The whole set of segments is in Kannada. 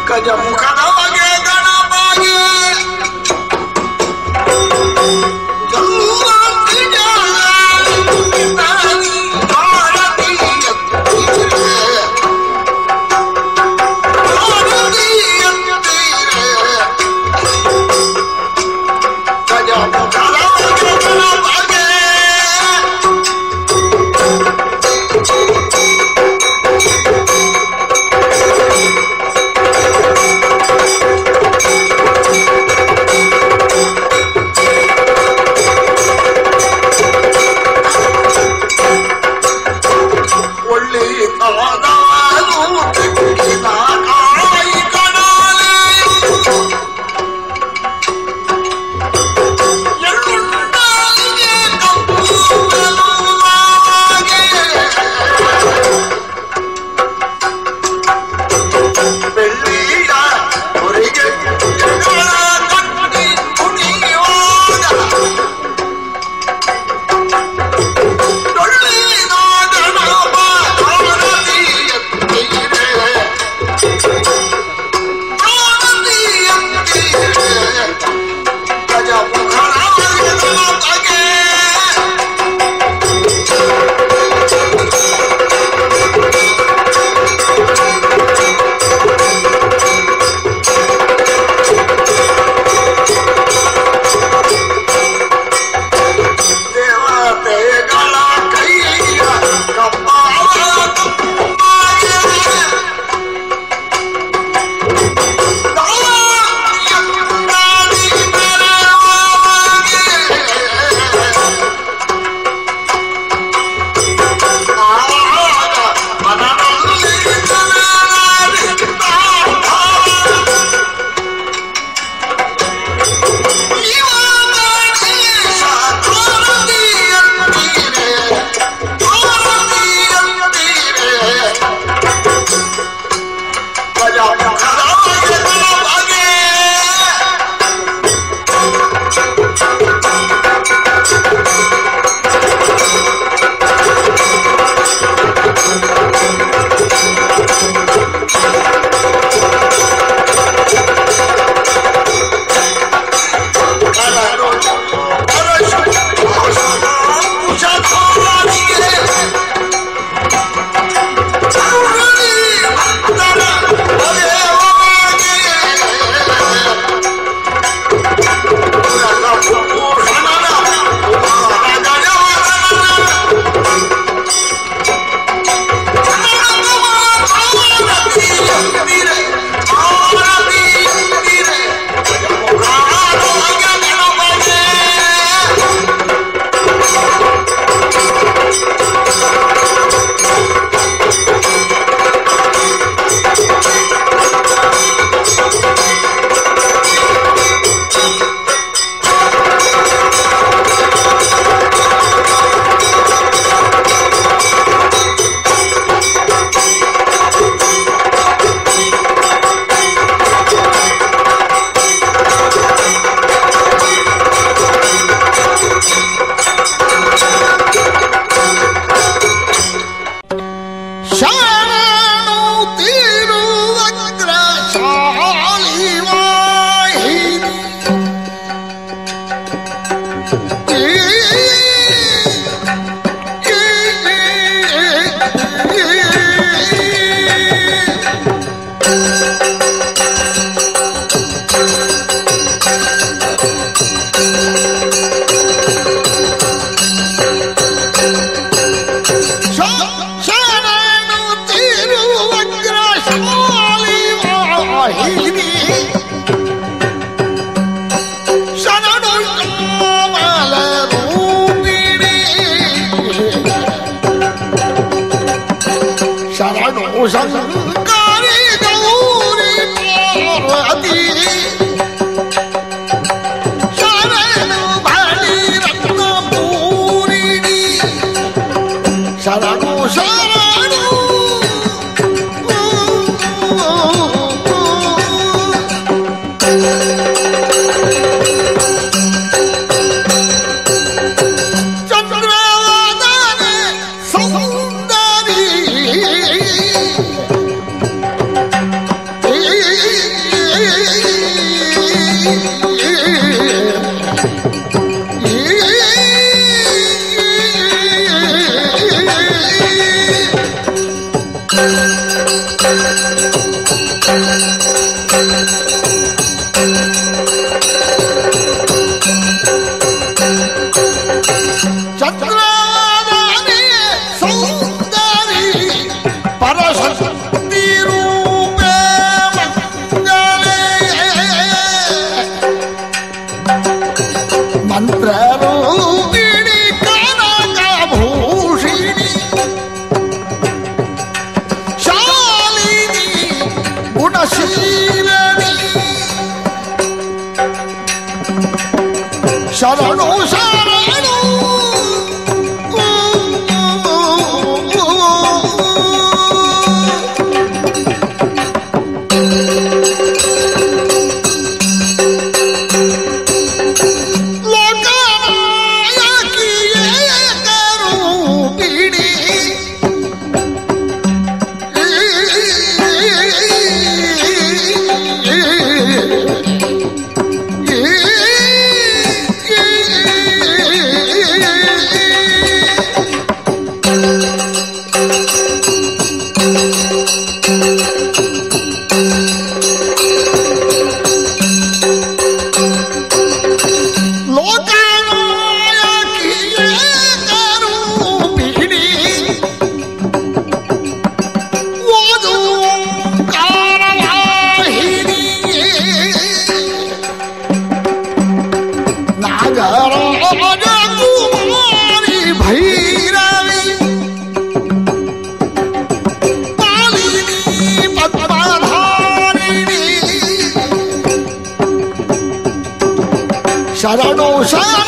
ಗಜಮುಖದವಗೆ ಗಣಪಾಗಿ ಶರಣು ಶರಣು ಶರಣು ಶರಣು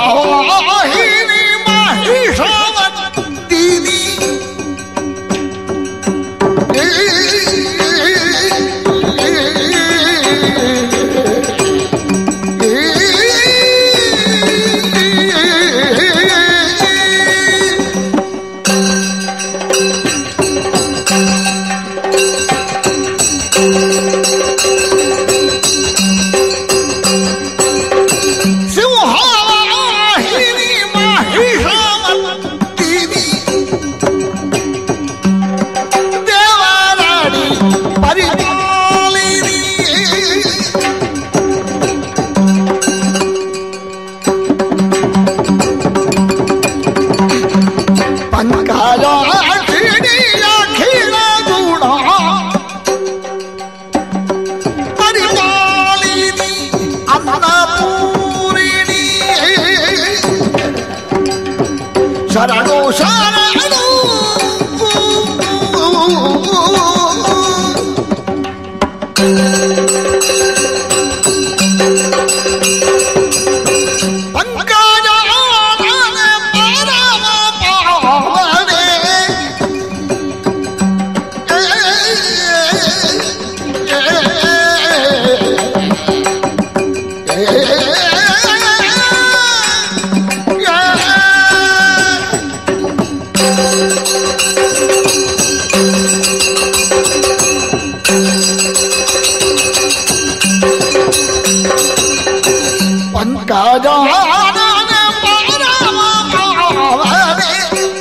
ಸಿಂಹವಾಹಿನಿ ಮಹಿಷಾವರ್ದಿನಿ ಶರಣು ಶರಣು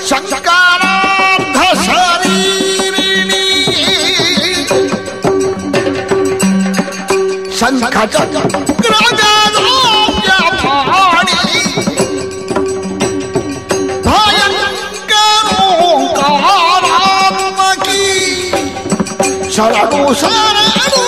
ಶಂಕರಾರ್ಧ ಶರೀರಿಣಿ ಶಂಖ ಚಕ್ರಗದಾಭ್ಯಪಾಣಿ ಭಯಂಕರೋಂಕಾರಾತ್ಮಕಿ ಶರಣು ಶರಣು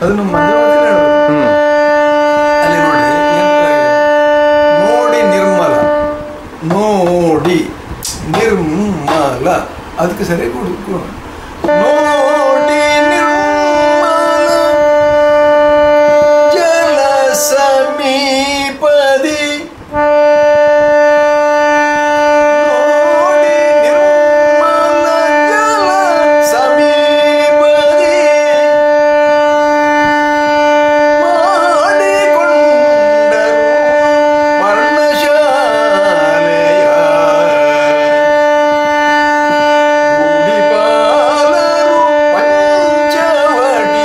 ಅದನ್ನು ಮಧ್ಯಮದಲ್ಲಿ ಹೇಳಬೇಕು. ಅಲ್ಲಿ ನೋಡಿ ನೋಡಿ ನಿರ್ಮಲ, ನೋಡಿ ನಿರ್ಮಲ, ಅದಕ್ಕೆ ಸರಿ ನೋಡಿ ನಿರ್ಮಲ ಜಲ ಸಮೀಪದಿ, ನೋಡಿ ನಿರ್ಮಲ ಜಲ ಸಮೀಪದಿ ಮಾಡಿಕೊಂಡರು ಪರ್ಣಶಾಲೆಯ ರೂಢಿಪಾಲರು ಪಂಚವಟಿಯ ಕಾಡಿನೊಳಗೆ.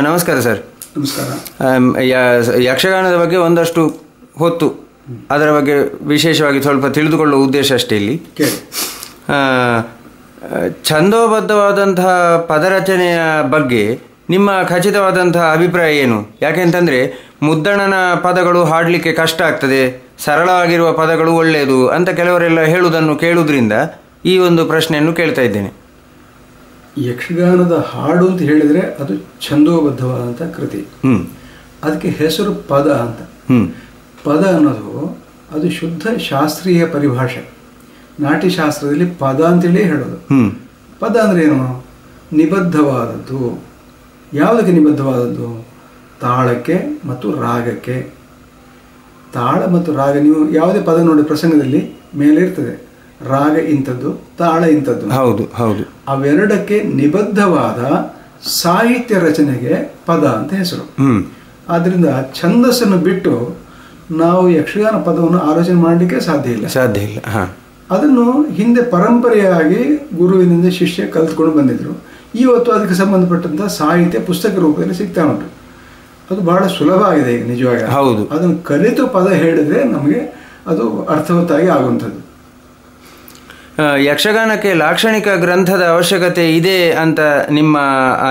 ನಮಸ್ಕಾರ ಸರ್. ನಮಸ್ಕಾರ. ಯಕ್ಷಗಾನದ ಬಗ್ಗೆ ಒಂದಷ್ಟು ಹೊತ್ತು ಅದರ ಬಗ್ಗೆ ವಿಶೇಷವಾಗಿ ಸ್ವಲ್ಪ ತಿಳಿದುಕೊಳ್ಳುವ ಉದ್ದೇಶ ಅಷ್ಟೇ ಇಲ್ಲಿ. ಛಂದೋಬದ್ಧವಾದಂತಹ ಪದರಚನೆಯ ಬಗ್ಗೆ ನಿಮ್ಮ ಖಚಿತವಾದಂತಹ ಅಭಿಪ್ರಾಯ ಏನು? ಯಾಕೆಂತಂದರೆ ಮುದ್ದಣನ ಪದಗಳು ಹಾಡಲಿಕ್ಕೆ ಕಷ್ಟ ಆಗ್ತದೆ, ಸರಳವಾಗಿರುವ ಪದಗಳು ಒಳ್ಳೆಯದು ಅಂತ ಕೆಲವರೆಲ್ಲ ಹೇಳುವುದನ್ನು ಕೇಳುವುದರಿಂದ ಈ ಒಂದು ಪ್ರಶ್ನೆಯನ್ನು ಕೇಳ್ತಾ ಇದ್ದೇನೆ. ಯಕ್ಷಗಾನದ ಹಾಡು ಅಂತ ಹೇಳಿದರೆ ಅದು ಛಂದೋಬದ್ಧವಾದಂಥ ಕೃತಿ. ಅದಕ್ಕೆ ಹೆಸರು ಪದ ಅಂತ. ಪದ ಅನ್ನೋದು ಅದು ಶುದ್ಧ ಶಾಸ್ತ್ರೀಯ ಪರಿಭಾಷೆ. ನಾಟ್ಯಶಾಸ್ತ್ರದಲ್ಲಿ ಪದ ಅಂತೇಳಿ ಹೇಳೋದು. ಪದ ಅಂದರೆ ಏನು? ನಿಬದ್ಧವಾದದ್ದು. ಯಾವುದಕ್ಕೆ ನಿಬದ್ಧವಾದದ್ದು? ತಾಳಕ್ಕೆ ಮತ್ತು ರಾಗಕ್ಕೆ. ತಾಳ ಮತ್ತು ರಾಗ, ನೀವು ಯಾವುದೇ ಪದ ನೋಡಿ ಪ್ರಸಂಗದಲ್ಲಿ ಮೇಲೆ ಇರ್ತದೆ, ರಾಗ ಇಂಥದ್ದು, ತಾಳ ಇಂಥದ್ದು. ಹೌದು ಹೌದು. ಅವೆರಡಕ್ಕೆ ನಿಬದ್ಧವಾದ ಸಾಹಿತ್ಯ ರಚನೆಗೆ ಪದ ಅಂತ ಹೆಸರು. ಆದ್ದರಿಂದ ಛಂದಸ್ಸನ್ನು ಬಿಟ್ಟು ನಾವು ಯಕ್ಷಗಾನ ಪದವನ್ನು ಆಲೋಚನೆ ಮಾಡಲಿಕ್ಕೆ ಸಾಧ್ಯ ಇಲ್ಲ. ಅದನ್ನು ಹಿಂದೆ ಪರಂಪರೆಯಾಗಿ ಗುರುವಿನಿಂದ ಶಿಷ್ಯ ಕಲ್ತ್ಕೊಂಡು ಬಂದಿದ್ರು. ಇವತ್ತು ಅದಕ್ಕೆ ಸಂಬಂಧಪಟ್ಟಂಥ ಸಾಹಿತ್ಯ ಪುಸ್ತಕ ರೂಪದಲ್ಲಿ ಸಿಗ್ತಾ ಉಂಟು. ಅದು ಬಹಳ ಸುಲಭ ಆಗಿದೆ ಈಗ ನಿಜವಾಗಿ. ಹೌದು. ಅದನ್ನು ಕಲಿತು ಪದ ಹೇಳಿದ್ರೆ ನಮಗೆ ಅದು ಅರ್ಥವತ್ತಾಗಿ ಆಗುವಂಥದ್ದು. ಯಕ್ಷಗಾನಕ್ಕೆ ಲಾಕ್ಷಣಿಕ ಗ್ರಂಥದ ಅವಶ್ಯಕತೆ ಇದೆ ಅಂತ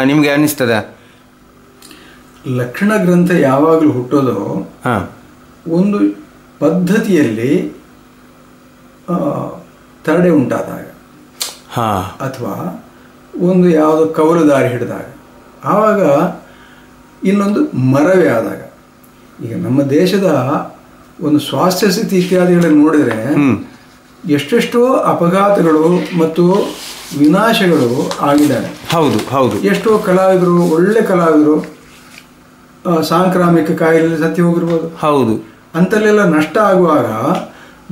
ನಿಮಗೆ ಅನಿಸ್ತದ? ಲಕ್ಷಣ ಗ್ರಂಥ ಯಾವಾಗಲೂ ಹುಟ್ಟೋದು ಒಂದು ಪದ್ಧತಿಯಲ್ಲಿ ತಡೆ ಉಂಟಾದಾಗ ಅಥವಾ ಒಂದು ಯಾವುದೋ ಕವಲು ದಾರಿ ಹಿಡಿದಾಗ, ಆವಾಗ ಇನ್ನೊಂದು ಮರವೇ ಆದಾಗ, ಈಗ ನಮ್ಮ ದೇಶದ ಒಂದು ಸ್ವಾಸ್ಥ್ಯ ಸ್ಥಿತಿ ಇತ್ಯಾದಿಗಳನ್ನು ನೋಡಿದರೆ ಎಷ್ಟೆಷ್ಟೋ ಅಪಘಾತಗಳು ಮತ್ತು ವಿನಾಶಗಳು ಆಗಿದ್ದಾರೆ. ಹೌದು ಹೌದು. ಎಷ್ಟೋ ಕಲಾವಿದರು, ಒಳ್ಳೆ ಕಲಾವಿದರು ಸಾಂಕ್ರಾಮಿಕ ಕಾಯಿಲೆ ಸತ್ಯ ಹೋಗಿರ್ಬೋದು. ಹೌದು. ಅಂತಲ್ಲೆಲ್ಲ ನಷ್ಟ ಆಗುವಾಗ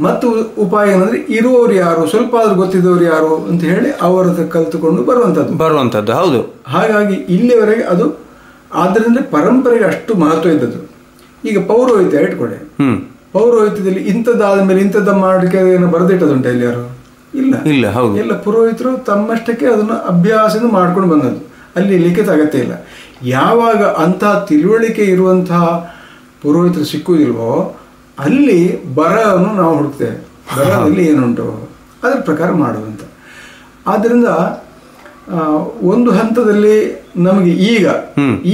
ಮತ್ತು ಉಪಾಯ ಏನಂದ್ರೆ ಇರುವವರು ಯಾರು, ಸ್ವಲ್ಪ ಆದ್ರೂ ಗೊತ್ತಿದ್ದವರು ಯಾರು ಅಂತ ಹೇಳಿ ಅವರ ಕಲಿತುಕೊಂಡು ಬರುವಂಥದ್ದು. ಹೌದು. ಹಾಗಾಗಿ ಇಲ್ಲಿವರೆಗೆ ಅದು ಆದ್ದರಿಂದ ಪರಂಪರೆಗೆ ಅಷ್ಟು ಮಹತ್ವ ಇದ್ದದ್ದು. ಈಗ ಪೌರೋಹಿತ್ಯ ಇಟ್ಕೊಳ್ಳಿ, ಪೌರೋಹಿತ್ಯದಲ್ಲಿ ಇಂಥದ್ದಾದ ಮೇಲೆ ಇಂಥದ್ದ ಮಾಡಲಿಕ್ಕೆ ಏನೋ ಬರೆದಿಟ್ಟದುಂಟ ಇಲ್ಲಿ ಯಾರು? ಇಲ್ಲ ಇಲ್ಲ. ಹೌದು. ಎಲ್ಲ ಪುರೋಹಿತರು ತಮ್ಮಷ್ಟಕ್ಕೆ ಅದನ್ನು ಅಭ್ಯಾಸನ ಮಾಡ್ಕೊಂಡು ಬಂದದ್ದು, ಅಲ್ಲಿ ಲಿಖಿತ ಅಗತ್ಯ ಇಲ್ಲ. ಯಾವಾಗ ಅಂತಹ ತಿಳುವಳಿಕೆ ಇರುವಂತಹ ಪುರೋಹಿತರು ಸಿಕ್ಕುವುದಿಲ್ವೋ ಅಲ್ಲಿ ಬರವನ್ನು ನಾವು ಹುಡುಕ್ತೇವೆ. ಬರದಲ್ಲಿ ಏನುಂಟು ಅದರ ಪ್ರಕಾರ ಮಾಡುವಂತ. ಆದ್ದರಿಂದ ಒಂದು ಹಂತದಲ್ಲಿ ನಮಗೆ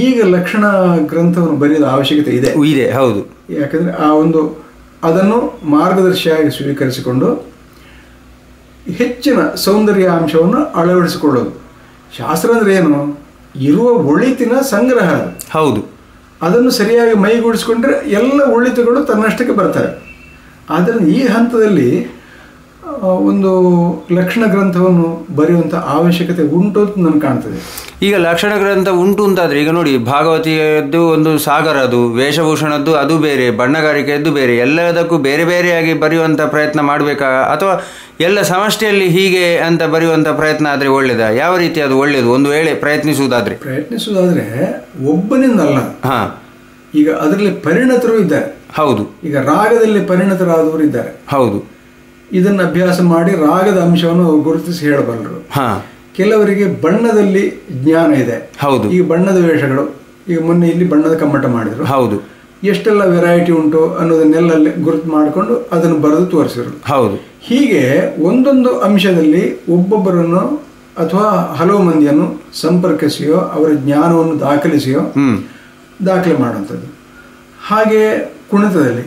ಈಗ ಲಕ್ಷಣ ಗ್ರಂಥವನ್ನು ಬರೆಯದ ಅವಶ್ಯಕತೆ ಇದೆ. ಹೌದು. ಯಾಕಂದ್ರೆ ಆ ಒಂದು ಅದನ್ನು ಮಾರ್ಗದರ್ಶಿಯಾಗಿ ಸ್ವೀಕರಿಸಿಕೊಂಡು ಹೆಚ್ಚಿನ ಸೌಂದರ್ಯಾಂಶವನ್ನು ಅಳವಡಿಸಿಕೊಳ್ಳೋದು. ಶಾಸ್ತ್ರ ಅಂದ್ರೆ ಏನು? ಇರುವ ಒಳಿತಿನ ಸಂಗ್ರಹ. ಹೌದು. ಅದನ್ನು ಸರಿಯಾಗಿ ಮೈಗೂಡಿಸ್ಕೊಂಡ್ರೆ ಎಲ್ಲ ಒಳಿತುಗಳು ತನ್ನಷ್ಟಕ್ಕೆ ಬರ್ತವೆ. ಆದ್ದರಿಂದ ಈ ಹಂತದಲ್ಲಿ ಒಂದು ಲಕ್ಷಣ ಗ್ರಂಥವನ್ನು ಬರೆಯುವಂಥ ಅವಶ್ಯಕತೆ ಉಂಟು ಅಂತ ನನಗೆ ಕಾಣ್ತದೆ. ಈಗ ಲಕ್ಷಣ ಗ್ರಂಥ ಉಂಟು ಅಂತಾದರೆ ಈಗ ನೋಡಿ, ಭಾಗವತಿಯದ್ದು ಒಂದು ಸಾಗರ, ಅದು ವೇಷಭೂಷಣದ್ದು ಅದು ಬೇರೆ, ಬಣ್ಣಗಾರಿಕೆಯದ್ದು ಬೇರೆ, ಎಲ್ಲದಕ್ಕೂ ಬೇರೆ ಬೇರೆಯಾಗಿ ಬರೆಯುವಂಥ ಪ್ರಯತ್ನ ಮಾಡಬೇಕಾ ಅಥವಾ ಎಲ್ಲ ಸಮಷ್ಟಿಯಲ್ಲಿ ಹೀಗೆ ಅಂತ ಬರೆಯುವಂಥ ಪ್ರಯತ್ನ ಆದರೆ ಒಳ್ಳೆಯದಾ? ಯಾವ ರೀತಿ ಅದು ಒಳ್ಳೆಯದು ಒಂದು ವೇಳೆ ಪ್ರಯತ್ನಿಸುವುದಾದ್ರೆ ಒಬ್ಬನಿಂದಲ್ಲ. ಈಗ ಅದರಲ್ಲಿ ಪರಿಣತರು ಇದ್ದಾರೆ. ಹೌದು. ಈಗ ರಾಗದಲ್ಲಿ ಪರಿಣತರಾದವರು ಇದ್ದಾರೆ. ಹೌದು. ಇದನ್ನು ಅಭ್ಯಾಸ ಮಾಡಿ ರಾಗದ ಅಂಶವನ್ನು ಗುರುತಿಸಿ ಹೇಳಬಲ್ಲರು. ಕೆಲವರಿಗೆ ಬಣ್ಣದಲ್ಲಿ ಜ್ಞಾನ ಇದೆ. ಹೌದು. ಈಗ ಬಣ್ಣದ ವೇಷಗಳು, ಈಗ ಮೊನ್ನೆ ಇಲ್ಲಿ ಬಣ್ಣದ ಕಮ್ಮಟ ಮಾಡಿದ್ರು. ಹೌದು. ಎಷ್ಟೆಲ್ಲ ವೆರೈಟಿ ಉಂಟು ಅನ್ನೋದನ್ನೆಲ್ಲ ಗುರುತು ಮಾಡಿಕೊಂಡು ಅದನ್ನು ಬರೆದು ತೋರಿಸಿದ್ರು. ಹೌದು. ಹೀಗೆ ಒಂದೊಂದು ಅಂಶದಲ್ಲಿ ಒಬ್ಬೊಬ್ಬರನ್ನು ಅಥವಾ ಹಲವು ಮಂದಿಯನ್ನು ಸಂಪರ್ಕಿಸಿಯೋ ಅವರ ಜ್ಞಾನವನ್ನು ದಾಖಲೆ ಮಾಡುವಂಥದ್ದು. ಹಾಗೆ ಕುಣಿತದಲ್ಲಿ,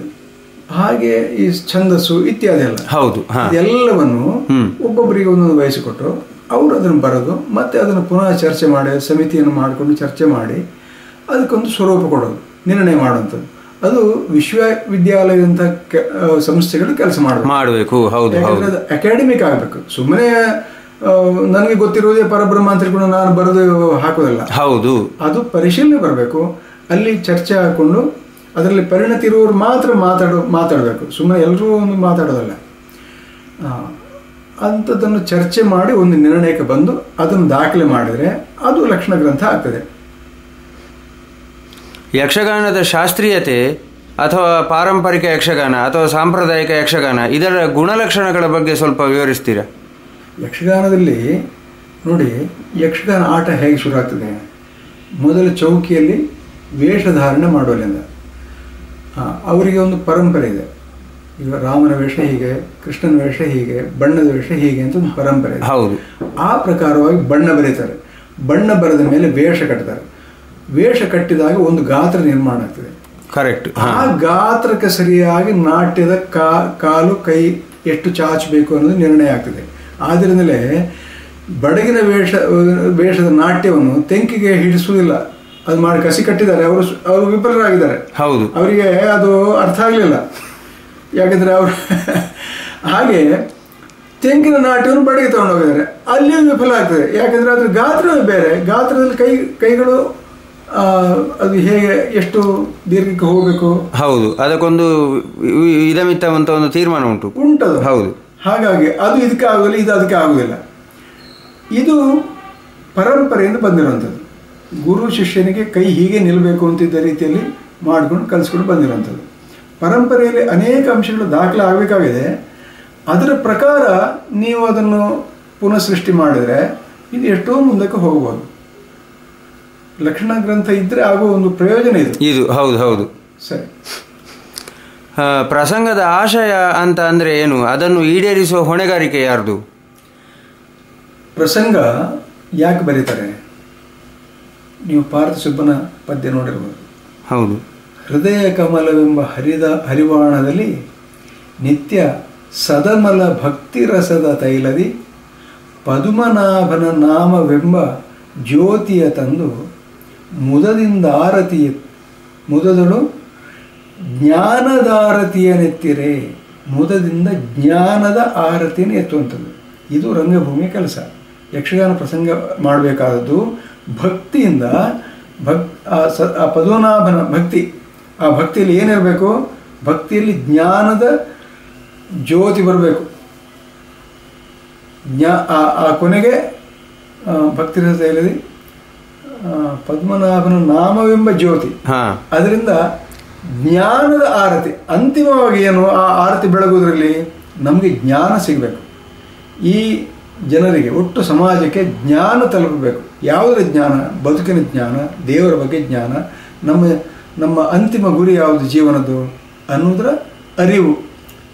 ಹಾಗೆ ಈ ಛಂದಸ್ಸು ಇತ್ಯಾದಿ ಎಲ್ಲ. ಹೌದು. ಎಲ್ಲವನ್ನು ಒಬ್ಬೊಬ್ಬರಿಗೆ ಒಂದೊಂದು ವಹಿಸಿಕೊಟ್ಟು ಅವರು ಅದನ್ನು ಬರೆದು ಮತ್ತೆ ಅದನ್ನು ಪುನಃ ಚರ್ಚೆ ಮಾಡಿ ಸಮಿತಿಯನ್ನು ಮಾಡಿಕೊಂಡು ಚರ್ಚೆ ಮಾಡಿ ಅದಕ್ಕೊಂದು ಸ್ವರೂಪ ಕೊಡೋದು, ನಿರ್ಣಯ ಮಾಡುವಂಥದ್ದು. ಅದು ವಿಶ್ವವಿದ್ಯಾಲಯದಂಥ ಸಂಸ್ಥೆಗಳು ಕೆಲಸ ಮಾಡಬೇಕು. ಯಾಕಂದ್ರೆ ಅದು ಅಕಾಡೆಮಿಕ್ ಆಗಬೇಕು. ಸುಮ್ಮನೆ ನನಗೆ ಗೊತ್ತಿರುವುದೇ ಪರಬ್ರಹ್ಮ ಅಂತ ಹೇಳ್ಕೊಂಡು ನಾನು ಬರೆದು ಹಾಕೋದಲ್ಲ. ಹೌದು. ಅದು ಪರಿಶೀಲನೆ ಬರಬೇಕು. ಅಲ್ಲಿ ಚರ್ಚೆ ಹಾಕೊಂಡು ಅದರಲ್ಲಿ ಪರಿಣತಿ ಇರುವವರು ಮಾತ್ರ ಮಾತಾಡಬೇಕು. ಸುಮ್ಮನೆ ಎಲ್ಲರೂ ಒಂದು ಮಾತಾಡೋದಲ್ಲ. ಅಂಥದ್ದನ್ನು ಚರ್ಚೆ ಮಾಡಿ ಒಂದು ನಿರ್ಣಯಕ್ಕೆ ಬಂದು ಅದನ್ನು ದಾಖಲೆ ಮಾಡಿದರೆ ಅದು ಲಕ್ಷಣ ಗ್ರಂಥ ಆಗ್ತದೆ. ಯಕ್ಷಗಾನದ ಶಾಸ್ತ್ರೀಯತೆ ಅಥವಾ ಪಾರಂಪರಿಕ ಯಕ್ಷಗಾನ ಅಥವಾ ಸಾಂಪ್ರದಾಯಿಕ ಯಕ್ಷಗಾನ ಇದರ ಗುಣಲಕ್ಷಣಗಳ ಬಗ್ಗೆ ಸ್ವಲ್ಪ ವಿವರಿಸ್ತೀರಾ? ಯಕ್ಷಗಾನದಲ್ಲಿ ನೋಡಿ, ಯಕ್ಷಗಾನ ಆಟ ಹೇಗೆ ಶುರು ಆಗ್ತದೆ? ಮೊದಲ ಚೌಕಿಯಲ್ಲಿ ವೇಷಧಾರಣೆ ಮಾಡೋದ್ರಿಂದ ಅವರಿಗೆ ಒಂದು ಪರಂಪರೆ ಇದೆ. ಈಗ ರಾಮನ ವೇಷ ಹೀಗೆ, ಕೃಷ್ಣನ ವೇಷ ಹೀಗೆ, ಬಣ್ಣದ ವೇಷ ಹೀಗೆ ಅಂತ ಒಂದು ಪರಂಪರೆ ಇದೆ. ಹೌದು. ಆ ಪ್ರಕಾರವಾಗಿ ಬಣ್ಣ ಬರೀತಾರೆ. ಬಣ್ಣ ಬರೆದ ಮೇಲೆ ವೇಷ ಕಟ್ತಾರೆ. ವೇಷ ಕಟ್ಟಿದಾಗ ಒಂದು ಗಾತ್ರ ನಿರ್ಮಾಣ ಆಗ್ತದೆ. ಕರೆಕ್ಟ್. ಆ ಗಾತ್ರಕ್ಕೆ ಸರಿಯಾಗಿ ನಾಟ್ಯದ ಕಾಲು ಕೈ ಎಷ್ಟು ಚಾಚಬೇಕು ಅನ್ನೋದು ನಿರ್ಣಯ ಆಗ್ತದೆ. ಆದ್ದರಿಂದಲೇ ಬಡಗಿನ ವೇಷದ ನಾಟ್ಯವನ್ನು ತೆಂಕಿಗೆ ಹಿಡಿಸುವುದಿಲ್ಲ. ಅದು ಮಾಡಿ ಕಸಿ ಕಟ್ಟಿದ್ದಾರೆ. ಅವರು ವಿಫಲರಾಗಿದ್ದಾರೆ. ಹೌದು. ಅವರಿಗೆ ಅದು ಅರ್ಥ ಆಗಲಿಲ್ಲ. ಯಾಕಂದರೆ ಅವರು ಹಾಗೆ ತೆಂಕಿನ ನಾಟ್ಯವನ್ನು ಬಡಗಿ ತಗೊಂಡೋಗಿದ್ದಾರೆ. ಅಲ್ಲಿಯೂ ವಿಫಲ ಆಗ್ತದೆ. ಯಾಕಂದರೆ ಅದ್ರ ಗಾತ್ರವೇ ಬೇರೆ. ಗಾತ್ರದಲ್ಲಿ ಕೈಗಳು ಅದು ಹೇಗೆ ಎಷ್ಟು ದೀರ್ಘಕ್ಕೆ ಹೋಗಬೇಕು. ಹೌದು. ಅದಕ್ಕೊಂದು ಇದಮಿತ್ತ ಅಂತ ಒಂದು ತೀರ್ಮಾನ ಉಂಟದು. ಹೌದು. ಹಾಗಾಗಿ ಅದು ಇದಕ್ಕೆ ಆಗೋದಿಲ್ಲ, ಇದು ಅದಕ್ಕೆ ಆಗೋದಿಲ್ಲ. ಇದು ಪರಂಪರೆಯಿಂದ ಬಂದಿರುವಂಥದ್ದು. ಗುರು ಶಿಷ್ಯನಿಗೆ ಕೈ ಹೀಗೆ ನಿಲ್ಲಬೇಕು ಅಂತಿದ್ದ ರೀತಿಯಲ್ಲಿ ಮಾಡಿಕೊಂಡು ಕಲಿಸ್ಕೊಂಡು ಬಂದಿರುವಂಥದ್ದು. ಪರಂಪರೆಯಲ್ಲಿ ಅನೇಕ ಅಂಶಗಳು ದಾಖಲೆ ಆಗಬೇಕಾಗಿದೆ. ಅದರ ಪ್ರಕಾರ ನೀವು ಅದನ್ನು ಪುನಃ ಸೃಷ್ಟಿ ಮಾಡಿದರೆ ಇದು ಎಷ್ಟೋ ಮುಂದಕ್ಕೆ ಹೋಗ್ಬೋದು. ಲಕ್ಷಣ ಗ್ರಂಥ ಇದ್ರೆ ಆಗುವ ಒಂದು ಪ್ರಯೋಜನ ಇದು. ಹೌದು ಹೌದು. ಸರಿ. ಪ್ರಸಂಗದ ಆಶಯ ಅಂತ ಅಂದರೆ ಏನು? ಅದನ್ನು ಈಡೇರಿಸುವ ಹೊಣೆಗಾರಿಕೆ ಯಾರ್ದು? ಪ್ರಸಂಗ ಯಾಕೆ ಬರೀತಾರೆ? ನೀವು ಪಾರ್ಥ ಸುಬ್ಬನ ಪದ್ಯ ನೋಡಿರ್ಬೋದು. ಹೌದು. ಹೃದಯ ಕಮಲವೆಂಬ ಹರಿವಾಣದಲ್ಲಿ ನಿತ್ಯ ಸದಮಲ ಭಕ್ತಿರಸದ ತೈಲದಿ ಪದ್ಮನಾಭನ ನಾಮವೆಂಬ ಜ್ಯೋತಿಯ ತಂದು ಮುದದಿಂದ ಮುದದಳು ಜ್ಞಾನದಾರತಿಯ ನೆತ್ತಿರೆ. ಮುದದಿಂದ ಜ್ಞಾನದ ಆರತಿಯನ್ನು ಎತ್ತುವಂಥದ್ದು. ಇದು ರಂಗಭೂಮಿಯ ಕೆಲಸ. ಯಕ್ಷಗಾನ ಪ್ರಸಂಗ ಮಾಡಬೇಕಾದದ್ದು ಭಕ್ತಿಯಿಂದ. ಆ ಪದ್ಮನಾಭನ ಭಕ್ತಿ, ಆ ಭಕ್ತಿಯಲ್ಲಿ ಏನಿರಬೇಕು? ಭಕ್ತಿಯಲ್ಲಿ ಜ್ಞಾನದ ಜ್ಯೋತಿ ಬರಬೇಕು. ಆ ಕೊನೆಗೆ ಭಕ್ತಿರಸ ತೈಲದಿ ಪದ್ಮನಾಭನ ನಾಮವೆಂಬ ಜ್ಯೋತಿ, ಅದರಿಂದ ಜ್ಞಾನದ ಆರತಿ. ಅಂತಿಮವಾಗಿ ಏನು? ಆ ಆರತಿ ಬೆಳಗುವುದರಲ್ಲಿ ನಮಗೆ ಜ್ಞಾನ ಸಿಗಬೇಕು. ಈ ಜನರಿಗೆ, ಒಟ್ಟು ಸಮಾಜಕ್ಕೆ ಜ್ಞಾನ ತಲುಪಬೇಕು. ಯಾವುದರ ಜ್ಞಾನ? ಬದುಕಿನ ಜ್ಞಾನ, ದೇವರ ಬಗ್ಗೆ ಜ್ಞಾನ, ನಮ್ಮ ಅಂತಿಮ ಗುರಿ ಯಾವುದು ಜೀವನದ್ದು ಅನ್ನೋದರ ಅರಿವು.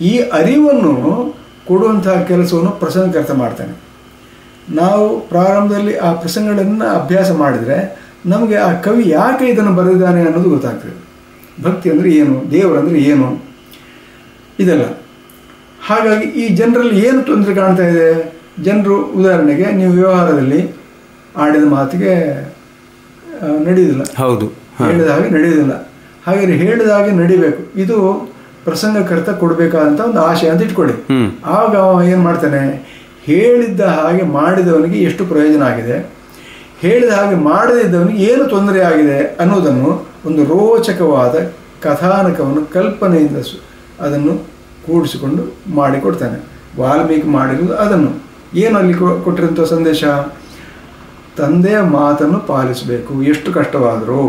ಈ ಅರಿವನ್ನು ಕೊಡುವಂತಹ ಕೆಲಸವನ್ನು ಪ್ರಸಂಗಕರ್ತ ಮಾಡ್ತಾನೆ. ನಾವು ಪ್ರಾರಂಭದಲ್ಲಿ ಆ ಪ್ರಸಂಗಗಳನ್ನು ಅಭ್ಯಾಸ ಮಾಡಿದರೆ ನಮಗೆ ಆ ಕವಿ ಯಾಕೆ ಇದನ್ನು ಬರೆದಿದ್ದಾನೆ ಅನ್ನೋದು ಗೊತ್ತಾಗ್ತದೆ. ಭಕ್ತಿ ಅಂದರೆ ಏನು, ದೇವರಂದರೆ ಏನು, ಇದೆಲ್ಲ. ಹಾಗಾಗಿ ಈ ಜನರಲ್ಲಿ ಏನು ತೊಂದರೆ ಕಾಣ್ತಾ ಇದೆ? ಜನರು ಉದಾಹರಣೆಗೆ ನೀವು ವ್ಯವಹಾರದಲ್ಲಿ ಆಡಿದ ಮಾತಿಗೆ ನಡೆಯುವುದಿಲ್ಲ, ಹೌದು, ಹೇಳಿದ ಹಾಗೆ ನಡೆಯುವುದಿಲ್ಲ. ಹಾಗೆ ಹೇಳಿದ ಹಾಗೆ ನಡಿಬೇಕು. ಇದು ಪ್ರಸಂಗಕರ್ತ ಕೊಡಬೇಕಾದಂಥ ಒಂದು ಆಶಯ ಅಂತ ಇಟ್ಕೊಳ್ಳಿ. ಆಗ ಅವ ಏನು ಮಾಡ್ತಾನೆ? ಹೇಳಿದ್ದ ಹಾಗೆ ಮಾಡಿದವನಿಗೆ ಎಷ್ಟು ಪ್ರಯೋಜನ ಆಗಿದೆ, ಹೇಳಿದ ಹಾಗೆ ಮಾಡದಿದ್ದವನಿಗೆ ಏನು ತೊಂದರೆ ಆಗಿದೆ ಅನ್ನೋದನ್ನು ಒಂದು ರೋಚಕವಾದ ಕಥಾನಕವನ್ನು ಕಲ್ಪನೆಯಿಂದ ಅದನ್ನು ಕೂಡಿಸಿಕೊಂಡು ಮಾಡಿಕೊಡ್ತಾನೆ. ವಾಲ್ಮೀಕಿ ಮಾಡಿರುವುದು ಅದನ್ನು. ಏನು ಅಲ್ಲಿ ಕೊಟ್ಟಿರುವಂಥ ಸಂದೇಶ? ತಂದೆಯ ಮಾತನ್ನು ಪಾಲಿಸಬೇಕು, ಎಷ್ಟು ಕಷ್ಟವಾದರೂ.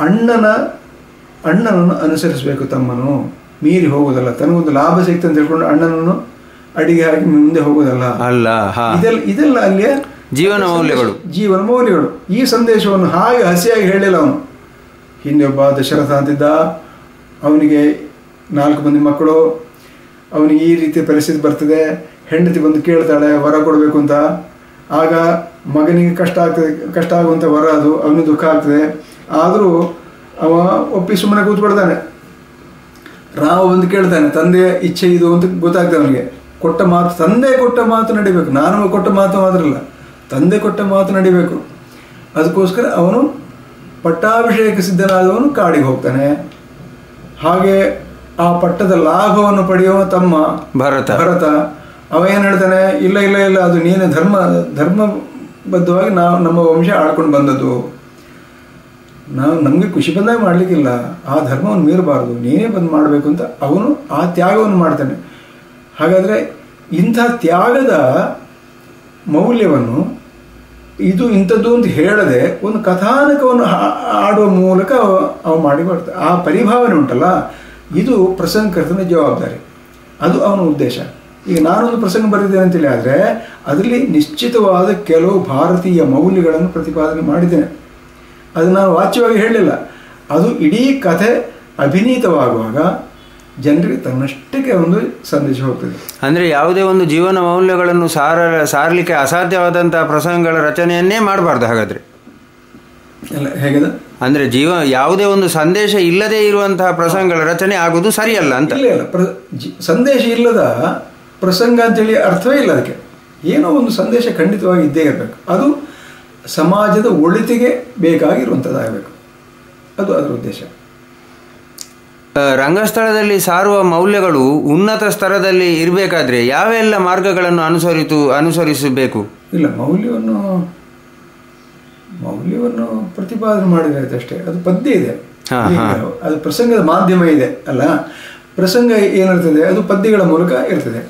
ಅಣ್ಣನನ್ನು ಅನುಸರಿಸಬೇಕು, ತಮ್ಮನು ಮೀರಿ ಹೋಗೋದಲ್ಲ. ತನಗೊಂದು ಲಾಭ ಸಿಗ್ತಂತ ಹೇಳ್ಕೊಂಡು ಅಣ್ಣನನ್ನು ಅಡಿಗೆ ಹಾಕಿ ಮುಂದೆ ಹೋಗೋದಲ್ಲ ಅಲ್ಲ. ಇದೆಲ್ಲ ಅಲ್ಲಿಯ ಜೀವನ ಮೌಲ್ಯಗಳು. ಈ ಸಂದೇಶವನ್ನು ಹಾಗೆ ಹಸಿಯಾಗಿ ಹೇಳಿಲ್ಲ ಅವನು. ಹಿಂದೆ ಒಬ್ಬ ದಶರಥ ಅಂತಿದ್ದ, ಅವನಿಗೆ 4 ಮಂದಿ ಮಕ್ಕಳು. ಅವನಿಗೆ ಈ ರೀತಿಯ ಪರಿಸ್ಥಿತಿ ಬರ್ತದೆ, ಹೆಂಡತಿ ಬಂದು ಕೇಳ್ತಾಳೆ ವರ ಕೊಡಬೇಕು ಅಂತ. ಆಗ ಮಗನಿಗೆ ಕಷ್ಟ ಆಗುವಂಥ ವರ ಅದು, ಅವನಿಗೆ ದುಃಖ ಆಗ್ತದೆ. ಆದರೂ ಅವ ಒಪ್ಪಿ ಸುಮ್ಮನೆ ಕೂತ್ಕೊಳ್ತಾನೆ. ರಾಮ ಬಂದು ಕೇಳ್ತಾನೆ, ತಂದೆಯ ಇಚ್ಛೆ ಇದು ಅಂತ ಗೊತ್ತಾಗ್ತದೆ ಅವನಿಗೆ. ತಂದೆ ಕೊಟ್ಟ ಮಾತು ನಡಿಬೇಕು. ನಾನು ಕೊಟ್ಟ ಮಾತು ಮಾತ್ರ ಅಲ್ಲ, ತಂದೆ ಕೊಟ್ಟ ಮಾತು ನಡಿಬೇಕು. ಅದಕ್ಕೋಸ್ಕರ ಅವನು ಪಟ್ಟಾಭಿಷೇಕ ಸಿದ್ಧನಾದವನು ಕಾಡಿಗೆ ಹೋಗ್ತಾನೆ. ಹಾಗೆ ಆ ಪಟ್ಟದ ಲಾಭವನ್ನು ಪಡೆಯುವ ತಮ್ಮ ಭರತ ಅವ ಏನು ಹೇಳ್ತಾನೆ? ಇಲ್ಲ ಇಲ್ಲ ಇಲ್ಲ, ಅದು ನೀನು ಧರ್ಮಬದ್ಧವಾಗಿ ನಾವು ನಮ್ಮ ವಂಶ ಆಳ್ಕೊಂಡು ಬಂದದ್ದು. ನಮಗೆ ಖುಷಿ ಬಂದಾಗ ಮಾಡಲಿಕ್ಕಿಲ್ಲ, ಆ ಧರ್ಮವನ್ನು ಮೀರಬಾರ್ದು, ನೀನೇ ಬಂದು ಮಾಡಬೇಕು ಅಂತ ಅವನು ಆ ತ್ಯಾಗವನ್ನು ಮಾಡ್ತಾನೆ. ಹಾಗಾದರೆ ಇಂಥ ತ್ಯಾಗದ ಮೌಲ್ಯವನ್ನು ಇದು ಇಂಥದ್ದು ಅಂತ ಹೇಳದೆ ಒಂದು ಕಥಾನಕವನ್ನು ಆಡುವ ಮೂಲಕ ಅವು ಮಾಡಿ ಬರ್ತಾರೆ. ಆ ಪರಿಭಾವನೆ ಉಂಟಲ್ಲ, ಇದು ಪ್ರಸಂಗಕರ್ತನ ಜವಾಬ್ದಾರಿ, ಅದು ಅವನ ಉದ್ದೇಶ. ಈಗ ನಾನೊಂದು ಪ್ರಸಂಗ ಬರೆದಿದ್ದೇನೆ ಅಂತೇಳಿ ಆದರೆ ಅದರಲ್ಲಿ ನಿಶ್ಚಿತವಾದ ಕೆಲವು ಭಾರತೀಯ ಮೌಲ್ಯಗಳನ್ನು ಪ್ರತಿಪಾದನೆ ಮಾಡಿದ್ದೇನೆ. ಅದು ನಾನು ವಾಚ್ಯವಾಗಿ ಹೇಳಲಿಲ್ಲ. ಅದು ಇಡೀ ಕಥೆ ಅಭಿನೀತವಾಗುವಾಗ ಜನರಿಗೆ ತನ್ನಷ್ಟಕ್ಕೆ ಒಂದು ಸಂದೇಶ ಹೋಗ್ತದೆ. ಅಂದರೆ ಯಾವುದೇ ಒಂದು ಜೀವನ ಮೌಲ್ಯಗಳನ್ನು ಸಾರಲಿಕ್ಕೆ ಅಸಾಧ್ಯವಾದಂತಹ ಪ್ರಸಂಗಗಳ ರಚನೆಯನ್ನೇ ಮಾಡಬಾರ್ದು. ಹಾಗಾದರೆ ಎಲ್ಲ ಹೇಗಿದೆ ಅಂದರೆ ಯಾವುದೇ ಒಂದು ಸಂದೇಶ ಇಲ್ಲದೇ ಇರುವಂತಹ ಪ್ರಸಂಗಗಳ ರಚನೆ ಆಗೋದು ಸರಿಯಲ್ಲ ಅಂತ. ಇಲ್ಲ, ಸಂದೇಶ ಇಲ್ಲದ ಪ್ರಸಂಗ ಅಂತೇಳಿ ಅರ್ಥವೇ ಇಲ್ಲ. ಅದಕ್ಕೆ ಏನೋ ಒಂದು ಸಂದೇಶ ಖಂಡಿತವಾಗಿ ಇದ್ದೇ ಇರಬೇಕು. ಅದು ಸಮಾಜದ ಒಳಿತಿಗೆ ಬೇಕಾಗಿರುವಂಥದ್ದಾಗಬೇಕು. ಅದು ಅದರ ಉದ್ದೇಶ. ರಂಗಸ್ಥಳದಲ್ಲಿ ಸಾರುವ ಮೌಲ್ಯಗಳು ಉನ್ನತ ಸ್ತರದಲ್ಲಿ ಇರಬೇಕಾದ್ರೆ ಯಾವೆಲ್ಲ ಮಾರ್ಗಗಳನ್ನು ಅನುಸರಿಸಬೇಕು? ಇಲ್ಲ, ಮೌಲ್ಯವನ್ನು ಪ್ರತಿಪಾದನೆ ಮಾಡಿದ್ರೆ ಅಷ್ಟೇ. ಅದು ಪದ್ಯ ಇದೆ, ಅದು ಪ್ರಸಂಗದ ಮಾಧ್ಯಮ ಇದೆ ಅಲ್ಲ. ಪ್ರಸಂಗ ಏನಿರ್ತದೆ ಅದು ಪದ್ಯಗಳ ಮೂಲಕ ಇರ್ತದೆ.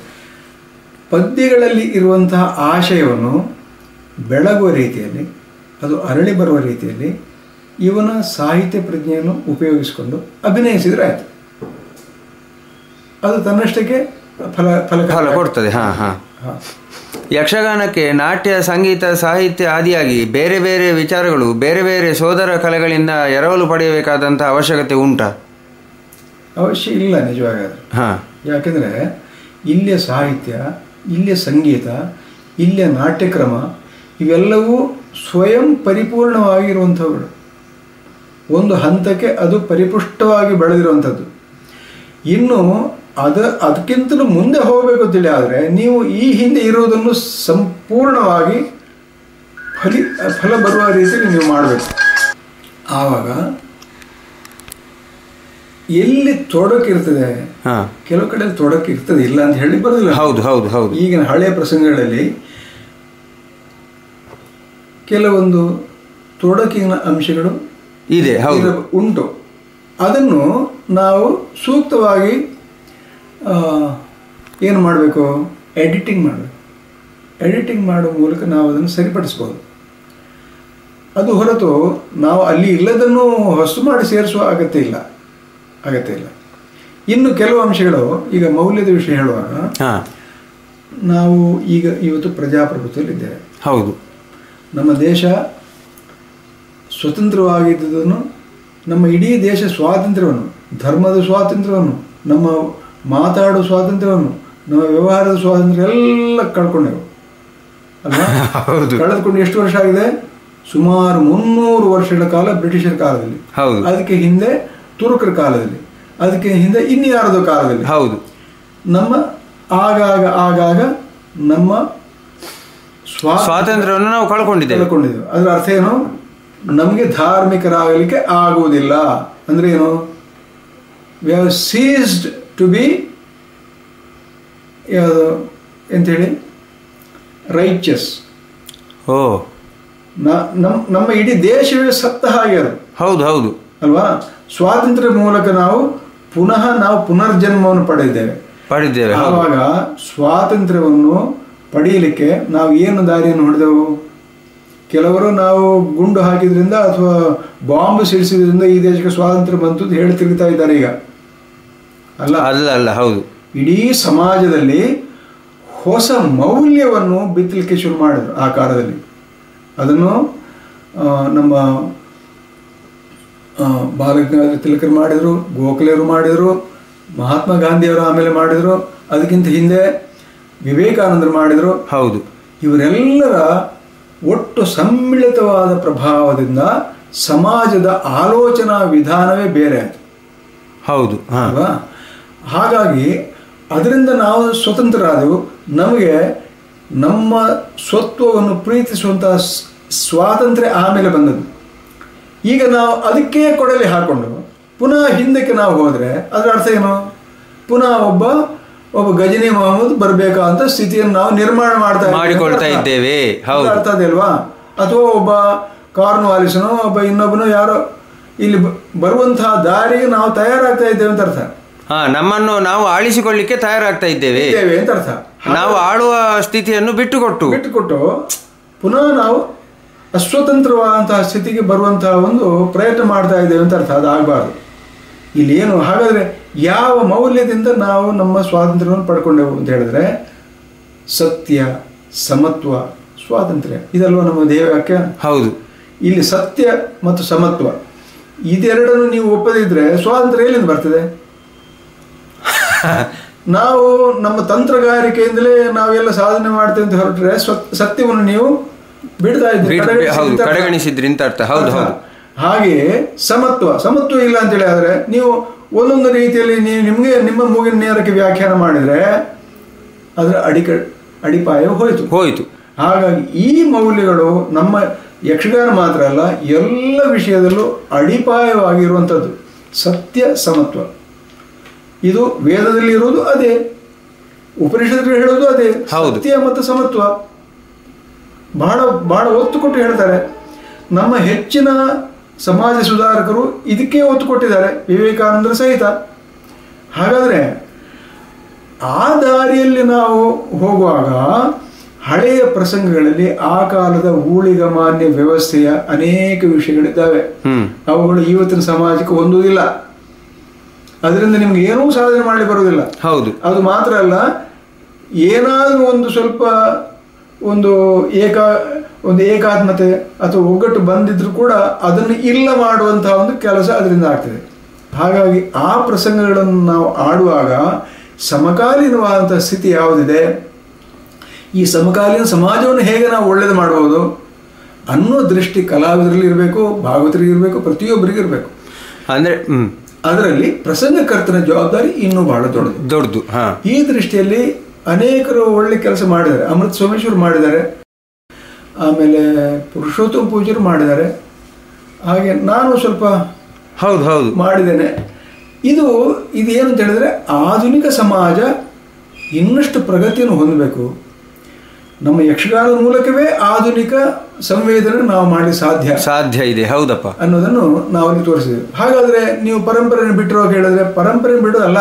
ಪದ್ಯಗಳಲ್ಲಿ ಇರುವಂತಹ ಆಶಯವನ್ನು ಬೆಳಗುವ ರೀತಿಯಲ್ಲಿ, ಅದು ಅರಳಿ ಬರುವ ರೀತಿಯಲ್ಲಿ ಇವನ ಸಾಹಿತ್ಯ ಪ್ರಜ್ಞೆಯನ್ನು ಉಪಯೋಗಿಸಿಕೊಂಡು ಅಭಿನಯಿಸಿದರೆ ಆಯಿತು. ಅದು ತನ್ನಷ್ಟಕ್ಕೆ ಫಲ ಕೊಡ್ತದೆ. ಯಕ್ಷಗಾನಕ್ಕೆ ನಾಟ್ಯ, ಸಂಗೀತ, ಸಾಹಿತ್ಯ ಆದಿಯಾಗಿ ಬೇರೆ ಬೇರೆ ವಿಚಾರಗಳು, ಬೇರೆ ಬೇರೆ ಸೋದರ ಕಲೆಗಳಿಂದ ಎರವಲು ಪಡೆಯಬೇಕಾದಂಥ ಅವಶ್ಯಕತೆ ಉಂಟಾ? ಅವಶ್ಯ ಇಲ್ಲ ನಿಜವಾಗಾದ್ರೆ. ಯಾಕೆಂದರೆ ಇಲ್ಲಿಯ ಸಾಹಿತ್ಯ, ಇಲ್ಲಿಯ ಸಂಗೀತ, ಇಲ್ಲಿಯ ನಾಟ್ಯಕ್ರಮ ಇವೆಲ್ಲವೂ ಸ್ವಯಂ ಪರಿಪೂರ್ಣವಾಗಿರುವಂಥವುಗಳು. ಒಂದು ಹಂತಕ್ಕೆ ಅದು ಪರಿಪುಷ್ಟವಾಗಿ ಬೆಳೆದಿರುವಂಥದ್ದು. ಇನ್ನು ಅದಕ್ಕಿಂತಲೂ ಮುಂದೆ ಹೋಗಬೇಕು ಅಂತೇಳಿ ಆದರೆ ನೀವು ಈ ಹಿಂದೆ ಇರುವುದನ್ನು ಸಂಪೂರ್ಣವಾಗಿ ಫಲ ಬರುವ ರೀತಿಯಲ್ಲಿ ನೀವು ಮಾಡಬೇಕು. ಆವಾಗ ಎಲ್ಲಿ ತೊಡಕಿರ್ತದೆ, ಕೆಲವು ಕಡೆ ತೊಡಕಿರ್ತದೆ, ಇಲ್ಲ ಅಂತ ಹೇಳಿ ಬರೋದಿಲ್ಲ. ಹೌದು ಹೌದು ಹೌದು. ಈಗಿನ ಹಳೆಯ ಪ್ರಸಂಗಗಳಲ್ಲಿ ಕೆಲವೊಂದು ತೊಡಕಿನ ಅಂಶಗಳು ಇದೆ, ಉಂಟು. ಅದನ್ನು ನಾವು ಸೂಕ್ತವಾಗಿ ಏನು ಮಾಡಬೇಕು, ಎಡಿಟಿಂಗ್ ಮಾಡಬೇಕು. ಎಡಿಟಿಂಗ್ ಮಾಡುವ ಮೂಲಕ ನಾವು ಅದನ್ನು ಸರಿಪಡಿಸ್ಬೋದು. ಅದು ಹೊರತು ನಾವು ಅಲ್ಲಿ ಇಲ್ಲದನ್ನು ಹೊಸ ಮಾಡಿ ಸೇರಿಸುವ ಅಗತ್ಯ ಇಲ್ಲ. ಇನ್ನು ಕೆಲವು ಅಂಶಗಳು, ಈಗ ಮೌಲ್ಯದ ವಿಷಯ ಹೇಳುವಾಗ ನಾವು ಇವತ್ತು ಪ್ರಜಾಪ್ರಭುತ್ವದಲ್ಲಿದ್ದೇವೆ. ಹೌದು. ನಮ್ಮ ದೇಶ ಸ್ವತಂತ್ರವಾಗಿದ್ದುದನ್ನು, ನಮ್ಮ ಇಡೀ ದೇಶ ಸ್ವಾತಂತ್ರ್ಯವನ್ನು, ಧರ್ಮದ ಸ್ವಾತಂತ್ರ್ಯವನ್ನು, ನಮ್ಮ ಮಾತಾಡುವ ಸ್ವಾತಂತ್ರ್ಯವನ್ನು, ನಮ್ಮ ವ್ಯವಹಾರದ ಸ್ವಾತಂತ್ರ್ಯ ಎಲ್ಲ ಕಳ್ಕೊಂಡೆವು ಅಲ್ವಾ? ಕಳೆದುಕೊಂಡು ಎಷ್ಟು ವರ್ಷ ಆಗಿದೆ? ಸುಮಾರು 300 ವರ್ಷಗಳ ಕಾಲ ಬ್ರಿಟಿಷರ ಕಾಲದಲ್ಲಿ, ಅದಕ್ಕೆ ಹಿಂದೆ ತುರುಕರ ಕಾಲದಲ್ಲಿ, ಅದಕ್ಕೆ ಹಿಂದೆ ಇನ್ಯಾರದೋ ಕಾಲದಲ್ಲಿ. ಹೌದು. ನಮ್ಮ ಆಗಾಗ ನಮ್ಮ ಸ್ವಾತಂತ್ರ್ಯವನ್ನು ನಾವು ಕಳ್ಕೊಂಡಿದ್ದೇವೆ. ಅದರ ಅರ್ಥ ಏನು? ನಮಗೆ ಧಾರ್ಮಿಕರಾಗಲಿಕ್ಕೆ ಆಗುವುದಿಲ್ಲ ಅಂದ್ರೆ ಏನು? We have ceased to be ಯಾವುದು ಎಂತೇಳಿ ರೈಚಸ್. ನಮ್ಮ ಇಡೀ ದೇಶವೇ ಸತ್ತ ಹಾಗೆ ಅದು. ಹೌದು ಹೌದು ಅಲ್ವಾ? ಸ್ವಾತಂತ್ರ್ಯ ಮೂಲಕ ನಾವು ಪುನರ್ಜನ್ಮವನ್ನು ಪಡೆದಿದ್ದೇವೆ. ಆವಾಗ ಸ್ವಾತಂತ್ರ್ಯವನ್ನು ಪಡೆಯಲಿಕ್ಕೆ ನಾವು ಏನು ದಾರಿಯನ್ನು ಹೊಡೆದೆವು? ಕೆಲವರು ನಾವು ಗುಂಡು ಹಾಕಿದ್ರಿಂದ ಅಥವಾ ಬಾಂಬ್ ಸಿಡಿಸಿದ್ರಿಂದ ಈ ದೇಶಕ್ಕೆ ಸ್ವಾತಂತ್ರ್ಯ ಬಂತು ಅಂತ ಹೇಳಿ ತಿರುಗ್ತಾ ಇದ್ದಾರೆ. ಈಗ ಅಲ್ಲ. ಹೌದು. ಇಡೀ ಸಮಾಜದಲ್ಲಿ ಹೊಸ ಮೌಲ್ಯವನ್ನು ಬಿತ್ತಲಿಕ್ಕೆ ಶುರು ಮಾಡಿದ್ರು ಆ ಕಾಲದಲ್ಲಿ. ಅದನ್ನು ನಮ್ಮ ಬಾಲಗಂಗಾಧರ ತಿಲಕರು ಮಾಡಿದರು, ಗೋಖಲೆಯವರು ಮಾಡಿದರು, ಮಹಾತ್ಮ ಗಾಂಧಿಯವರು ಆಮೇಲೆ ಮಾಡಿದರು, ಅದಕ್ಕಿಂತ ಹಿಂದೆ ವಿವೇಕಾನಂದರು ಮಾಡಿದರು. ಹೌದು. ಇವರೆಲ್ಲರ ಒಟ್ಟು ಸಮ್ಮಿಳಿತವಾದ ಪ್ರಭಾವದಿಂದ ಸಮಾಜದ ಆಲೋಚನಾ ವಿಧಾನವೇ ಬೇರೆ ಆಯಿತು. ಹೌದು ಅಲ್ವಾ? ಹಾಗಾಗಿ ಅದರಿಂದ ನಾವು ಸ್ವತಂತ್ರರಾದೆವು. ನಮಗೆ ನಮ್ಮ ಸ್ವತ್ವವನ್ನು ಪ್ರೀತಿಸುವಂತಹ ಸ್ವಾತಂತ್ರ್ಯ ಆಮೇಲೆ ಬಂದದ್ದು. ಈಗ ನಾವು ಅದಕ್ಕೆ ಕೊಡಲಿ ಹಾಕೊಂಡು ಪುನಃ ಹಿಂದಕ್ಕೆ ನಾವು ಹೋದರೆ ಅದರ ಅರ್ಥ ಏನು? ಪುನಃ ಒಬ್ಬ ಗಜನಿ ಮೊಹಮ್ಮದ್ ಬರಬೇಕಾದಂತ ಸ್ಥಿತಿಯನ್ನು ನಾವು ನಿರ್ಮಾಣ ಮಾಡಿಕೊಳ್ತಾ ಇದ್ದೇವೆ. ಅರ್ಥ ಅದೇಲ್ವಾ? ಅಥವಾ ಒಬ್ಬ ಕಾರ್ನ್ವಾಲಿಸನೋ ಒಬ್ಬ ಇನ್ನೊಬ್ಬನೋ ಯಾರೋ ಇಲ್ಲಿ ಬರುವಂತಹ ದಾರಿಗೆ ನಾವು ತಯಾರಾಗ್ತಾ ಇದ್ದೇವೆ ಅಂತ ಅರ್ಥ. ನಮ್ಮನ್ನು ನಾವು ಆಳಿಸಿಕೊಳ್ಳಿಕ್ಕೆ ತಯಾರಾಗ್ತಾ ಇದ್ದೇವೆ ಅಂತ ಅರ್ಥ. ನಾವು ಆಳುವ ಸ್ಥಿತಿಯನ್ನು ಬಿಟ್ಟುಕೊಟ್ಟು ಪುನಃ ನಾವು ಅಸ್ವತಂತ್ರವಾದಂತಹ ಸ್ಥಿತಿಗೆ ಬರುವಂತಹ ಒಂದು ಪ್ರಯತ್ನ ಮಾಡ್ತಾ ಇದ್ದೇವೆ ಅಂತ ಅರ್ಥ. ಅದಾಗಬಾರ್ದು. ಇಲ್ಲಿ ಏನು ಹಾಗಾದ್ರೆ ಯಾವ ಮೌಲ್ಯದಿಂದ ನಾವು ನಮ್ಮ ಸ್ವಾತಂತ್ರ್ಯವನ್ನು ಪಡ್ಕೊಂಡೆವು ಅಂತ ಹೇಳಿದ್ರೆ ಸತ್ಯ, ಸಮತ್ವ, ಸ್ವಾತಂತ್ರ್ಯ, ಇದಲ್ವ ನಮ್ಮ ಧ್ಯೇಯವಾಕ್ಯ. ಹೌದು. ಇಲ್ಲಿ ಸತ್ಯ ಮತ್ತು ಸಮತ್ವ ಇದೆರಡನ್ನು ನೀವು ಒಪ್ಪದಿದ್ರೆ ಸ್ವಾತಂತ್ರ್ಯ ಎಲ್ಲಿಂದ ಬರ್ತದೆ? ನಾವು ನಮ್ಮ ತಂತ್ರಗಾರಿಕೆಯಿಂದಲೇ ನಾವೆಲ್ಲ ಸಾಧನೆ ಮಾಡ್ತೇವೆ ಅಂತ ಹೊರಟ್ರೆ ಸತ್ಯವನ್ನು ನೀವು ಬಿಡ್ತಾ ಇದ್ದೀರಿ, ಕಡೆಗಣಿಸಿದ್ರಿ ಅಂತ ಅರ್ಥ. ಹೌದು ಹೌದು. ಹಾಗೆಯೇ ಸಮತ್ವ ಇಲ್ಲ ಅಂತೇಳಿ ಆದರೆ ನೀವು ಒಂದೊಂದು ರೀತಿಯಲ್ಲಿ ನೀವು ನಿಮ್ಮ ಮೂಗಿನ ನೇರಕ್ಕೆ ವ್ಯಾಖ್ಯಾನ ಮಾಡಿದರೆ ಅದರ ಅಡಿಪಾಯ ಹೋಯಿತು. ಹಾಗಾಗಿ ಈ ಮೌಲ್ಯಗಳು ನಮ್ಮ ಯಕ್ಷಗಾನ ಮಾತ್ರ ಅಲ್ಲ, ಎಲ್ಲ ವಿಷಯದಲ್ಲೂ ಅಡಿಪಾಯವಾಗಿರುವಂಥದ್ದು ಸತ್ಯ, ಸಮತ್ವ. ಇದು ವೇದದಲ್ಲಿ ಇರುವುದು ಅದೇ, ಉಪನಿಷತ್ತಲ್ಲಿ ಹೇಳೋದು ಅದೇ, ಸತ್ಯ ಮತ್ತು ಸಮತ್ವ. ಬಹಳ ಬಹಳ ಒತ್ತು ಕೊಟ್ಟು ಹೇಳ್ತಾರೆ. ನಮ್ಮ ಹೆಚ್ಚಿನ ಸಮಾಜ ಸುಧಾರಕರು ಇದಕ್ಕೆ ಒತ್ತು ಕೊಟ್ಟಿದ್ದಾರೆ, ವಿವೇಕಾನಂದರ ಸಹಿತ. ಹಾಗಾದರೆ ಆ ದಾರಿಯಲ್ಲಿ ನಾವು ಹೋಗುವಾಗ ಹಳೆಯ ಪ್ರಸಂಗಗಳಲ್ಲಿ ಆ ಕಾಲದ ಊಳಿಗಮಾನ್ಯ ವ್ಯವಸ್ಥೆಯ ಅನೇಕ ವಿಷಯಗಳಿದ್ದಾವೆ. ಅವುಗಳು ಇವತ್ತಿನ ಸಮಾಜಕ್ಕೆ ಹೊಂದುವುದಿಲ್ಲ. ಅದರಿಂದ ನಿಮ್ಗೆ ಏನೂ ಸಾಧನೆ ಮಾಡಿ ಬರುವುದಿಲ್ಲ. ಹೌದು. ಅದು ಮಾತ್ರ ಅಲ್ಲ, ಏನಾದರೂ ಒಂದು ಸ್ವಲ್ಪ ಒಂದು ಏಕಾತ್ಮತೆ ಅಥವಾ ಒಗ್ಗಟ್ಟು ಬಂದಿದ್ರು ಕೂಡ ಅದನ್ನು ಇಲ್ಲ ಮಾಡುವಂತಹ ಒಂದು ಕೆಲಸ ಅದರಿಂದ ಆಗ್ತದೆ. ಹಾಗಾಗಿ ಆ ಪ್ರಸಂಗಗಳನ್ನು ನಾವು ಆಡುವಾಗ ಸಮಕಾಲೀನವಾದಂತಹ ಸ್ಥಿತಿ ಯಾವುದಿದೆ, ಈ ಸಮಕಾಲೀನ ಸಮಾಜವನ್ನು ಹೇಗೆ ನಾವು ಒಳ್ಳೇದು ಮಾಡಬಹುದು, ಅನ್ನೋ ದೃಷ್ಟಿ ಕಲಾವಿದರಲ್ಲಿ ಇರಬೇಕು, ಭಾಗವತರಿಗೆ ಇರಬೇಕು, ಪ್ರತಿಯೊಬ್ಬರಿಗೆ ಇರಬೇಕು. ಅಂದರೆ ಅದರಲ್ಲಿ ಪ್ರಸಂಗಕರ್ತನ ಜವಾಬ್ದಾರಿ ಇನ್ನೂ ಬಹಳ ದೊಡ್ಡದು. ಈ ದೃಷ್ಟಿಯಲ್ಲಿ ಅನೇಕರು ಒಳ್ಳೆ ಕೆಲಸ ಮಾಡಿದ್ದಾರೆ. ಅಮೃತ ಸೋಮೇಶ್ವರ್ ಮಾಡಿದ್ದಾರೆ, ಆಮೇಲೆ ಪುರುಷೋತ್ತಮ ಪೂಜರು ಮಾಡಿದ್ದಾರೆ, ಹಾಗೆ ನಾನು ಸ್ವಲ್ಪ ಹೌದು ಮಾಡಿದ್ದೇನೆ. ಇದು ಏನು ಅಂತ ಹೇಳಿದ್ರೆ, ಆಧುನಿಕ ಸಮಾಜ ಇನ್ನಷ್ಟು ಪ್ರಗತಿಯನ್ನು ಹೊಂದಬೇಕು. ನಮ್ಮ ಯಕ್ಷಗಾನದ ಮೂಲಕವೇ ಆಧುನಿಕ ಸಂವೇದನೆ ನಾವು ಮಾಡಲಿ ಸಾಧ್ಯ ಇದೆ. ಹೌದಪ್ಪ ಅನ್ನೋದನ್ನು ನಾವಲ್ಲಿ ತೋರಿಸಿದ್ದೇವೆ. ಹಾಗಾದ್ರೆ ನೀವು ಪರಂಪರೆಯನ್ನು ಬಿಟ್ಟಿರೋ ಹೇಳಿದ್ರೆ, ಪರಂಪರೆ ಬಿಡೋದಲ್ಲ.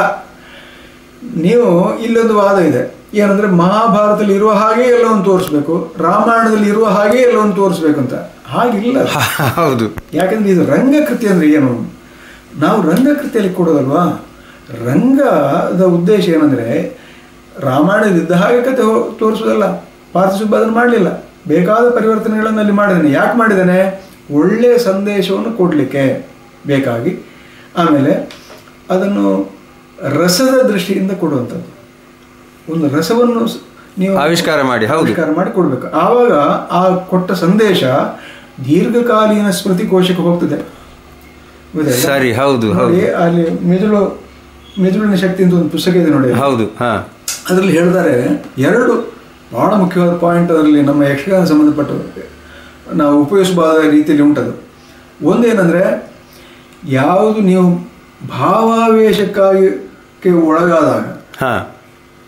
ನೀವು ಇಲ್ಲೊಂದು ವಾದ ಇದೆ, ಏನಂದ್ರೆ ಮಹಾಭಾರತದಲ್ಲಿ ಇರುವ ಹಾಗೆ ಎಲ್ಲವನ್ನು ತೋರಿಸ್ಬೇಕು, ರಾಮಾಯಣದಲ್ಲಿ ಇರುವ ಹಾಗೆ ಎಲ್ಲವನ್ನು ತೋರಿಸ್ಬೇಕು ಅಂತ. ಹಾಗಿಲ್ಲ. ಹೌದು. ಯಾಕಂದ್ರೆ ಇದು ರಂಗಕೃತಿ ಅಂದ್ರೆ ಏನು, ನಾವು ರಂಗಕೃತಿಯಲ್ಲಿ ಕೊಡೋದಲ್ವಾ. ರಂಗದ ಉದ್ದೇಶ ಏನಂದ್ರೆ ರಾಮಾಯಣದಿದ್ದ ಹಾಗೆ ಕತೆ ತೋರಿಸೋದಲ್ಲ. ಪಾರ್ಥಸುಬ್ಬ ಅದನ್ನು ಮಾಡಲಿಲ್ಲ, ಬೇಕಾದ ಪರಿವರ್ತನೆಗಳನ್ನು ಅಲ್ಲಿ ಮಾಡಿದ್ದಾನೆ. ಯಾಕೆ ಮಾಡಿದ್ದಾನೆ? ಒಳ್ಳೆಯ ಸಂದೇಶವನ್ನು ಕೊಡಲಿಕ್ಕೆ ಬೇಕಾಗಿ. ಆಮೇಲೆ ಅದನ್ನು ರಸದ ದೃಷ್ಟಿಯಿಂದ ಕೊಡುವಂಥದ್ದು, ಒಂದು ರಸವನ್ನು ನೀವು ಆವಿಷ್ಕಾರ ಮಾಡಿ ಕೊಡಬೇಕು. ಆವಾಗ ಆ ಕೊಟ್ಟ ಸಂದೇಶ ದೀರ್ಘಕಾಲೀನ ಸ್ಮೃತಿ ಕೋಶಕ್ಕೆ ಹೋಗ್ತದೆ. ಸರಿ, ಹೌದು. ಅಲ್ಲಿ ಮೆದುಳಿನ ಶಕ್ತಿ ಅಂತ ಒಂದು ಪುಸ್ತಕ ಇದೆ ನೋಡಿ. ಹೌದು. ಅದರಲ್ಲಿ ಹೇಳ್ತಾರೆ ಎರಡು ಬಹಳ ಮುಖ್ಯವಾದ ಪಾಯಿಂಟ್ ಅದರಲ್ಲಿ ನಮ್ಮ ಯಕ್ಷಗಾನ ಸಂಬಂಧಪಟ್ಟ ನಾವು ಉಪಯೋಗಿಸಬಹುದಾದ ರೀತಿಯಲ್ಲಿ ಉಂಟದು. ಒಂದೇನೆಂದರೆ, ಯಾವುದು ನೀವು ಭಾವಾವೇಶಕ್ಕಾಗಿ ಒಳಗಾದಾಗ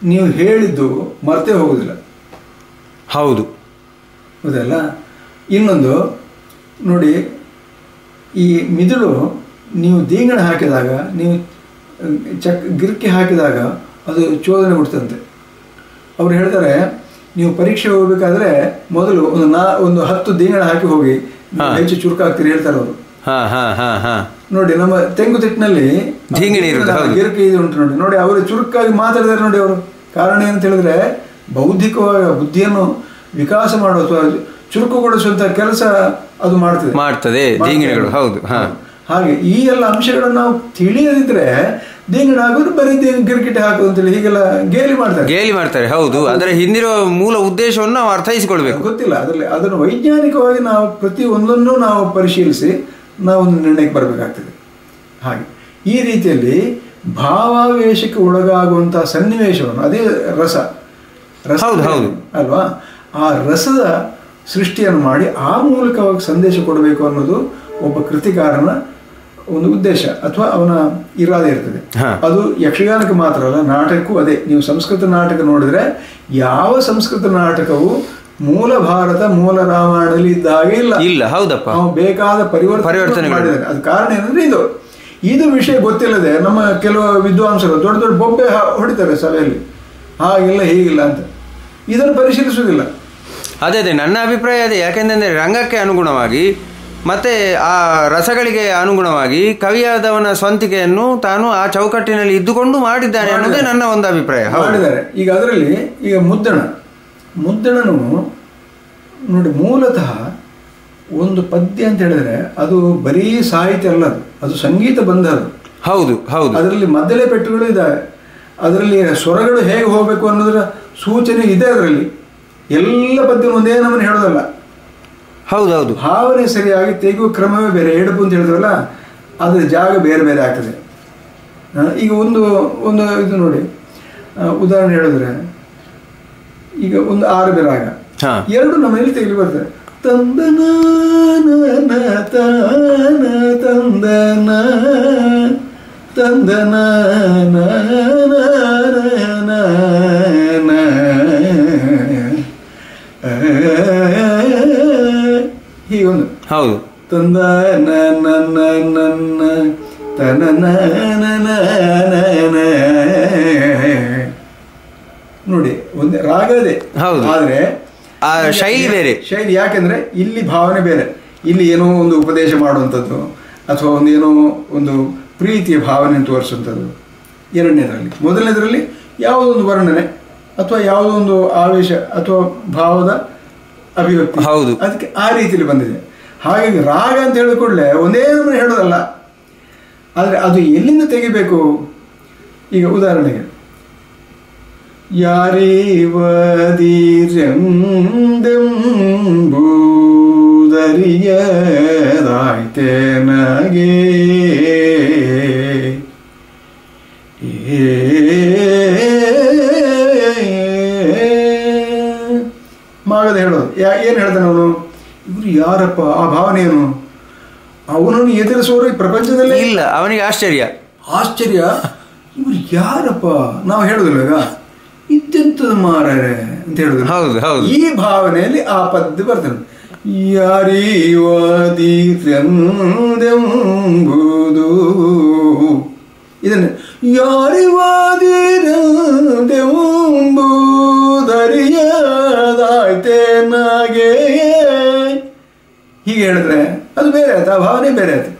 ನೀವು ಹೇಳಿದ್ದು ಮರ್ತೇ ಹೋಗುವುದಿಲ್ಲ. ಹೌದಲ್ಲ. ಇನ್ನೊಂದು ನೋಡಿ, ಈ ಮಿದುಳು ನೀವು ದೀಂಗಣ ಹಾಕಿದಾಗ, ನೀವು ಗಿರ್ಕಿ ಹಾಕಿದಾಗ ಅದು ಚೋದನೆ ಬಿಡ್ತಂತೆ. ಅವ್ರು ಹೇಳ್ತಾರೆ, ನೀವು ಪರೀಕ್ಷೆ ಹೋಗ್ಬೇಕಾದ್ರೆ ಮೊದಲು ಒಂದು 10 ದೀಂಗಣ ಹಾಕಿ ಹೋಗಿ, ಹೆಚ್ಚು ಚುರುಕಾಗ್ತೀರಿ ಹೇಳ್ತಾರೆ ಅವರು. ನೋಡಿ, ನಮ್ಮ ತೆಂಗುತಿಟ್ಟಿನಲ್ಲಿ ಗಿರ್ಕಿ ಇದು ಉಂಟು ನೋಡಿ. ಅವರು ಚುರುಕಾಗಿ ಮಾತಾಡಿದಾರೆ ನೋಡಿ. ಅವರು ಕಾರಣ ಏನಂತ ಹೇಳಿದ್ರೆ, ಬೌದ್ಧಿಕವಾಗಿ ಬುದ್ಧಿಯನ್ನು ವಿಕಾಸ ಮಾಡುವ ಅಥವಾ ಚುರುಕುಗೊಳಿಸುವಂತ ಕೆಲಸ ಅದು ಮಾಡ್ತದೆ ದೀಂಗಣಿಗಳು. ಹೌದು. ಹಾಗೆ ಈ ಎಲ್ಲ ಅಂಶಗಳನ್ನು ನಾವು ತಿಳಿಯದಿದ್ರೆ ದೀಂಗಣ ಹಾಕೋದು ಬರೀ ಗಿರ್ಕಿಟೆ ಹಾಕೋದು ಅಂತೇಳಿ ಹೀಗೆಲ್ಲ ಗೇಲಿ ಮಾಡ್ತಾರೆ. ಹೌದು. ಅದರ ಹಿಂದಿರುವ ಮೂಲ ಉದ್ದೇಶವನ್ನು ನಾವು ಅರ್ಥೈಸಿಕೊಳ್ಬೇಕು. ಗೊತ್ತಿಲ್ಲ ಅದರಲ್ಲಿ. ಅದನ್ನು ವೈಜ್ಞಾನಿಕವಾಗಿ ನಾವು ಪ್ರತಿ ಒಂದನ್ನು ನಾವು ಪರಿಶೀಲಿಸಿ ನಾವೊಂದು ನಿರ್ಣಯಕ್ಕೆ ಬರಬೇಕಾಗ್ತದೆ. ಹಾಗೆ ಈ ರೀತಿಯಲ್ಲಿ ಭಾವಾವೇಶಕ್ಕೆ ಒಳಗಾಗುವಂತಹ ಸನ್ನಿವೇಶವನ್ನು, ಅದೇ ರಸ ಅಲ್ವಾ, ಆ ರಸದ ಸೃಷ್ಟಿಯನ್ನು ಮಾಡಿ ಆ ಮೂಲಕವಾಗಿ ಸಂದೇಶ ಕೊಡಬೇಕು ಅನ್ನೋದು ಒಬ್ಬ ಕೃತಿಕಾರನ ಒಂದು ಉದ್ದೇಶ ಅಥವಾ ಅವನ ಇರಾದೆ ಇರ್ತದೆ. ಅದು ಯಕ್ಷಗಾನಕ್ಕೆ ಮಾತ್ರ ಅಲ್ಲ, ನಾಟಕಕ್ಕೂ ಅದೇ. ನೀವು ಸಂಸ್ಕೃತ ನಾಟಕ ನೋಡಿದ್ರೆ ಯಾವ ಸಂಸ್ಕೃತ ನಾಟಕವು ಮೂಲ ಭಾರತ ಮೂಲ ರಾಮಾಯಣದಲ್ಲಿ ಇದ್ದ ಹಾಗೆ ಇಲ್ಲ. ಹೌದಪ್ಪ. ನಾವು ಬೇಕಾದ ಪರಿವರ್ತನೆ ಮಾಡಿದ್ದಾರೆ. ಅದು ಕಾರಣ ಏನಂದ್ರೆ ಇದು ವಿಷಯ ಗೊತ್ತಿಲ್ಲದೆ ನಮ್ಮ ಕೆಲವು ವಿದ್ವಾಂಸರು ದೊಡ್ಡ ಬೊಬ್ಬೆ ಹೊಡಿತಾರೆ ಸಭೆಯಲ್ಲಿ, ಹಾಗಿಲ್ಲ ಹೀಗಿಲ್ಲ ಅಂತ. ಇದನ್ನು ಪರಿಶೀಲಿಸುವುದಿಲ್ಲ. ಅದೇ ನನ್ನ ಅಭಿಪ್ರಾಯ ಅದೇ. ಯಾಕೆಂದರೆ ರಂಗಕ್ಕೆ ಅನುಗುಣವಾಗಿ ಮತ್ತೆ ಆ ರಸಗಳಿಗೆ ಅನುಗುಣವಾಗಿ ಕವಿಯಾದವನ ಸ್ವಂತಿಕೆಯನ್ನು ತಾನು ಆ ಚೌಕಟ್ಟಿನಲ್ಲಿ ಇದ್ದುಕೊಂಡು ಮಾಡಿದ್ದಾನೆ ಅನ್ನೋದೇ ನನ್ನ ಒಂದು ಅಭಿಪ್ರಾಯ. ಮಾಡಿದ್ದಾರೆ. ಈಗ ಅದರಲ್ಲಿ ಈಗ ಮುದ್ದಣನು ನೋಡಿ, ಮೂಲತಃ ಒಂದು ಪದ್ಯ ಅಂತ ಹೇಳಿದ್ರೆ ಅದು ಬರೀ ಸಾಹಿತ್ಯ ಅಲ್ಲ, ಅದು ಸಂಗೀತ ಬಂಧ. ಹೌದು. ಅದರಲ್ಲಿ ಮದ್ದಲೆ ಪೆಟ್ಟುಗಳು ಇದ್ದಾವೆ, ಅದರಲ್ಲಿ ಸ್ವರಗಳು ಹೇಗೆ ಹೋಗಬೇಕು ಅನ್ನೋದರ ಸೂಚನೆ ಇದೆ. ಅದರಲ್ಲಿ ಎಲ್ಲ ಪದ್ಯ ಒಂದೇ ನಮ್ಮನ್ನು ಹೇಳೋದಲ್ಲ. ಹೌದೌದು. ಭಾವನೆ ಸರಿಯಾಗಿ ತೆಗೆಯುವ ಕ್ರಮವೇ ಬೇರೆ. ಎಡಪು ಅಂತ ಹೇಳಿದ್ರಲ್ಲ, ಅದರ ಜಾಗ ಬೇರೆ ಬೇರೆ ಆಗ್ತದೆ. ಈಗ ಒಂದು ಇದು ನೋಡಿ, ಉದಾಹರಣೆ ಹೇಳಿದ್ರೆ, ಈಗ ಒಂದು 6 ರಾಗ, ಎರಡು ನಮ್ಮಲ್ಲಿ ತೆಗೆದು ಬರ್ತದೆ. ತಂದನ ತಂದನ ತಂದನ ಹೀಗೊಂದು. ಹೌದು. ತಂದ ನನ್ನ ತನ ನೋಡಿ, ಒಂದು ರಾಗ ಇದೆ, ಆದ್ರೆ ಆ ಶೈಲಿ ಬೇರೆ. ಶೈಲಿ ಯಾಕೆಂದ್ರೆ ಇಲ್ಲಿ ಭಾವನೆ ಬೇರೆ. ಇಲ್ಲಿ ಏನೋ ಒಂದು ಉಪದೇಶ ಮಾಡುವಂಥದ್ದು ಅಥವಾ ಏನೋ ಒಂದು ಪ್ರೀತಿಯ ಭಾವನೆ ತೋರಿಸುವಂಥದ್ದು ಎರಡನೇದರಲ್ಲಿ. ಮೊದಲನೇದರಲ್ಲಿ ಯಾವುದೋ ಒಂದು ವರ್ಣನೆ ಅಥವಾ ಯಾವುದೋ ಒಂದು ಆವೇಶ ಅಥವಾ ಭಾವದ ಅಭಿವ್ಯಕ್ತಿ. ಹೌದು, ಅದಕ್ಕೆ ಆ ರೀತಿಯಲ್ಲಿ ಬಂದಿದೆ. ಹಾಗಾಗಿ ರಾಗ ಅಂತ ಹೇಳಿದ ಕೂಡಲೇ ಒಂದೇ ಹೇಳೋದಲ್ಲ, ಆದರೆ ಅದು ಎಲ್ಲಿಂದ ತೆಗಿಬೇಕು. ಈಗ ಉದಾಹರಣೆಗೆ, ಯಾರೀವದಿರೆಂದೆಂಬುದು ಎಂಬುದರಿಯದಾಯ್ತೇನಗೆ ಮಾಗದ ಹೇಳೋದು ಏನು ಹೇಳ್ತಾನೆ ಅವನು, ಇವರು ಯಾರಪ್ಪ, ಆ ಭಾವನೆ ಏನು, ಅವನನ್ನು ಎದುರಿಸೋರು ಈ ಪ್ರಪಂಚದಲ್ಲೇ ಇಲ್ಲ. ಅವನಿಗೆ ಆಶ್ಚರ್ಯ, ಇವರು ಯಾರಪ್ಪ. ನಾವು ಹೇಳುದಿಲ್ಲ ಈಗ ಇತ್ತೆಂತದ ಮಾರರೆ ಅಂತ ಹೇಳುದು. ಹೌದು ಹೌದು. ಈ ಭಾವನೆಯಲ್ಲಿ ಆ ಪದ್ಯ ಬರ್ತದೆ. ಯಾರಿವಾದೀರೆಂದೆಂಬುದು, ಇದನ್ನು ಯಾರಿವಾದೀರೆಂಬುದರಿಯದಾಯ್ತೇನಾಗೆ ಹೀಗೆ ಹೇಳಿದ್ರೆ ಅದು ಬೇರೆ ಆಯ್ತು, ಆ ಭಾವನೆ ಬೇರೆ ಆಯ್ತು.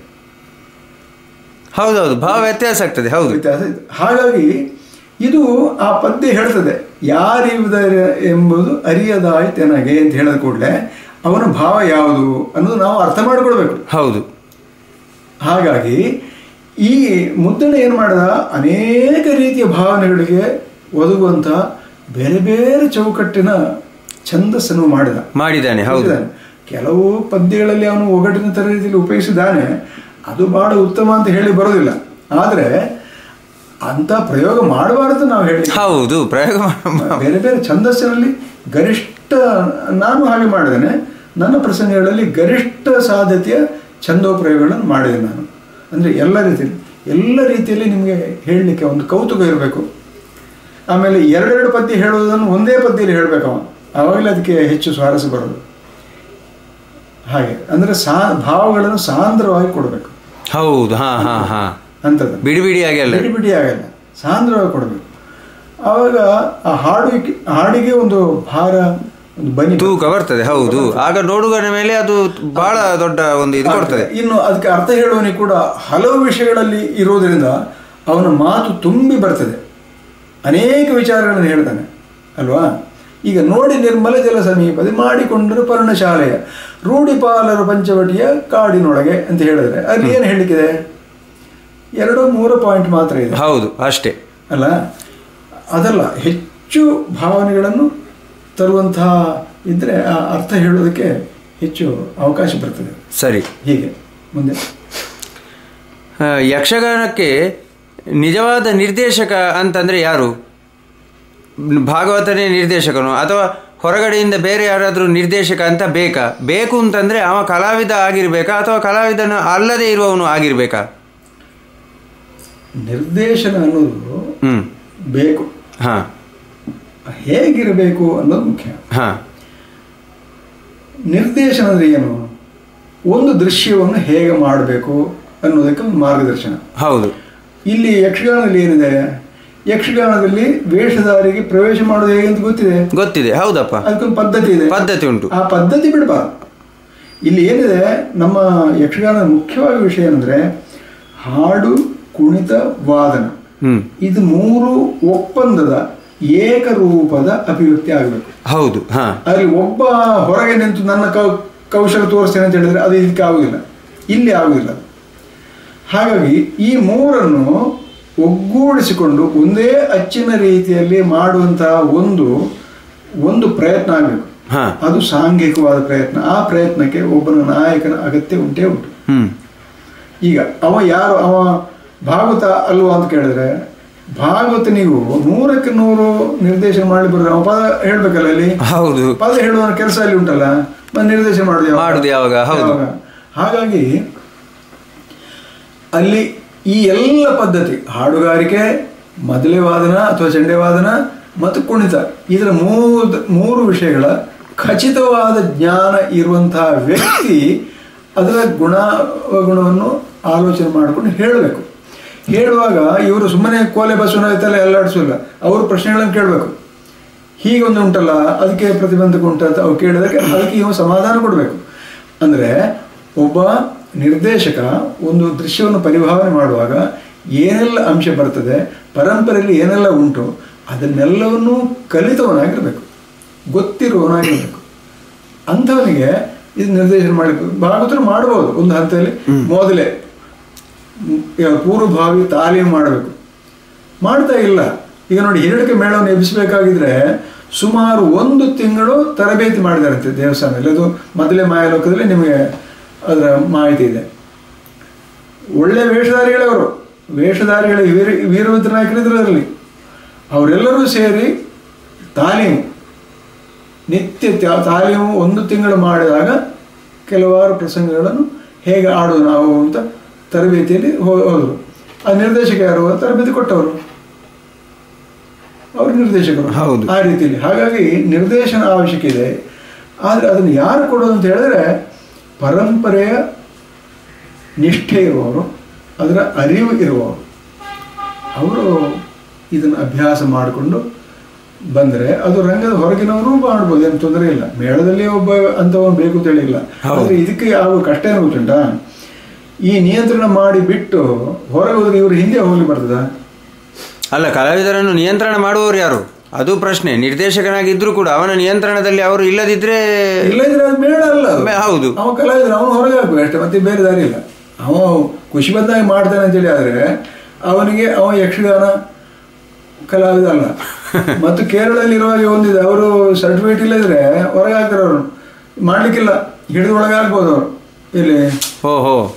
ಹೌದೌದು, ಭಾವ ವ್ಯತ್ಯಾಸ ಆಗ್ತದೆ. ಹೌದು, ವ್ಯತ್ಯಾಸ ಇದೆ. ಹಾಗಾಗಿ ಇದು ಆ ಪದ್ಯ ಹೇಳ್ತದೆ, ಯಾರಿವುದರ ಎಂಬುದು ಅರಿಯದಾಯ್ತೇನಾಗೆ ಅಂತ ಹೇಳಿದ ಕೂಡಲೇ ಅವನ ಭಾವ ಯಾವುದು ಅನ್ನೋದು ನಾವು ಅರ್ಥ ಮಾಡಿಕೊಳ್ಬೇಕು. ಹೌದು. ಹಾಗಾಗಿ ಈ ಮುದ್ದಣ ಏನು ಮಾಡಿದ, ಅನೇಕ ರೀತಿಯ ಭಾವನೆಗಳಿಗೆ ಒದಗುವಂಥ ಬೇರೆ ಬೇರೆ ಚೌಕಟ್ಟಿನ ಛಂದಸ್ಸನ್ನು ಮಾಡಿದ್ದಾನೆ. ಹೌದು. ಕೆಲವು ಪದ್ಯಗಳಲ್ಲಿ ಅವನು ಒಗಟಿನ ರೀತಿಯಲ್ಲಿ ಉಪಯೋಗಿಸಿದ್ದಾನೆ, ಅದು ಬಹಳ ಉತ್ತಮ ಅಂತ ಹೇಳಿ ಬರೋದಿಲ್ಲ. ಆದರೆ ಅಂತ ಪ್ರಯೋಗ ಮಾಡಬಾರದು ನಾವು ಹೇಳಿ. ಹೌದು, ಪ್ರಯೋಗ ಬೇರೆ ಬೇರೆ ಛಂದಸ್ಸಿನಲ್ಲಿ ಗರಿಷ್ಠ, ನಾನು ಹಾಗೆ ಮಾಡಿದ್ದೇನೆ, ನನ್ನ ಪ್ರಸಂಗಗಳಲ್ಲಿ ಗರಿಷ್ಠ ಸಾಧ್ಯತೆಯ ಛಂದೋಪ್ರಯೋಗಗಳನ್ನು ಮಾಡಿದೆ ನಾನು. ಅಂದರೆ ಎಲ್ಲ ರೀತಿಯಲ್ಲಿ ನಿಮಗೆ ಹೇಳಲಿಕ್ಕೆ ಒಂದು ಕೌತುಕ ಇರಬೇಕು. ಆಮೇಲೆ ಎರಡೆರಡು ಪದ್ಯ ಹೇಳುವುದನ್ನು ಒಂದೇ ಪದ್ಯದಲ್ಲಿ ಹೇಳಬೇಕು, ಆವಾಗಲೇ ಅದಕ್ಕೆ ಹೆಚ್ಚು ಸ್ವಾರಸ್ಯ ಬರೋದು. ಹಾಗೆ ಅಂದರೆ ಭಾವಗಳನ್ನು ಸಾಂದ್ರವಾಗಿ ಕೊಡಬೇಕು. ಹೌದು. ಅಂಥದ್ದು ಬಿಡಿಬಿಡಿ ಆಗಲ್ಲ, ಸಾಂದ್ರವಾಗಿ ಕೊಡಬೇಕು. ಆವಾಗ ಆ ಹಾಡಿಗೆ ಒಂದು ಭಾರ, ಒಂದು ಬನಿ, ತೂಕ ಬರ್ತದೆ. ಹೌದು, ಆಗ ನೋಡುಗನ ಮೇಲೆ ಅದು ಬಹಳ ದೊಡ್ಡ ಒಂದು ಇದು ಕೊಡ್ತದೆ. ಇನ್ನು ಅದಕ್ಕೆ ಅರ್ಥ ಹೇಳುವನಿಗೆ ಕೂಡ ಹಲವು ವಿಷಯಗಳಲ್ಲಿ ಇರೋದ್ರಿಂದ ಅವನ ಮಾತು ತುಂಬಿ ಬರ್ತದೆ, ಅನೇಕ ವಿಚಾರಗಳನ್ನು ಹೇಳ್ತಾನೆ ಅಲ್ವಾ. ಈಗ ನೋಡಿ ನಿರ್ಮಲ ಜಲ ಸಮೀಪದೆ ಮಾಡಿಕೊಂಡರು ಪರ್ಣಶಾಲೆಯ ರೂಢಿಪಾಲರು ಪಂಚವಟಿಯ ಕಾಡಿನೊಳಗೆ ಅಂತ ಹೇಳಿದ್ರೆ ಅಲ್ಲಿ ಏನು ಹೇಳಲಿಕ್ಕಿದೆ, 2-3 ಪಾಯಿಂಟ್ ಮಾತ್ರ ಇದೆ. ಹೌದು, ಅಷ್ಟೇ ಅಲ್ಲ. ಅದಲ್ಲ, ಹೆಚ್ಚು ಭಾವನೆಗಳನ್ನು ತರುವಂತಹ ಇದ್ರೆ ಆ ಅರ್ಥ ಹೇಳೋದಕ್ಕೆ ಹೆಚ್ಚು ಅವಕಾಶ ಬರ್ತದೆ. ಸರಿ. ಹೀಗೆ ಮುಂದೆ ಯಕ್ಷಗಾನಕ್ಕೆ ನಿಜವಾದ ನಿರ್ದೇಶಕ ಅಂತಂದರೆ ಯಾರು? ಭಾಗವತನೇ ನಿರ್ದೇಶಕನು ಅಥವಾ ಹೊರಗಡೆಯಿಂದ ಬೇರೆ ಯಾರಾದರೂ ನಿರ್ದೇಶಕ ಅಂತ ಬೇಕು ಅಂತಂದರೆ ಅವ ಕಲಾವಿದ ಆಗಿರಬೇಕಾ ಅಥವಾ ಕಲಾವಿದನ ಅಲ್ಲದೆ ಇರುವವನು ಆಗಿರಬೇಕಾ? ನಿರ್ದೇಶನ ಅನ್ನೋದು ಬೇಕು. ಹಾಂ, ಹೇಗಿರಬೇಕು ಅನ್ನೋದು ಮುಖ್ಯ. ಹಾಂ, ನಿರ್ದೇಶನ ಅಂದರೆ ಏನು? ಒಂದು ದೃಶ್ಯವನ್ನು ಹೇಗೆ ಮಾಡಬೇಕು ಅನ್ನೋದಕ್ಕೆ ಒಂದು ಮಾರ್ಗದರ್ಶನ. ಹೌದು. ಇಲ್ಲಿ ಯಕ್ಷಗಾನದಲ್ಲಿ ಏನಿದೆ, ಯಕ್ಷಗಾನದಲ್ಲಿ ವೇಷಧಾರಿಗೆ ಪ್ರವೇಶ ಮಾಡೋದು ಹೇಗೆ ಅಂತ ಗೊತ್ತಿದೆ. ಹೌದಪ್ಪ, ಅದಕ್ಕೊಂದು ಪದ್ಧತಿ ಉಂಟು. ಆ ಪದ್ಧತಿ ಬಿಡಬಾರ್ದು. ಇಲ್ಲಿ ಏನಿದೆ, ನಮ್ಮ ಯಕ್ಷಗಾನದ ಮುಖ್ಯವಾಗಿ ವಿಷಯ ಏನಂದ್ರೆ ಹಾಡು, ಕುಣಿತ, ವಾದನ, ಇದು 3 ಒಪ್ಪಂದದ ಏಕರೂಪದ ಅಭಿವ್ಯಕ್ತಿ ಆಗಬೇಕು. ಹೌದು. ಅಲ್ಲಿ ಒಬ್ಬ ಹೊರಗೆ ನಿಂತು ನನ್ನ ಕೌಶಲ ತೋರಿಸ್ತೇನೆ ಅಂತ ಹೇಳಿದ್ರೆ ಅದು ಇದಕ್ಕೆ ಆಗುದಿಲ್ಲ, ಇಲ್ಲಿ ಆಗುದಿಲ್ಲ. ಹಾಗಾಗಿ ಈ 3ಅನ್ನು ಒಗ್ಗೂಡಿಸಿಕೊಂಡು ಒಂದೇ ಅಚ್ಚಿನ ರೀತಿಯಲ್ಲಿ ಮಾಡುವಂತಹ ಒಂದು ಪ್ರಯತ್ನ ಆಗಬೇಕು. ಅದು ಸಾಂಘಿಕವಾದ ಪ್ರಯತ್ನ. ಆ ಪ್ರಯತ್ನಕ್ಕೆ ಒಬ್ಬನ ನಾಯಕನ ಅಗತ್ಯ ಉಂಟು. ಈಗ ಅವ ಯಾರು, ಅವ ಭಾಗವತ ಅಲ್ವಾ ಅಂತ ಕೇಳಿದ್ರೆ, ಭಾಗವತನಿಗೂ 100ಕ್ಕೆ 100 ನಿರ್ದೇಶನ ಮಾಡಿ ಬರೋದು. ಅವ ಪದ ಹೇಳ್ಬೇಕಲ್ಲ, ಅಲ್ಲಿ ಹೌದು ಪದ ಹೇಳುವ ಕೆಲಸ ಅಲ್ಲಿ ಉಂಟಲ್ಲ, ನಿರ್ದೇಶನ ಮಾಡುದು ಯಾವಾಗ. ಹಾಗಾಗಿ ಅಲ್ಲಿ ಈ ಎಲ್ಲ ಪದ್ಧತಿ, ಹಾಡುಗಾರಿಕೆ, ಮದಲೆ ವಾದನ ಅಥವಾ ಚಂಡೆ ವಾದನ ಮತ್ತು ಕುಣಿತ, ಇದರ 3 ವಿಷಯಗಳ ಖಚಿತವಾದ ಜ್ಞಾನ ಇರುವಂತಹ ವ್ಯಕ್ತಿ ಅದರ ಗುಣವನ್ನು ಆಲೋಚನೆ ಮಾಡಿಕೊಂಡು ಹೇಳಬೇಕು. ಹೇಳುವಾಗ ಇವರು ಸುಮ್ಮನೆ ಕೋಲೆ ಬಸವನ ಇತ್ತೆಲ್ಲ ಎಲ್ಲಾಡಿಸೋಲ್ಲ, ಅವರು ಪ್ರಶ್ನೆಗಳನ್ನು ಕೇಳಬೇಕು. ಹೀಗೊಂದು ಉಂಟಲ್ಲ, ಅದಕ್ಕೆ ಪ್ರತಿಬಂಧಕ ಉಂಟಂತ ಅವ್ರು ಕೇಳಿದಕ್ಕೆ ಅದಕ್ಕೆ ಇವು ಸಮಾಧಾನ ಕೊಡಬೇಕು. ಅಂದರೆ ಒಬ್ಬ ನಿರ್ದೇಶಕ ಒಂದು ದೃಶ್ಯವನ್ನು ಪರಿಭಾವನೆ ಮಾಡುವಾಗ ಏನೆಲ್ಲ ಅಂಶ ಬರ್ತದೆ, ಪರಂಪರೆಯಲ್ಲಿ ಏನೆಲ್ಲ ಉಂಟು, ಅದನ್ನೆಲ್ಲವನ್ನೂ ಕಲಿತವನಾಗಿರಬೇಕು, ಗೊತ್ತಿರುವವನಾಗಿರಬೇಕು. ಅಂಥವನಿಗೆ ಇದು ನಿರ್ದೇಶನ ಮಾಡಬೇಕು. ಭಾಗವತರು ಮಾಡಬಹುದು ಒಂದು ಹಂತದಲ್ಲಿ, ಮೊದಲೇ ಪೂರ್ವಭಾವಿ ತಾಲೀಮು ಮಾಡಬೇಕು. ಮಾಡ್ತಾ ಇಲ್ಲ. ಈಗ ನೋಡಿ, ಹಿರಡಿಕೆ ಮೇಳವನ್ನು ಎಬ್ಬಿಸಬೇಕಾಗಿದ್ರೆ ಸುಮಾರು 1 ತಿಂಗಳು ತರಬೇತಿ ಮಾಡಿದಾರಂತೆ ದೇವಸ್ಥಾನದಲ್ಲಿ. ಅದು ಮೊದಲೇ ಮಾಯಲೋಕದಲ್ಲಿ ನಿಮಗೆ ಅದರ ಮಾಹಿತಿ ಇದೆ. ಒಳ್ಳೆ ವೇಷಧಾರಿಗಳವರು, ವೇಷಧಾರಿಗಳ ವೀರಭದ್ರ ನಾಯಕರಿದ್ರು ಅದರಲ್ಲಿ. ಅವರೆಲ್ಲರೂ ಸೇರಿ ತಾಲೀಮು, ನಿತ್ಯ ತಾಲೀಮು 1 ತಿಂಗಳು ಮಾಡಿದಾಗ ಕೆಲವಾರು ಪ್ರಸಂಗಗಳನ್ನು ಹೇಗೆ ಆಡೋದು ನಾವು ಅಂತ ತರಬೇತಿಯಲ್ಲಿ ಹೋದರು. ಆ ನಿರ್ದೇಶಕ ಯಾರು? ತರಬೇತಿ ಕೊಟ್ಟವರು, ಅವರು ನಿರ್ದೇಶಕರು. ಹೌದು. ಆ ರೀತಿಯಲ್ಲಿ ಹಾಗಾಗಿ ನಿರ್ದೇಶನ ಅವಶ್ಯಕ ಇದೆ. ಆದರೆ ಅದನ್ನು ಯಾರು ಕೊಡೋದು ಅಂತ ಹೇಳಿದ್ರೆ ಪರಂಪರೆಯ ನಿಷ್ಠೆ ಇರುವವರು, ಅದರ ಅರಿವು ಇರುವವರು. ಅವರು ಇದನ್ನು ಅಭ್ಯಾಸ ಮಾಡಿಕೊಂಡು ಬಂದರೆ ಅದು ರಂಗದ ಹೊರಗಿನವರು ಮಾಡ್ಬೋದು, ಏನು ತೊಂದರೆ ಇಲ್ಲ. ಮೇಳದಲ್ಲಿ ಒಬ್ಬ ಅಂಥವನು ಬೇಕು ಅಂತ ಹೇಳಿಲ್ಲ. ಆದರೆ ಇದಕ್ಕೆ ಯಾವ ಕಷ್ಟ ಏನು ಗೊತ್ತುಂಟಾ? ಈ ನಿಯಂತ್ರಣ ಮಾಡಿ ಬಿಟ್ಟು ಹೊರಗೆ ಹೋದ್ರೆ ಇವರು ಹಿಂದೆ ಹೋಗ್ಲಿ ಬರ್ತದ? ಅಲ್ಲ, ಕಲಾವಿದರನ್ನು ನಿಯಂತ್ರಣ ಮಾಡುವವರು ಯಾರು? ಅದು ಪ್ರಶ್ನೆ. ನಿರ್ದೇಶಕನಾಗಿದ್ರು ಕೂಡ ಅವನ ನಿಯಂತ್ರಣದಲ್ಲಿ ಅವರು ಇಲ್ಲದಿದ್ರೆ ಅದು ಮೇಳ ಅಲ್ಲ. ಹೌದು, ಅವ ಕಲಾವಿದರು ಅವನು ಹೊರಗೆ ಹಾಕಬೇಕು ಅಷ್ಟೇ, ಮತ್ತೆ ಬೇರೆ ದಾರಿ ಇಲ್ಲ. ಅವ ಖುಷಿ ಬಂದಾಗ ಮಾಡ್ತಾನೆ ಅಂತೇಳಿ ಆದರೆ ಅವನಿಗೆ ಅವ ಯಕ್ಷಗಾನ ಕಲಾವಿದ ಅಲ್ಲ. ಮತ್ತು ಕೇರಳದಲ್ಲಿ ಇರುವಾಗ ಒಂದಿದೆ, ಅವರು ಸರ್ಟಿಫಿಕೇಟ್ ಇಲ್ಲದ್ರೆ ಹೊರಗೆ ಹಾಕ್ತಾರೆ. ಅವರು ಮಾಡ್ಲಿಕ್ಕಿಲ್ಲ, ಹಿಡಿದು ಒಳಗೆ ಹಾಕ್ಬೋದು. ಅವರು ಇಲ್ಲಿ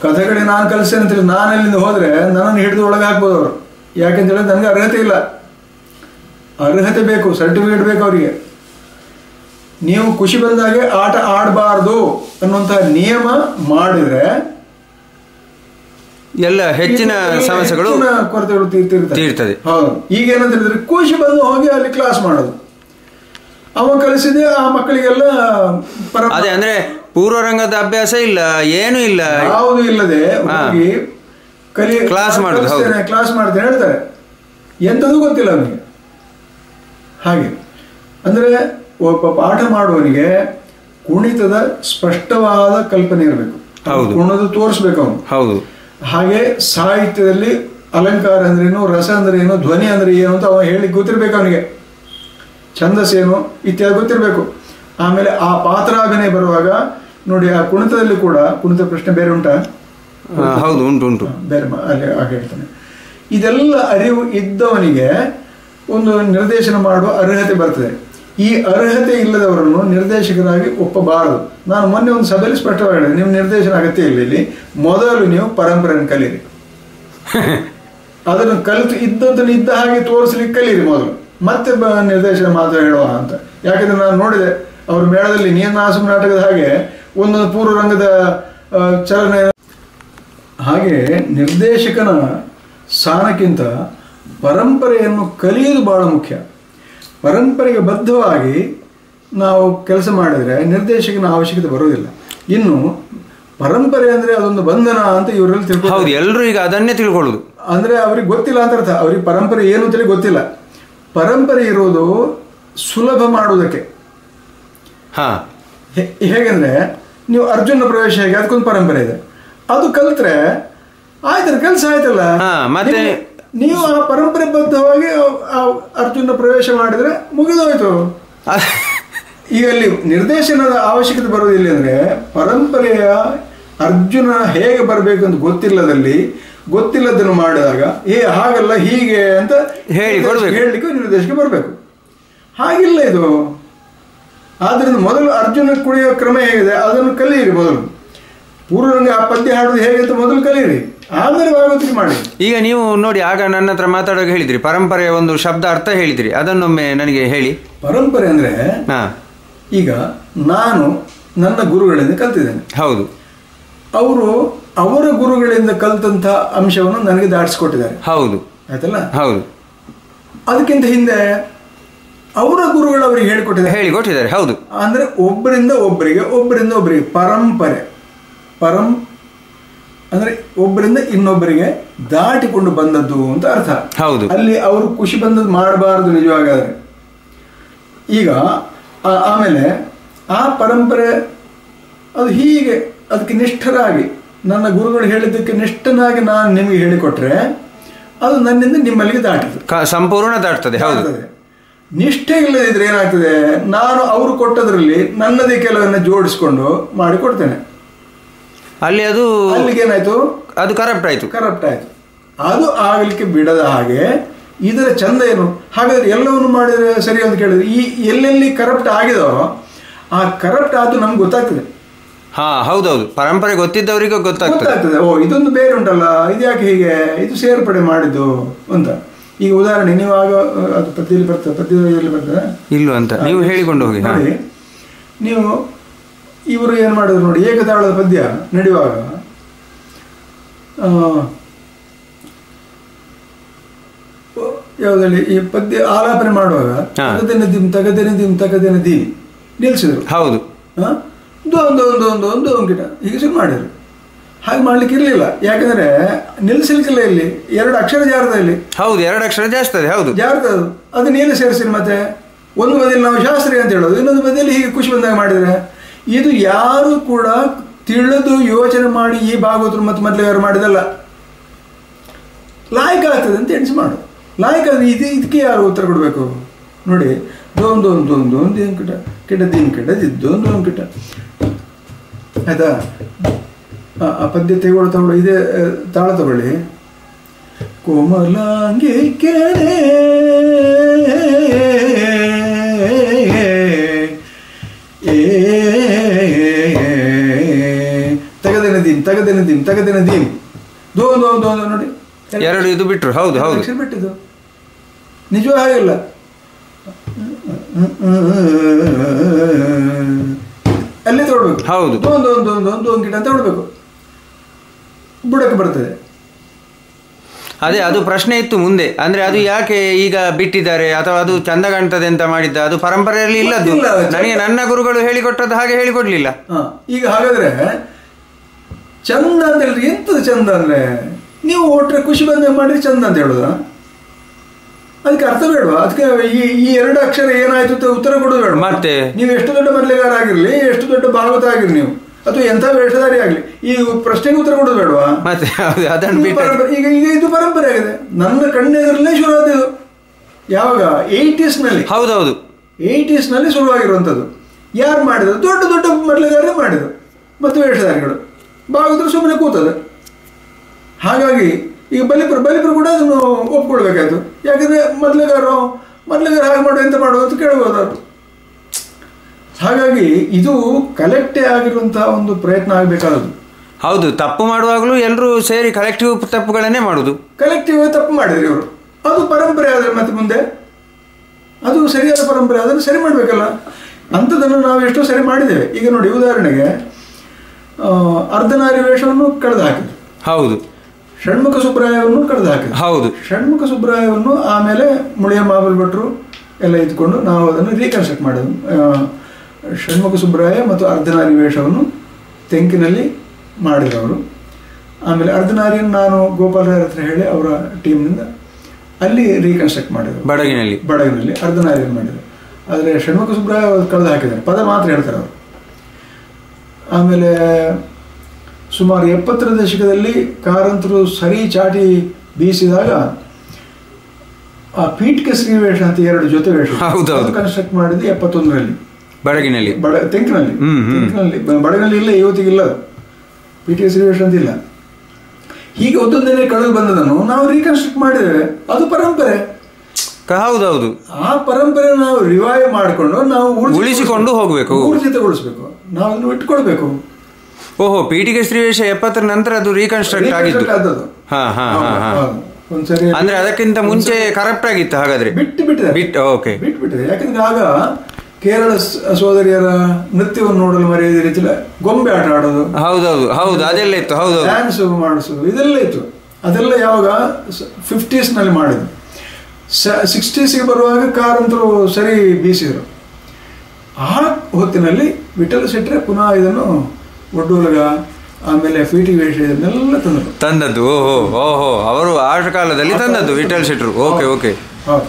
ಕಥೆಗಳಿಗೆ ನಾನು ಕಲಿಸ್ತೇನೆ ಅಂತೇಳಿ ನಾನು ಅಲ್ಲಿಂದ ಹೋದ್ರೆ ನನ್ನನ್ನು ಹಿಡಿದು ಒಳಗೆ ಹಾಕ್ಬೋದು ಅವರು. ಯಾಕೆಂತೇಳಿದ್ರೆ ನನಗೆ ಅರ್ಹತೆ ಇಲ್ಲ. ಅರ್ಹತೆ ಬೇಕು, ಸರ್ಟಿಫಿಕೇಟ್ ಬೇಕು ಅವರಿಗೆ. ನೀವು ಖುಷಿ ಬಂದಾಗೆ ಆಟ ಆಡಬಾರ್ದು ಅನ್ನುವಂತಹ ನಿಯಮ ಮಾಡಿದ್ರೆ ಎಲ್ಲ ಹೆಚ್ಚಿನ ಸಮಸ್ಯೆಗಳು, ಕೊರತೆಗಳು ತೀರ್ತದೆ. ಹೌದು. ಈಗ ಏನಂತ ಹೇಳಿದ್ರೆ ಖುಷಿ ಬಂದು ಹೋಗಿ ಅಲ್ಲಿ ಕ್ಲಾಸ್ ಮಾಡೋದು. ಅವ ಕಲಿಸಿದೆ ಆ ಮಕ್ಕಳಿಗೆಲ್ಲ ಅದೇ ಅಂದ್ರೆ ಪೂರ್ವರಂಗದ ಅಭ್ಯಾಸ ಇಲ್ಲ, ಏನು ಇಲ್ಲ, ಯಾವುದು ಇಲ್ಲದೆ ಕ್ಲಾಸ್ ಮಾಡ್ತೇನೆ ಹೇಳ್ತಾರೆ. ಎಂಥದ್ದು ಗೊತ್ತಿಲ್ಲ ಅವನಿಗೆ. ಹಾಗೆ ಅಂದರೆ ಒಬ್ಬ ಪಾಠ ಮಾಡುವವನಿಗೆ ಕುಣಿತದ ಸ್ಪಷ್ಟವಾದ ಕಲ್ಪನೆ ಇರಬೇಕು. ಕುಣಿದು ತೋರಿಸ್ಬೇಕು ಅವನು. ಹೌದು. ಹಾಗೆ ಸಾಹಿತ್ಯದಲ್ಲಿ ಅಲಂಕಾರ ಅಂದ್ರೇನು, ರಸ ಅಂದ್ರೆ ಏನು, ಧ್ವನಿ ಅಂದ್ರೆ ಏನು ಅಂತ ಅವ ಹೇಳಿ ಗೊತ್ತಿರ್ಬೇಕು ಅವನಿಗೆ. ಛಂದಸ್ಸೇನು ಇತ್ಯಾದಿ ಗೊತ್ತಿರಬೇಕು. ಆಮೇಲೆ ಆ ಪಾತ್ರಾಭಿನಯ ಬರುವಾಗ ನೋಡಿ, ಆ ಕುಣಿತದಲ್ಲಿ ಕೂಡ ಕುಣಿತ ಪ್ರಶ್ನೆ ಬೇರೆ ಉಂಟಾ? ಹೌದು, ಉಂಟು ಉಂಟು, ಬೇರೆ ಅಲ್ಲಿ ಹೇಳ್ತಾನೆ. ಇದೆಲ್ಲ ಅರಿವು ಇದ್ದವನಿಗೆ ಒಂದು ನಿರ್ದೇಶನ ಮಾಡುವ ಅರ್ಹತೆ ಬರ್ತದೆ. ಈ ಅರ್ಹತೆ ಇಲ್ಲದವರನ್ನು ನಿರ್ದೇಶಕರಾಗಿ ಒಪ್ಪಬಾರದು. ನಾನು ಮೊನ್ನೆ ಒಂದು ಸಭೆಯಲ್ಲಿ ಸ್ಪಷ್ಟವಾಗಿ ಹೇಳಿದೆ, ನಿಮ್ಮ ನಿರ್ದೇಶನ ಅಗತ್ಯ ಇಲ್ಲ. ಇಲ್ಲಿ ಮೊದಲು ನೀವು ಪರಂಪರೆಯನ್ನು ಕಲೀರಿ, ಅದನ್ನು ಕಲಿತು ಇದ್ದದನ್ನು ಇದ್ದ ಹಾಗೆ ತೋರಿಸ್ಲಿಕ್ಕೆ ಕಲೀರಿ ಮೊದಲು, ಮತ್ತೆ ನಿರ್ದೇಶನ ಮಾತ್ರ ಹೇಳುವ ಅಂತ. ಯಾಕೆಂದ್ರೆ ನಾನು ನೋಡಿದೆ ಅವರು ಮೇಳದಲ್ಲಿ ನೀನಾಸು ನಾಟಕದ ಹಾಗೆ ಒಂದೊಂದು ಪೂರ್ವರಂಗದ ಚಲನೆ. ಹಾಗೆ ನಿರ್ದೇಶಕನ ಸ್ಥಾನಕ್ಕಿಂತ ಪರಂಪರೆಯನ್ನು ಕಲಿಯುವುದು ಬಹಳ ಮುಖ್ಯ. ಪರಂಪರೆಗೆ ಬದ್ಧವಾಗಿ ನಾವು ಕೆಲಸ ಮಾಡಿದರೆ ನಿರ್ದೇಶಕನ ಅವಶ್ಯಕತೆ ಬರೋದಿಲ್ಲ. ಇನ್ನು ಪರಂಪರೆ ಅಂದರೆ ಅದೊಂದು ಬಂಧನ ಅಂತ ಇವರಲ್ಲಿ ತಿಳ್ಕೊಳ್ಳೋದು. ಎಲ್ಲರೂ ಈಗ ಅದನ್ನೇ ತಿಳ್ಕೊಳ್ಳೋದು. ಅಂದರೆ ಅವ್ರಿಗೆ ಗೊತ್ತಿಲ್ಲ ಅಂತ ಅರ್ಥ. ಅವ್ರಿಗೆ ಪರಂಪರೆ ಏನು ಅಂತೇಳಿ ಗೊತ್ತಿಲ್ಲ. ಪರಂಪರೆ ಇರೋದು ಸುಲಭ ಮಾಡುವುದಕ್ಕೆ. ಹೇಗೆಂದರೆ ನೀವು ಅರ್ಜುನ ಪ್ರವೇಶ ಹೇಗೆ, ಅದಕ್ಕೊಂದು ಪರಂಪರೆ ಇದೆ. ಅದು ಕಲ್ತ್ರೆ ಆಯ್ತಲ್ಲ, ಕೆಲಸ ಆಯ್ತಲ್ಲ. ಮತ್ತೆ ನೀವು ಆ ಪರಂಪರೆ ಬದ್ಧವಾಗಿ ಅರ್ಜುನ ಪ್ರವೇಶ ಮಾಡಿದ್ರೆ ಮುಗಿದೋಯ್ತು. ಈಗ ಅಲ್ಲಿ ನಿರ್ದೇಶನದ ಅವಶ್ಯಕತೆ ಬರೋದಿಲ್ಲ. ಅಂದರೆ ಪರಂಪರೆಯ ಅರ್ಜುನ ಹೇಗೆ ಬರಬೇಕು ಅಂತ ಗೊತ್ತಿಲ್ಲದನ್ನು ಮಾಡಿದಾಗ ಹಾಗಲ್ಲ ಹೀಗೆ ಅಂತ ಹೇಳಲಿಕ್ಕೆ ನಿರ್ದೇಶಕ ಬರಬೇಕು. ಹಾಗಿಲ್ಲ ಇದು. ಆದ್ದರಿಂದ ಮೊದಲು ಅರ್ಜುನ ಕುಣಿಯೋ ಕ್ರಮ ಹೇಗಿದೆ ಅದನ್ನು ಕಲಿಯಿರಿ. ಮೊದಲು ಪೂರ್ವರಂಗ ಆ ಪದ್ಯ ಹಾಡೋದು ಹೇಗೆ ಅಂತ ಮೊದಲು ಕಲಿಯಿರಿ, ಆಮೇಲೆ ಭಾಗವತಿಗೆ ಮಾಡಿ. ಈಗ ನೀವು ನೋಡಿ, ಆಗ ನನ್ನ ಹತ್ರ ಮಾತಾಡೋಕೆ ಹೇಳಿದ್ರಿ, ಪರಂಪರೆಯ ಒಂದು ಶಬ್ದ ಅರ್ಥ ಹೇಳಿದ್ರಿ, ಅದನ್ನೊಮ್ಮೆ ನನಗೆ ಹೇಳಿ. ಪರಂಪರೆ ಅಂದ್ರೆ ಈಗ ನಾನು ನನ್ನ ಗುರುಗಳಿಂದ ಕಲ್ತಿದ್ದೇನೆ. ಹೌದು. ಅವರು ಅವರ ಗುರುಗಳಿಂದ ಕಲ್ತಂತ ಅಂಶವನ್ನು ನನಗೆ ದಾಟಿಸ್ಕೊಟ್ಟಿದ್ದಾರೆ. ಹೌದು, ಆಯ್ತಲ್ಲ. ಹೌದು. ಅದಕ್ಕಿಂತ ಹಿಂದೆ ಅವರ ಗುರುಗಳು ಅವರಿಗೆ ಹೇಳಿಕೊಟ್ಟಿದ್ದಾರೆ. ಹೌದು. ಅಂದ್ರೆ ಒಬ್ಬರಿಂದ ಒಬ್ಬರಿಗೆ ಪರಂಪರೆ. ಅಂದ್ರೆ ಒಬ್ಬರಿಂದ ಇನ್ನೊಬ್ಬರಿಗೆ ದಾಟಿಕೊಂಡು ಬಂದದ್ದು ಅಂತ ಅರ್ಥ. ಹೌದು. ಅಲ್ಲಿ ಅವರು ಖುಷಿ ಬಂದದ್ದು ಮಾಡಬಾರದು ನಿಜವಾಗಾದ್ರೆ. ಈಗ ಆಮೇಲೆ ಆ ಪರಂಪರೆ ಅದು ಹೀಗೆ ಅದಕ್ಕೆ ನಿಷ್ಠರಾಗಿ ನನ್ನ ಗುರುಗಳು ಹೇಳಿದ್ದಕ್ಕೆ ನಿಷ್ಠನಾಗಿ ನಾನು ನಿಮಗೆ ಹೇಳಿಕೊಟ್ರೆ ಅದು ನನ್ನಿಂದ ನಿಮ್ಮಲ್ಲಿಗೆ ದಾಟುತ್ತದೆ, ಸಂಪೂರ್ಣ ದಾಟ್ತದೆ. ಹೌದು. ನಿಷ್ಠೆ ಇಲ್ಲದಿದ್ರೆ ಏನಾಗ್ತದೆ, ನಾನು ಅವರು ಕೊಟ್ಟದ್ರಲ್ಲಿ ನನ್ನದೇ ಕೆಲವನ್ನ ಜೋಡಿಸ್ಕೊಂಡು ಮಾಡಿಕೊಡ್ತೇನೆ. ಅಲ್ಲಿಗೆ ಏನಾಯ್ತು, ಅದು ಕರಪ್ಟ್ ಆಯ್ತು. ಅದು ಆಗಲಿಕ್ಕೆ ಬಿಡದ ಹಾಗೆ ಇದರ ಚಂದ ಏನು? ಹಾಗಾದರೆ ಎಲ್ಲವನ್ನು ಮಾಡಿದರೆ ಸರಿ ಅಂತ ಕೇಳಿದ್ರೆ ಈ ಎಲ್ಲೆಲ್ಲಿ ಕರಪ್ಟ್ ಆಗಿದೋ ಆ ಕರಪ್ಟ್ ಆದ್ದು ನಮ್ಗೆ ಗೊತ್ತಾಗ್ತದೆ. ಹೌದೌದು, ಪರಂಪರೆ ಗೊತ್ತಿದ್ದವರಿಗೆ ಗೊತ್ತಾಗ್ತದೆ. ಓ ಇದೊಂದು ಬೇರೆ ಉಂಟಲ್ಲ, ಇದು ಯಾಕೆ ಹೀಗೆ, ಇದು ಸೇರ್ಪಡೆ ಮಾಡಿದ್ದು ಅಂತ. ಈಗ ಉದಾಹರಣೆ ನೀವು ಆಗ ಅದು ಪದ್ಯದಲ್ಲಿ ಬರ್ತದೆ ಇಲ್ಲ ಅಂತ ನೀವು ಹೇಳಿಕೊಂಡು ಹೋಗಿ ನೋಡಿ. ನೀವು ಇವರು ಏನು ಮಾಡಿದ್ರು ನೋಡಿ, ಏಕತಾಳದ ಪದ್ಯ ನಡೆಯುವಾಗ ಯಾವುದಲ್ಲಿ ಈ ಪದ್ಯ ಆಲಾಪನೆ ಮಾಡುವಾಗ ತಗದೇನ ದೀನಿ ನಿಲ್ಸಿದ್ರು. ಹೌದು, ಒಂದು ಅಂಕಿಟ ಹೀಗೆ ಶುರು ಮಾಡಿದ್ರು. ಹಾಗೆ ಮಾಡ್ಲಿಕ್ಕೆ ಇರಲಿಲ್ಲ, ಯಾಕಂದ್ರೆ ನಿಲ್ಲಿಸಲಿಕ್ಕಿಲ್ಲ. ಇಲ್ಲಿ 2 ಅಕ್ಷರ ಜಾರದಲ್ಲಿ. ಹೌದು, 2 ಅಕ್ಷರ ಜಾಸ್ತದೆ. ಹೌದು, ಜಾರ್ತದು. ಅದನ್ನೇನು ಸೇರಿಸಿರಿ ಮತ್ತೆ ಒಂದು ಬದಿಯಲ್ಲಿ ನಾವು ಶಾಸ್ತ್ರೀಯ ಅಂತ ಹೇಳೋದು, ಇನ್ನೊಂದು ಬದಿಯಲ್ಲಿ ಹೀಗೆ ಖುಷಿ ಬಂದಾಗ ಮಾಡಿದರೆ ಇದು ಯಾರು ಕೂಡ ತಿಳಿದು ಯೋಚನೆ ಮಾಡಿ ಈ ಭಾಗವತರು ಮತ್ತು ಮೊದಲಿಗಾರು ಮಾಡಿದಲ್ಲ. ಲಾಯಕ ಆಗ್ತದೆ ಅಂತ ಎಣಿಸಿ ಮಾಡು. ಲಾಯಕ ಇದಕ್ಕೆ ಯಾರು ಉತ್ತರ ಕೊಡಬೇಕು ನೋಡಿ. ದೊಂದು ಕಿಟ ಕಿಟ ದೀನ್ ಕಿಟ ದಿದ್ದೊಂದು ಕಿಟ ಆಯ್ತಾ. ಆ ಪದ್ಯ ತಗೊಳ್ಳೋ ಇದೇ ತಾಳ ತಗೊಳ್ಳಿ. ಕೋಮಲಾಂಗಿ ಕೆರೆ ತಗದೇನ ದೀನ್ ದೋ ನೋಡಿ, 2 ಇದು ಬಿಟ್ರು. ಹೌದು ಹೌದು, ಅಕ್ಷರ ಬಿಟ್ಟಿದ್ದು ನಿಜವೂ ಹಾಗಿಲ್ಲ. ಅಲ್ಲೇ ತಗೊಳ್ಬೇಕು. ಹೌದು, ಒಂದು ಅಂಕಿಟ ಅಂತ ತಗೊಳ್ಬೇಕು, ಬುಡಕ್ಕೆ ಬರ್ತದೆ. ಅದೇ ಅದು ಪ್ರಶ್ನೆ ಇತ್ತು ಮುಂದೆ, ಅಂದ್ರೆ ಅದು ಯಾಕೆ ಈಗ ಬಿಟ್ಟಿದ್ದಾರೆ ಅಥವಾ ಅದು ಚಂದ ಕಾಣ್ತದೆ ಅಂತ ಮಾಡಿದ್ದ? ಅದು ಪರಂಪರೆಯಲ್ಲಿ ಇಲ್ಲದ್ದು. ನನಗೆ ನನ್ನ ಗುರುಗಳು ಹೇಳಿಕೊಟ್ಟದ್ದು ಹಾಗೆ ಹೇಳಿಕೊಡ್ಲಿಲ್ಲ. ಈಗ ಹಾಗಾದ್ರೆ ಚಂದ ಅಂತ ಹೇಳಿದ್ರೆ ಎಂತದ ಚಂದ ಅಂದ್ರೆ, ನೀವು ಒಟ್ಟರೆ ಖುಷಿ ಬಂದ ಮಾಡಿದ್ರೆ ಚಂದ ಅಂತ ಹೇಳುದ? ಅದಕ್ಕೆ ಅರ್ಥ ಬೇಡವಾ? ಅದಕ್ಕೆ ಈ 2 ಅಕ್ಷರ ಏನಾಯ್ತು ಅಂತ ಉತ್ತರ ಕೊಡೋದು ಬೇಡ. ಮತ್ತೆ ನೀವು ಎಷ್ಟು ದೊಡ್ಡ ಮೊದಲಿಗಾರ ಆಗಿರ್ಲಿ, ಎಷ್ಟು ದೊಡ್ಡ ಭಾಗವತ ಆಗಿರ್ಲಿ, ನೀವು ಅಥವಾ ಎಂಥ ವೇಷಧಾರಿ ಆಗಲಿ, ಈ ಪ್ರಶ್ನೆಗೆ ಉತ್ತರ ಕೊಡೋದು ಬೇಡವಾ? ಮತ್ತೆ ಈಗ ಇದು ಪರಂಪರೆ ಆಗಿದೆ. ನನ್ನ ಕಣ್ಣೆದುರಲ್ಲೇ ಶುರು ಆದದ್ದು ಯಾವಾಗ 80s ನಲ್ಲಿ. ಹೌದೌದು, 80s ನಲ್ಲಿ ಶುರುವಾಗಿರುವಂಥದ್ದು. ಯಾರು ಮಾಡಿದ್ರು? ದೊಡ್ಡ ದೊಡ್ಡ ಮೊದಲಿಗಾರೇ ಮಾಡಿದ್ರು ಮತ್ತು ವೇಷಧಾರಿಗಳು. ಭಾಗವತರು ಸುಮ್ಮನೆ ಕೂತದೆ. ಹಾಗಾಗಿ ಈಗ ಬಲಿಪುರ ಕೂಡ ಅದನ್ನು ಒಪ್ಕೊಳ್ಬೇಕಾಯ್ತು. ಯಾಕಂದ್ರೆ ಮೊದಲಿಗಾರ ಹಾಗೆ ಮಾಡು ಎಂತ ಮಾಡು ಅಂತ ಕೇಳ್ಬೋದು ಅವರು. ಹಾಗಾಗಿ ಇದು ಕಲೆಕ್ಟೇ ಆಗಿರುವಂತಹ ಒಂದು ಪ್ರಯತ್ನ ಆಗಬೇಕಾದದ್ದು. ಹೌದು, ತಪ್ಪು ಮಾಡುವಾಗಲೂ ಎಲ್ಲರೂ ಸೇರಿ ಕಲೆಕ್ಟಿವ್ ತಪ್ಪುಗಳನ್ನೇ ಮಾಡುದು. ಕಲೆಕ್ಟಿವ್ ತಪ್ಪು ಮಾಡಿದ್ರಿ ಅವರು. ಅದು ಪರಂಪರೆ ಆದರೆ ಮತ್ತೆ ಮುಂದೆ ಅದು ಸರಿಯಾದ ಪರಂಪರೆ, ಅದನ್ನು ಸರಿ ಮಾಡಬೇಕಲ್ಲ. ಅಂಥದ್ದನ್ನು ನಾವು ಎಷ್ಟೋ ಸರಿ ಮಾಡಿದ್ದೇವೆ. ಈಗ ನೋಡಿ, ಉದಾಹರಣೆಗೆ ಅರ್ಧನಾರಿ ವೇಷವನ್ನು ಕಳೆದು ಹಾಕಿದ್ರು. ಹೌದು, ಷಣ್ಮುಖ ಸುಬ್ರಾಯವನ್ನು ಕಳೆದು ಹಾಕಿದ್ರು. ಹೌದು, ಷಣ್ಮುಖ ಸುಬ್ರಾಯವನ್ನು ಆಮೇಲೆ ಮುಳಿಯ ಮಾಬಲ್ ಭಟ್ರು ಎಲ್ಲ ಇದ್ಕೊಂಡು ನಾವು ಅದನ್ನು ರೀಕನ್ಸ್ಟ್ರಕ್ಟ್ ಮಾಡಿದ್ವು. ಷಣ್ಮುಖ ಸುಬ್ರಾಯ ಮತ್ತು ಅರ್ಧನಾರಿ ವೇಷವನ್ನು ತೆಂಕಿನಲ್ಲಿ ಮಾಡಿದ್ರು ಅವರು. ಆಮೇಲೆ ಅರ್ಧನಾರಿಯನ್ನು ನಾನು ಗೋಪಾಲರಾಯರ ಹತ್ರ ಹೇಳಿ ಅವರ ಟೀಮ್ನಿಂದ ಅಲ್ಲಿ ರೀಕನ್ಸ್ಟ್ರಕ್ಟ್ ಮಾಡಿದ್ರು. ಬಡಗಿನಲ್ಲಿ ಅರ್ಧನಾರಿಯನ್ನು ಮಾಡಿದ್ರು. ಆದರೆ ಷಣ್ಮುಖ ಸುಬ್ರಾಯ ಕಳೆದು ಹಾಕಿದ್ದಾರೆ, ಪದ ಮಾತ್ರ ಹೇಳ್ತಾರೆ ಅವರು. ಆಮೇಲೆ ಸುಮಾರು 70ರ ದಶಕದಲ್ಲಿ ಕಾರಂತರು ಸರಿ ಚಾಟಿ ಬೀಸಿದಾಗ ಆ ಪೀಠಿಕೆ ಶ್ರೀವೇಷ ಅಂತ 2 ಜೊತೆ ವೇಷ ಕನ್ಸ್ಟ್ರಕ್ಟ್ ಮಾಡಿದ್ದು 71ರಲ್ಲಿ ತೆಂಕಿನಲ್ಲಿ. ಬಡಗಿನಲ್ಲಿ ಇಲ್ಲ, ಇವತ್ತಿಗಿಲ್ಲ ಪೀಠಿಕೆ ಶ್ರೀವೇಷ ಅಂತಿಲ್ಲ. ಹೀಗೆ ಒಂದೊಂದೇ ಕಳೆದು ಬಂದದನ್ನು ನಾವು ರೀಕನ್ಸ್ಟ್ರಕ್ಟ್ ಮಾಡಿದ್ದೇವೆ. ಅದು ಪರಂಪರೆ. ಹೌದೌದು, ಆ ಪರಂಪರೆ ನಾವು ರಿವೈವ್ ಮಾಡಿಕೊಂಡು ನಾವು ಉಳಿಸಿಕೊಂಡು ಹೋಗ್ಬೇಕು, ಊರ್ಜಿತಗೊಳಿಸ್ಬೇಕು, ನಾವು ಅದನ್ನು ಇಟ್ಕೊಳ್ಬೇಕು. ಓಹೋ, ಪೀಠಿಕೆ ಶ್ರೀವೇಷ 70ರ ನಂತರ ಅದು ರೀಕನ್ಸ್ಟ್ರಕ್ಟ್ ಆಗಿದ್ದು. ಅಂದ್ರೆ ಅದಕ್ಕಿಂತ ಮುಂಚೆ ಕರಪ್ಟ್ ಆಗಿತ್ತು. ಹಾಗಾದ್ರೆ ಬಿಟ್ಟಿದೆ. ಯಾಕಂದ್ರೆ ಆಗ ಕೇರಳ ಸೋದರಿಯರ ನೃತ್ಯವನ್ನು ನೋಡಲು ಮರೆಯದ ರೀತಿಯ ಗೊಂಬೆ ಆಟ ಆಡೋದು, ಹೌದೌದು ಅದೆಲ್ಲ ಇತ್ತು. ಹೌದು, ಡ್ಯಾನ್ಸ್ ಮಾಡಿಸೋದು ಇದೆಲ್ಲ ಇತ್ತು. ಅದೆಲ್ಲ ಯಾವಾಗ 50s ನಲ್ಲಿ ಮಾಡಿದ್ರು. 60s ಬರುವಾಗ ಕಾರಂತರು ಸರಿ ಬೀಸಿದ್ರು. ಆ ಹೊತ್ತಿನಲ್ಲಿ ವಿಠಲ ಶೆಟ್ಟರೆ ಪುನಃ ಇದನ್ನು ಒಡ್ಡೋಲಗ ಆಮೇಲೆ ಪೀಠಿಕೆ ವೇಷ ಇದನ್ನೆಲ್ಲ ತಂದದ್ದು. ಓಹೋ, ಅವರು ಆ ಕಾಲದಲ್ಲಿ ತಂದದ್ದು ವಿಠಲ್ ಶೆಟ್ಟರು. ಓಕೆ, ಹೌದು.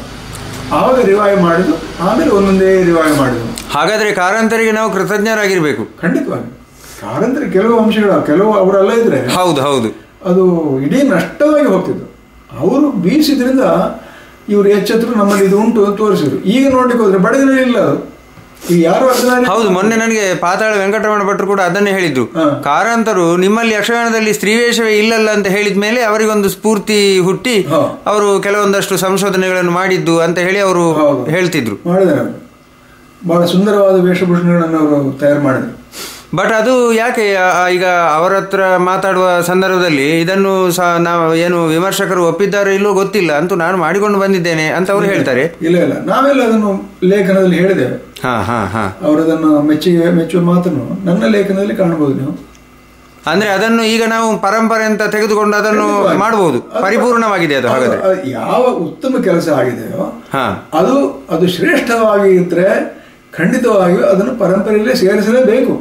ಆವಾಗ ರಿವೈವ್ ಮಾಡಿದ್ದು, ಆಮೇಲೆ ಒಂದೊಂದೇ ರಿವೈವ್ ಮಾಡಿದ್ರು. ಹಾಗಾದ್ರೆ ಕಾರಂತರಿಗೆ ನಾವು ಕೃತಜ್ಞರಾಗಿರ್ಬೇಕು. ಖಂಡಿತವಾಗಿ. ಕಾರಂತರಿಗೆ ಕೆಲವು ಅಂಶಗಳು, ಕೆಲವು ಅವರೆಲ್ಲ ಇದ್ರೆ ಹೌದು ಅದು ಇಡೀ ನಷ್ಟವಾಗಿ ಹೋಗ್ತಿದ್ದು. ಅವರು ಬೀಸಿದ್ರಿಂದ ಇವರು ಎಚ್ಚೆತ್ತರು ನಮ್ಮಲ್ಲಿ ಇದು ಉಂಟು ಅಂತ ತೋರಿಸಿದ್ರು. ಈಗ ನೋಡ್ಲಿಕ್ಕೆ ಹೋದ್ರೆ ಬಡಗಿನಲ್ಲಿ ಇಲ್ಲ ಅದು. ಈ ಯಾರು ಅರ್ಧನಾರಿ. ಹೌದು, ಮೊನ್ನೆ ನನಗೆ ಪಾತಾಳ ವೆಂಕಟರಮಣ ಭಟ್ರು ಕೂಡ ಅದನ್ನೇ ಹೇಳಿದ್ರು. ಕಾರಂತರು ನಿಮ್ಮಲ್ಲಿ ಯಕ್ಷಗಾನದಲ್ಲಿ ಸ್ತ್ರೀವೇಷವೇ ಇಲ್ಲಲ್ಲ ಅಂತ ಹೇಳಿದ ಮೇಲೆ ಅವರಿಗೊಂದು ಸ್ಫೂರ್ತಿ ಹುಟ್ಟಿ ಅವರು ಕೆಲವೊಂದಷ್ಟು ಸಂಶೋಧನೆಗಳನ್ನು ಮಾಡಿದ್ದು ಅಂತ ಹೇಳಿ ಅವರು ಹೇಳ್ತಿದ್ರು. ಮಾಡಿದ್ದಾರೆ, ಬಹಳ ಸುಂದರವಾದ ವೇಷಭೂಷಣಗಳನ್ನು ಅವರು ತಯಾರು ಮಾಡಿದರು. ಬಟ್ ಅದು ಯಾಕೆ ಈಗ ಅವರ ಹತ್ರ ಮಾತಾಡುವ ಸಂದರ್ಭದಲ್ಲಿ ಇದನ್ನು ನಾವು ಏನು ವಿಮರ್ಶಕರು ಒಪ್ಪಿದ್ದಾರೋ ಇಲ್ಲೋ ಗೊತ್ತಿಲ್ಲ ಅಂತೂ ನಾನು ಮಾಡಿಕೊಂಡು ಬಂದಿದ್ದೇನೆ ಅಂತ ಅವರು ಹೇಳ್ತಾರೆ. ಇಲ್ಲ ಇಲ್ಲ, ನಾವೆಲ್ಲ ಅದನ್ನು ಲೇಖನದಲ್ಲಿ ಹೇಳಿದ್ದೇವೆ. ಅವರದನ್ನು ಮೆಚ್ಚುವ ಮಾತನ್ನು ನನ್ನ ಲೇಖನದಲ್ಲಿ ಕಾಣಬಹುದು ನೀವು. ಅಂದ್ರೆ ಅದನ್ನು ಈಗ ನಾವು ಪರಂಪರೆ ಅಂತ ತೆಗೆದುಕೊಂಡು ಅದನ್ನು ಮಾಡಬಹುದು, ಪರಿಪೂರ್ಣವಾಗಿದೆ ಅದು. ಹಾಗಾದ್ರೆ ಯಾವ ಉತ್ತಮ ಕೆಲಸ ಆಗಿದೆಯೋ ಅದು ಶ್ರೇಷ್ಠವಾಗಿ ಇದ್ರೆ ಖಂಡಿತವಾಗಿಯೂ ಅದನ್ನು ಪರಂಪರೆಯಲ್ಲೇ ಸೇರಿಸಲೇಬೇಕು.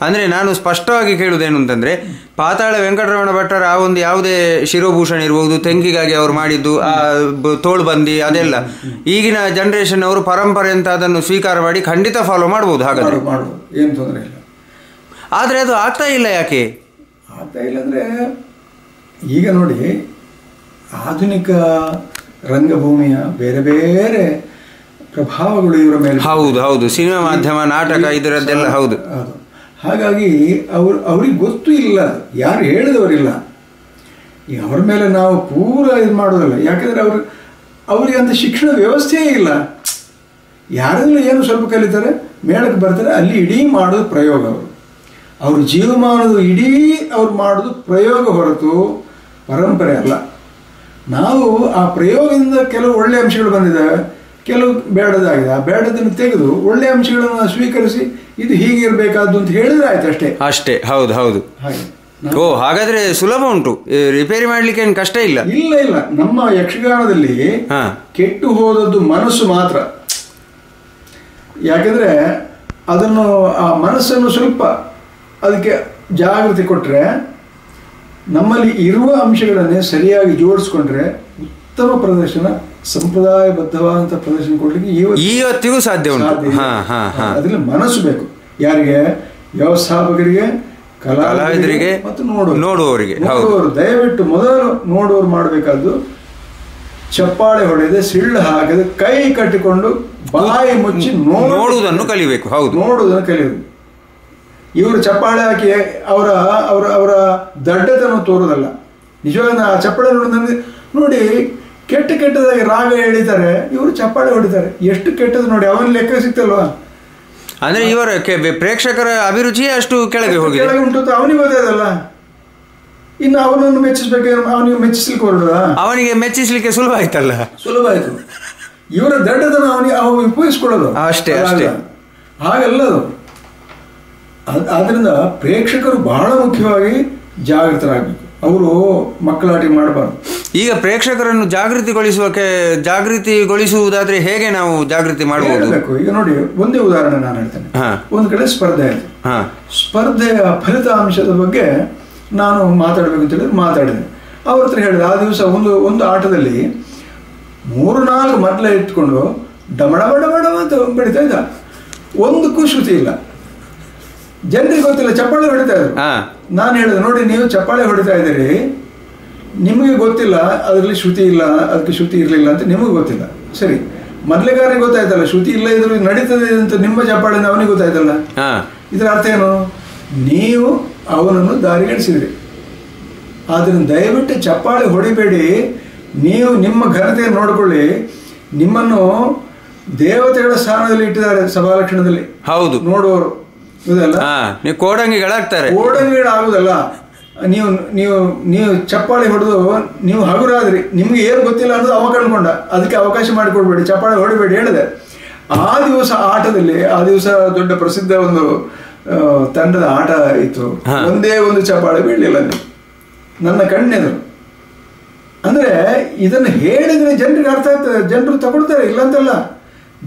ಅಂದ್ರೆ ನಾನು ಸ್ಪಷ್ಟವಾಗಿ ಕೇಳುವುದೇನು ಅಂತಂದ್ರೆ, ಪಾತಾಳ ವೆಂಕಟರಮಣ ಭಟ್ಟರ ಆ ಒಂದು ಯಾವುದೇ ಶಿರೋಭೂಷಣ ಇರಬಹುದು, ತೆಂಗಿಗಾಗಿ ಅವರು ಮಾಡಿದ್ದು ಆ ತೋಳ್ಬಂದಿ ಅದೆಲ್ಲ ಈಗಿನ ಜನರೇಷನ್ ಅವರು ಪರಂಪರೆ ಅಂತ ಅದನ್ನು ಸ್ವೀಕಾರ ಮಾಡಿ ಖಂಡಿತ ಫಾಲೋ ಮಾಡಬಹುದು. ಹಾಗಾದ್ರೆ ಏನು ತೊಂದರೆ ಇಲ್ಲ. ಆದ್ರೆ ಅದು ಆಗ್ತಾ ಇಲ್ಲ. ಯಾಕೆ ಆಗ್ತಾ ಇಲ್ಲ ಅಂದ್ರೆ, ಈಗ ನೋಡಿ ಆಧುನಿಕ ರಂಗಭೂಮಿಯ ಬೇರೆ ಬೇರೆ ಪ್ರಭಾವಗಳು ಇವರ ಮೇಲೆ. ಹೌದು ಹೌದು, ಸಿನಿಮಾ ಮಾಧ್ಯಮ, ನಾಟಕ, ಇದರದ್ದೆಲ್ಲ. ಹೌದು, ಹಾಗಾಗಿ ಅವ್ರಿಗೆ ಗೊತ್ತೂ ಇಲ್ಲ, ಯಾರು ಹೇಳಿದವರಿಲ್ಲ. ಈಗ ಅವ್ರ ಮೇಲೆ ನಾವು ಪೂರ ಇದು ಮಾಡೋದಲ್ಲ, ಯಾಕಂದರೆ ಅವ್ರಿಗೆ ಅಂತ ಶಿಕ್ಷಣ ವ್ಯವಸ್ಥೆಯೇ ಇಲ್ಲ. ಯಾರೆಲ್ಲ ಏನು ಸ್ವಲ್ಪ ಕಲಿತಾರೆ, ಮೇಳಕ್ಕೆ ಬರ್ತಾರೆ, ಅಲ್ಲಿ ಇಡೀ ಮಾಡೋದು ಪ್ರಯೋಗ. ಅವ್ರ ಜೀವಮಾನದ ಇಡೀ ಅವ್ರು ಮಾಡೋದು ಪ್ರಯೋಗ ಹೊರತು ಪರಂಪರೆ ಅಲ್ಲ. ನಾವು ಆ ಪ್ರಯೋಗದಿಂದ ಕೆಲವು ಒಳ್ಳೆಯ ಅಂಶಗಳು ಬಂದಿದ್ದಾವೆ, ಕೆಲವು ಬೇಡದಾಗಿದೆ. ಆ ಬೇಡದನ್ನು ತೆಗೆದು ಒಳ್ಳೆಯ ಅಂಶಗಳನ್ನು ಸ್ವೀಕರಿಸಿ ಇದು ಹೀಗಿರಬೇಕಾದ್ದು ಅಂತ ಹೇಳಿದ್ರೆ ಆಯ್ತು, ಅಷ್ಟೇ ಅಷ್ಟೇ. ಹೌದು ಹೌದು. ಓ, ಹಾಗಾದ್ರೆ ಸುಲಭ ಉಂಟು, ರಿಪೇರಿ ಮಾಡ್ಲಿಕ್ಕೆ ಏನು ಕಷ್ಟ ಇಲ್ಲ. ಇಲ್ಲ ಇಲ್ಲ, ನಮ್ಮ ಯಕ್ಷಗಾನದಲ್ಲಿ ಕೆಟ್ಟು ಹೋದದ್ದು ಮನಸ್ಸು ಮಾತ್ರ. ಯಾಕೆಂದ್ರೆ ಅದನ್ನು ಆ ಮನಸ್ಸನ್ನು ಸ್ವಲ್ಪ ಅದಕ್ಕೆ ಜಾಗೃತಿ ಕೊಟ್ಟರೆ, ನಮ್ಮಲ್ಲಿ ಇರುವ ಅಂಶಗಳನ್ನೇ ಸರಿಯಾಗಿ ಜೋಡಿಸ್ಕೊಂಡ್ರೆ ಉತ್ತಮ ಪ್ರದರ್ಶನ, ಸಂಪ್ರದಾಯಬದ್ಧವಾದಂಥ ಪ್ರದರ್ಶನ ಕೊಡ್ಲಿಕ್ಕೆ ಇವತ್ತಿಗೂ ಸಾಧ್ಯ ಉಂಟು. ಅದ್ರಲ್ಲಿ ಮನಸ್ಸು ಬೇಕು. ಯಾರಿಗೆ? ವ್ಯವಸ್ಥಾಪಕರಿಗೆ, ಕಲಾವಿದರಿಗೆ ಮತ್ತು ನೋಡುವವರಿಗೆ. ದಯವಿಟ್ಟು ಮೊದಲು ನೋಡುವವರು ಮಾಡಬೇಕಾದ್ದು ಚಪ್ಪಾಳೆ ಹೊಡೆದೆ, ಸಿಳ್ಳು ಹಾಕದೆ, ಕೈ ಕಟ್ಟಿಕೊಂಡು ಬಾಯಿ ಮುಚ್ಚಿ ನೋಡುವುದನ್ನು ಕಲಿಬೇಕು. ಹೌದು, ನೋಡುವುದನ್ನು ಕಲಿಯುವುದು. ಇವರು ಚಪ್ಪಾಳೆ ಹಾಕಿ ಅವರ ಅವರ ಅವರ ದಡ್ಡತನ ತೋರೋದಲ್ಲ. ನಿಜವಾದ ಆ ಚಪ್ಪಾಳೆ ನೋಡಿ, ಕೆಟ್ಟದಾಗಿ ರಾಗ ಹೇಳಿದ್ದಾರೆ, ಇವರು ಚಪ್ಪಾಳೆ ಹೊಡಿತಾರೆ. ಎಷ್ಟು ಕೆಟ್ಟದ್ದು ನೋಡಿ, ಅವನ ಲೆಕ್ಕ ಸಿಗ್ತಲ್ವಾ? ಅಂದ್ರೆ ಇವರ ಪ್ರೇಕ್ಷಕರ ಅಭಿರುಚಿ ಅಷ್ಟು ಕೆಳಗೆ ಉಂಟು, ಅವನಿಗೆ ಗೊತ್ತಾದಲ್ಲ. ಇನ್ನು ಅವನನ್ನು ಮೆಚ್ಚಿಸ್ಬೇಕು, ಅವನಿಗೆ ಮೆಚ್ಚಿಸ್ಲಿಕ್ಕೆ ಹೊರಡುವ, ಅವನಿಗೆ ಮೆಚ್ಚಿಸ್ಲಿಕ್ಕೆ ಸುಲಭ ಆಯ್ತಲ್ಲ. ಸುಲಭ ಆಯ್ತು. ಇವರ ದಡ್ಡತನ ಅವನಿಗೆ ಉಪಯೋಗಿಸ್ಕೊಳ್ಳೋದು ಅಷ್ಟೇ ಅಷ್ಟೇ. ಹಾಗೆಲ್ಲ ಅದು. ಆದ್ರಿಂದ ಪ್ರೇಕ್ಷಕರು ಬಹಳ ಮುಖ್ಯವಾಗಿ ಜಾಗೃತರಾಗಬೇಕು. ಅವರು ಮಕ್ಕಳಾಟಿ ಮಾಡಬಾರ್ದು. ಈಗ ಪ್ರೇಕ್ಷಕರನ್ನು ಜಾಗೃತಿಗೊಳಿಸುವುದಾದ್ರೆ ಹೇಗೆ ನಾವು ಜಾಗೃತಿ ಮಾಡಬಹುದು? ಈಗ ನೋಡಿ, ಒಂದೇ ಉದಾಹರಣೆ ನಾನು ಹೇಳ್ತೇನೆ. ಒಂದು ಕಡೆ ಸ್ಪರ್ಧೆ ಆಯ್ತು. ಸ್ಪರ್ಧೆಯ ಫಲಿತಾಂಶದ ಬಗ್ಗೆ ನಾನು ಮಾತಾಡ್ಬೇಕು ಅಂತ ಹೇಳಿದ್ರೆ ಮಾತಾಡಿದೆ. ಅವ್ರ ಹತ್ರ ಹೇಳಿದೆ, ಆ ದಿವಸ ಒಂದು ಆಟದಲ್ಲಿ 3-4 ಮಟ್ಲ ಇಟ್ಕೊಂಡು ಡಮಡ ಅಂತ ಬೆಳಿತಾ ಇದ್ದ. ಒಂದಕ್ಕೂ ಶ್ರುತಿ ಇಲ್ಲ. ಜನರಿಗೆ ಗೊತ್ತಿಲ್ಲ, ಚಪ್ಪಾಳೆ ಹೊಡಿತಾ ಇದ್ರು. ನಾನು ಹೇಳಿದೆ, ನೋಡಿ ನೀವು ಚಪ್ಪಾಳೆ ಹೊಡಿತಾ ಇದ್ದೀರಿ, ನಿಮಗೆ ಗೊತ್ತಿಲ್ಲ ಅದರಲ್ಲಿ ಶ್ರುತಿ ಇಲ್ಲ, ಅದಕ್ಕೆ ಶ್ರುತಿ ಇರಲಿಲ್ಲ ಅಂತ ನಿಮಗೆ ಗೊತ್ತಿಲ್ಲ. ಸರಿ, ಮೊದಲಿಗಾರಿಗೆ ಗೊತ್ತಾಯ್ತಲ್ಲ, ಶ್ರುತಿ ಇಲ್ಲ ಇದ್ರು ನಡೀತದೆ ಅಂತ ನಿಮ್ಮ ಚಪ್ಪಾಳೆಯಿಂದ ಅವನಿಗೆ ಗೊತ್ತಾಯ್ತಲ್ಲ. ಇದರ ಅರ್ಥ ಏನು? ನೀವು ಅವನನ್ನು ದಾರಿಗೆಡಿಸಿದ್ರಿ. ಆದ್ದರಿಂದ ದಯವಿಟ್ಟು ಚಪ್ಪಾಳೆ ಹೊಡಿಬೇಡಿ. ನೀವು ನಿಮ್ಮ ಘನತೆಯನ್ನು ನೋಡಿಕೊಳ್ಳಿ. ನಿಮ್ಮನ್ನು ದೇವತೆಗಳ ಸ್ಥಾನದಲ್ಲಿ ಇಟ್ಟಿದ್ದಾರೆ ಸಭಾಲಕ್ಷಣದಲ್ಲಿ. ಹೌದು, ನೋಡುವವರು ಇದಲ್ಲ, ನೀವು ಕೋಡಂಗಿಗಳಾಗ್ತಾರೆ. ಕೋಡಂಗಿಗಳಾಗುದಲ್ಲ. ನೀವು ನೀವು ನೀವು ಚಪ್ಪಾಳೆ ಹೊಡೆದು ನೀವು ಹಗುರಾದ್ರಿ, ನಿಮ್ಗೆ ಏನು ಗೊತ್ತಿಲ್ಲ ಅನ್ನೋದು ಅವ ಕಂಡುಕೊಂಡ. ಅದಕ್ಕೆ ಅವಕಾಶ ಮಾಡಿಕೊಡ್ಬೇಡಿ, ಚಪ್ಪಾಳೆ ಹೊಡಿಬೇಡಿ ಹೇಳಿದೆ. ಆ ದಿವಸ ಆಟದಲ್ಲಿ, ಆ ದಿವಸ ದೊಡ್ಡ ಪ್ರಸಿದ್ಧ ಒಂದು ತಂಡದ ಆಟ ಇತ್ತು. ಒಂದೇ ಒಂದು ಚಪ್ಪಾಳೆ ಬೀಳಲಿಲ್ಲ ನನ್ನ ಕಣ್ಣೆದರು. ಅಂದ್ರೆ ಇದನ್ನು ಹೇಳಿದ್ರೆ ಜನರಿಗೆ ಅರ್ಥ ಆಗ್ತದೆ, ಜನರು ತಗೊಳ್ತಾರೆ, ಇಲ್ಲಂತಲ್ಲ.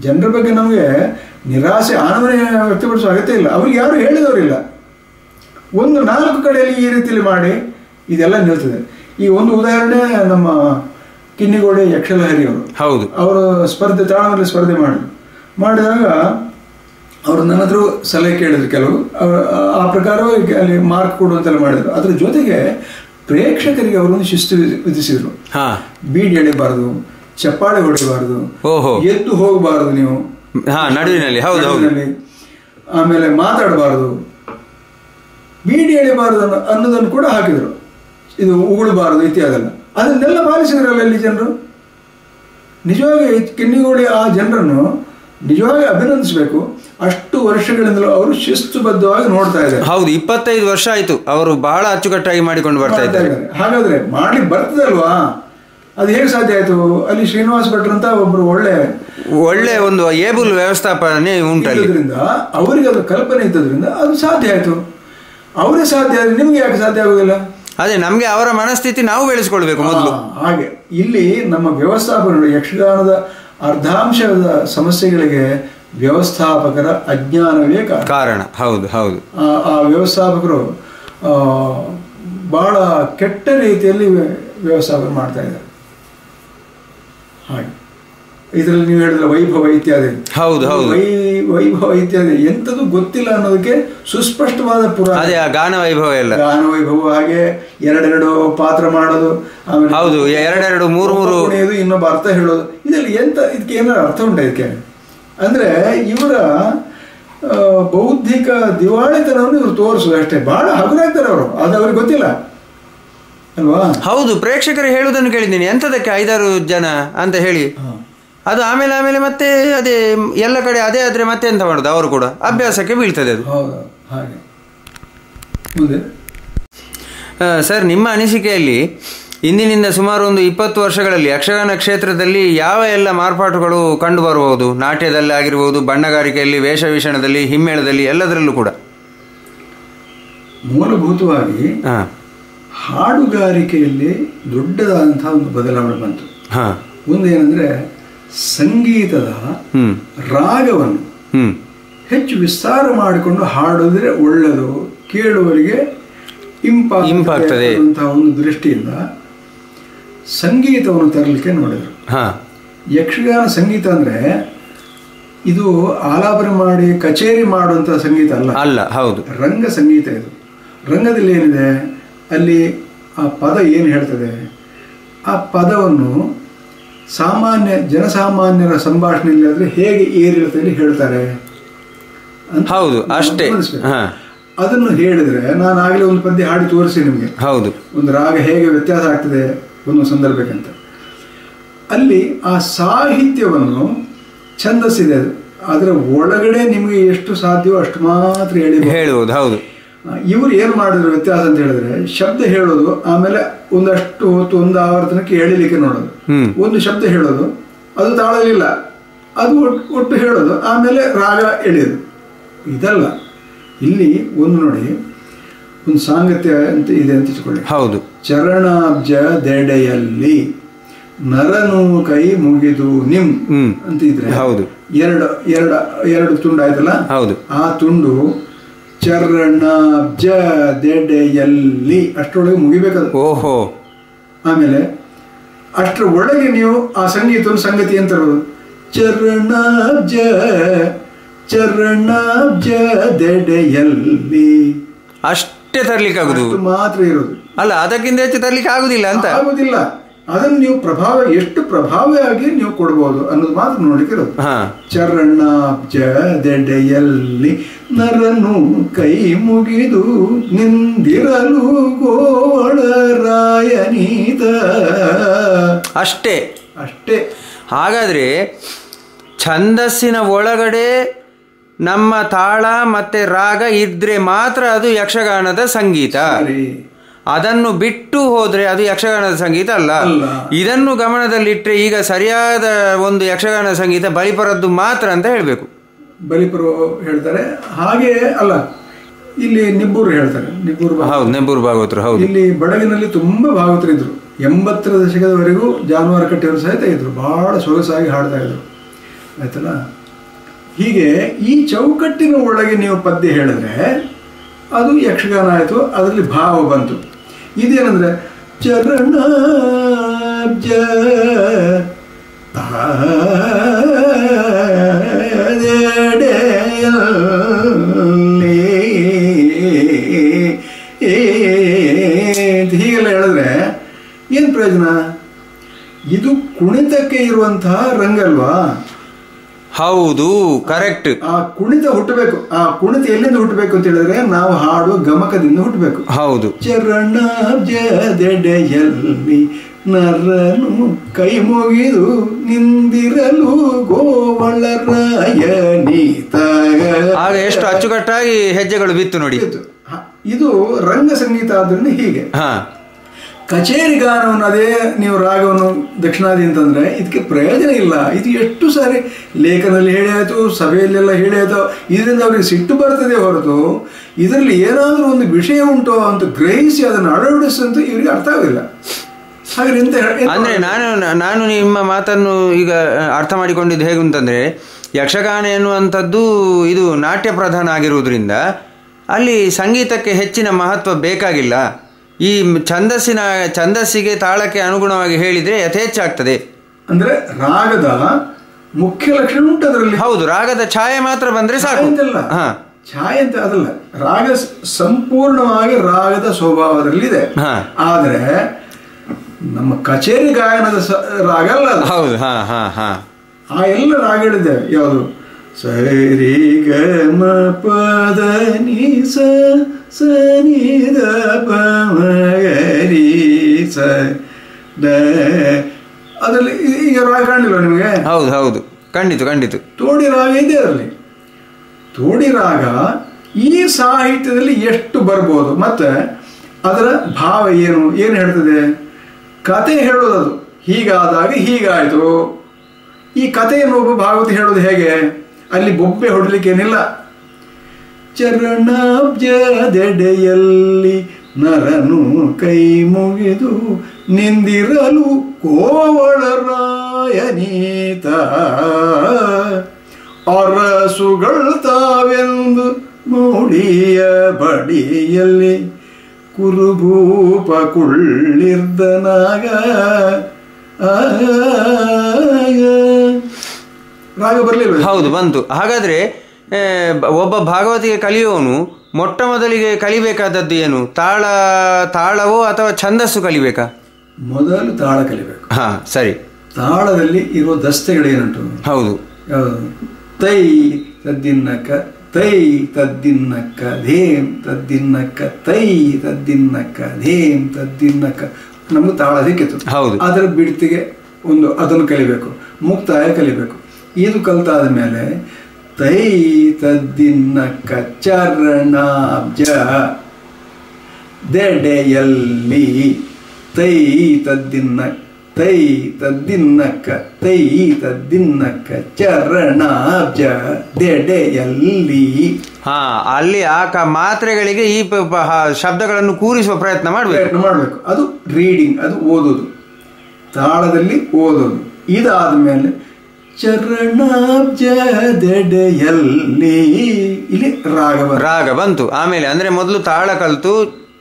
ಜನರ ಬಗ್ಗೆ ನಮಗೆ ನಿರಾಸೆ, ಆನಮನೆ ವ್ಯಕ್ತಪಡಿಸುವ ಅಗತ್ಯ ಇಲ್ಲ. ಅವ್ರಿಗೆ ಯಾರು ಹೇಳಿದವರಿಲ್ಲ. 1-4 ಕಡೆಯಲ್ಲಿ ಈ ರೀತಿಯಲ್ಲಿ ಮಾಡಿ ಇದೆಲ್ಲ ನಿಲ್ತದೆ. ಈ ಒಂದು ಉದಾಹರಣೆ ನಮ್ಮ ಕಿನ್ನಿಗೋಡೆ ಯಕ್ಷಲಹರಿ ಅವರು. ಹೌದು, ಅವರು ಸ್ಪರ್ಧೆ, ತಾಳಮಲ್ಲಿ ಸ್ಪರ್ಧೆ ಮಾಡಿದಾಗ ಅವರು ನನ್ನ ಹತ್ರ ಸಲಹೆ ಕೇಳಿದ್ರು. ಕೆಲವು ಆ ಪ್ರಕಾರವಾಗಿ ಅಲ್ಲಿ ಮಾರ್ಕ್ ಕೊಡುವಂತೆಲ್ಲ ಮಾಡಿದ್ರು. ಅದ್ರ ಜೊತೆಗೆ ಪ್ರೇಕ್ಷಕರಿಗೆ ಅವರೊಂದು ಶಿಸ್ತು ವಿಧಿಸಿದ್ರು. ಬೀಡಿ ಎಳಿಬಾರ್ದು, ಚಪ್ಪಾಳೆ ಹೊಡಿಬಾರ್ದು, ಎದ್ದು ಹೋಗಬಾರ್ದು, ನೀವು ನಡುವಿನಲ್ಲಿ. ಹೌದು ಹೌದು. ಆಮೇಲೆ ಮಾತಾಡಬಾರದು, ಬೀಡಿ ಎಳಿಬಾರದು ಅನ್ನೋದನ್ನು ಕೂಡ ಹಾಕಿದರು. ಇದು ಉಗುಳಬಾರದು ಇತ್ಯಾದೆಲ್ಲ, ಅದನ್ನೆಲ್ಲ ಪಾಲಿಸಿದ್ರಲ್ಲ ಇಲ್ಲಿ ಜನರು. ನಿಜವಾಗಿ ಕೆನ್ನಿಗೋಳಿ ಆ ಜನರನ್ನು ನಿಜವಾಗಿ ಅಭಿನಂದಿಸಬೇಕು. ಅಷ್ಟು ವರ್ಷಗಳಿಂದಲೂ ಅವರು ಶಿಸ್ತುಬದ್ಧವಾಗಿ ನೋಡ್ತಾ ಇದ್ದಾರೆ. ಹೌದು, 25 ವರ್ಷ ಆಯ್ತು ಅವರು ಬಹಳ ಅಚ್ಚುಕಟ್ಟಾಗಿ ಮಾಡಿಕೊಂಡು ಬರ್ತಾ ಇದ್ದಾರೆ. ಹಾಗಾದ್ರೆ ಮಾಡಿ ಬರ್ತದಲ್ವಾ, ಅದು ಹೇಗೆ ಸಾಧ್ಯ ಆಯ್ತು? ಅಲ್ಲಿ ಶ್ರೀನಿವಾಸ ಭಟ್ರು ಅಂತ ಒಬ್ರು ಒಳ್ಳೆ ಒಂದು ಏಬಲ್ ವ್ಯವಸ್ಥಾಪನೆ ಉಂಟದ್ರಿಂದ, ಅವರಿಗೆ ಅದು ಕಲ್ಪನೆ ಇದ್ದದ್ರಿಂದ ಅದು ಸಾಧ್ಯ ಆಯ್ತು. ಅವರೇ ಸಾಧ್ಯ ಆದ್ರೆ ನಿಮ್ಗೆ ಯಾಕೆ ಸಾಧ್ಯ ಆಗುದಿಲ್ಲ? ಅದೇ ನಮ್ಗೆ ಅವರ ಮನಸ್ಥಿತಿ ನಾವು ಬೆಳೆಸ್ಕೊಳ್ಬೇಕು ಮೊದಲು. ಹಾಗೆ ಇಲ್ಲಿ ನಮ್ಮ ವ್ಯವಸ್ಥಾಪಕರು ಯಕ್ಷಗಾನದ ಅರ್ಧಾಂಶದ ಸಮಸ್ಯೆಗಳಿಗೆ ವ್ಯವಸ್ಥಾಪಕರ ಅಜ್ಞಾನವೇ ಕಾರಣ. ಹೌದು ಹೌದು. ಆ ವ್ಯವಸ್ಥಾಪಕರು ಬಹಳ ಕೆಟ್ಟ ರೀತಿಯಲ್ಲಿ ವ್ಯವಸ್ಥಾಪನೆ ಮಾಡ್ತಾ ಇದ್ದಾರೆ. ಹಾಗೆ ಇದರಲ್ಲಿ ನೀವು ಹೇಳಿದ್ರೆ ವೈಭವ ಇತ್ಯಾದಿ. ಹೌದು ಹೌದು. ವೈಭವ ಇತ್ಯಾದಿ ಎಂಥದ್ದು ಗೊತ್ತಿಲ್ಲ ಅನ್ನೋದಕ್ಕೆ ಸುಸ್ಪಷ್ಟವಾದ ಪುರಾಣ. ಅದೇ ಗಾನ ವೈಭವ ಎಲ್ಲ, ಗಾನ ವೈಭವ. ಹಾಗೆ ಎರಡೆರಡು ಪಾತ್ರ ಮಾಡೋದು, ಆಮೇಲೆ ಹೌದು ಎರಡೆರಡು ಮೂರು ಇನ್ನೊಬ್ಬ ಅರ್ಥ ಹೇಳೋದು, ಇದೆಲ್ಲ ಎಂತ, ಇದಕ್ಕೆ ಏನಾದ್ರು ಅರ್ಥ ಉಂಟ ಇದಕ್ಕೆ? ಅಂದ್ರೆ ಇವರ ಬೌದ್ಧಿಕ ದಿವಾಳಿತನವನ್ನು ಇವರು ತೋರಿಸೋದು ಅಷ್ಟೇ. ಬಹಳ ಹಗುರಾಗ್ತಾರೆ ಅವರು, ಅದು ಅವ್ರಿಗೆ ಗೊತ್ತಿಲ್ಲ ಅಲ್ವಾ? ಹೌದು, ಪ್ರೇಕ್ಷಕರು ಹೇಳುವುದನ್ನು ಕೇಳಿದ್ದೀನಿ, ಎಂಥದಕ್ಕೆ 5-6 ಜನ ಅಂತ ಹೇಳಿ. ಅದು ಆಮೇಲೆ ಮತ್ತೆ ಅದೇ ಎಲ್ಲ ಕಡೆ ಅದೇ ಆದ್ರೆ ಮತ್ತೆ ಎಂತ ಮಾಡೋದು, ಅವರು ಕೂಡ ಅಭ್ಯಾಸಕ್ಕೆ ಬೀಳ್ತದೆ ಅದು. ಹಾಗೆ. ಸರ್, ನಿಮ್ಮ ಅನಿಸಿಕೆಯಲ್ಲಿ ಇಂದಿನಿಂದ ಸುಮಾರು ಒಂದು 20 ವರ್ಷಗಳಲ್ಲಿ ಯಕ್ಷಗಾನ ಕ್ಷೇತ್ರದಲ್ಲಿ ಯಾವ ಎಲ್ಲ ಮಾರ್ಪಾಟುಗಳು ಕಂಡು ಬರಬಹುದು? ನಾಟ್ಯದಲ್ಲಿ ಆಗಿರ್ಬೋದು, ಬಣ್ಣಗಾರಿಕೆಯಲ್ಲಿ, ವೇಷಭೂಷಣದಲ್ಲಿ, ಹಿಮ್ಮೇಳದಲ್ಲಿ, ಎಲ್ಲದರಲ್ಲೂ ಕೂಡ. ಮೂಲಭೂತವಾಗಿ ಹಾಡುಗಾರಿಕೆಯಲ್ಲಿ ದೊಡ್ಡದಾದಂತಹ ಒಂದು ಬದಲಾವಣೆ ಬಂತು. ಒಂದೇನೆಂದ್ರೆ ಸಂಗೀತದ ರಾಗವನ್ನು ಹೆಚ್ಚು ವಿಸ್ತಾರ ಮಾಡಿಕೊಂಡು ಹಾಡಿದ್ರೆ ಒಳ್ಳೆಯದು, ಕೇಳುವವರಿಗೆ ಇಂಪಾಗ್ತದೆ ಅಂತ ಒಂದು ದೃಷ್ಟಿಯಿಂದ ಸಂಗೀತವನ್ನು ತರಲಿಕ್ಕೆ ನೋಡಿದರು. ಯಕ್ಷಗಾನ ಸಂಗೀತ ಅಂದ್ರೆ ಇದು ಆಲಾಪನೆ ಮಾಡಿ ಕಚೇರಿ ಮಾಡುವಂತಹ ಸಂಗೀತ ಅಲ್ಲ. ಹೌದು, ರಂಗ ಸಂಗೀತ ಇದು. ರಂಗದಲ್ಲಿ ಏನಿದೆ, ಅಲ್ಲಿ ಆ ಪದ ಏನು ಹೇಳ್ತದೆ, ಆ ಪದವನ್ನು ಜನಸಾಮಾನ್ಯರ ಸಂಭಾಷಣೆಯಲ್ಲಿ ಆದ್ರೆ ಹೇಗೆ ಏರಿಳಿತದಲ್ಲಿ ಹೇಳ್ತಾರೆ. ಹೌದು, ಅಷ್ಟೇ. ಅದನ್ನು ಹೇಳಿದ್ರೆ, ನಾನು ಆಗಲೇ ಒಂದು ಪದ್ಯ ಹಾಡಿ ತೋರಿಸಿ ನಿಮಗೆ. ಹೌದು, ಒಂದು ರಾಗ ಹೇಗೆ ವ್ಯತ್ಯಾಸ ಆಗ್ತದೆ ಒಂದು ಸಂದರ್ಭಕ್ಕಂತ. ಅಲ್ಲಿ ಆ ಸಾಹಿತ್ಯವನ್ನು ಛಂದಸ್ಸಿದೆ, ಅದರ ಒಳಗಡೆ ನಿಮಗೆ ಎಷ್ಟು ಸಾಧ್ಯವೋ ಅಷ್ಟು ಮಾತ್ರ ಹೇಳುವುದು. ಹೌದು. ಇವರು ಏನು ಮಾಡಿದ್ರು ವ್ಯತ್ಯಾಸ ಅಂತ ಹೇಳಿದ್ರೆ, ಶಬ್ದ ಹೇಳೋದು, ಆಮೇಲೆ ಒಂದಷ್ಟು ಹೊತ್ತು ಒಂದು ಆವರ್ತನಕ್ಕೆ ಎಳಿಲಿಕ್ಕೆ ನೋಡೋದು. ಒಂದು ಶಬ್ದ ಹೇಳೋದು, ಅದು ತಾಳಲಿಲ್ಲ, ಅದು ಒಟ್ಟು ಹೇಳೋದು, ಆಮೇಲೆ ರಾಗ ಎಳೆಯೋದು. ಇದಲ್ಲ. ಇಲ್ಲಿ ಒಂದು ನೋಡಿ, ಒಂದು ಸಾಂಗತ್ಯ ಅಂತ ಇದೆ ಅಂತ ಇಟ್ಕೊಳ್ಳಿ. ಹೌದು. ಚರಣಾಬ್ಜ ದೆಡೆಯಲ್ಲಿ ನರನು ಕೈ ಮುಗಿದು ನಿಮ್ ಅಂತ ಇದ್ರೆ, ಹೌದು, ಎರಡು ತುಂಡು ಆಯ್ತಲ್ಲ. ಹೌದು. ಆ ತುಂಡು ಚರಣಾಬ್ಜ ದೆಡೆಯಲ್ಲಿ ಅಷ್ಟರೊಳಗೆ ಮುಗಿಬೇಕದು. ಓಹೋ. ಆಮೇಲೆ ಅಷ್ಟರ ಒಳಗೆ ನೀವು ಆ ಸಂಗೀತವನ್ನು ಸಂಗತಿ ಅಂತ ಇರೋದು. ಚರಣಾಬ್ಜ ದೆಡೆಯಲ್ಲಿ ಅಷ್ಟೇ ತರ್ಲಿಕ್ಕೆ ಆಗುದು, ಮಾತ್ರ ಇರೋದು. ಅಲ್ಲ, ಅದಕ್ಕಿಂತ ಹೆಚ್ಚು ತರ್ಲಿಕ್ಕೆ ಆಗುದಿಲ್ಲ ಅಂತ. ಆಗುದಿಲ್ಲ. ಅದನ್ನು ನೀವು ಎಷ್ಟು ಪ್ರಭಾವಿಯಾಗಿ ನೀವು ಕೊಡ್ಬೋದು ಅನ್ನೋದು ಮಾತ್ರ ನೋಡ್ಲಿಕ್ಕೆ ಇರೋದು. ಚರಣಾಬ್ಜ ದೆಡೆಯಲ್ಲಿ ನರನು ಕೈ ಮುಗಿದು ನಿಂದಿರಲು ಗೋಳರಾಯನೀತ. ಅಷ್ಟೇ. ಹಾಗಾದ್ರೆ ಛಂದಸ್ಸಿನ ಒಳಗಡೆ ನಮ್ಮ ತಾಳ ಮತ್ತೆ ರಾಗ ಇದ್ರೆ ಮಾತ್ರ ಅದು ಯಕ್ಷಗಾನದ ಸಂಗೀತ. ಅದನ್ನು ಬಿಟ್ಟು ಹೋದ್ರೆ ಅದು ಯಕ್ಷಗಾನದ ಸಂಗೀತ ಅಲ್ಲ. ಇದನ್ನು ಗಮನದಲ್ಲಿಟ್ಟರೆ ಈಗ ಸರಿಯಾದ ಒಂದು ಯಕ್ಷಗಾನ ಸಂಗೀತ ಬಲಿಪರದ್ದು ಮಾತ್ರ ಅಂತ ಹೇಳಬೇಕು. ಬಲಿಪರು ಹೇಳ್ತಾರೆ, ಹಾಗೆ ಅಲ್ಲ. ಇಲ್ಲಿ ನಿಬ್ಬೂರು ಹೇಳ್ತಾರೆ, ನೆಬ್ಬೂರು ಭಾಗವತರು. ಹೌದು. ಇಲ್ಲಿ ಬಡಗಿನಲ್ಲಿ ತುಂಬಾ ಭಾಗವತರು ಇದ್ರು. 80ರ ದಶಕದವರೆಗೂ ಜಾನುವಾರು ಕಟ್ಟಿಯವರು ಸಹಿತ ಇದ್ರು, ಬಹಳ ಸೊಗಸಾಗಿ ಹಾಡ್ತಾ ಇದ್ರು. ಆಯ್ತಲ್ಲ. ಹೀಗೆ ಈ ಚೌಕಟ್ಟಿನ ಒಳಗೆ ನೀವು ಪದ್ಯ ಹೇಳಿದ್ರೆ ಅದು ಯಕ್ಷಗಾನ ಆಯಿತು, ಅದರಲ್ಲಿ ಭಾವ ಬಂತು. ಇದೇನಂದ್ರೆ ಚರಣಾಬ್ಜ ಹೀಗೆಲ್ಲ ಹೇಳಿದ್ರೆ ಏನು ಪ್ರಯೋಜನ? ಇದು ಕುಣಿತಕ್ಕೆ ಇರುವಂತಹ ರಂಗ ಅಲ್ವಾ? ಹೌದು, ಕರೆಕ್ಟ್. ಆ ಕುಣಿತ ಹುಟ್ಟಬೇಕು. ಆ ಕುಣಿತ ಎಲ್ಲಿಂದ ಹುಟ್ಟಬೇಕು ಅಂತ ಹೇಳಿದ್ರೆ ನಾವು ಹಾಡುವ ಗಮಕದಿಂದ ಹುಟ್ಟಬೇಕು. ಹೌದು. ಚರಣಾಬ್ಜದೆಡೆಯಲ್ಲಿ ನರನು ಕೈ ಮುಗಿದು ನಿಂದಿರಲು ಗೋವಳರಾಯನೀತ. ಆಗ ಎಷ್ಟು ಅಚ್ಚುಕಟ್ಟಾಗಿ ಹೆಜ್ಜೆಗಳು ಬಿತ್ತು ನೋಡಿ. ಇದು ರಂಗ ಸಂಗೀತ ಆದ್ರಿಂದ ಹೀಗೆ. ಕಚೇರಿ ಗಾನವನ್ನು ಅದೇ ನೀವು ರಾಗವನ್ನು ದಕ್ಷಿಣಾದಿ ಅಂತಂದ್ರೆ ಇದಕ್ಕೆ ಪ್ರಯೋಜನ ಇಲ್ಲ. ಇದು ಎಷ್ಟು ಸಾರಿ ಲೇಖನದಲ್ಲಿ ಹೇಳಿ ಆಯ್ತು, ಸಭೆಯಲ್ಲೆಲ್ಲ ಹೇಳಿ ಆಯ್ತು. ಇದರಿಂದ ಅವ್ರಿಗೆ ಸಿಟ್ಟು ಬರ್ತದೆ ಹೊರತು ಇದರಲ್ಲಿ ಏನಾದರೂ ಒಂದು ವಿಷಯ ಉಂಟು ಅಂತ ಗ್ರಹಿಸಿ ಅದನ್ನು ಅಳವಡಿಸಂತ ಇವರಿಗೆ ಅರ್ಥ ಆಗೋದಿಲ್ಲ. ಅಂದ್ರೆ ನಾನು ನಿಮ್ಮ ಮಾತನ್ನು ಈಗ ಅರ್ಥ ಮಾಡಿಕೊಂಡಿದ್ದು ಹೇಗೆ ಅಂತಂದ್ರೆ, ಯಕ್ಷಗಾನ ಎನ್ನುವಂಥದ್ದು ಇದು ನಾಟ್ಯ ಪ್ರಧಾನ ಆಗಿರುವುದರಿಂದ ಅಲ್ಲಿ ಸಂಗೀತಕ್ಕೆ ಹೆಚ್ಚಿನ ಮಹತ್ವ ಬೇಕಾಗಿಲ್ಲ. ಈ ಛಂದಸ್ಸಿಗೆ ತಾಳಕ್ಕೆ ಅನುಗುಣವಾಗಿ ಹೇಳಿದ್ರೆ ಯಥೇಚ್ಛಾಗ್ತದೆ. ಅಂದ್ರೆ ರಾಗದ ಮುಖ್ಯ ಲಕ್ಷಣ ಉಂಟು ಅದರಲ್ಲಿ. ಹೌದು, ರಾಗದ ಛಾಯೆ ಮಾತ್ರ ಬಂದ್ರೆ ಸಾಕು. ಛಾಯೆ ಅಂತ ಅದಲ್ಲ, ರಾಗ ಸಂಪೂರ್ಣವಾಗಿ ರಾಗದ ಸ್ವಭಾವದಲ್ಲಿದೆ. ಆದ್ರೆ ನಮ್ಮ ಕಚೇರಿ ಗಾಯನದ ರಾಗ ಅಲ್ಲ ಅದು. ಹೌದು. ಆ ಎಲ್ಲ ರಾಗಗಳಿದ್ದಾವೆ. ಯಾವುದು ಸರಿ ಗ ಮ ಪದ ನಿ ಸ ನಿ ದ ಪ ಮ ಗ ರಿ ಸ ದ. ಅದರಲ್ಲಿ ಈಗ ರಾಗ ಕಾಣಲಿಲ್ಲ ನಿಮಗೆ? ಹೌದು ಹೌದು, ಖಂಡಿತ. ತೋಡಿ ರಾಗ ಇದೆ ಅದರಲ್ಲಿ. ತೋಡಿ ರಾಗ ಈ ಸಾಹಿತ್ಯದಲ್ಲಿ ಎಷ್ಟು ಬರ್ಬೋದು, ಮತ್ತೆ ಅದರ ಭಾವ ಏನು ಹೇಳ್ತದೆ. ಕತೆ ಹೇಳೋದು, ಅದು ಹೀಗಾದಾಗ ಹೀಗಾಯಿತು. ಈ ಕಥೆಯನ್ನು ಒಬ್ಬ ಭಾಗವತಿ ಹೇಳೋದು ಹೇಗೆ? ಅಲ್ಲಿ ಬೊಬ್ಬೆ ಹೊಡಲಿಕ್ಕೇನಿಲ್ಲ. ಚರಣಾಬ್ಜದೆಡೆಯಲ್ಲಿ ನರನು ಕೈ ಮುಗಿದು ನಿಂದಿರಲು ಕೋವಳರಾಯನೀತ. ಅರಸುಗಳು ತಾವೆಂದು ಮೂಡಿಯ ಬಡಿಯಲ್ಲಿ ಕುರುಭೂಪ ಕುಳ್ಳಿರ್ದನಾಗ. ರಾಗ ಬರಲಿಲ್ಲ. ಹೌದು, ಬಂತು. ಹಾಗಾದ್ರೆ ಒಬ್ಬ ಭಾಗವತಿಗೆ ಕಲಿಯುವವನು ಮೊಟ್ಟ ಮೊದಲಿಗೆ ಕಲಿಬೇಕಾದದ್ದು ಏನು? ತಾಳವೋ ಅಥವಾ ಛಂದಸ್ಸು ಕಲಿಬೇಕಾ? ಮೊದಲು ತಾಳ ಕಲಿಬೇಕು. ಸರಿ. ತಾಳದಲ್ಲಿ ಇರುವ ದಸ್ತೆಗಳೇನುಂಟು? ಹೌದು. ತೈ ತದ್ದಿನ್ನಕ್ಕ, ತೈ ತದ್ದಿನ್ನಕ್ಕ ಧೇಮ್ ತದ್ದಿನ್ನಕ್ಕ, ತೈ ತದ್ದಿನ್ನಕ್ಕ ಧೇಮ್ ತದ್ದಿನ್ನಕ್ಕ. ನಮ್ಗೆ ತಾಳ ಸಿಕ್ಕಿತ್ತು. ಹೌದು. ಅದರ ಬಿಡ್ತಿಗೆ ಅದನ್ನು ಕಲಿಬೇಕು, ಮುಕ್ತಾಯ ಕಲಿಬೇಕು. ಇದು ಕಲ್ತಾದ ಮೇಲೆ ತೈ ತದ್ದಿನ್ನಕ್ಕ ಚರಣಾಬ್ಜ ದೆಡೆಯಲ್ಲಿ ತೈ ತದ್ದಿನ್ನ, ತೈ ತದ್ದಿನ್ನಕ್ಕ, ತೈ ತದ್ದಿನ್ನಕ್ಕ ಚರಣಾಬ್ಜ ದೆಡೆಯಲ್ಲಿ. ಅಲ್ಲಿ ಆ ಮಾತ್ರೆಗಳಿಗೆ ಈ ಶಬ್ದಗಳನ್ನು ಕೂರಿಸುವ ಪ್ರಯತ್ನ ಮಾಡಬೇಕು. ಅದು ರೀಡಿಂಗ್, ಅದು ಓದೋದು, ತಾಳದಲ್ಲಿ ಓದೋದು. ಇದಾದ ಮೇಲೆ ಚರಣಾಬ್ಜದೆಡೆಯಲ್ಲಿ ಇಲ್ಲಿ ರಾಗ ಬಂತು. ಆಮೇಲೆ ಅಂದ್ರೆ ಮೊದಲು ತಾಳ ಕಲ್ತು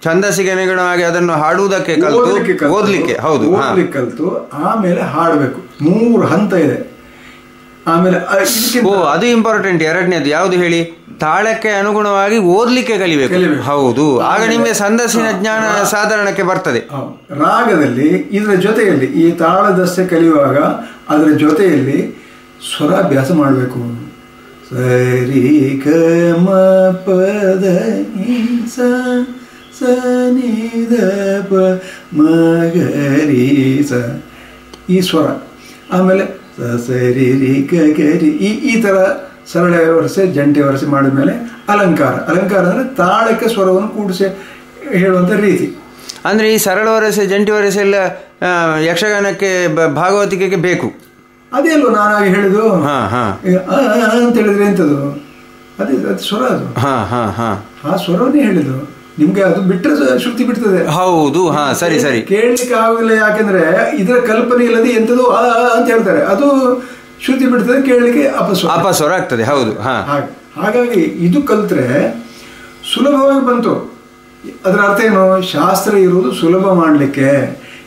ಛಂದಸ್ಸಿಗೆ ಅನುಗುಣವಾಗಿ ಅದನ್ನು ಹಾಡುವುದಕ್ಕೆ ಓದ್ಲಿಕ್ಕೆ ಕಲ್ತು ಆಮೇಲೆ ಹಾಡಬೇಕು. 3 ಹಂತ ಇದೆ. ಆಮೇಲೆ ಅದು ಇಂಪಾರ್ಟೆಂಟ್. ಎರಡನೇದು ಯಾವುದು ಹೇಳಿ? ತಾಳಕ್ಕೆ ಅನುಗುಣವಾಗಿ ಓದ್ಲಿಕ್ಕೆ ಕಲಿಬೇಕು. ಹೌದು, ಆಗ ನಿಮಗೆ ಛಂದಸ್ಸಿನ ಜ್ಞಾನ ಸಾಧಾರಣಕ್ಕೆ ಬರ್ತದೆ. ರಾಗದಲ್ಲಿ ಇದರ ಜೊತೆಯಲ್ಲಿ ಈ ತಾಳದಸ್ತೆ ಕಲಿಯುವಾಗ ಅದರ ಜೊತೆಯಲ್ಲಿ ಸ್ವರಾಭ್ಯಾಸ ಮಾಡಬೇಕು. ಸರಿ ಗ ಮ ಪದ ನಿ ಸ ನಿ ದ ಪ ಮ ಗ ರಿ ಸ, ಈ ಸ್ವರ. ಆಮೇಲೆ ಸರಿ ರಿ ಗ ಗ ರಿ, ಈ ಥರ ಸರಳ ವರಸೆ ಜಂಟಿ ವರಸೆ ಮಾಡಿದ ಮೇಲೆ ಅಲಂಕಾರ. ಅಂದರೆ ತಾಳಕ್ಕೆ ಸ್ವರವನ್ನು ಕೂಡಿಸಿ ಹೇಳುವಂಥ ರೀತಿ. ಅಂದರೆ ಈ ಸರಳ ವರಸೆ ಜಂಟಿ ವರಸೆ ಎಲ್ಲ ಯಕ್ಷಗಾನಕ್ಕೆ ಭಾಗವತಿಕೆಗೆ ಬೇಕು. ಅದೇ ಅಲ್ವ ನಾನಾಗಿ ಹೇಳಿದ್ದು. ಅಂತ ಹೇಳಿದ್ರೆ ಎಂಥದ್ದು? ಅದು ಸ್ವರ. ಅದು ಆ ಸ್ವರವನ್ನೇ ಹೇಳಿದ್ದು. ನಿಮ್ಗೆ ಅದು ಬಿಟ್ಟರೆ ಶ್ರುತಿ ಬಿಡ್ತದೆ. ಹೌದು. ಸರಿ. ಕೇಳಲಿಕ್ಕೆ ಆಗುದಿಲ್ಲ. ಯಾಕೆಂದ್ರೆ ಇದರ ಕಲ್ಪನೆ ಇಲ್ಲದೆ ಎಂಥದ್ದು ಅಂತ ಹೇಳ್ತಾರೆ, ಅದು ಶ್ರುತಿ ಬಿಡ್ತದೆ, ಕೇಳಲಿಕ್ಕೆ ಅಪಸ್ವರ ಆಗ್ತದೆ. ಹೌದು. ಹಾಗಾಗಿ ಇದು ಕಲ್ತ್ರೆ ಸುಲಭವಾಗಿ ಬಂತು. ಅದರ ಅರ್ಥ ಏನು? ಶಾಸ್ತ್ರ ಇರುವುದು ಸುಲಭ ಮಾಡಲಿಕ್ಕೆ.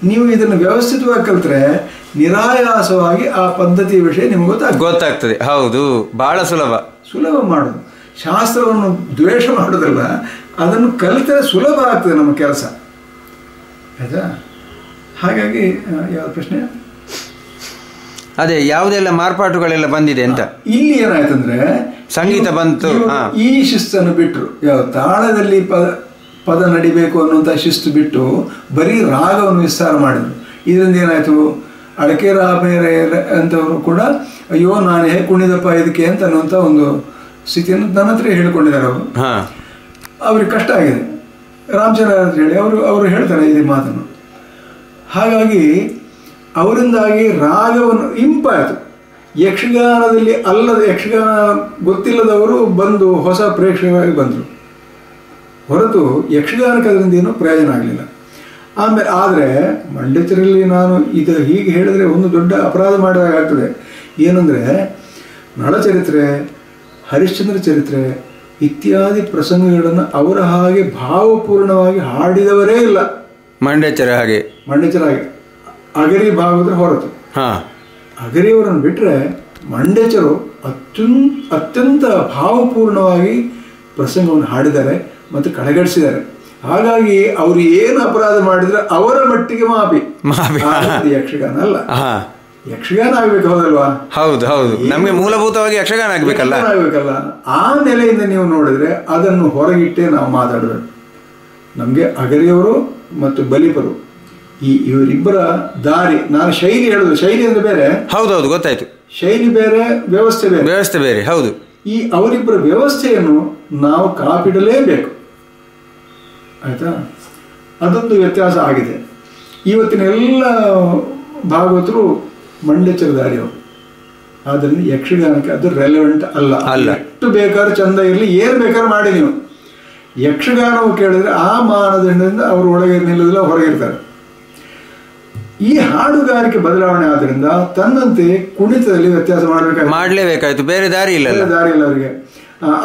ನೀವು ಇದನ್ನು ವ್ಯವಸ್ಥಿತವಾಗಿ ಕಲ್ತ್ರೆ ನಿರಾಯಾಸವಾಗಿ ಆ ಪದ್ಧತಿಯ ವಿಷಯ ನಿಮ್ಗೆ ಗೊತ್ತಾಗ್ತದೆ. ಹೌದು, ಬಹಳ ಸುಲಭ ಮಾಡೋದು. ಶಾಸ್ತ್ರವನ್ನು ದ್ವೇಷ ಮಾಡೋದಲ್ಲ, ಅದನ್ನು ಕಲಿತರೆ ಸುಲಭ ಆಗ್ತದೆ ನಮ್ಮ ಕೆಲಸ. ಆಯ್ತಾ? ಹಾಗಾಗಿ ಯಾವ ಪ್ರಶ್ನೆ? ಅದೇ ಯಾವುದೆಲ್ಲ ಮಾರ್ಪಾಟುಗಳೆಲ್ಲ ಬಂದಿದೆ ಅಂತ. ಇಲ್ಲಿ ಏನಾಯ್ತಂದ್ರೆ ಸಂಗೀತ ಬಂತು. ಈ ಶಿಸ್ತನ್ನು ಬಿಟ್ಟರು, ಯಾವ ತಾಳದಲ್ಲಿ ಪದ ನಡಿಬೇಕು ಅನ್ನುವಂಥ ಶಿಸ್ತು ಬಿಟ್ಟು ಬರೀ ರಾಗವನ್ನು ವಿಸ್ತಾರ ಮಾಡಿದ್ರು. ಇದರಿಂದ ಏನಾಯ್ತು, ಅಡಕೆ ರಾಮೇರೆ ಅಂತವರು ಕೂಡ ಅಯ್ಯೋ ನಾನು ಹೇಗೆ ಕುಣಿದಪ್ಪ ಇದಕ್ಕೆ ಅಂತ ಅನ್ನುವಂಥ ಒಂದು ಸ್ಥಿತಿಯನ್ನು ನನ್ನ ಹತ್ರ ಹೇಳಿಕೊಂಡಿದ್ದಾರೆ. ಅವರು ಅವ್ರಿಗೆ ಕಷ್ಟ ಆಗಿದೆ ರಾಮಚಂದ್ರ ಅಂತ ಹೇಳಿ ಅವರು ಹೇಳ್ತಾರೆ ಇದೇ ಮಾತನ್ನು. ಹಾಗಾಗಿ ಅವರಿಂದಾಗಿ ರಾಗವನ್ನು ಇಂಪಾಯಿತು. ಯಕ್ಷಗಾನದಲ್ಲಿ ಯಕ್ಷಗಾನ ಗೊತ್ತಿಲ್ಲದವರು ಬಂದು ಹೊಸ ಪ್ರೇಕ್ಷಕರಾಗಿ ಬಂದರು ಹೊರತು ಯಕ್ಷಗಾನಕ್ಕೆ ಅದರಿಂದ ಏನೂ ಪ್ರಯೋಜನ ಆಗಲಿಲ್ಲ. ಆದರೆ ಮಂಡ್ಯಚರಲ್ಲಿ ನಾನು ಇದು ಹೀಗೆ ಹೇಳಿದ್ರೆ ಒಂದು ದೊಡ್ಡ ಅಪರಾಧ ಮಾಡಿದಾಗ್ತದೆ. ಏನಂದರೆ ನಳಚರಿತ್ರೆ, ಹರಿಶ್ಚಂದ್ರ ಚರಿತ್ರೆ ಇತ್ಯಾದಿ ಪ್ರಸಂಗಗಳನ್ನು ಅವರ ಹಾಗೆ ಭಾವಪೂರ್ಣವಾಗಿ ಹಾಡಿದವರೇ ಇಲ್ಲ ಮಂಡ್ಯಚರ ಹಾಗೆ. ಅಗರಿ ಭಾಗವತರ ಹೊರತು ಅಗರಿಯವರನ್ನು ಬಿಟ್ಟರೆ ಮಂಡ್ಯಚರು ಅತ್ಯಂತ ಭಾವಪೂರ್ಣವಾಗಿ ಪ್ರಸಂಗವನ್ನು ಹಾಡಿದ್ದಾರೆ ಮತ್ತು ಕಡೆಗಣಿಸಿದ್ದಾರೆ. ಹಾಗಾಗಿ ಅವರು ಏನು ಅಪರಾಧ ಮಾಡಿದ್ರೆ ಅವರ ಮಟ್ಟಿಗೆ ಮಾಪಿ. ಯಕ್ಷಗಾನ ಅಲ್ಲ, ಯಕ್ಷಗಾನ ಆಗ್ಬೇಕು, ಹೌದಲ್ವಾ? ಹೌದು ಹೌದು, ನಮಗೆ ಮೂಲಭೂತವಾಗಿ ಯಕ್ಷಗಾನ ಆಗ್ಬೇಕಲ್ಲ. ಆ ನೆಲೆಯಿಂದ ನೀವು ನೋಡಿದ್ರೆ ಅದನ್ನು ಹೊರಗಿಟ್ಟೇ ನಾವು ಮಾತಾಡಬೇಕು. ನಮಗೆ ಅಗರಿಯವರು ಮತ್ತು ಬಲಿಪರು ಇವರಿಬ್ಬರ ದಾರಿ, ನಾನು ಶೈಲಿ ಹೇಳುದು, ಶೈಲಿ ಅಂದ್ರೆ ಬೇರೆ. ಹೌದೌದು, ಗೊತ್ತಾಯ್ತು. ಶೈಲಿ ಬೇರೆ, ವ್ಯವಸ್ಥೆ ಬೇರೆ. ಹೌದು, ಈ ಅವರಿಬ್ಬರ ವ್ಯವಸ್ಥೆಯನ್ನು ನಾವು ಕಾಪಿಡಲೇಬೇಕು. ಆಯ್ತಾ? ಅದೊಂದು ವ್ಯತ್ಯಾಸ ಆಗಿದೆ. ಇವತ್ತಿನ ಎಲ್ಲ ಭಾಗವತರು ಮಂಡ್ಯಚರ ದಾರಿಯವರು. ಆದ್ದರಿಂದ ಯಕ್ಷಗಾನಕ್ಕೆ ಅದು ರೆಲೆವೆಂಟ್ ಅಲ್ಲ. ಎಷ್ಟು ಬೇಕಾದ್ರೂ ಚಂದ ಇರಲಿ, ಏನು ಬೇಕಾದ್ರೂ ಮಾಡಿ ನೀವು ಯಕ್ಷಗಾನವು ಕೇಳಿದ್ರೆ ಆ ಮಾನದಂಡದಿಂದ ಅವರು ಒಳಗೆ ನಿಲ್ಲೋದಿಲ್ಲ, ಹೊರಗಿರ್ತಾರೆ. ಈ ಹಾಡುಗಾರಿಕೆ ಬದಲಾವಣೆ ಆದ್ರಿಂದ ತನ್ನಂತೆ ಕುಣಿತದಲ್ಲಿ ವ್ಯತ್ಯಾಸ ಮಾಡಲೇಬೇಕಾಯ್ತು, ಬೇರೆ ದಾರಿ ಇಲ್ಲ ಅವರಿಗೆ.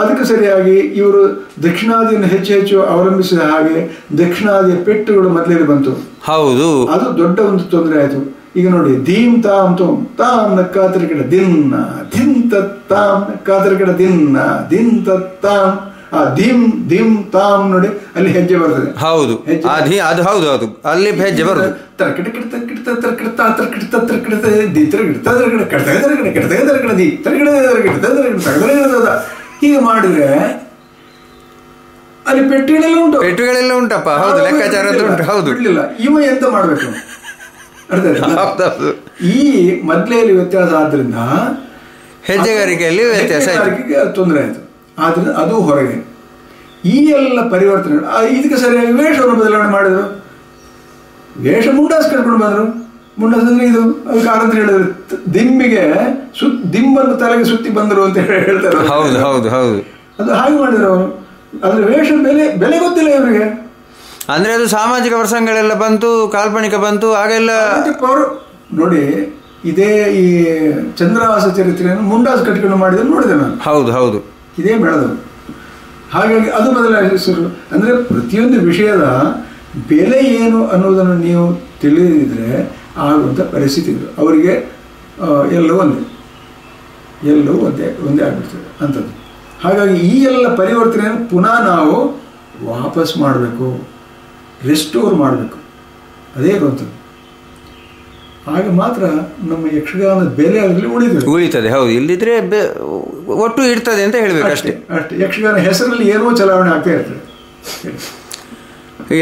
ಅದಕ್ಕೆ ಸರಿಯಾಗಿ ಇವರು ದಕ್ಷಿಣಾದಿಯನ್ನು ಹೆಚ್ಚು ಅವಲಂಬಿಸಿದ ಹಾಗೆ ದಕ್ಷಿಣಾದಿಯ ಪೆಟ್ಟುಗಳು ಮೊದಲೇ ಬಂತು. ಹೌದು, ಅದು ದೊಡ್ಡ ಒಂದು ತೊಂದರೆ ಆಯ್ತು. ಈಗ ನೋಡಿ, ಧೀಮ್ ತಾಮ್ ತೋಮ್ ತಾಮ್ ನಕ್ಕಾತರ ಕಡೆ ದಿನ್ನ ಧಿನ್ ತಾಮ್ ನಕ್ಕಾತರ ಕಡೆ ದಿನ್ನ ಧಿನ್ ತಾಮ್. ಆ ಧಿಮ್ ಧಿಮ್ ತಾಮ್ ನೋಡಿ, ಅಲ್ಲಿ ಹೆಜ್ಜೆ ಬರ್ತದೆ. ಹೌದು, ಅದು ಹೌದು ಹೌದು, ಅಲ್ಲಿ ಹೆಜ್ಜೆ ಬರ್ತದೆ. ತರ್ಕಿಟ ಕಿಡ್ತ ಕಿಡ್ತ ತರ್ಕಿಡ್ತ ತರ್ಕಿಡ್ತ ತರ್ಕಿಡ್ತ ದಿತ್ರ ಗಿಡ್ತ ಕಡೆ ಕಡ್ತ ಕಡೆ ಕೆಡ್ತ ಕಡೆ ದಿ ತರಗಿಡ ಹೀಗೆ ಮಾಡಿದ್ರೆ ಅಲ್ಲಿ ಪೆಟ್ಟುಗಳೆಲ್ಲ ಉಂಟಪ್ಪ. ಹೌದು, ಲೆಕ್ಕಾಚಾರ ಉಂಟು. ಹೌದು, ಬಿಡ್ಲಿಲ್ಲ. ಇವ ಎಂತ ಮಾಡ್ಬೇಕು ಈ ಮದ್ಲೆಯಲ್ಲಿ ವ್ಯತ್ಯಾಸ ಆದ್ರಿಂದ ಹೆಜ್ಜೆಗಾರಿಕೆಯಲ್ಲಿ ವ್ಯತ್ಯಾಸ, ತೊಂದರೆ ಆಯ್ತು. ಆದ್ರಿಂದ ಅದು ಹೊರಗೆ ಈ ಎಲ್ಲ ಪರಿವರ್ತನೆ. ಇದಕ್ಕೆ ಸರಿಯಾಗಿ ವೇಷವನ್ನು ಬದಲಾವಣೆ ಮಾಡಿದ್ರು. ವೇಷ ಮುಂಡಾಸ್ ಕಟ್ಕೊಂಡು ಬಂದರು. ಮುಂಡಾಸ್ ಅಂದ್ರೆ ಇದು ಅದಕ್ಕೆ ಆನಂತರ ಹೇಳಿದ್ರು, ದಿಂಬಿಗೆ ದಿಂಬನ್ನು ತಲೆಗೆ ಸುತ್ತಿ ಬಂದರು ಅಂತ ಹೇಳ್ತಾರೆ. ಹೌದು ಹೌದು ಹೌದು, ಅದು ಹಾಗೆ ಮಾಡಿದ್ರು ಅವರು. ಅದ್ರ ವೇಷ ಬೆಲೆ ಗೊತ್ತಿಲ್ಲ ಇವರಿಗೆ. ಅಂದ್ರೆ ಅದು ಸಾಮಾಜಿಕ ಪ್ರಸಂಗಗಳೆಲ್ಲ ಬಂತು, ಕಾಲ್ಪನಿಕ ಬಂತು, ಆಗೆಲ್ಲ ನೋಡಿ. ಇದೇ ಈ ಚಂದ್ರಹಾಸ ಚರಿತ್ರೆಯನ್ನು ಮುಂಡಾಸ್ ಕಟ್ಕೊಂಡು ಮಾಡಿದ್ರು ನೋಡಿದೆ ನಾನು. ಹೌದು ಹೌದು, ಇದೇ ಬೆಳೆದವು. ಹಾಗಾಗಿ ಅದು ಬದಲಾಯಿಸರು. ಅಂದರೆ ಪ್ರತಿಯೊಂದು ವಿಷಯದ ಬೆಲೆ ಏನು ಅನ್ನೋದನ್ನು ನೀವು ತಿಳಿದಿದ್ರೆ ಆಗುವಂಥ ಪರಿಸ್ಥಿತಿ ಇದು. ಅವರಿಗೆ ಎಲ್ಲವೂ ಒಂದೇ ಆಗಿಬಿಡ್ತದೆ ಅಂಥದ್ದು. ಹಾಗಾಗಿ ಈ ಎಲ್ಲ ಪರಿವರ್ತನೆಯನ್ನು ಪುನಃ ನಾವು ವಾಪಸ್ ಮಾಡಬೇಕು, ರಿಸ್ಟೋರ್ ಮಾಡಬೇಕು. ಅದೇ ಇರುವಂಥದ್ದು. ಆಗ ಮಾತ್ರ ನಮ್ಮ ಯಕ್ಷಗಾನದ ಬೆಲೆ ಅದರಲ್ಲಿ ಉಳಿತದೆ. ಹೌದು, ಇಲ್ಲದಿದ್ರೆ ಒಟ್ಟು ಇರ್ತದೆ ಅಂತ ಹೇಳಬೇಕು ಅಷ್ಟೇ. ಯಕ್ಷಗಾನ ಹೆಸರಲ್ಲಿ ಏನೋ ಚಲಾವಣೆ ಆಗ್ತಾ ಇರ್ತದೆ.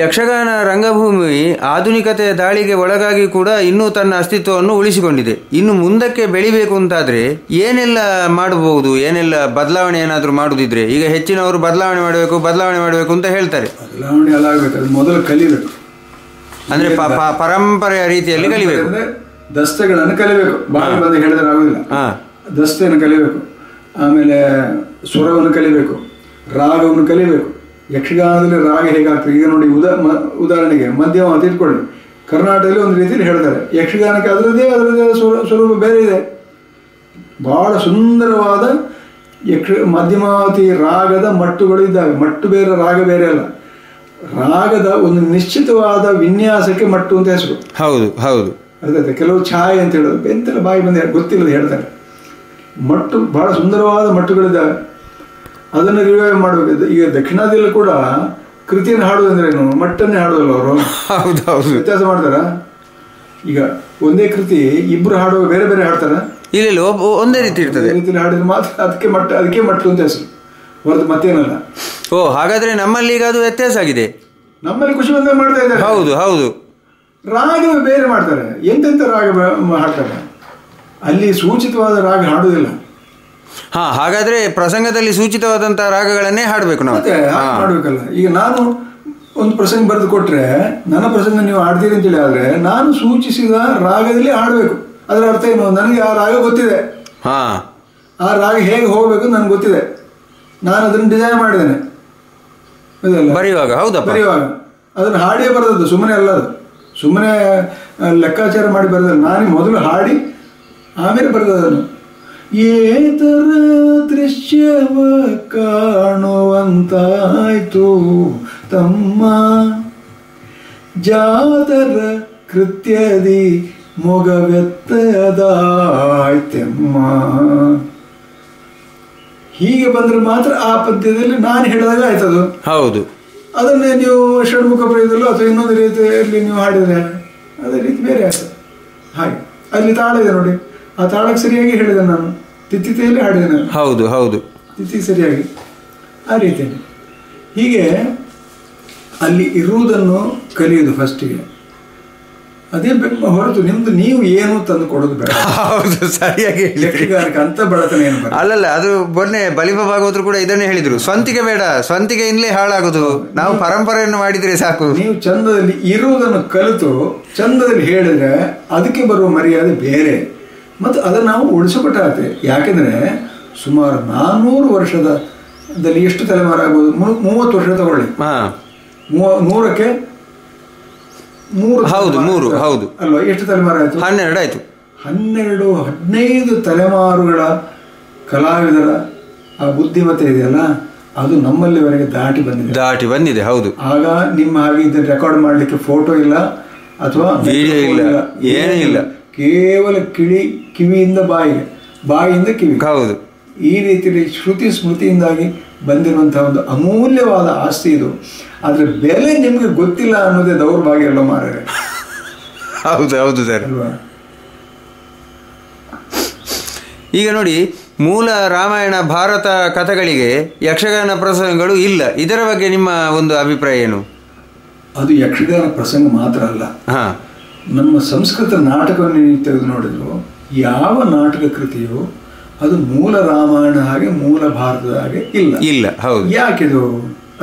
ಯಕ್ಷಗಾನ ರಂಗಭೂಮಿ ಆಧುನಿಕತೆಯ ದಾಳಿಗೆ ಒಳಗಾಗಿ ಕೂಡ ಇನ್ನೂ ತನ್ನ ಅಸ್ತಿತ್ವವನ್ನು ಉಳಿಸಿಕೊಂಡಿದೆ. ಇನ್ನು ಮುಂದಕ್ಕೆ ಬೆಳಿಬೇಕು ಅಂತಾದರೆ ಏನೆಲ್ಲ ಮಾಡಬಹುದು, ಏನೆಲ್ಲ ಬದಲಾವಣೆ ಏನಾದರೂ ಮಾಡುದಿದ್ರೆ? ಈಗ ಹೆಚ್ಚಿನವರು ಬದಲಾವಣೆ ಮಾಡಬೇಕು ಅಂತ ಹೇಳ್ತಾರೆ. ಬದಲಾವಣೆ ಎಲ್ಲ ಆಗಬೇಕು, ಅದು ಮೊದಲು ಕಲಿಬೇಕು. ಅಂದರೆ ಪರಂಪರೆಯ ರೀತಿಯಲ್ಲಿ ಕಲಿಬೇಕು. ದಸ್ತೆಗಳನ್ನು ಕಲಿಬೇಕು. ಬಾಯಿ ಬಂದು ಹೇಳಿದ್ರೆ ಆಗುದಿಲ್ಲ. ದಸ್ತೆಯನ್ನು ಕಲಿಬೇಕು. ಆಮೇಲೆ ಸ್ವರವನ್ನು ಕಲಿಬೇಕು, ರಾಗವನ್ನು ಕಲಿಬೇಕು. ಯಕ್ಷಗಾನದಲ್ಲಿ ರಾಗ ಹೇಗಾಗ್ತದೆ ಈಗ ನೋಡಿ. ಉದಾಹರಣೆಗೆ ಮಧ್ಯಮ ಅಂತ ಇಟ್ಕೊಳ್ಳಿ. ಕರ್ನಾಟಕದಲ್ಲಿ ಒಂದು ರೀತಿಯಲ್ಲಿ ಹೇಳ್ತಾರೆ, ಯಕ್ಷಗಾನಕ್ಕೆ ಅದರದ್ದೇ ಸ್ವರೂಪ ಬೇರೆ ಇದೆ. ಬಹಳ ಸುಂದರವಾದ ಮಧ್ಯಮಾವತಿ ರಾಗದ ಮಟ್ಟುಗಳು ಇದ್ದಾವೆ. ಮಟ್ಟು ಬೇರೆ, ರಾಗ ಬೇರೆ ಅಲ್ಲ. ರಾಗದ ಒಂದು ನಿಶ್ಚಿತವಾದ ವಿನ್ಯಾಸಕ್ಕೆ ಮಟ್ಟು ಅಂತ ಹೆಸರು. ಹೌದು ಹೌದು, ಅದೇ ಕೆಲವು ಛಾಯೆ ಅಂತ ಹೇಳೋದು ಎಂತೆಲ್ಲ ಬಾಯಿ ಬಂದು ಗೊತ್ತಿಲ್ಲದೆ ಹೇಳ್ತಾರೆ. ಮಟ್ಟು ಬಹಳ ಸುಂದರವಾದ ಮಟ್ಟುಗಳಿದ್ದಾವೆ. ಅದನ್ನು ರಿವೈವ್ ಮಾಡಬೇಕು. ಈಗ ದಕ್ಷಿಣಾದಿಯಲ್ಲಿ ಕೂಡ ಕೃತಿಯನ್ನು ಹಾಡುವುದಂದ್ರೆ ಏನು, ಮಟ್ಟನ್ನೇ ಹಾಡೋದಲ್ಲ ಅವರು. ಹೌದು ಹೌದು, ವ್ಯತ್ಯಾಸ ಮಾಡ್ತಾರ. ಈಗ ಒಂದೇ ಕೃತಿ ಇಬ್ರು ಹಾಡುವ ಬೇರೆ ಬೇರೆ ಹಾಡ್ತಾರ? ಇಲ್ಲ, ಒಂದೇ ರೀತಿ ಇರ್ತದೆ. ರೀತಿಯಲ್ಲಿ ಹಾಡಿದ್ರೆ ಮಾತ್ರ ಅದಕ್ಕೆ ಮಟ್ಟು ಅಂತ ಹೆಸರು, ಹೊರತು ಮತ್ತೇನಲ್ಲ. ಓ, ಹಾಗಾದ್ರೆ ನಮ್ಮಲ್ಲಿ ಈಗ ಅದು ವ್ಯತ್ಯಾಸ ಆಗಿದೆ. ನಮ್ಮಲ್ಲಿ ಖುಷಿ ಬಂದಾಗ ಮಾಡ್ತಾ ಇದ್ದಾರೆ. ಹೌದು ಹೌದು. ರಾಗ ಬೇರೆ ಮಾಡ್ತಾರೆ, ಎಂತೆಂತ ರಾಗ ಹಾಡ್ತಾರೆ. ಅಲ್ಲಿ ಸೂಚಿತವಾದ ರಾಗ ಹಾಡುವುದಿಲ್ಲ. ಹಾ, ಹಾಗಾದ್ರೆ ಪ್ರಸಂಗದಲ್ಲಿ ಸೂಚಿತವಾದಂತಹ ರಾಗಗಳನ್ನೇ ಹಾಡ್ಬೇಕು ನಾವು. ಮಾಡ್ಬೇಕಲ್ಲ. ಈಗ ನಾನು ಒಂದು ಪ್ರಸಂಗ ಬರೆದು ಕೊಟ್ರೆ ನನ್ನ ಪ್ರಸಂಗ ನೀವು ಹಾಡ್ತೀರಿ ಅಂತೇಳಿ ಆದ್ರೆ ನಾನು ಸೂಚಿಸಿದ ರಾಗದಲ್ಲಿ ಹಾಡಬೇಕು. ಅದರ ಅರ್ಥ ಏನು? ನನಗೆ ಆ ರಾಗ ಗೊತ್ತಿದೆ, ಆ ರಾಗ ಹೇಗೆ ಹೋಗ್ಬೇಕು ನನಗೆ ಗೊತ್ತಿದೆ, ನಾನು ಅದನ್ನು ಡಿಸೈನ್ ಮಾಡಿದ್ದೇನೆ ಬರೆಯುವಾಗ. ಹೌದಾ? ಬರೆಯುವಾಗ ಅದನ್ನು ಹಾಡಿಯೇ ಬರೆದದ್ದು, ಸುಮ್ಮನೆ ಅಲ್ಲ. ಅದು ಸುಮ್ಮನೆ ಲೆಕ್ಕಾಚಾರ ಮಾಡಿ ಬರೆದದ್ದು. ನಾನು ಮೊದಲು ಹಾಡಿ ಆಮೇಲೆ ಬರೆದದನ್ನು. ಏತರ ದೃಶ್ಯವ ಕಾಣುವಂತಾಯ್ತು ತಮ್ಮ, ಜಾತರ ಕೃತ್ಯದಿ ಮೊಗವೆತ್ತದಾಯ್ತೆಮ್ಮ. ಹೀಗೆ ಬಂದ್ರೆ ಮಾತ್ರ ಆ ಪದ್ಯದಲ್ಲಿ ನಾನು ಹೇಳಿದಾಗ ಆಯ್ತದು. ಹೌದು. ಅದನ್ನೇ ನೀವು ಷಣ್ಮುಖ ಪ್ರಯೋಗದಲ್ಲೋ ಅಥವಾ ಇನ್ನೊಂದು ರೀತಿಯಲ್ಲಿ ನೀವು ಹಾಡಿದ್ರೆ ಅದೇ ರೀತಿ ಬೇರೆ ಆಗ್ತದೆ. ಹಾಗೆ ಅಲ್ಲಿ ತಾಳ ಇದೆ ನೋಡಿ, ಆ ತಾಳಕ್ಕೆ ಸರಿಯಾಗಿ ಹೇಳಿದೆ ನಾನು, ತಿಥಿತೆಯಲ್ಲಿ ಹಾಡಿದೆ ನಾನು. ಹೌದು ಹೌದು, ತಿಥಿ ಸರಿಯಾಗಿ ಆ ರೀತಿಯಲ್ಲಿ. ಹೀಗೆ ಅಲ್ಲಿ ಇರುವುದನ್ನು ಕಲಿಯುವುದು ಫಸ್ಟಿಗೆ. ಅದೇ ಹೊರತು ನಿಮ್ದು ನೀವು ಏನು ತಂದು ಕೊಡೋದು ಬೇಡ. ಹೌದು, ಸರಿಯಾಗಿ ಯಕ್ಷಗಾನಕ್ಕೆ ಅಂತ ಬಡತನ ಏನು ಬೇಡ. ಅಲ್ಲಲ್ಲ, ಅದು ಮೊನ್ನೆ ಬಲಿಪ ಭಾಗವತರು ಕೂಡ ಇದನ್ನೇ ಹೇಳಿದ್ರು, ಸ್ವಂತಿಕೆ ಬೇಡ, ಸ್ವಂತಿಕೆಯಿಂದಲೇ ಹಾಳಾಗೋದು, ನಾವು ಪರಂಪರೆಯನ್ನು ಮಾಡಿದ್ರೆ ಸಾಕು. ನೀವು ಚಂದದಲ್ಲಿ ಇರುವುದನ್ನು ಕಲಿತು ಚಂದದಲ್ಲಿ ಹೇಳಿದ್ರೆ ಅದಕ್ಕೆ ಬರುವ ಮರ್ಯಾದೆ ಬೇರೆ, ಮತ್ತು ಅದನ್ನು ನಾವು ಉಳಿಸಿಕೊಟ್ಟಾಗುತ್ತೆ. ಯಾಕೆಂದರೆ ಸುಮಾರು 400 ವರ್ಷದಲ್ಲಿ ಎಷ್ಟು ತಲೆಮಾರು ಆಗ್ಬೋದು? 30 ವರ್ಷ ತಗೊಳ್ಳಿ. 100ಕ್ಕೆ 3 ಹೌದು 3 ಹೌದು ಅಲ್ವಾ? ಎಷ್ಟು ತಲೆಮಾರು ಆಯಿತು? 12 ಆಯಿತು. 15 ತಲೆಮಾರುಗಳ ಕಲಾವಿದರ ಆ ಬುದ್ಧಿಮತ್ತೆ ಇದೆಯಲ್ಲ, ಅದು ನಮ್ಮಲ್ಲಿವರೆಗೆ ದಾಟಿ ಬಂದಿದೆ. ಹೌದು. ಆಗ ನಿಮ್ಮ ಹಾಗೆ ಇದನ್ನು ರೆಕಾರ್ಡ್ ಮಾಡಲಿಕ್ಕೆ ಫೋಟೋ ಇಲ್ಲ ಅಥವಾ ವಿಡಿಯೋ ಇಲ್ಲ, ಏನೂ ಇಲ್ಲ. ಕೇವಲ ಕಿವಿಯಿಂದ ಬಾಯಿಯಿಂದ ಕಿವಿ. ಹೌದು. ಈ ರೀತಿಯಲ್ಲಿ ಶ್ರುತಿ ಸ್ಮೃತಿಯಿಂದಾಗಿ ಬಂದಿರುವಂತಹ ಒಂದು ಅಮೂಲ್ಯವಾದ ಆಸ್ತಿ ಇದು. ಆದ್ರೆ ಬೆಲೆ ನಿಮ್ಗೆ ಗೊತ್ತಿಲ್ಲ ಅನ್ನೋದೇ ದೌರ್ಭಾಗ್ಯ ಎಲ್ಲ ಮಾರ್ರೆ. ಹೌದು ಹೌದು ಸರ್. ಅಲ್ವಾ? ಈಗ ನೋಡಿ, ಮೂಲ ರಾಮಾಯಣ ಭಾರತ ಕಥೆಗಳಿಗೆ ಯಕ್ಷಗಾನ ಪ್ರಸಂಗಗಳು ಇಲ್ಲ. ಇದರ ಬಗ್ಗೆ ನಿಮ್ಮ ಒಂದು ಅಭಿಪ್ರಾಯ ಏನು? ಅದು ಯಕ್ಷಗಾನ ಪ್ರಸಂಗ ಮಾತ್ರ ಅಲ್ಲ, ನಮ್ಮ ಸಂಸ್ಕೃತ ನಾಟಕವನ್ನು ನೀವು ತೆಗೆದು ನೋಡಿದ್ರು ಯಾವ ನಾಟಕ ಕೃತಿಯು ಅದು ಮೂಲ ರಾಮಾಯಣ ಹಾಗೆ ಮೂಲ ಭಾರತದ ಹಾಗೆ ಇಲ್ಲ. ಹೌದು. ಯಾಕಿದು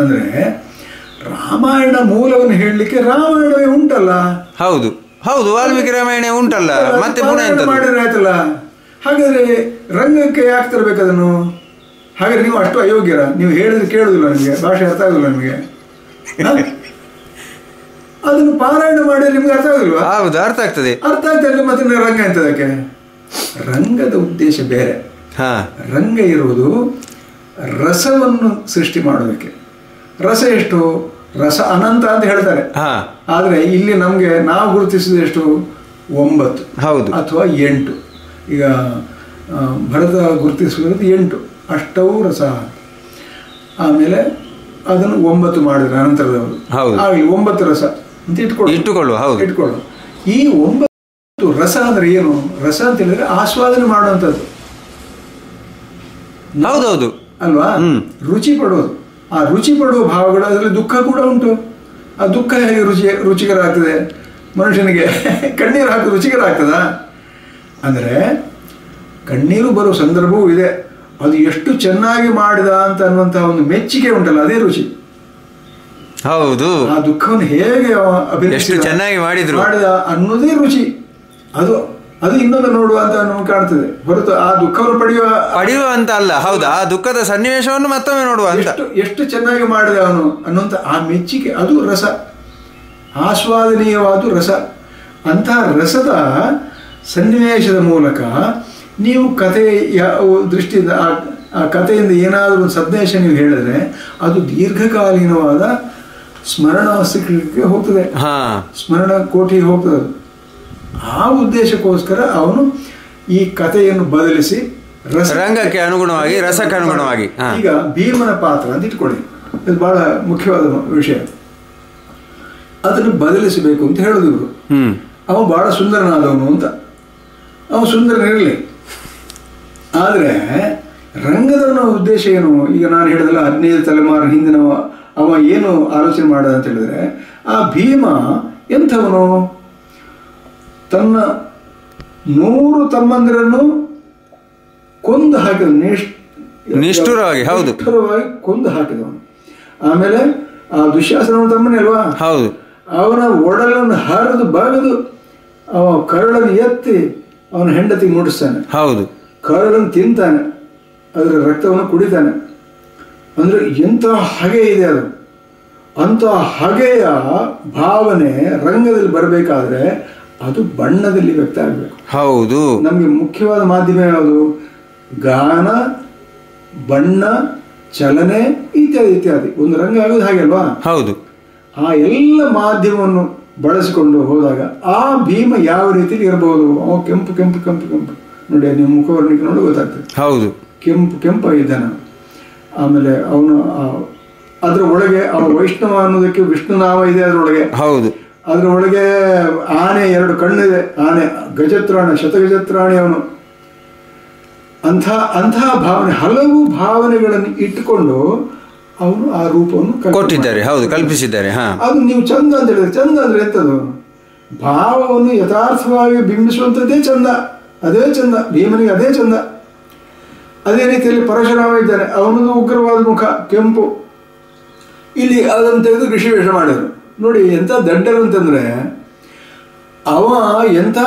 ಅಂದ್ರೆ ರಾಮಾಯಣ ಮೂಲವನ್ನು ಹೇಳಲಿಕ್ಕೆ ರಾಮಾಯಣವೇ ಉಂಟಲ್ಲ. ಹೌದು ಹೌದು, ವಾಲ್ಮೀಕಿ ರಾಮಾಯಣ ಉಂಟಲ್ಲ, ಮತ್ತೆ ಮಾಡಿದ್ರೆ ಆಯ್ತಲ್ಲ. ಹಾಗಾದ್ರೆ ರಂಗಕ್ಕೆ ಯಾಕೆ ತರಬೇಕು ಅದನ್ನು? ಹಾಗಾದ್ರೆ ನೀವು ಅಷ್ಟು ಅಯೋಗ್ಯರ? ನೀವು ಹೇಳಿದ್ರೆ ಕೇಳುದಿಲ್ಲ, ನಿಮಗೆ ಭಾಷೆ ಅರ್ಥ ಆಗುದಿಲ್ಲ ನಿಮಗೆ. ಅದನ್ನು ಪಾರಾಯಣ ಮಾಡಿದ್ರೆ ನಿಮ್ಗೆ ಅರ್ಥ ಆಗುದಿಲ್ವಾ? ಹೌದು, ಅರ್ಥ ಆಗ್ತದೆ. ಅರ್ಥ ಆಗ್ತದೆ. ಮತ್ತೆ ರಂಗ ಎಂತದಕ್ಕೆ? ರಂಗದ ಉದ್ದೇಶ ಬೇರೆ. ರಂಗ ಇರುವುದು ರಸವನ್ನು ಸೃಷ್ಟಿ ಮಾಡೋದಕ್ಕೆ. ರಸ ಎಷ್ಟು? ರಸ ಅನಂತ ಅಂತ ಹೇಳ್ತಾರೆ. ಆದ್ರೆ ಇಲ್ಲಿ ನಮ್ಗೆ ನಾವು ಗುರುತಿಸಿದ ಎಷ್ಟು? 9 ಹೌದು ಅಥವಾ 8. ಈಗ ಭರತ ಗುರುತಿಸುವುದು 8 ಅಷ್ಟವು ರಸ. ಆಮೇಲೆ ಅದನ್ನು 9 ಮಾಡಿದ್ರೆ ಅನಂತರದವರು ಆಗಲಿ 9 ರಸ ಅಂತ ಇಟ್ಕೊಳ್ಳುವ. ಈ 9 ರಸ ಅಂದ್ರೆ ಏನು? ರಸ ಅಂತ ಹೇಳಿದ್ರೆ ಆಸ್ವಾದನೆ ಮಾಡುವಂಥದ್ದು. ಹೌದೌದು ಅಲ್ವಾ? ರುಚಿ ಪಡೋದು. ಆ ರುಚಿ ಪಡುವ ಭಾವಗಳು, ಅದರಲ್ಲಿ ದುಃಖ ಕೂಡ ಉಂಟು. ಆ ದುಃಖ ಹೇಗೆ ರುಚಿಕರ ಆಗ್ತದೆ? ಮನುಷ್ಯನಿಗೆ ಕಣ್ಣೀರು ಹಾಕಿ ರುಚಿಕರ ಆಗ್ತದ? ಅಂದರೆ ಕಣ್ಣೀರು ಬರುವ ಸಂದರ್ಭವೂ ಇದೆ. ಅದು ಎಷ್ಟು ಚೆನ್ನಾಗಿ ಮಾಡಿದ ಅಂತ ಅನ್ನುವಂತಹ ಒಂದು ಮೆಚ್ಚುಗೆ ಉಂಟಲ್ಲ, ಅದೇ ರುಚಿ. ಹೌದು. ಆ ದುಃಖವನ್ನು ಹೇಗೆ ಚೆನ್ನಾಗಿ ಮಾಡಿದ ಅನ್ನೋದೇ ರುಚಿ. ಅದು ಇನ್ನೊಂದು ನೋಡುವ ಅಂತ ನಮ್ಗೆ ಕಾಣ್ತದೆ, ಹೊರತು ಆ ದುಃಖವನ್ನು ಪಡೆಯುವ ಅಂತ ಅಲ್ಲ. ಹೌದು, ಆ ದುಃಖದ ಸನ್ನಿವೇಶವನ್ನು ಮತ್ತೊಮ್ಮೆ ನೋಡುವ ಅಂತ. ಎಷ್ಟು ಚೆನ್ನಾಗಿ ಮಾಡಿದ ಅವನು ಅನ್ನುವಂಥ ಆ ಮೆಚ್ಚುಗೆ, ಅದು ರಸ, ಆಸ್ವಾದನೀಯವಾದ ರಸ. ಅಂತಹ ರಸದ ಸನ್ನಿವೇಶದ ಮೂಲಕ ನೀವು ಕಥೆಯ ದೃಷ್ಟಿಯಿಂದ ಆ ಕಥೆಯಿಂದ ಏನಾದರೂ ಒಂದು ಸಂದೇಶ ನೀವು ಹೇಳಿದ್ರೆ ಅದು ದೀರ್ಘಕಾಲೀನವಾದ ಸ್ಮರಣಾಸ್ತಿಗೆ ಹೋಗ್ತದೆ, ಸ್ಮರಣ ಕೋಟಿಗೆ ಹೋಗ್ತದೆ. ಆ ಉದ್ದೇಶಕ್ಕೋಸ್ಕರ ಅವನು ಈ ಕಥೆಯನ್ನು ಬದಲಿಸಿ ರಂಗಕ್ಕೆ ಅನುಗುಣವಾಗಿ, ರಸಕ್ಕೆ ಅನುಗುಣವಾಗಿ. ಈಗ ಭೀಮನ ಪಾತ್ರ ಅಂತ ಇಟ್ಕೊಳ್ಳಿ, ಇದು ಬಹಳ ಮುಖ್ಯವಾದ ವಿಷಯ. ಅದನ್ನು ಬದಲಿಸಬೇಕು ಅಂತ ಹೇಳೋದು ಇವರು. ಅವ ಭಾಳ ಸುಂದರನಾದವನು ಅಂತ. ಅವ ಸುಂದರನಿರಲಿ, ಆದರೆ ರಂಗದವನ ಉದ್ದೇಶ ಏನು? ಈಗ ನಾನು ಹೇಳಿದಲ್ಲ 15 ತಲೆಮಾರು ಹಿಂದಿನವ, ಅವ ಏನು ಆಲೋಚನೆ ಮಾಡದ ಅಂತ ಹೇಳಿದ್ರೆ, ಆ ಭೀಮ ಎಂಥವನು? ತನ್ನ 100 ತಮ್ಮಂದಿರನ್ನು ಕೊಂದು ಹಾಕಿದ, ನಿಷ್ಠುರವಾಗಿ, ಹೌದು, ಕೊಂದು ಹಾಕಿದವನು. ಆಮೇಲೆ ಆ ದುಶ್ಯಾಸನ ತಮ್ಮನೇ ಅಲ್ವಾ, ಹೌದು, ಅವನ ಒಡಲನ್ನು ಹರಿದು ಬಗೆದು ಅವ ಕರಳನ್ನು ಎತ್ತಿ ಅವನ ಹೆಂಡತಿಗೆ ಮುಟ್ಟಿಸ್ತಾನೆ. ಹೌದು, ಕರಳನ್ನು ತಿಂತಾನೆ, ಅದರ ರಕ್ತವನ್ನು ಕುಡಿತಾನೆ. ಅಂದರೆ ಎಂಥ ಹಗೆ ಇದೆ ಅದು. ಅಂಥ ಹಗೆಯ ಭಾವನೆ ರಂಗದಲ್ಲಿ ಬರಬೇಕಾದ್ರೆ ಅದು ಬಣ್ಣದಲ್ಲಿ ವ್ಯಕ್ತ ಆಗಬೇಕು. ಹೌದು, ನಮಗೆ ಮುಖ್ಯವಾದ ಮಾಧ್ಯಮ ಯಾವುದು? ಗಾನ, ಬಣ್ಣ, ಚಲನೆ ಇತ್ಯಾದಿ ಇತ್ಯಾದಿ. ಒಂದು ರಂಗ ಆಗೋದು ಹಾಗೆ ಅಲ್ವಾ? ಹೌದು. ಆ ಎಲ್ಲ ಮಾಧ್ಯಮವನ್ನು ಬಳಸಿಕೊಂಡು ಹೋದಾಗ ಆ ಭೀಮ ಯಾವ ರೀತಿಯಲ್ಲಿ ಇರಬಹುದು? ಅವ ಕೆಂಪು ಕೆಂಪು ಕೆಂಪು ಕೆಂಪು ನೋಡಿ, ನೀವು ಮುಖವರ್ಣಿಕೆ ನೋಡಿ ಗೊತ್ತಾಗ್ತದೆ. ಹೌದು, ಕೆಂಪು ಕೆಂಪಾಗಿದ್ದಾನೆ. ಆಮೇಲೆ ಅವನು ಅದರ ಒಳಗೆ ಅವ ವೈಷ್ಣವ ಅನ್ನೋದಕ್ಕೆ ವಿಷ್ಣು ನಾಮ ಇದೆ ಅದರೊಳಗೆ. ಹೌದು, ಅದರ ಒಳಗೆ ಆನೆ 2 ಕಣ್ಣಿದೆ. ಆನೆ ಗಜತ್ರಾಣಿ, ಶತಗಜತ್ರಾಣಿ ಅವನು. ಅಂತಹ ಭಾವನೆ, ಹಲವು ಭಾವನೆಗಳನ್ನು ಇಟ್ಟುಕೊಂಡು ಅವನು ಆ ರೂಪವನ್ನು ಕೊಟ್ಟಿದ್ದಾರೆ. ಹೌದು, ಕಲ್ಪಿಸಿದ್ದಾರೆ. ಅದು ನೀವು ಚಂದ ಅಂತ ಹೇಳಿದ್ರೆ, ಚಂದ ಅಂದ್ರೆ ಎಂಥದ್ದು? ಭಾವವನ್ನು ಯಥಾರ್ಥವಾಗಿ ಬಿಂಬಿಸುವಂಥದ್ದೇ ಚಂದ, ಅದೇ ಚಂದ. ಭೀಮನಿಗೆ ಅದೇ ಚಂದ. ಅದೇ ರೀತಿಯಲ್ಲಿ ಪರಶುರಾಮ ಇದ್ದಾನೆ, ಅವನದು ಉಗ್ರವಾದ ಮುಖ, ಕೆಂಪು. ಇಲ್ಲಿ ಅದನ್ನು ತೆಗೆದು ಋಷಿವೇಷ ಮಾಡಿದರು. ನೋಡಿ ಎಂಥ ದಡ್ಡರು ಅಂತಂದ್ರೆ, ಅವ ಎಂಥ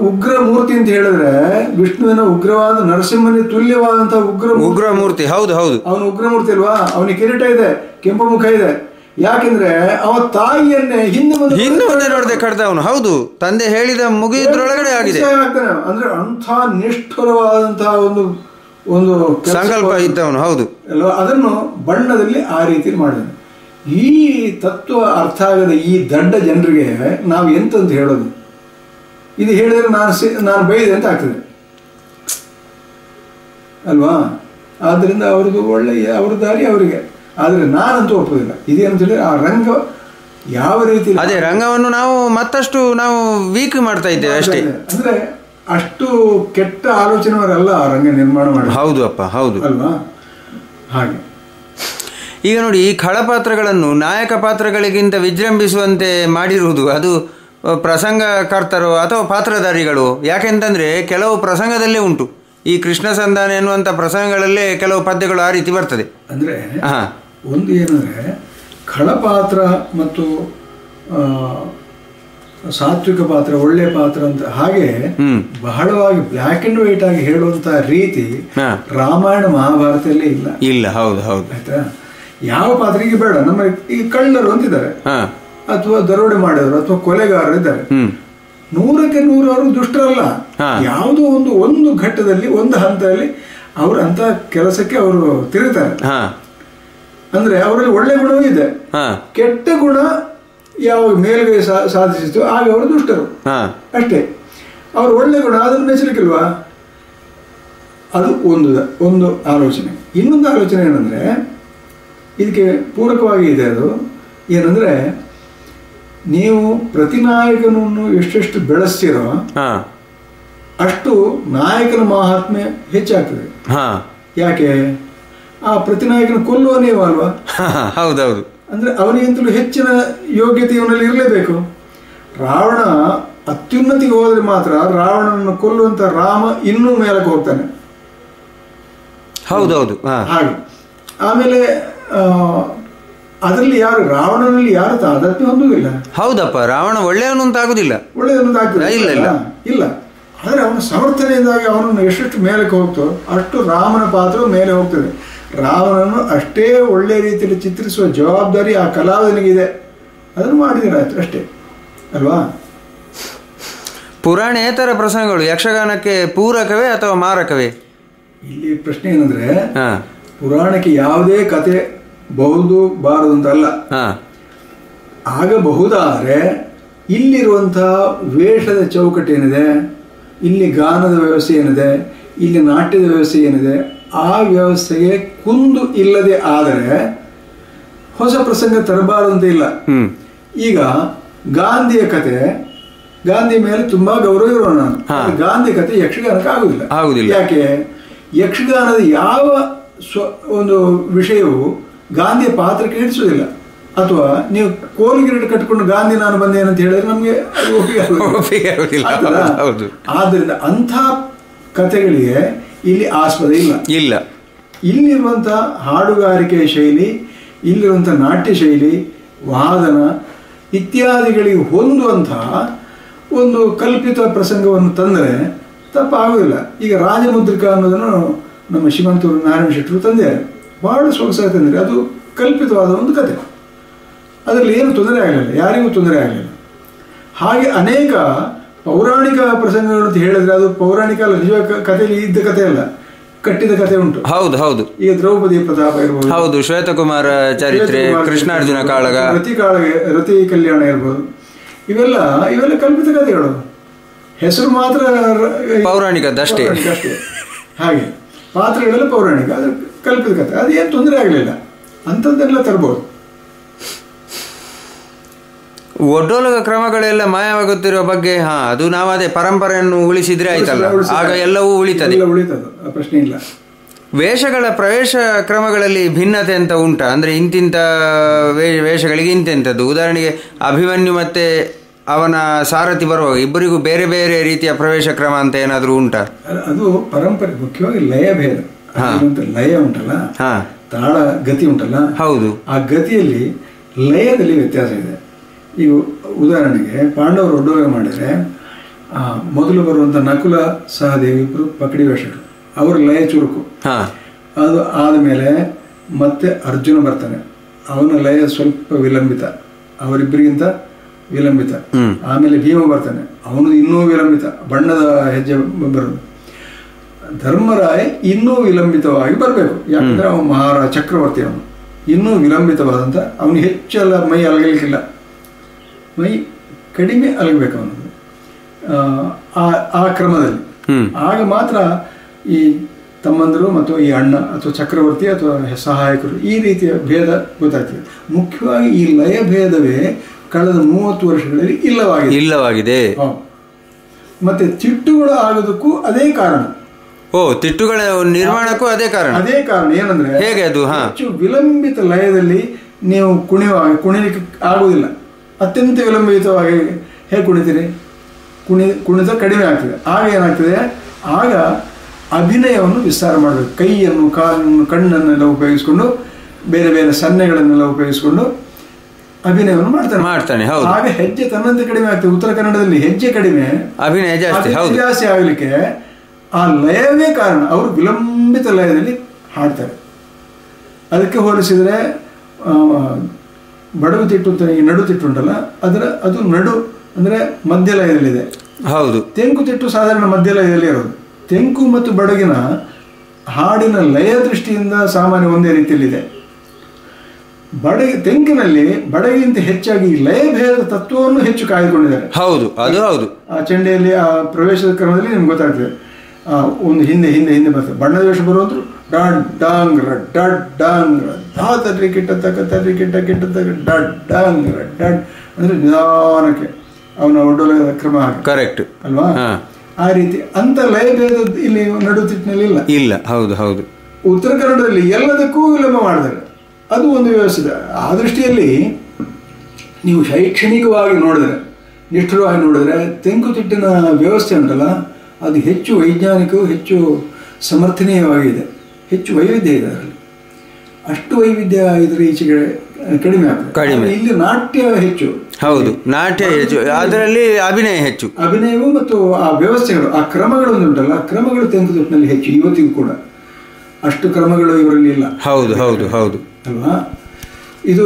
ಉಗ್ರ ಮೂರ್ತಿ ಅಂತ ಹೇಳಿದ್ರೆ, ವಿಷ್ಣುವಿನ ಉಗ್ರವಾದ ನರಸಿಂಹನ ತುಲ್ಯವಾದಂತಹ ಉಗ್ರ ಮೂರ್ತಿ. ಹೌದು ಹೌದು, ಅವನು ಉಗ್ರ ಮೂರ್ತಿ ಅಲ್ವಾ? ಅವನಿಗೆ ಕಿರೀಟ ಇದೆ, ಕೆಂಪು ಮುಖ ಇದೆ. ಯಾಕೆಂದ್ರೆ ಅವ ತಾಯಿಯನ್ನೇ ಹಿಂದೆ ಮುಂದೆ ನೋಡದೆ ಕಡ್ದವನು. ಹೌದು, ತಂದೆ ಹೇಳಿದ ಮುಗಿದ್ರೊಳಗಡೆ ಆಗಿದೆ. ಅಂದ್ರೆ ಅಂಥ ನಿಷ್ಠುರವಾದಂತಹ ಒಂದು ಸಂಕಲ್ಪ ಇದ್ದವನು. ಹೌದು ಅಲ್ವಾ? ಅದನ್ನು ಬಣ್ಣದಲ್ಲಿ ಆ ರೀತಿ ಮಾಡಿದ್ದಾನೆ. ಈ ತತ್ವ ಅರ್ಥ ಆಗದ ಈ ದಡ್ಡ ಜನರಿಗೆ ನಾವು ಎಂತಂತ ಹೇಳೋದು? ಇದು ಹೇಳಿದ್ರೆ ನಾನು ಬೈದೆ ಅಂತ ಆಗ್ತದೆ ಅಲ್ವಾ? ಆದ್ದರಿಂದ ಅವ್ರದ್ದು ಒಳ್ಳೆಯ ಅವ್ರ ದಾರಿ ಅವರಿಗೆ. ಆದರೆ ನಾನಂತೂ ಒಪ್ಪೋದಿಲ್ಲ. ಇದೇನಂತ ಹೇಳಿದ್ರೆ ಆ ರಂಗ ಯಾವ ರೀತಿ, ಅದೇ ರಂಗವನ್ನು ನಾವು ಮತ್ತಷ್ಟು ವೀಕ್ ಮಾಡ್ತಾ ಇದ್ದೇವೆ ಅಷ್ಟೇ. ಅಂದ್ರೆ ಅಷ್ಟು ಕೆಟ್ಟ ಆಲೋಚನೆಯವರಲ್ಲ ಆ ರಂಗ ನಿರ್ಮಾಣ ಮಾಡಿ. ಹೌದು ಅಪ್ಪ, ಹೌದು ಅಲ್ವಾ? ಹಾಗೆ ಈಗ ನೋಡಿ, ಈ ಖಳಪಾತ್ರಗಳನ್ನು ನಾಯಕ ಪಾತ್ರಗಳಿಗಿಂತ ವಿಜೃಂಭಿಸುವಂತೆ ಮಾಡಿರುವುದು ಅದು ಪ್ರಸಂಗಕರ್ತರು ಅಥವಾ ಪಾತ್ರಧಾರಿಗಳು. ಯಾಕೆಂತಂದ್ರೆ ಕೆಲವು ಪ್ರಸಂಗದಲ್ಲೇ ಉಂಟು. ಈ ಕೃಷ್ಣ ಸಂಧಾನ ಎನ್ನುವಂಥ ಪ್ರಸಂಗಗಳಲ್ಲೇ ಕೆಲವು ಪದ್ಯಗಳು ಆ ರೀತಿ ಬರ್ತದೆ. ಅಂದ್ರೆ ಒಂದು ಏನಂದ್ರೆ ಖಳಪಾತ್ರ ಮತ್ತು ಸಾತ್ವಿಕ ಪಾತ್ರ, ಒಳ್ಳೆ ಪಾತ್ರ ಅಂತ ಹಾಗೆ ಬಹಳವಾಗಿ ಬ್ಲ್ಯಾಕ್ ಅಂಡ್ ವೈಟ್ ಆಗಿ ಹೇಳುವಂತ ರೀತಿ ರಾಮಾಯಣ ಮಹಾಭಾರತದಲ್ಲೇ ಇಲ್ಲ. ಹೌದು ಹೌದು, ಆಯ್ತಾ? ಯಾವ ಪಾತ್ರಿಗೆ ಬೇಡ. ನಮ್ಮ ಈಗ ಕಳ್ಳರು ಅಂತಿದ್ದಾರೆ, ಅಥವಾ ದರೋಡೆ ಮಾಡಿದ್ರು, ಅಥವಾ ಕೊಲೆಗಾರರು ಇದ್ದಾರೆ. 100ಕ್ಕೆ 100 ಅವರು ದುಷ್ಟರಲ್ಲ. ಯಾವುದೋ ಒಂದು ಘಟ್ಟದಲ್ಲಿ, ಒಂದು ಹಂತದಲ್ಲಿ ಅವರು ಅಂತ ಕೆಲಸಕ್ಕೆ ಅವರು ತಿರುಗ್ತಾರೆ. ಅಂದ್ರೆ ಅವರಲ್ಲಿ ಒಳ್ಳೆ ಗುಣವೂ ಇದೆ, ಕೆಟ್ಟ ಗುಣ ಯಾವಾಗ ಮೇಲುಗೈ ಸಾಧಿಸಿತು ಆಗ ಅವರು ದುಷ್ಟರು ಅಷ್ಟೇ. ಅವರು ಒಳ್ಳೆ ಗುಣ ಅದನ್ನು ಮೆಚ್ಚಲಿಕ್ಕಿಲ್ವಾ? ಅದು ಒಂದು ಆಲೋಚನೆ. ಇನ್ನೊಂದು ಆಲೋಚನೆ ಏನಂದ್ರೆ, ಇದಕ್ಕೆ ಪೂರಕವಾಗಿ ಇದೆ. ಅದು ಏನಂದ್ರೆ, ನೀವು ಪ್ರತಿನಾಯಕನನ್ನು ಎಷ್ಟೆಷ್ಟು ಬೆಳೆಸ್ತೀರೋ ಅಷ್ಟು ನಾಯಕನ ಮಹಾತ್ಮೆ ಹೆಚ್ಚಾಗ್ತದೆ. ಯಾಕೆ? ಆ ಪ್ರತಿನಾಯಕನ ಕೊಲ್ಲುವನೇ ಅಲ್ವಾ? ಹೌದೌದು. ಅಂದ್ರೆ ಅವನಿಗಿಂತಲೂ ಹೆಚ್ಚಿನ ಯೋಗ್ಯತೆ ಇವನಲ್ಲಿ ಇರಲೇಬೇಕು. ರಾವಣ ಅತ್ಯುನ್ನತಿಗೆ ಹೋದ್ರೆ ಮಾತ್ರ ರಾವಣನನ್ನು ಕೊಲ್ಲುವಂತ ರಾಮ ಇನ್ನೂ ಮೇಲಕ್ಕೆ ಹೋಗ್ತಾನೆ. ಹೌದೌದು. ಹಾಗೆ ಆಮೇಲೆ ಅದರಲ್ಲಿ ರಾವಣನಲ್ಲಿ ಯಾರು ತಾದಾತ್ಮ್ಯ ಹೊಂದುವುದಿಲ್ಲ. ಹೌದಪ್ಪ, ರಾವಣ ಒಳ್ಳೆಯವನು ಅಂತ ಆಗುದಿಲ್ಲ, ಒಳ್ಳೆಯವನು ಇಲ್ಲ. ಆದರೆ ಅವನ ಸಮರ್ಥನೆಯಿಂದಾಗಿ ಅವನನ್ನು ಎಷ್ಟೆಷ್ಟು ಮೇಲಕ್ಕೆ ಹೋಗ್ತೋ ಅಷ್ಟು ರಾಮನ ಪಾತ್ರ ಮೇಲೆ ಹೋಗ್ತದೆ. ರಾವಣನು ಅಷ್ಟೇ ಒಳ್ಳೆ ರೀತಿಯಲ್ಲಿ ಚಿತ್ರಿಸುವ ಜವಾಬ್ದಾರಿ ಆ ಕಲಾವಿದನಿಗಿದೆ. ಅದನ್ನು ಮಾಡಿದ್ರೆ ಆಯ್ತು ಅಷ್ಟೇ ಅಲ್ವಾ? ಪುರಾಣೇತರ ಪ್ರಸಂಗಗಳು ಯಕ್ಷಗಾನಕ್ಕೆ ಪೂರಕವೇ ಅಥವಾ ಮಾರಕವೇ? ಇಲ್ಲಿ ಪ್ರಶ್ನೆ ಏನಂದ್ರೆ, ಪುರಾಣಕ್ಕೆ ಯಾವುದೇ ಕತೆ ಬಹುದು ಬಾರದು ಅಂತಲ್ಲ. ಆಗಬಹುದಾದರೆ ಇಲ್ಲಿರುವಂತಹ ವೇಷದ ಚೌಕಟ್ಟು ಏನಿದೆ, ಇಲ್ಲಿ ಗಾನದ ವ್ಯವಸ್ಥೆ ಏನಿದೆ, ಇಲ್ಲಿ ನಾಟ್ಯದ ವ್ಯವಸ್ಥೆ ಏನಿದೆ, ಆ ವ್ಯವಸ್ಥೆಗೆ ಕುಂದು ಇಲ್ಲದೆ ಆದರೆ ಹೊಸ ಪ್ರಸಂಗ ತರಬಾರದು ಅಂತ ಇಲ್ಲ. ಈಗ ಗಾಂಧಿಯ ಕತೆ ಗಾಂಧಿ ಮೇಲೆ ತುಂಬಾ ಗೌರವ ಇರೋಣ ನಾನು. ಗಾಂಧಿ ಕಥೆ ಯಕ್ಷಗಾನಕ್ಕೆ ಆಗುದಿಲ್ಲ. ಯಾಕೆ? ಯಕ್ಷಗಾನದ ಯಾವ ಒಂದು ವಿಷಯವು ಗಾಂಧಿಯ ಪಾತ್ರಕ್ಕೆ ಹಿಡಿಸುವುದಿಲ್ಲ. ಅಥವಾ ನೀವು ಕೋಲಿಗಿರೀಟ ಕಟ್ಕೊಂಡು ಗಾಂಧಿ ನಾನು ಬಂದೇನೆ ಅಂತ ಹೇಳಿದ್ರೆ ನಮಗೆ ಆದ್ದರಿಂದ ಅಂಥ ಕಥೆಗಳಿಗೆ ಇಲ್ಲಿ ಆಸ್ಪದ ಇಲ್ಲ. ಇಲ್ಲಿರುವಂಥ ಹಾಡುಗಾರಿಕೆ ಶೈಲಿ, ಇಲ್ಲಿರುವಂಥ ನಾಟ್ಯ ಶೈಲಿ, ವಾದನ ಇತ್ಯಾದಿಗಳಿಗೆ ಹೊಂದುವಂತಹ ಒಂದು ಕಲ್ಪಿತ ಪ್ರಸಂಗವನ್ನು ತಂದರೆ ತಪ್ಪಾಗುವುದಿಲ್ಲ. ಈಗ ರಾಜಮುದ್ರಿಕಾ ಅನ್ನೋದನ್ನು ನಮ್ಮ ಶ್ರೀಮಂತೂರು ನಾರಾಯಣ ಶೆಟ್ಟರು ತಂದಿದ್ದಾರೆ. ಬಹಳ ಸೊಗಸಾಗಿ ತಂದರೆ ಅದು ಕಲ್ಪಿತವಾದ ಒಂದು ಕತೆ. ಅದರಲ್ಲಿ ಏನು ತೊಂದರೆ ಆಗಲಿಲ್ಲ, ಯಾರಿಗೂ ತೊಂದರೆ ಆಗಲಿಲ್ಲ. ಹಾಗೆ ಅನೇಕ ಪೌರಾಣಿಕ ಪ್ರಸಂಗಗಳು ಅಂತ ಹೇಳಿದ್ರೆ ಅದು ಪೌರಾಣಿಕ ಅಲ್ಲ, ನಿಜ ಕಥೆಯಲ್ಲಿ ಇದ್ದ ಕಥೆ ಅಲ್ಲ, ಕಟ್ಟಿದ ಕಥೆ ಉಂಟು. ಹೌದು. ಈಗ ದ್ರೌಪದಿ ಪ್ರತಾಪ ಇರ್ಬೋದು, ಹೌದು, ಶ್ವೇತಕುಮಾರ ಚರಿತ್ರೆ, ಕೃಷ್ಣಾರ್ಜುನ ಕಾಳಗ, ರತಿ ಕಲ್ಯಾಣ ಇರ್ಬೋದು, ಇವೆಲ್ಲ ಕಲ್ಪಿತ ಕಥೆಗಳು. ಹೆಸರು ಮಾತ್ರ ಪೌರಾಣಿಕದಷ್ಟೇ. ಹಾಗೆ ಪಾತ್ರಗಳೆಲ್ಲ ಪೌರಾಣಿಕ, ಅದು ಕಲ್ಪಿತ ಕಥೆ. ಅದೇನು ತೊಂದರೆ ಆಗಲಿಲ್ಲ, ಅಂಥದ್ದೆಲ್ಲ ತರ್ಬೋದು. ಒಡ್ಡೋಲಗ ಕ್ರಮಗಳೆಲ್ಲ ಮಾಯವಾಗುತ್ತಿರುವ ಬಗ್ಗೆ ಅದು ನಾವು ಅದೇ ಪರಂಪರೆಯನ್ನು ಉಳಿಸಿದ್ರೆ ಆಯ್ತಲ್ಲ, ಆಗ ಎಲ್ಲವೂ ಉಳಿತದೆ, ಪ್ರಶ್ನೆ ಇಲ್ಲ. ವೇಷಗಳ ಪ್ರವೇಶ ಕ್ರಮಗಳಲ್ಲಿ ಭಿನ್ನತೆ ಅಂತ ಉಂಟಾ? ಅಂದರೆ ಇಂತಿಂಥ ವೇಷಗಳಿಗೆ ಇಂತೆಂಥದ್ದು. ಉದಾಹರಣೆಗೆ ಅಭಿಮನ್ಯು ಮತ್ತೆ ಅವನ ಸಾರಥಿ ಬರುವಾಗ ಇಬ್ಬರಿಗೂ ಬೇರೆ ಬೇರೆ ರೀತಿಯ ಪ್ರವೇಶ ಕ್ರಮ ಅಂತ ಏನಾದರೂ ಉಂಟಾ? ಅದು ಪರಂಪರೆ, ಮುಖ್ಯವಾಗಿ ಲಯ ಭೇದ. ಲಯ ಉಂಟಲ್ಲ, ತಾಳ ಗತಿ ಉಂಟಲ್ಲ, ಹೌದು, ಆ ಗತಿಯಲ್ಲಿ ಲಯದಲ್ಲಿ ವ್ಯತ್ಯಾಸ ಇದೆ. ಈಗ ಉದಾಹರಣೆಗೆ ಪಾಂಡವರು ಒಡ್ಡೋಲಗ ಮಾಡಿದರೆ ಮೊದಲು ಬರುವಂಥ ನಕುಲ ಸಹದೇವಿ ಇಬ್ಬರು ಪಕಡಿ ವೇಷಗಳು, ಅವರ ಲಯ ಚುರುಕು. ಅದು ಆದಮೇಲೆ ಮತ್ತೆ ಅರ್ಜುನ ಬರ್ತಾನೆ, ಅವನ ಲಯ ಸ್ವಲ್ಪ ವಿಲಂಬಿತ, ಅವರಿಬ್ಬರಿಗಿಂತ ವಿಲಂಬಿತ. ಆಮೇಲೆ ಭೀಮ ಬರ್ತಾನೆ, ಅವನು ಇನ್ನೂ ವಿಲಂಬಿತ, ಬಣ್ಣದ ಹೆಜ್ಜೆ ಬರೋದು. ಧರ್ಮರಾಯ ಇನ್ನೂ ವಿಲಂಬಿತವಾಗಿ ಬರಬೇಕು, ಯಾಕಂದ್ರೆ ಅವನು ಮಹಾರಾಜ ಚಕ್ರವರ್ತಿ, ಅವನು ಇನ್ನೂ ವಿಲಂಬಿತವಾದಂಥ, ಅವನು ಹೆಚ್ಚೆಲ್ಲ ಮೈ ಅಲಗಲಿಕ್ಕಿಲ್ಲ, ಮೈ ಕಡಿಮೆ ಅಲಗಬೇಕು ಅವನದು ಆ ಕ್ರಮದಲ್ಲಿ. ಆಗ ಮಾತ್ರ ಈ ತಮ್ಮಂದರು ಮತ್ತು ಈ ಅಣ್ಣ ಅಥವಾ ಚಕ್ರವರ್ತಿ ಅಥವಾ ಸಹಾಯಕರು ಈ ರೀತಿಯ ಭೇದ ಗೊತ್ತಾಗ್ತದೆ. ಮುಖ್ಯವಾಗಿ ಈ ಲಯ ಭೇದವೇ ಕಳೆದ 30 ವರ್ಷಗಳಲ್ಲಿ ಇಲ್ಲವಾಗಿದೆ. ಮತ್ತೆ ತಿಟ್ಟುಗಳು ಆಗೋದಕ್ಕೂ ಅದೇ ಕಾರಣ. ತಿಟ್ಟುಗಳ ನಿರ್ಮಾಣಕ್ಕೂ ಅದೇ ಕಾರಣ. ಏನಂದ್ರೆ ಹೇಗೆ ಅದು ಹೆಚ್ಚು ವಿಲಂಬಿತ ಲಯದಲ್ಲಿ ನೀವು ಕುಣಿಲಿಕ್ಕೆ ಆಗುವುದಿಲ್ಲ. ಅತ್ಯಂತ ವಿಲಂಬಿತವಾಗಿ ಹೇಗೆ ಕುಣಿತೀರಿ? ಕುಣಿತ ಕಡಿಮೆ ಆಗ್ತದೆ. ಆಗ ಏನಾಗ್ತದೆ, ಆಗ ಅಭಿನಯವನ್ನು ವಿಸ್ತಾರ ಮಾಡಬೇಕು. ಕೈಯನ್ನು, ಕಾಲನ್ನು, ಕಣ್ಣನ್ನೆಲ್ಲ ಉಪಯೋಗಿಸ್ಕೊಂಡು, ಬೇರೆ ಬೇರೆ ಸನ್ನೆಗಳನ್ನೆಲ್ಲ ಉಪಯೋಗಿಸ್ಕೊಂಡು ಅಭಿನಯವನ್ನು ಮಾಡ್ತಾನೆ. ಆಗ ಹೆಜ್ಜೆ ತನ್ನಂತೆ ಕಡಿಮೆ ಆಗ್ತದೆ. ಉತ್ತರ ಕನ್ನಡದಲ್ಲಿ ಹೆಜ್ಜೆ ಕಡಿಮೆ, ಅಭಿನಯ ಜಾಸ್ತಿ ಆಗಲಿಕ್ಕೆ ಆ ಲಯವೇ ಕಾರಣ. ಅವರು ವಿಲಂಬಿತ ಲಯದಲ್ಲಿ ಹಾಡ್ತಾರೆ. ಅದಕ್ಕೆ ಹೋಲಿಸಿದರೆ ಬಡಗು ತಿಟ್ಟು ಅಂತ ಈ ನಡು ತಿಟ್ಟು ಉಂಟಲ್ಲ, ಅದು ನಡು ಅಂದರೆ ಮಧ್ಯ ಲಯದಲ್ಲಿದೆ. ಹೌದು. ತೆಂಕು ತಿಟ್ಟು ಸಾಧಾರಣ ಮಧ್ಯ ಲಯದಲ್ಲಿ ಇರೋದು. ತೆಂಕು ಮತ್ತು ಬಡಗಿನ ಹಾಡಿನ ಲಯ ದೃಷ್ಟಿಯಿಂದ ಸಾಮಾನ್ಯ ಒಂದೇ ರೀತಿಯಲ್ಲಿದೆ. ತೆಂಕಿನಲ್ಲಿ ಬಡಗಿಂತ ಹೆಚ್ಚಾಗಿ ಲಯಭೇದ ತತ್ವವನ್ನು ಹೆಚ್ಚು ಕಾಯ್ದುಕೊಂಡಿದ್ದಾರೆ. ಹೌದು, ಅದು ಹೌದು. ಆ ಚಂಡೆಯಲ್ಲಿ ಆ ಪ್ರವೇಶದ ಕ್ರಮದಲ್ಲಿ ನಿಮ್ಗೆ ಗೊತ್ತಾಗ್ತದೆ. ಒಂದು ಹಿಂದೆ ಹಿಂದೆ ಹಿಂದೆ ಬರ್ತದೆ. ಬಣ್ಣದ ವೇಷ ಬರುವಂತರು ಡಾಡ್ ಡಾಂಗ್ರ ಡಡ್ ಡಾಂಗ್ರ ಧಾ ತರ್ರಿ ಕಿಟ್ಟ ತಕ್ಕ ತರ್ರಿ ಕಿಟ್ಟ ಕಿಟ್ಟ ತಕ್ಕ ಡಡ್ ಡಾಂಗ್ರ ಡಡ್ ಅಂದ್ರೆ ನಿಧಾನಕ್ಕೆ ಅವನ ಒಡ್ಡೋಲದ ಕ್ರಮ ಕರೆಕ್ಟ್ ಅಲ್ವಾ? ಆ ರೀತಿ ಅಂತ ಲಯಭೇದ ಇಲ್ಲಿ ನಡುತಿಟ್ಟಿನಲ್ಲಿ ಇಲ್ಲ. ಹೌದು ಹೌದು. ಉತ್ತರ ಕನ್ನಡದಲ್ಲಿ ಎಲ್ಲದಕ್ಕೂ ವಿಳಂಬ ಮಾಡಿದ್ದಾರೆ. ಅದು ಒಂದು ವ್ಯವಸ್ಥೆ. ಆ ದೃಷ್ಟಿಯಲ್ಲಿ ನೀವು ಶೈಕ್ಷಣಿಕವಾಗಿ ನೋಡಿದ್ರೆ, ನಿಷ್ಠುರವಾಗಿ ನೋಡಿದ್ರೆ, ತೆಂಕುತಿಟ್ಟಿನ ವ್ಯವಸ್ಥೆ ಉಂಟಲ್ಲ, ಅದು ಹೆಚ್ಚು ವೈಜ್ಞಾನಿಕವು, ಹೆಚ್ಚು ಸಮರ್ಥನೀಯವಾಗಿದೆ, ಹೆಚ್ಚು ವೈವಿಧ್ಯ ಇದೆ ಅದರಲ್ಲಿ. ಅಷ್ಟು ವೈವಿಧ್ಯ ಇದ್ರೆ ಈಚೆಗೆ ಕಡಿಮೆ ಆಗ್ತದೆ. ಇಲ್ಲಿ ನಾಟ್ಯ ಹೆಚ್ಚು. ಹೌದು, ನಾಟ್ಯ ಹೆಚ್ಚು, ಅದರಲ್ಲಿ ಅಭಿನಯ ಹೆಚ್ಚು. ಅಭಿನಯವು ಮತ್ತು ಆ ವ್ಯವಸ್ಥೆಗಳು, ಆ ಕ್ರಮಗಳು ಉಂಟಲ್ಲ, ಆ ಕ್ರಮಗಳು ತೆಂಕುತಿಟ್ಟಿನಲ್ಲಿ ಹೆಚ್ಚು. ಇವತ್ತಿಗೂ ಕೂಡ ಅಷ್ಟು ಕ್ರಮಗಳು ಇವರಲ್ಲಿ ಇಲ್ಲ. ಹೌದು ಹೌದು ಹೌದು ಅಲ್ವಾ? ಇದು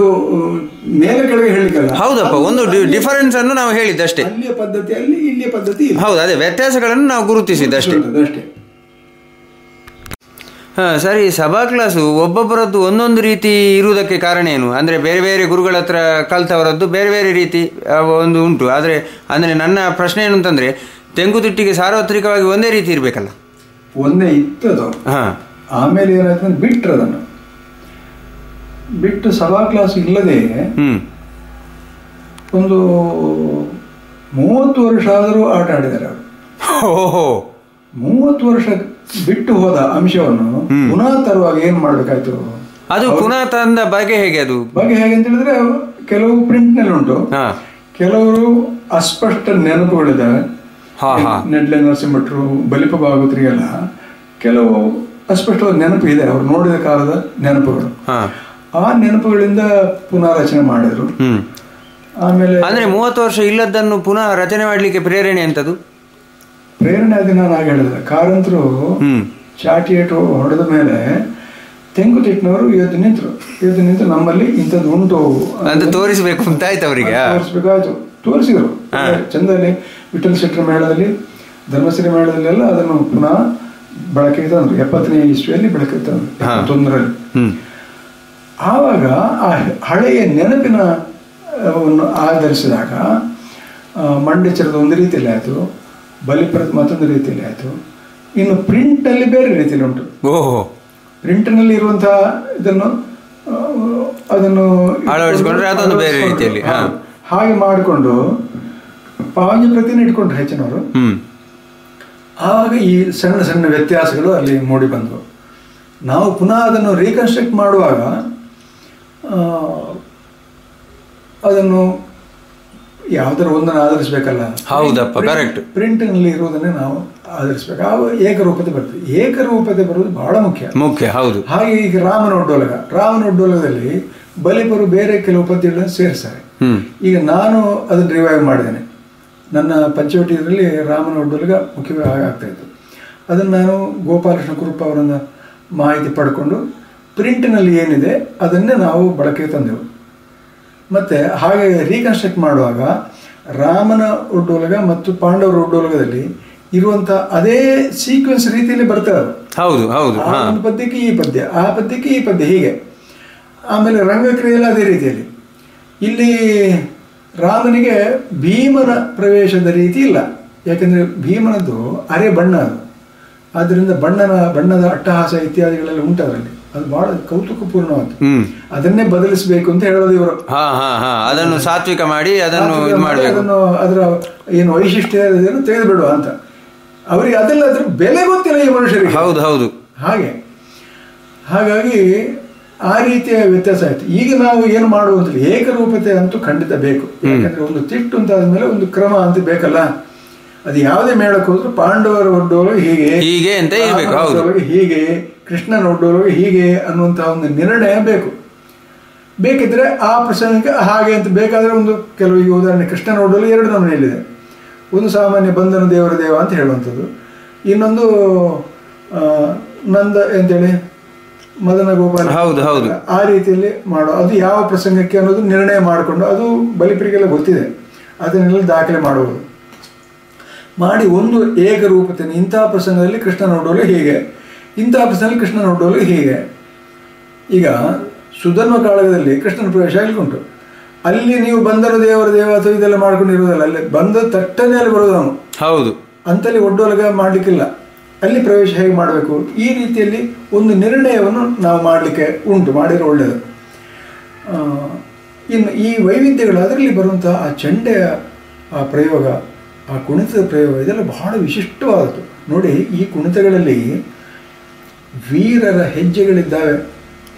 ಮೇಲೆ ಕೆಳಗೆ ಹೇಳಲಿಕ್ಕಲ್ಲ. ಹೌದಪ್ಪ, ಒಂದು ಡಿಫರೆನ್ಸ್ ಅನ್ನು ನಾವು ಹೇಳಿದ್ದಷ್ಟೇ. ಅಲ್ಲಿಯ ಪದ್ಧತಿ ಅಲ್ಲಿ, ಇಲ್ಲಿಯ ಪದ್ಧತಿ. ಹೌದು, ಅದೇ ವ್ಯತ್ಯಾಸಗಳನ್ನು ನಾವು ಗುರುತಿಸಿದ್ದಷ್ಟೇ. ಸರಿ. ಸಭಾ ಕ್ಲಾಸು ಒಬ್ಬೊಬ್ಬರದ್ದು ಒಂದೊಂದು ರೀತಿ ಇರುವುದಕ್ಕೆ ಕಾರಣ ಏನು? ಅಂದರೆ ಬೇರೆ ಬೇರೆ ಗುರುಗಳ ಹತ್ರ ಕಲ್ತವರದ್ದು ಬೇರೆ ಬೇರೆ ರೀತಿ ಒಂದು ಉಂಟು. ಆದರೆ ಅಂದರೆ ನನ್ನ ಪ್ರಶ್ನೆ ಏನು ಅಂತಂದರೆ, ತೆಂಕುತಿಟ್ಟಿಗೆ ಸಾರ್ವತ್ರಿಕವಾಗಿ ಒಂದೇ ರೀತಿ ಇರಬೇಕಲ್ಲ? ಒಂದೇ ಇತ್ತದು. ಆಮೇಲೆ ಏನಾಯ್ತು, ಬಿಟ್ಟರು. ಅದನ್ನು ಬಿಟ್ಟು ಸಭಾ ಕ್ಲಾಸ್ ಇಲ್ಲದೆ ಒಂದು 30 ವರ್ಷ ಆದರೂ ಆಟ ಆಡಿದ್ದಾರೆ ಅವರು. ಓಹೋ, 30 ವರ್ಷ ಬಿಟ್ಟು ಹೋದ ಅಂಶವನ್ನು ಪುನಃ ತರುವಾಗ ಏನ್ ಮಾಡ್ಬೇಕಾಯ್ತು? ಅದು ಪುನಃ ತಂದ ಬಗೆ ಹೇಗೆ? ಅದು ಬಗೆ ಹೇಗೆ ಅಂತ ಹೇಳಿದ್ರೆ ಕೆಲವು ಪ್ರಿಂಟ್ ನಲ್ಲಿ ಉಂಟು, ಕೆಲವರು ಅಸ್ಪಷ್ಟ ನೆನಪುಗಳಿದ್ದಾವೆ. ನೆಡ್ಲೆ ನರಸಿಂಹಭಟ್ರು, ಬಲಿಪ ಭಾಗವತರಿಗೆಲ್ಲ ಕೆಲವು ಅಸ್ಪಷ್ಟವಾದ ನೆನಪು ಇದೆ, ಅವ್ರು ನೋಡಿದ ಕಾಲದ ನೆನಪುಗಳು. ಆ ನೆನಪುಗಳಿಂದ ಪುನಃ ರಚನೆ ಮಾಡಿದ್ರು. ಆಮೇಲೆ ಅಂದ್ರೆ 30 ವರ್ಷ ಇಲ್ಲದನ್ನು ಪುನಃ ರಚನೆ ಮಾಡ್ಲಿಕ್ಕೆ ಪ್ರೇರಣೆ ಅಂತದ್ದು? ಪ್ರೇರಣೆ ಅದು ನಾನು ಆಗ ಹೇಳಿದೆ, ಕಾರಂತರು ಚಾಟಿ ಏಟು ಹೊಡೆದ ಮೇಲೆ ತೆಂಕುತಿಟ್ಟನವರು ಎದ್ದು ನಿಂತು ನಮ್ಮಲ್ಲಿ ಇಂಥದ್ದು ಉಂಟು ಅಂತ ತೋರಿಸಬೇಕು ಅಂತ ಆಯ್ತು ಅವರಿಗೆ. ತೋರಿಸ್ಬೇಕಾಯ್ತು, ತೋರಿಸಿದ್ರು ಚಂದಲ್ಲಿ. ವಿಠಲ್ ಶೆಟ್ಟರ ಮೇಳದಲ್ಲಿ, ಧರ್ಮಶ್ರೀ ಮೇಳದಲ್ಲೆಲ್ಲ ಅದನ್ನು ಪುನಃ ಬಳಕೆಗೆ ತಂದ್ರು. 70ನೇ ಇಸ್ವಿಯಲ್ಲಿ ಬಳಕೆಗೆ ತಂದ್ರು, 71ರಲ್ಲಿ. ಆವಾಗ ಆ ಹಳೆಯ ನೆನಪಿನ ಆಧರಿಸಿದಾಗ ಮಂಡ್ಯಚರದ ಒಂದು ರೀತಿಯಲ್ಲಿ ಆಯಿತು, ಬಲಿಪ್ರತ್ ಮತ್ತೊಂದು ರೀತಿಯಲ್ಲಿ ಆಯಿತು, ಇನ್ನು ಪ್ರಿಂಟಲ್ಲಿ ಬೇರೆ ರೀತಿಯಲ್ಲಿ ಉಂಟು. ಪ್ರಿಂಟ್ನಲ್ಲಿ ಇರುವಂತಹ ಅದನ್ನು ಅಳವಡಿಸಿಕೊಂಡ್ರೆ ಅದೊಂದು ಬೇರೆ ರೀತಿಯಲ್ಲಿ ಹಾಗೆ ಮಾಡಿಕೊಂಡು ಪಾವಂಜ ಪ್ರತಿನ ಇಟ್ಕೊಂಡ್ರು ಹೆಚ್ಚಿನವರು. ಆವಾಗ ಈ ಸಣ್ಣ ಸಣ್ಣ ವ್ಯತ್ಯಾಸಗಳು ಅಲ್ಲಿ ಮೂಡಿ ಬಂದವು. ನಾವು ಪುನಃ ಅದನ್ನು ರೀಕನ್ಸ್ಟ್ರಕ್ಟ್ ಮಾಡುವಾಗ ಅದನ್ನು ಯಾವ್ದಾರ ಒಂದನ್ನು ಆಧರಿಸ್ಬೇಕಲ್ಲ. ಹೌದಪ್ಪ, ಕರೆಕ್ಟ್. ಪ್ರಿಂಟ್ನಲ್ಲಿ ಇರುವುದನ್ನೇ ನಾವು ಆಧರಿಸ್ಬೇಕು. ಆ ಏಕರೂಪತೆ ಬರ್ತದೆ. ಏಕರೂಪತೆ ಬರುವುದು ಬಹಳ ಮುಖ್ಯ. ಹೌದು. ಹಾಗೆ ಈಗ ರಾಮನ ಒಡ್ಡೋಲಗದಲ್ಲಿ ಬಲಿಪರು ಬೇರೆ ಕೆಲವು ಪದ್ಯಗಳನ್ನು ಸೇರಿಸ್ತಾರೆ. ಈಗ ನಾನು ಅದನ್ನು ರಿವೈವ್ ಮಾಡಿದ್ದೇನೆ. ನನ್ನ ಪಂಚವಟಿಯಲ್ಲಿ ರಾಮನ ಒಡ್ಡೋಲಗ ಮುಖ್ಯವಾಗಿ ಆಗ್ತಾ ಇತ್ತು. ಅದನ್ನು ನಾನು ಗೋಪಾಲಕೃಷ್ಣ ಕುರುಪ ಅವರನ್ನು ಮಾಹಿತಿ ಪಡ್ಕೊಂಡು ಪ್ರಿಂಟ್ನಲ್ಲಿ ಏನಿದೆ ಅದನ್ನೇ ನಾವು ಬಳಕೆಗೆ ತಂದೆವು. ಮತ್ತು ಹಾಗೆ ರೀಕನ್ಸ್ಟ್ರಕ್ಟ್ ಮಾಡುವಾಗ ರಾಮನ ಒಡ್ಡೋಲಗ ಮತ್ತು ಪಾಂಡವರ ಒಡ್ಡೋಲಗದಲ್ಲಿ ಇರುವಂಥ ಅದೇ ಸೀಕ್ವೆನ್ಸ್ ರೀತಿಯಲ್ಲಿ ಬರ್ತದೆ. ಹೌದು. ಒಂದು ಪದ್ಯಕ್ಕೆ ಈ ಪದ್ಯ, ಆ ಪದ್ಯಕ್ಕೆ ಈ ಪದ್ಯ, ಹೀಗೆ. ಆಮೇಲೆ ರಂಗಕ್ರಿಯೆಯಲ್ಲಿ ಅದೇ ರೀತಿಯಲ್ಲಿ. ಇಲ್ಲಿ ರಾಮನಿಗೆ ಭೀಮನ ಪ್ರವೇಶದ ರೀತಿ ಇಲ್ಲ, ಯಾಕೆಂದರೆ ಭೀಮನದ್ದು ಅರೆ ಬಣ್ಣ ಅದು. ಆದ್ದರಿಂದ ಬಣ್ಣದ ಅಟ್ಟಹಾಸ ಇತ್ಯಾದಿಗಳೆಲ್ಲ ಉಂಟು ಅದರಲ್ಲಿ. ಅದು ಬಹಳ ಕೌತುಕಪೂರ್ಣವಾದ. ಅದನ್ನೇ ಬದಲಿಸಬೇಕು ಅಂತ ಹೇಳೋದು ಇವರು. ಅದನ್ನು ಸಾತ್ವಿಕ ಮಾಡಿ ಅದನ್ನು ಅದರ ಏನು ವೈಶಿಷ್ಟ್ಯ ಅದನ್ನು ತೆಗೆದುಬಿಡುವ ಅಂತ ಅವರಿಗೆ. ಅದೆಲ್ಲ ಅದ್ರ ಬೆಲೆ ಗೊತ್ತಿಲ್ಲ ಈ ಮನುಷ್ಯರಿಗೆ. ಹೌದು. ಹಾಗಾಗಿ ಆ ರೀತಿಯ ವ್ಯತ್ಯಾಸ ಆಯ್ತು. ಈಗ ನಾವು ಏನು ಮಾಡುವಂತಿಲ್ಲ, ಏಕರೂಪತೆ ಅಂತೂ ಖಂಡಿತ ಬೇಕು. ಯಾಕಂದ್ರೆ ಒಂದು ತಿಟ್ಟು ಅಂತ ಆದ್ಮೇಲೆ ಒಂದು ಕ್ರಮ ಅಂತ ಬೇಕಲ್ಲ. ಅದು ಯಾವುದೇ ಮೇಳಕ್ಕೆ ಹೋದ್ರು ಪಾಂಡವರ ಒಡ್ಡೋಲಗ ಹೀಗೆ ಅಂತ ಹೀಗೆ, ಕೃಷ್ಣನ ಒಡ್ಡೋಲಗ ಹೀಗೆ ಅನ್ನುವಂತಹ ಒಂದು ನಿರ್ಣಯ ಬೇಕು. ಬೇಕಿದ್ರೆ ಆ ಪ್ರಸಂಗಕ್ಕೆ ಹಾಗೆ ಅಂತ ಬೇಕಾದ್ರೆ ಒಂದು ಕೆಲವು ಉದಾಹರಣೆ, ಕೃಷ್ಣನ ಒಡ್ಡೋಲಗ 2 ನಮೂನೆಯಲ್ಲಿದೆ. ಒಂದು ಸಾಮಾನ್ಯ ಬಂಧನ ದೇವರ ದೇವ ಅಂತ ಹೇಳುವಂಥದ್ದು, ಇನ್ನೊಂದು ನಂದ ಅಂತೇಳಿ ಮದನ ಗೋಪಾಲ. ಹೌದು. ಆ ರೀತಿಯಲ್ಲಿ ಮಾಡೋ, ಅದು ಯಾವ ಪ್ರಸಂಗಕ್ಕೆ ಅನ್ನೋದು ನಿರ್ಣಯ ಮಾಡಿಕೊಂಡು, ಅದು ಬಲಿಪರಿಗೆಲ್ಲ ಗೊತ್ತಿದೆ, ಅದನ್ನೆಲ್ಲ ದಾಖಲೆ ಮಾಡುವುದು ಮಾಡಿ ಒಂದು ಏಕರೂಪತೆ. ಇಂತಹ ಪ್ರಸಂಗದಲ್ಲಿ ಕೃಷ್ಣ ನೋಡೋಲು ಹೀಗೆ, ಇಂತಹ ಪ್ರಸಂಗದಲ್ಲಿ ಕೃಷ್ಣ ನೋಡೋಲು ಹೀಗೆ. ಈಗ ಸುಧರ್ಮ ಕಾಳಗದಲ್ಲಿ ಕೃಷ್ಣನ ಪ್ರವೇಶ ಆಗಲಿಕ್ಕುಂಟು. ಅಲ್ಲಿ ನೀವು ಬಂದರು ದೇವರ ದೇವ ಅಥವಾ ಇದೆಲ್ಲ ಮಾಡ್ಕೊಂಡಿರೋದಲ್ಲ, ಅಲ್ಲಿ ಬಂದ ತಟ್ಟನೆ ಅಲ್ಲಿ ಬರೋದು ನಾವು. ಹೌದು. ಅಂತಲ್ಲಿ ಒಡ್ಡೋಲಗ ಮಾಡಲಿಕ್ಕಿಲ್ಲ, ಅಲ್ಲಿ ಪ್ರವೇಶ ಹೇಗೆ ಮಾಡಬೇಕು, ಈ ರೀತಿಯಲ್ಲಿ ಒಂದು ನಿರ್ಣಯವನ್ನು ನಾವು ಮಾಡಲಿಕ್ಕೆ ಉಂಟು, ಮಾಡಿದರೆ ಒಳ್ಳೆಯದು. ಇನ್ನು ಈ ವೈವಿಧ್ಯಗಳು, ಅದರಲ್ಲಿ ಬರುವಂಥ ಆ ಚಂಡೆಯ ಆ ಪ್ರಯೋಗ, ಆ ಕುಣಿತದ ಪ್ರಯೋಗ, ಇದೆಲ್ಲ ಬಹಳ ವಿಶಿಷ್ಟವಾದದ್ದು. ನೋಡಿ, ಈ ಕುಣಿತಗಳಲ್ಲಿ ವೀರರ ಹೆಜ್ಜೆಗಳಿದ್ದಾವೆ.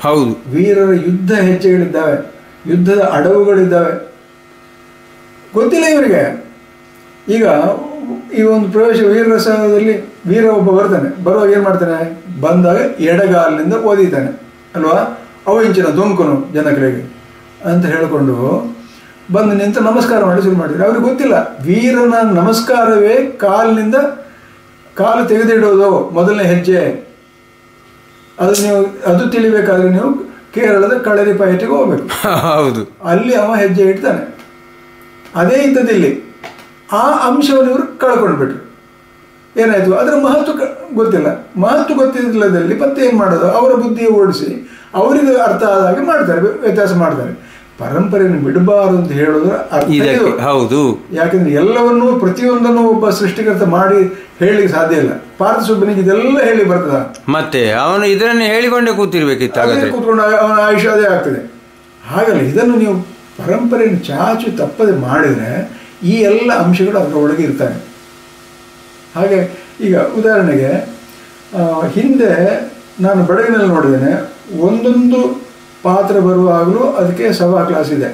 ಹೌದು. ವೀರರ ಯುದ್ಧ ಹೆಜ್ಜೆಗಳಿದ್ದಾವೆ, ಯುದ್ಧದ ಅಡವುಗಳಿದ್ದಾವೆ. ಗೊತ್ತಿಲ್ಲ ಇವರಿಗೆ. ಈಗ ಈ ಒಂದು ಪ್ರವೇಶ ವೀರರಸದಲ್ಲಿ ವೀರ ಒಬ್ಬ ಬರ್ತಾನೆ, ಬರುವಾಗ ಏನು ಮಾಡ್ತಾನೆ, ಬಂದಾಗ ಎಡಗಾಲಿನಿಂದ ಓದಿತಾನೆ ಅಲ್ವಾ, ಅವಿಂಚಿನ ದುಂಕನು ಜನಕರಿಗೆ ಅಂತ ಹೇಳಿಕೊಂಡು ಬಂದು ನಿಂತು ನಮಸ್ಕಾರ ಮಾಡಿ ಶುರು ಮಾಡಿದ್ರು. ಅವ್ರಿಗೆ ಗೊತ್ತಿಲ್ಲ, ವೀರನ ನಮಸ್ಕಾರವೇ ಕಾಲಿನಿಂದ ಕಾಲು ತೆಗೆದಿಡೋದು ಮೊದಲನೇ ಹೆಜ್ಜೆ. ಅದು ತಿಳಿಬೇಕಾದ್ರೆ ನೀವು ಕೇರಳದ ಕಳರಿಪಾಯಟಿಗೆ ಹೋಗ್ಬೇಕು. ಹೌದು. ಅಲ್ಲಿ ಅವ ಹೆಜ್ಜೆ ಇಡ್ತಾನೆ. ಅದೇ ಇಂಥದ್ದಿಲ್ಲಿ ಆ ಅಂಶವನ್ನು ಇವರು ಕಳ್ಕೊಂಡ್ಬಿಟ್ರು. ಏನಾಯ್ತು, ಅದರ ಮಹತ್ವ ಗೊತ್ತಿಲ್ಲ. ಮಹತ್ವ ಗೊತ್ತಿಲ್ಲದಲ್ಲಿ ಮತ್ತೆ ಏನು ಮಾಡೋದು, ಅವರ ಬುದ್ಧಿಯ ಓಡಿಸಿ ಅವರಿಗೆ ಅರ್ಥ ಆದ ಹಾಗೆ ಮಾಡ್ತಾರೆ, ವ್ಯತ್ಯಾಸ ಮಾಡ್ತಾರೆ. ಪರಂಪರೆಯನ್ನು ಬಿಡಬಾರದು ಅಂತ ಹೇಳೋದ್ರ ಅರ್ಥ. ಹೌದು. ಯಾಕಂದ್ರೆ ಎಲ್ಲವನ್ನೂ ಪ್ರತಿಯೊಂದನ್ನು ಒಬ್ಬ ಸೃಷ್ಟಿಕರ್ತ ಮಾಡಿ ಹೇಳಿ ಸಾಧ್ಯ ಇಲ್ಲ. ಪಾರ್ಥಸುಬ್ಬನಿಗೆ ಇದೆಲ್ಲ ಹೇಳಿ ಬರ್ತದ, ಮತ್ತೆ ಅವನು ಇದನ್ನು ಹೇಳಿಕೊಂಡೇ ಕೂತಿರ್ಬೇಕಿತ್ತು, ಕೂತ್ಕೊಂಡು ಅವನ ಆಯುಷ್ಯ ಅದೇ ಆಗ್ತದೆ. ಹಾಗಲ್ಲ, ಇದನ್ನು ನೀವು ಪರಂಪರೆಯನ್ನು ಚಾಚು ತಪ್ಪದೆ ಮಾಡಿದರೆ ಈ ಎಲ್ಲ ಅಂಶಗಳು ಅದರ ಒಳಗೆ ಇರ್ತವೆ. ಹಾಗೆ ಈಗ ಉದಾಹರಣೆಗೆ ಹಿಂದೆ ನಾನು ಬಡಗಿನಲ್ಲಿ ನೋಡಿದ್ದೇನೆ, ಒಂದೊಂದು ಪಾತ್ರ ಬರುವಾಗಲೂ ಅದಕ್ಕೆ ಸಭಾ ಕ್ಲಾಸ್ ಇದೆ,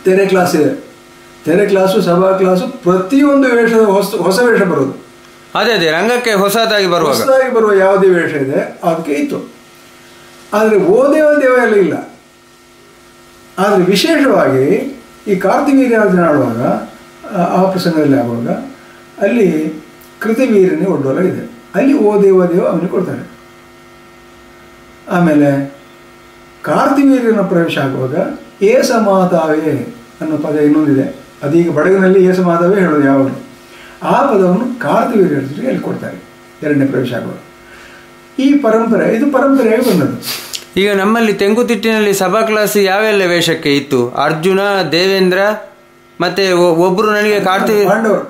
ತೆರೆ ಕ್ಲಾಸ್ ಇದೆ. ತೆರೆ ಕ್ಲಾಸು, ಸಭಾ ಕ್ಲಾಸು, ಪ್ರತಿಯೊಂದು ವೇಷದ ಹೊಸ ವೇಷ ಬರೋದು. ಅದೇ ರಂಗಕ್ಕೆ ಹೊಸದಾಗಿ ಬರುವ ಯಾವುದೇ ವೇಷ ಇದೆ ಅದಕ್ಕೆ ಇತ್ತು. ಆದರೆ ಓ ದೇವ ಎಲ್ಲ ಇಲ್ಲ. ಆದರೆ ವಿಶೇಷವಾಗಿ ಈ ಕಾರ್ತಿವೀರ್ಯಾರ್ಜುನ ಆಡುವಾಗ, ಆ ಪ್ರಸಂಗದಲ್ಲಿ ಆಗುವಾಗ ಅಲ್ಲಿ ಕೃತವೀರ್ಯನೇ ಒಡ್ಡೋಲ ಇದೆ, ಅಲ್ಲಿ ಓ ದೇವ ಅವನಿಗೆ ಕೊಡ್ತಾರೆ. ಆಮೇಲೆ ಕಾರ್ತಿವೀರ್ಯನ ಪ್ರವೇಶ ಆಗುವಾಗ ಏಸ ಮಾತಾವೇ ಅನ್ನೋ ಪದ ಇನ್ನೊಂದಿದೆ, ಅದೀಗ ಬಡಗಿನಲ್ಲಿ ಏಸ ಮಾತಾವೇ ಹೇಳೋದು ಯಾವಾಗಲೂ. ಆ ಪದವನ್ನು ಕಾರ್ತಿವೀರ್ಯರ್ಜುನಿಗೆ ಅಲ್ಲಿ ಕೊಡ್ತಾರೆ ಎರಡನೇ ಪ್ರವೇಶ ಆಗುವಾಗ. ಈ ಇದು ಪರಂಪರೆಯಾಗಿ ಬಂದದ್ದು. ಈಗ ನಮ್ಮಲ್ಲಿ ತೆಂಕುತಿಟ್ಟಿನಲ್ಲಿ ಸಭಾ ಕ್ಲಾಸ್ ಯಾವೆಲ್ಲ ವೇಷಕ್ಕೆ ಇತ್ತು? ಅರ್ಜುನ, ದೇವೇಂದ್ರ, ಮತ್ತೆ ಒಬ್ರು ನನಗೆ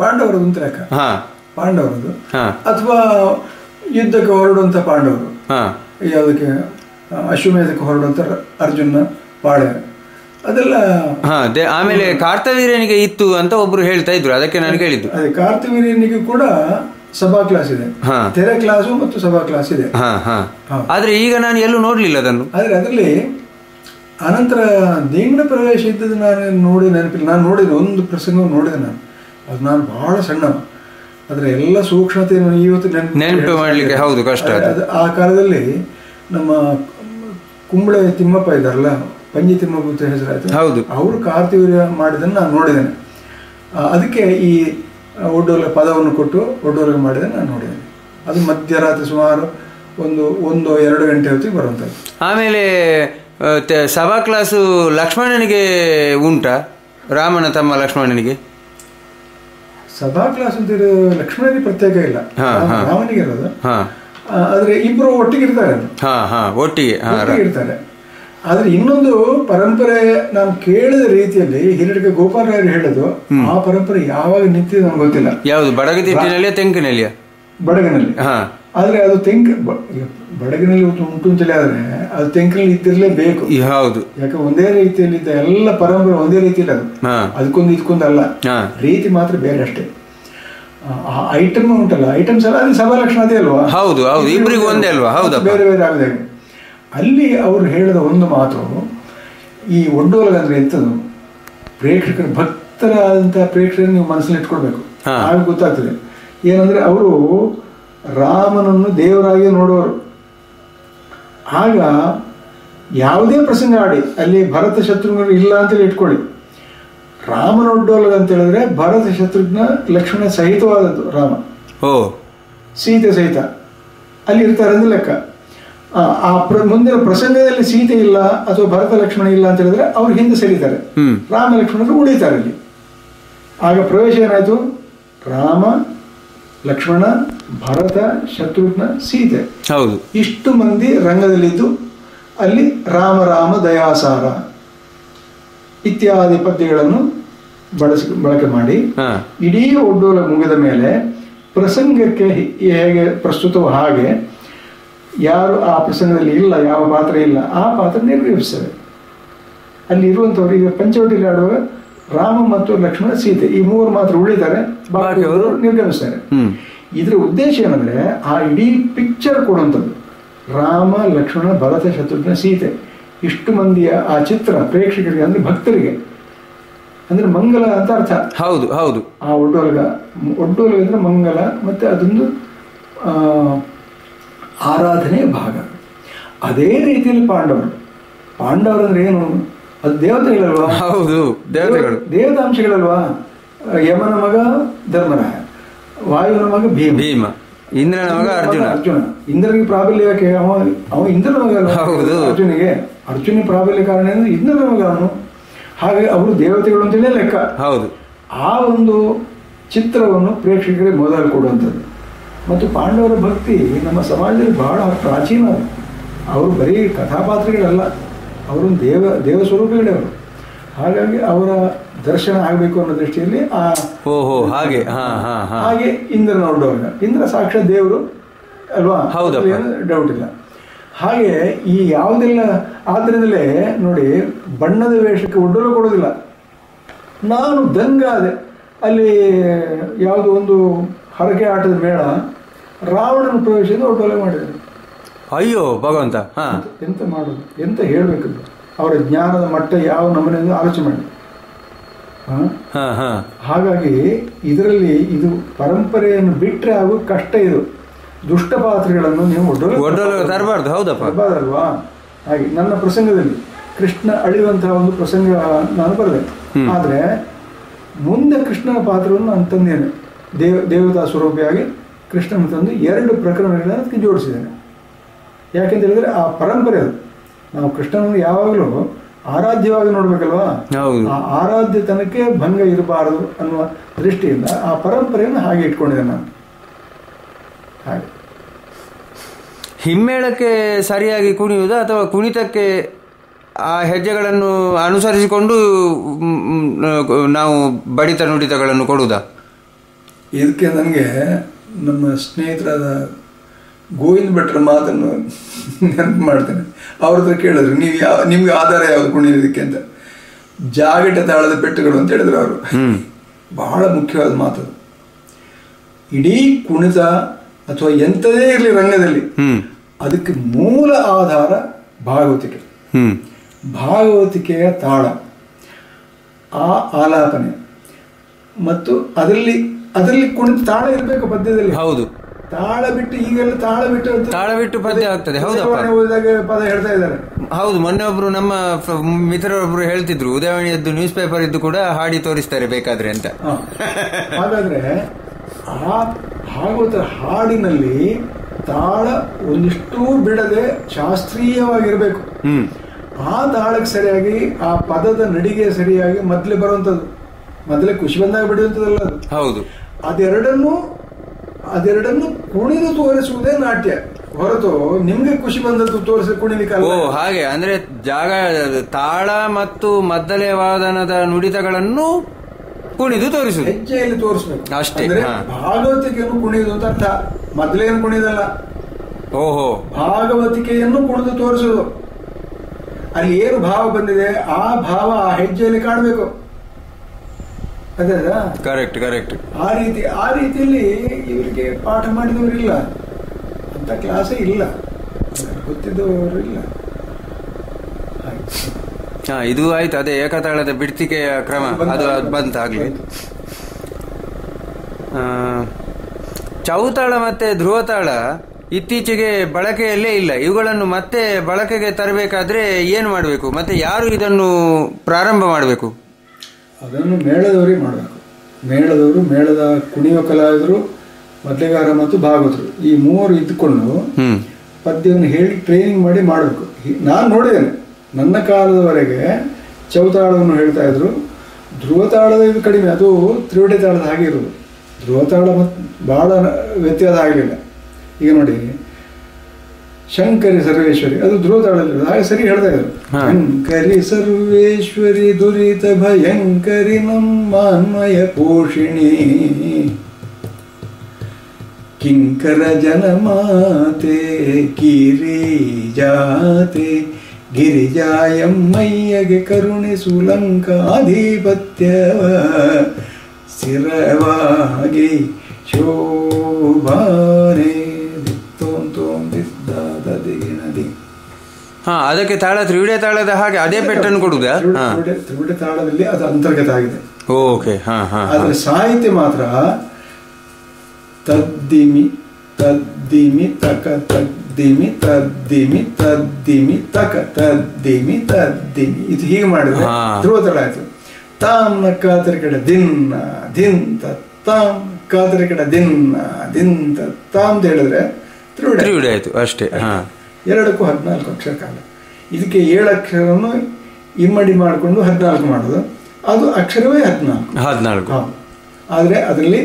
ಪಾಂಡವರು ಅಂತ ಲೆಕ್ಕ. ಪಾಂಡವರದು ಅಥವಾ ಯುದ್ಧಕ್ಕೆ ಹೊರಡುವಂತ ಪಾಂಡವರು, ಯಾವುದಕ್ಕೆ ಅಶ್ವಮೇಧಕ್ಕೆ ಹೊರಡುವಂತ ಅರ್ಜುನ, ಪಾಳೆ, ಅದೆಲ್ಲ. ಆಮೇಲೆ ಕಾರ್ತವೀರ್ಯನಿಗೆ ಇತ್ತು ಅಂತ ಒಬ್ರು ಹೇಳ್ತಾ ಇದ್ರು, ಅದಕ್ಕೆ ನಾನು ಕೇಳಿದ್ದು. ಅದೇ ಕಾರ್ತವೀರ್ಯನಿಗೆ ಕೂಡ ಸಭಾ ಕ್ಲಾಸ್ ಇದೆ, ತೆರೆ ಕ್ಲಾಸು ಮತ್ತು ಸಭಾ ಕ್ಲಾಸ್ ಇದೆ. ಆದ್ರೆ ಈಗ ನಾನು ಎಲ್ಲೂ ನೋಡ್ಲಿಲ್ಲ ಅದನ್ನು. ಆದ್ರೆ ಅದರಲ್ಲಿ ಅನಂತರ ದೇಂಗಡ ಪ್ರವೇಶ ಇದ್ದದ್ದು ನಾನು ನೆನಪಿಲ್ಲ. ನಾನು ನೋಡಿದೆ, ಒಂದು ಪ್ರಸಂಗ ನೋಡಿದೆ ನಾನು, ಅದು ನಾನು ಬಹಳ ಸಣ್ಣ. ಅದರ ಎಲ್ಲ ಸೂಕ್ಷ್ಮತೆಯನ್ನು ಇವತ್ತು ನೆನಪು ಮಾಡಲಿಕ್ಕೆ ಹೌದು ಕಷ್ಟ. ಆ ಕಾಲದಲ್ಲಿ ನಮ್ಮ ಕುಂಬಳೆ ತಿಮ್ಮಪ್ಪ ಇದ್ದಾರಲ್ಲ, ಪಂಜಿ ತಿಮ್ಮಪ್ಪ ಹೆಸರಾಯ್ತು, ಹೌದು, ಅವರು ಕಾರ್ತಿವೀರ್ಯ ಮಾಡಿದ್ದನ್ನು ನಾನು ನೋಡಿದ್ದೇನೆ. ಅದಕ್ಕೆ ಈ ಒಡ್ಡೋಲ ಪದವನ್ನು ಕೊಟ್ಟು ಒಡ್ಡೋಲ ಮಾಡಿದ್ದನ್ನು ನಾನು ನೋಡಿದ್ದೇನೆ. ಅದು ಮಧ್ಯರಾತ್ರಿ ಸುಮಾರು 1-2 ಗಂಟೆ ಹೊತ್ತಿಗೆ ಬರುವಂಥದ್ದು. ಆಮೇಲೆ ಸಭಾ ಕ್ಲಾಸು ಲಕ್ಷ್ಮಣನಿಗೆ ಉಂಟಾ? ರಾಮನ ತಮ್ಮ ಲಕ್ಷ್ಮಣನಿಗೆ ಸಭಾ ಕ್ಲಾಸ್ ಅಂತ ಲಕ್ಷ್ಮಣನಿಗೆ ಪ್ರತ್ಯೇಕ ಇಲ್ಲ, ರಾಮನಿಗೆ ಇರೋದು. ಆದ್ರೆ ಇಬ್ರು ಒಟ್ಟಿಗೆ ಇರ್ತಾರೆ, ಒಟ್ಟಿಗೆ ಇರ್ತಾರೆ. ಆದ್ರೆ ಇನ್ನೊಂದು ಪರಂಪರೆ ನಾನು ಕೇಳಿದ ರೀತಿಯಲ್ಲಿ ಹಿರಿಯಡಿಕೆ ಗೋಪಾಲರಾಯರು ಹೇಳೋದು, ಆ ಪರಂಪರೆ ಯಾವಾಗ ನಿಂತಿದೆ ನನಗೆ ಗೊತ್ತಿಲ್ಲ. ಯಾವುದು, ಬಡಗತಿಟ್ಟಿನಲ್ಲಿಯ ತೆಂಕಿನಲ್ಲಿಯ? ಬಡಗಿನಲ್ಲಿ. ಆದ್ರೆ ಅದು ಬಡಗಿನಲ್ಲಿ ಉಂಟು ಅಂತೇಳಿ ಆದ್ರೆ ಅದು ತೆಂಕಿನಲ್ಲಿ ಇದ್ದಿರಲೇಬೇಕು. ಹೌದು, ಯಾಕೆ ಒಂದೇ ರೀತಿಯಲ್ಲಿ ಇದ್ದ ಎಲ್ಲ ಪರಂಪರೆ ಒಂದೇ ರೀತಿಯಲ್ಲಿ ಅದು, ಅದಕ್ಕೊಂದು ಇದಕ್ಕೊಂದಲ್ಲ, ರೀತಿ ಮಾತ್ರ ಬೇರೆ ಅಷ್ಟೇ. ಐಟಮ್ ಉಂಟಲ್ಲ, ಐಟಮ್ಸ್ ಎಲ್ಲ ಅದು ಸಭಾ ಲಕ್ಷಣ ಅದೇ ಅಲ್ವಾ? ಹೌದು ಹೌದು, ಇಬ್ಬರಿಗೂ ಒಂದೇ ಅಲ್ವಾ? ಹೌದು, ಬೇರೆ ಬೇರೆ ಆಗಿದೆ. ಅಲ್ಲಿ ಅವರು ಹೇಳಿದ ಒಂದು ಮಾತು, ಈ ಒಡ್ಡೋಲಗಂದ್ರೆ ಎಂಥದ್ದು, ಪ್ರೇಕ್ಷಕರು ಭಕ್ತರಾದಂತಹ ಪ್ರೇಕ್ಷಕರು ನೀವು ಮನಸ್ಸಲ್ಲಿ ಇಟ್ಕೊಳ್ಬೇಕು, ಆಗ ಗೊತ್ತಾಗ್ತದೆ. ಏನಂದ್ರೆ ಅವರು ರಾಮನನ್ನು ದೇವರಾಗಿ ನೋಡುವರು. ಆಗ ಯಾವುದೇ ಪ್ರಸಂಗ ಆಡಿ ಅಲ್ಲಿ ಭರತ ಶತ್ರುಘ್ನರು ಇಲ್ಲ ಅಂತೇಳಿ ಇಟ್ಕೊಳ್ಳಿ, ರಾಮನ ಒಡ್ಡೋಲಗ ಅಂತ ಹೇಳಿದ್ರೆ ಭರತ ಶತ್ರುಘ್ನ ಲಕ್ಷ್ಮಣ ಸಹಿತವಾದದ್ದು ರಾಮ, ಸೀತೆ ಸಹಿತ ಅಲ್ಲಿ ಇರ್ತಾರೆ ಅಂದ್ರೆ ಲೆಕ್ಕ. ಆ ಮುಂದಿನ ಪ್ರಸಂಗದಲ್ಲಿ ಸೀತೆ ಇಲ್ಲ ಅಥವಾ ಭರತ ಲಕ್ಷ್ಮಣ ಇಲ್ಲ ಅಂತ ಹೇಳಿದ್ರೆ ಅವ್ರು ಹಿಂದೆ ಸರಿತಾರೆ, ರಾಮ ಲಕ್ಷ್ಮಣರು ಉಳಿತಾರೆ ಅಲ್ಲಿ. ಆಗ ಪ್ರವೇಶ ಏನಾಯ್ತು, ರಾಮ, ಲಕ್ಷ್ಮಣ, ಭರತ, ಶತ್ರುಘ್ನ, ಸೀತೆ, ಹೌದು, ಇಷ್ಟು ಮಂದಿ ರಂಗದಲ್ಲಿದ್ದು ಅಲ್ಲಿ ರಾಮ ರಾಮ ದಯಾಸಾರ ಇತ್ಯಾದಿ ಪದ್ಯಗಳನ್ನು ಬಳಕೆ ಮಾಡಿ ಇಡೀ ಒಡ್ಡೋಲ ಮುಗಿದ ಮೇಲೆ ಪ್ರಸಂಗಕ್ಕೆ ಹೇಗೆ ಪ್ರಸ್ತುತವೋ ಹಾಗೆ ಯಾರು ಆ ಪ್ರಸಂಗದಲ್ಲಿ ಇಲ್ಲ, ಯಾವ ಪಾತ್ರ ಇಲ್ಲ, ಆ ಪಾತ್ರ ನಿರ್ವಹಿಸ್ತದೆ. ಅಲ್ಲಿ ಇರುವಂಥವ್ರು ಈಗ ಪಂಚವಟಿಯಲ್ಲಿ ಆಡುವಾಗ ರಾಮ ಮತ್ತು ಲಕ್ಷ್ಮಣ, ಸೀತೆ ಈ ಮೂವರು ಮಾತ್ರ ಉಳಿತಾರೆ, ಬಾಕಿಯವರು ನಿರ್ಗಮಿಸ್ತಾರೆ. ಇದರ ಉದ್ದೇಶ ಏನಂದ್ರೆ ಆ ಇಡೀ ಪಿಕ್ಚರ್ ಕೊಡುವಂಥದ್ದು, ರಾಮ, ಲಕ್ಷ್ಮಣ, ಭರತ, ಶತ್ರುಘ್ನ, ಸೀತೆ ಇಷ್ಟು ಮಂದಿಯ ಆ ಚಿತ್ರ ಪ್ರೇಕ್ಷಕರಿಗೆ ಅಂದ್ರೆ ಭಕ್ತರಿಗೆ ಅಂದ್ರೆ ಮಂಗಲ ಅಂತ ಅರ್ಥ. ಹೌದು ಹೌದು, ಆ ಒಡ್ಡೋಲಗ ಅಂದ್ರೆ ಮಂಗಲ, ಮತ್ತೆ ಅದೊಂದು ಆರಾಧನೆಯ ಭಾಗ. ಅದೇ ರೀತಿಯಲ್ಲಿ ಪಾಂಡವರು ಅಂದ್ರೆ ಏನು, ಅದು ದೇವತೆಗಳಲ್ವಾ? ಹೌದು, ದೇವತೆಗಳು, ದೇವತಾಂಶಗಳಲ್ವಾ? ಯಮನ ಮಗ ಧರ್ಮರಾಯ, ವಾಯುವಿನ ಮಗ ಭೀಮ, ಇಂದ್ರನ ಮಗ ಅರ್ಜುನ. ಇಂದ್ರನಿಗೆ ಪ್ರಾಬಲ್ಯ ಯಾಕೆ? ಅವ ಇಂದ್ರನ ಮಗ. ಅರ್ಜುನಿಗೆ ಪ್ರಾಬಲ್ಯ ಕಾರಣ ಅಂದ್ರೆ ಇಂದ್ರನ ಮಗ ಅವನು. ಹಾಗಾಗಿ ಅವರು ದೇವತೆಗಳು ಅಂತೇಳಿ ಲೆಕ್ಕ. ಹೌದು, ಆ ಒಂದು ಚಿತ್ರವನ್ನು ಪ್ರೇಕ್ಷಕರಿಗೆ ಮೊದಲು ಕೊಡುವಂಥದ್ದು. ಮತ್ತು ಪಾಂಡವರ ಭಕ್ತಿ ನಮ್ಮ ಸಮಾಜದಲ್ಲಿ ಬಹಳ ಪ್ರಾಚೀನ. ಅವರು ಬರೀ ಕಥಾಪಾತ್ರಗಳಲ್ಲ, ಅವರು ದೇವ ಸ್ವರೂಪಗಳೇ ಅವರು. ಹಾಗಾಗಿ ಅವರ ದರ್ಶನ ಆಗಬೇಕು ಅನ್ನೋ ದೃಷ್ಟಿಯಲ್ಲಿ ಹಾಗೆ ಇಂದ್ರನ ಒಡ್ಡೋಲಗ, ಇಂದ್ರ ಸಾಕ್ಷಾತ್ ದೇವರು ಅಲ್ವಾ? ಏನು ಡೌಟ್ ಇಲ್ಲ. ಹಾಗೆ ಈ ಯಾವುದೆಲ್ಲ ಆದ್ರಿಂದಲೇ ನೋಡಿ, ಬಣ್ಣದ ವೇಷಕ್ಕೆ ಒಡ್ಡೋಲ ಕೊಡೋದಿಲ್ಲ. ನಾನು ದಂಗಾದೆ. ಅಲ್ಲಿ ಯಾವುದೋ ಒಂದು ಹರಕೆ ಆಟದ ಮೇಳ, ರಾವಣನ ಪ್ರವೇಶದಿಂದ ಒಟ್ಟೊಲೆ ಮಾಡಿದರು. ಅಯ್ಯೋ ಭಗವಂತ. ಹಾ, ಎಂತ ಮಾಡೋದು, ಎಂತ ಹೇಳಬೇಕದು, ಅವರ ಜ್ಞಾನದ ಮಟ್ಟ ಯಾವ ನಮೂನೆಯಿಂದ ಆಲೋಚನೆ ಮಾಡಿ. ಹಾಗಾಗಿ ಇದರಲ್ಲಿ ಇದು ಪರಂಪರೆಯನ್ನು ಬಿಟ್ಟರೆ ಆಗೋ ಕಷ್ಟ. ಇದು ದುಷ್ಟ ಪಾತ್ರಗಳನ್ನು ನೀವು ತರಬಾರ್ದು. ಹೌದಲ್ವಾ? ಹಾಗೆ ನನ್ನ ಪ್ರಸಂಗದಲ್ಲಿ ಕೃಷ್ಣ ಅಳಿಯುವಂತಹ ಒಂದು ಪ್ರಸಂಗ ನಾನು ಬರೆದೆ. ಆದರೆ ಮುಂದೆ ಕೃಷ್ಣನ ಪಾತ್ರವನ್ನು ನಾನು ತಂದೇನೆ. ದೇವತಾ ಸ್ವರೂಪಿಯಾಗಿ ಕೃಷ್ಣನ ತಂದು 2 ಪ್ರಕರಣಗಳನ್ನು ಅದಕ್ಕೆ ಜೋಡಿಸಿದ್ದೇನೆ. ಯಾಕೆಂತ ಹೇಳಿದ್ರೆ ಆ ಪರಂಪರೆ ಅದು. ನಾವು ಕೃಷ್ಣನನ್ನು ಯಾವಾಗಲೂ ಆರಾಧ್ಯವಾಗಿ ನೋಡ್ಬೇಕಲ್ವಾ? ಆ ಆರಾಧ್ಯತನಕ್ಕೆ ಭಂಗ ಇರಬಾರದು ಅನ್ನುವ ದೃಷ್ಟಿಯಿಂದ ಆ ಪರಂಪರೆಯನ್ನು ಹಾಗೆ ಇಟ್ಕೊಂಡಿದ್ದೆ ನಾನು. ಹಾಗೆ ಹಿಮ್ಮೇಳಕ್ಕೆ ಸರಿಯಾಗಿ ಕುಣಿಯುವುದಾ ಅಥವಾ ಕುಣಿತಕ್ಕೆ ಆ ಹೆಜ್ಜೆಗಳನ್ನು ಅನುಸರಿಸಿಕೊಂಡು ನಾವು ಬಡಿತ ನುಡಿತಗಳನ್ನು ಕೊಡುವುದಾ? ಇದಕ್ಕೆ ನನಗೆ ನಮ್ಮ ಸ್ನೇಹಿತರಾದ ಗೋವಿಂದ ಭಟ್ರ ಮಾತನ್ನು ನೆನಪು ಮಾಡ್ತೇನೆ. ಅವ್ರ ಹತ್ರ ಕೇಳಿದ್ರು, ನಿಮ್ಗೆ ಆಧಾರ ಯಾವುದು ಕುಣಿಯೋದಕ್ಕೆ ಅಂತ. ಜಾಗಟ ತಾಳದ ಪೆಟ್ಟುಗಳು ಅಂತ ಹೇಳಿದ್ರು ಅವರು. ಬಹಳ ಮುಖ್ಯವಾದ ಮಾತದು. ಇಡೀ ಕುಣಿತ ಅಥವಾ ಎಂಥದೇ ಇರಲಿ ರಂಗದಲ್ಲಿ ಅದಕ್ಕೆ ಮೂಲ ಆಧಾರ ಭಾಗವತಿಕೆ. ಭಾಗವತಿಕೆಯ ತಾಳ, ಆ ಆಲಾಪನೆ ಮತ್ತು ಅದರಲ್ಲಿ ಕುಣಿತ ತಾಳ ಇರಬೇಕು ಪದ್ಯದಲ್ಲಿ. ಹೌದು, ತಾಳ ಬಿಟ್ಟು ಈಗೆಲ್ಲ ತಾಳ ಬಿಟ್ಟು ಪದ್ಯ ಆಗ್ತದೆ. ಓದಿದಾಗ ಪದ ಹೇಳ್ತಾ ಇದ್ದಾರೆ. ಹೌದು, ಮೊನ್ನೆ ಒಬ್ರು ನಮ್ಮ ಮಿತ್ರರೊಬ್ರು ಹೇಳ್ತಿದ್ರು, ಉದಯವಾಣಿಯದ್ದು ನ್ಯೂಸ್ ಪೇಪರ್ ಇದ್ದು ಕೂಡ ಹಾಡಿ ತೋರಿಸ್ತಾರೆ ಬೇಕಾದ್ರೆ ಅಂತ. ಹಾಗಾದ್ರೆ ಆ ಭಾಗವತ ಹಾಡಿನಲ್ಲಿ ತಾಳ ಒಂದಿಷ್ಟೂ ಬಿಡದೆ ಶಾಸ್ತ್ರೀಯವಾಗಿರ್ಬೇಕು. ಆ ತಾಳಕ್ಕೆ ಸರಿಯಾಗಿ, ಆ ಪದದ ನಡಿಗೆ ಸರಿಯಾಗಿ ಮೊದಲೇ ಬರುವಂಥದ್ದು, ಮೊದಲೇ ಖುಷಿ ಬಂದಾಗ ಬಿಡುವಂಥದ್ದಲ್ಲ ಅದು. ಹೌದು, ಅದೆರಡನ್ನು ಕುಣಿದು ತೋರಿಸುವುದೇ ನಾಟ್ಯ ಹೊರತು ನಿಮ್ಗೆ ಖುಷಿ ಬಂದದ್ದು ತೋರಿಸಿ ಕುಣಿಲಿಕ್ಕಲ್ಲ. ಹಾಗೆ ಅಂದ್ರೆ ತಾಳ ಮತ್ತು ಮದ್ದಲೆ ವಾದನದ ನುಡಿತಗಳನ್ನು ಕುಣಿದು ತೋರಿಸುವುದು, ಹೆಜ್ಜೆಯಲ್ಲಿ ತೋರಿಸ್ಬೇಕು ಅಷ್ಟೇ. ಭಾಗವತಿಕೆಯನ್ನು ಕುಣಿಯುವುದು ಅಂತ ಅರ್ಥ, ಮೊದಲೇನು ಕುಣಿದಲ್ಲ. ಓಹೋ, ಭಾಗವತಿಕೆಯನ್ನು ಕುಣಿದು ತೋರಿಸುವುದು. ಅಲ್ಲಿ ಏನು ಭಾವ ಬಂದಿದೆ ಆ ಭಾವ ಆ ಹೆಜ್ಜೆಯಲ್ಲಿ ಕಾಣಬೇಕು. ಅದೇ ಕರೆಕ್ಟ್. ಆ ರೀತಿಯಲ್ಲಿ ಇವರಿಗೆ ಪಾಠ ಮಾಡಿದವರಿಲ್ಲ, ಅಂತ ಕ್ಲಾಸೇ ಇಲ್ಲ, ಗೊತ್ತಿದ್ದವರು ಇಲ್ಲ. ಇದು ಆಯ್ತು. ಅದೇ ಏಕತಾಳದ ಬಿಡ್ತಿಕೆಯ ಕ್ರಮ ಅದು ಬಂತಾಗ್ಲಿ. ಚೌತಾಳ ಮತ್ತೆ ಧ್ರುವತಾಳ ಇತ್ತೀಚೆಗೆ ಬಳಕೆಯಲ್ಲೇ ಇಲ್ಲ. ಇವುಗಳನ್ನು ಮತ್ತೆ ಬಳಕೆಗೆ ತರಬೇಕಾದ್ರೆ ಏನು ಮಾಡಬೇಕು, ಮತ್ತೆ ಯಾರು ಇದನ್ನು ಪ್ರಾರಂಭ ಮಾಡಬೇಕು? ಅದನ್ನು ಮೇಳದವರೇ ಮಾಡಬೇಕು. ಮೇಳದ ಕುಣಿಯುವ ಕಲಾವಿದರು, ಮೊದಲಿಗಾರ ಮತ್ತು ಭಾಗವತರು, ಈ 3 ಇದ್ದುಕೊಂಡು ಪದ್ಯವನ್ನು ಹೇಳಿ ಟ್ರೈನಿಂಗ್ ಮಾಡಿ ಮಾಡಬೇಕು. ನಾನು ನೋಡಿದ್ದೇನೆ, ನನ್ನ ಕಾಲದವರೆಗೆ ಚೌತಾಳವನ್ನು ಹೇಳ್ತಾ ಇದ್ರು. ಧ್ರುವತಾಳದ ಇದು ಕಡಿಮೆ, ಅದು ತ್ರಿವಡೆ ತಾಳದ ಹಾಗೆ ಇರೋದು. ಧ್ರುವತಾಳ ಮತ್ತು ಭಾಳ ವ್ಯತ್ಯಾಸ ಆಗಲಿಲ್ಲ. ಈಗ ನೋಡಿ, ಶಂಕರಿ ಸರ್ವೇಶ್ವರಿ ಅದು ಧ್ರುವತಾಳದಲ್ಲಿ ಹಾಗೆ ಸರಿ ಹೇಳ್ತಾ ಇದ್ರು. ಶಂಕರಿ ಸರ್ವೇಶ್ವರಿ ದುರಿತ ಭಯಂಕರಿ ನಮ್ಮನ್ವಯ ಪೋಷಿಣಿ ಕಿಂಕರ ಜನಮಾತೆ ಕಿರಿ ಜಾತೆ ಗಿರಿಜಾಯಮ್ಮಯ್ಯಗೆ ಕರುಣಿಸು ಲಂಕಾಧಿಪತ್ಯವ ಸ್ಥಿರವಾಗಿ ಶೋಭಾನೆ. ಅದಕ್ಕೆ ತಾಳ ತ್ರಿವಿಡೆ ತಾಳದ ಹಾಗೆ ಅದೇ ಪೆಟ್ಟನ್ನು ಕೊಡುವುದಾ? ತ್ರಿವಿಡೆ ತಾಳದಲ್ಲಿ ಅದು ಅಂತರ್ಗತ ಆಗಿದೆ. ಓಕೆ. ಆದ್ರೆ ಸಾಹಿತ್ಯ ಮಾತ್ರ ತದ್ದಿಮಿ ತದ್ದಿಮಿ ತಕ ತದ್ದಿಮಿ ತದ್ದಿಮಿ ತದ್ದಿಮಿ ತಕ ತದ್ದಿಮಿ ತದ್ದಿಮಿ ಇದು ಹೀಗೆ ಮಾಡಿದ್ರೆ ಧ್ರುವತಾಳ ಆಯ್ತು. ತಾಮ್ನ ಕಾತರ ಕಡೆ ದಿನ್ನ ದಿಂತ ತಾಮ್ ಕಾತರ ಕಡೆ ದಿನ್ನ ದಿಂತ ತಾಮ್ ಅಂತ ಹೇಳಿದ್ರೆ ತ್ರಿವಿಡೆ ಆಯ್ತು ಅಷ್ಟೇ. ಎರಡಕ್ಕೂ 14 ಅಕ್ಷರ ಕಾಲ. ಇದಕ್ಕೆ 7 ಅಕ್ಷರವನ್ನು ಇಮ್ಮಡಿ ಮಾಡಿಕೊಂಡು 14 ಮಾಡೋದು, ಅದು ಅಕ್ಷರವೇ 14. ಆದರೆ ಅದರಲ್ಲಿ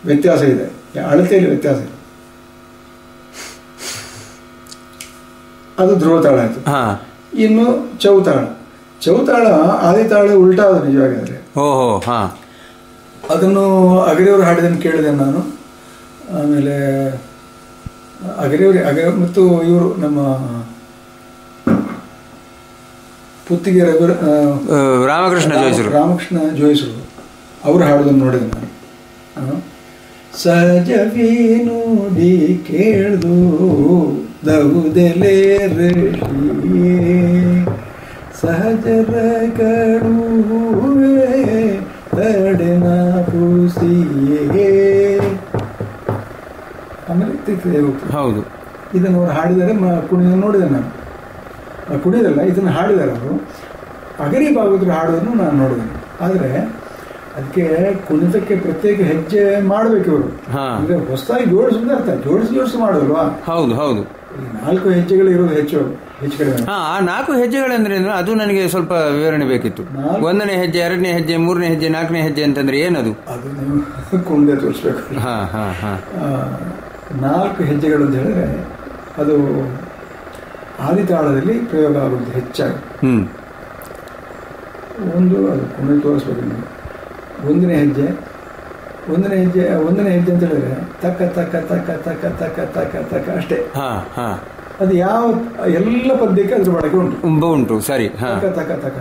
ವ್ಯತ್ಯಾಸ ಇದೆ, ಅಳತೆಯಲ್ಲಿ ವ್ಯತ್ಯಾಸ ಇದೆ. ಅದು ಧ್ರುವತಾಳ ಆಯಿತು. ಇನ್ನು ಚೌತಾಳ ಆದಿತಾಳ ಉಲ್ಟಾದ ನಿಜವಾಗಿದ್ರೆ. ಅದನ್ನು ಅಗರಿಯವರು ಹಾಡಿದನ್ನು ಕೇಳಿದೆ ನಾನು. ಆಮೇಲೆ ಅಗರಿಯವರು ಮತ್ತು ಇವರು ನಮ್ಮ ಪುತ್ತಿಗೆ ರಾಮಕೃಷ್ಣ ಜೋಯಿಸರು ಅವರು ಹಾಡೋದನ್ನು ನೋಡಿದೆ ನಾನು. ಸಹಜವೇನುಡಿ ಕೇಳ್ದು ದೌದೆಲೆ ರಶಿಯೇ ಸಹಜರ ಕಡುವೆ ತಡೆನ ಪುಸಿಯೇ ಆಮೇಲೆ ತಿಕ್ಕಿದೆ ಹೋಗ್ತದೆ. ಹೌದು, ಇದನ್ನು ಅವರು ಹಾಡಿದರೆ ಕುಣಿದ ನೋಡಿದೆ ನಾನು. ಕುಣಿದಲ್ಲ, ಇದನ್ನು ಹಾಡಿದ್ದಾರೆ ಅವರು. ಅಗರಿ ಭಾಗವತರು ಹಾಡೋದನ್ನು ನಾನು ನೋಡಿದ್ದೇನೆ. ಆದರೆ ಅದಕ್ಕೆ ಕುಣಿತಕ್ಕೆ ಪ್ರತ್ಯೇಕ ಹೆಜ್ಜೆ ಮಾಡಬೇಕು ಇವರು. ಅಂದ್ರೆ ಹೊಸದಾಗಿ ಜೋಡಿಸೋದು ಅರ್ಥ, ಜೋಡಿಸಿ ಮಾಡೋಲ್ವಾ? ಹೌದು ಹೌದು. 4 ಹೆಜ್ಜೆಗಳು ಇರೋದು ಹೆಚ್ಚು ಕಡಿಮೆ. ಆ 4 ಹೆಜ್ಜೆಗಳಂದ್ರೆ ಅದು ನನಗೆ ಸ್ವಲ್ಪ ವಿವರಣೆ ಬೇಕಿತ್ತು. 1ನೇ ಹೆಜ್ಜೆ, 2ನೇ ಹೆಜ್ಜೆ, 3ನೇ ಹೆಜ್ಜೆ, 4ನೇ ಹೆಜ್ಜೆ ಅಂತಂದ್ರೆ ಏನದು? ಅದು ನೀವು ಕುಣಿದೆ ತೋರಿಸ್ಬೇಕು. 4 ಹೆಜ್ಜೆಗಳು ಅಂತ ಹೇಳಿದ್ರೆ ಅದು ಆದಿತಾಳದಲ್ಲಿ ಪ್ರಯೋಗ ಆಗುವುದು ಹೆಚ್ಚಾಗಿ. ಒಂದು ಅದು ಕುಣಿದು ತೋರಿಸ್ಬೇಕು ನೀವು. 1ನೇ ಹೆಜ್ಜೆ ಅಂತ ಹೇಳಿದ್ರೆ ತಕ್ಕ ತಕ್ಕ ತಕ್ಕ ತಕ್ಕ ತಕ್ಕ ತಕ್ಕ ತಕ್ಕ ಅಷ್ಟೇ. ಅದು ಯಾವ ಎಲ್ಲ ಪದ್ಯಕ್ಕೆ ಅದ್ರ ಬಳಕೆ ಉಂಟು. ಸರಿ. ತಕ್ಕ ತಕ್ಕ ತಕ್ಕ.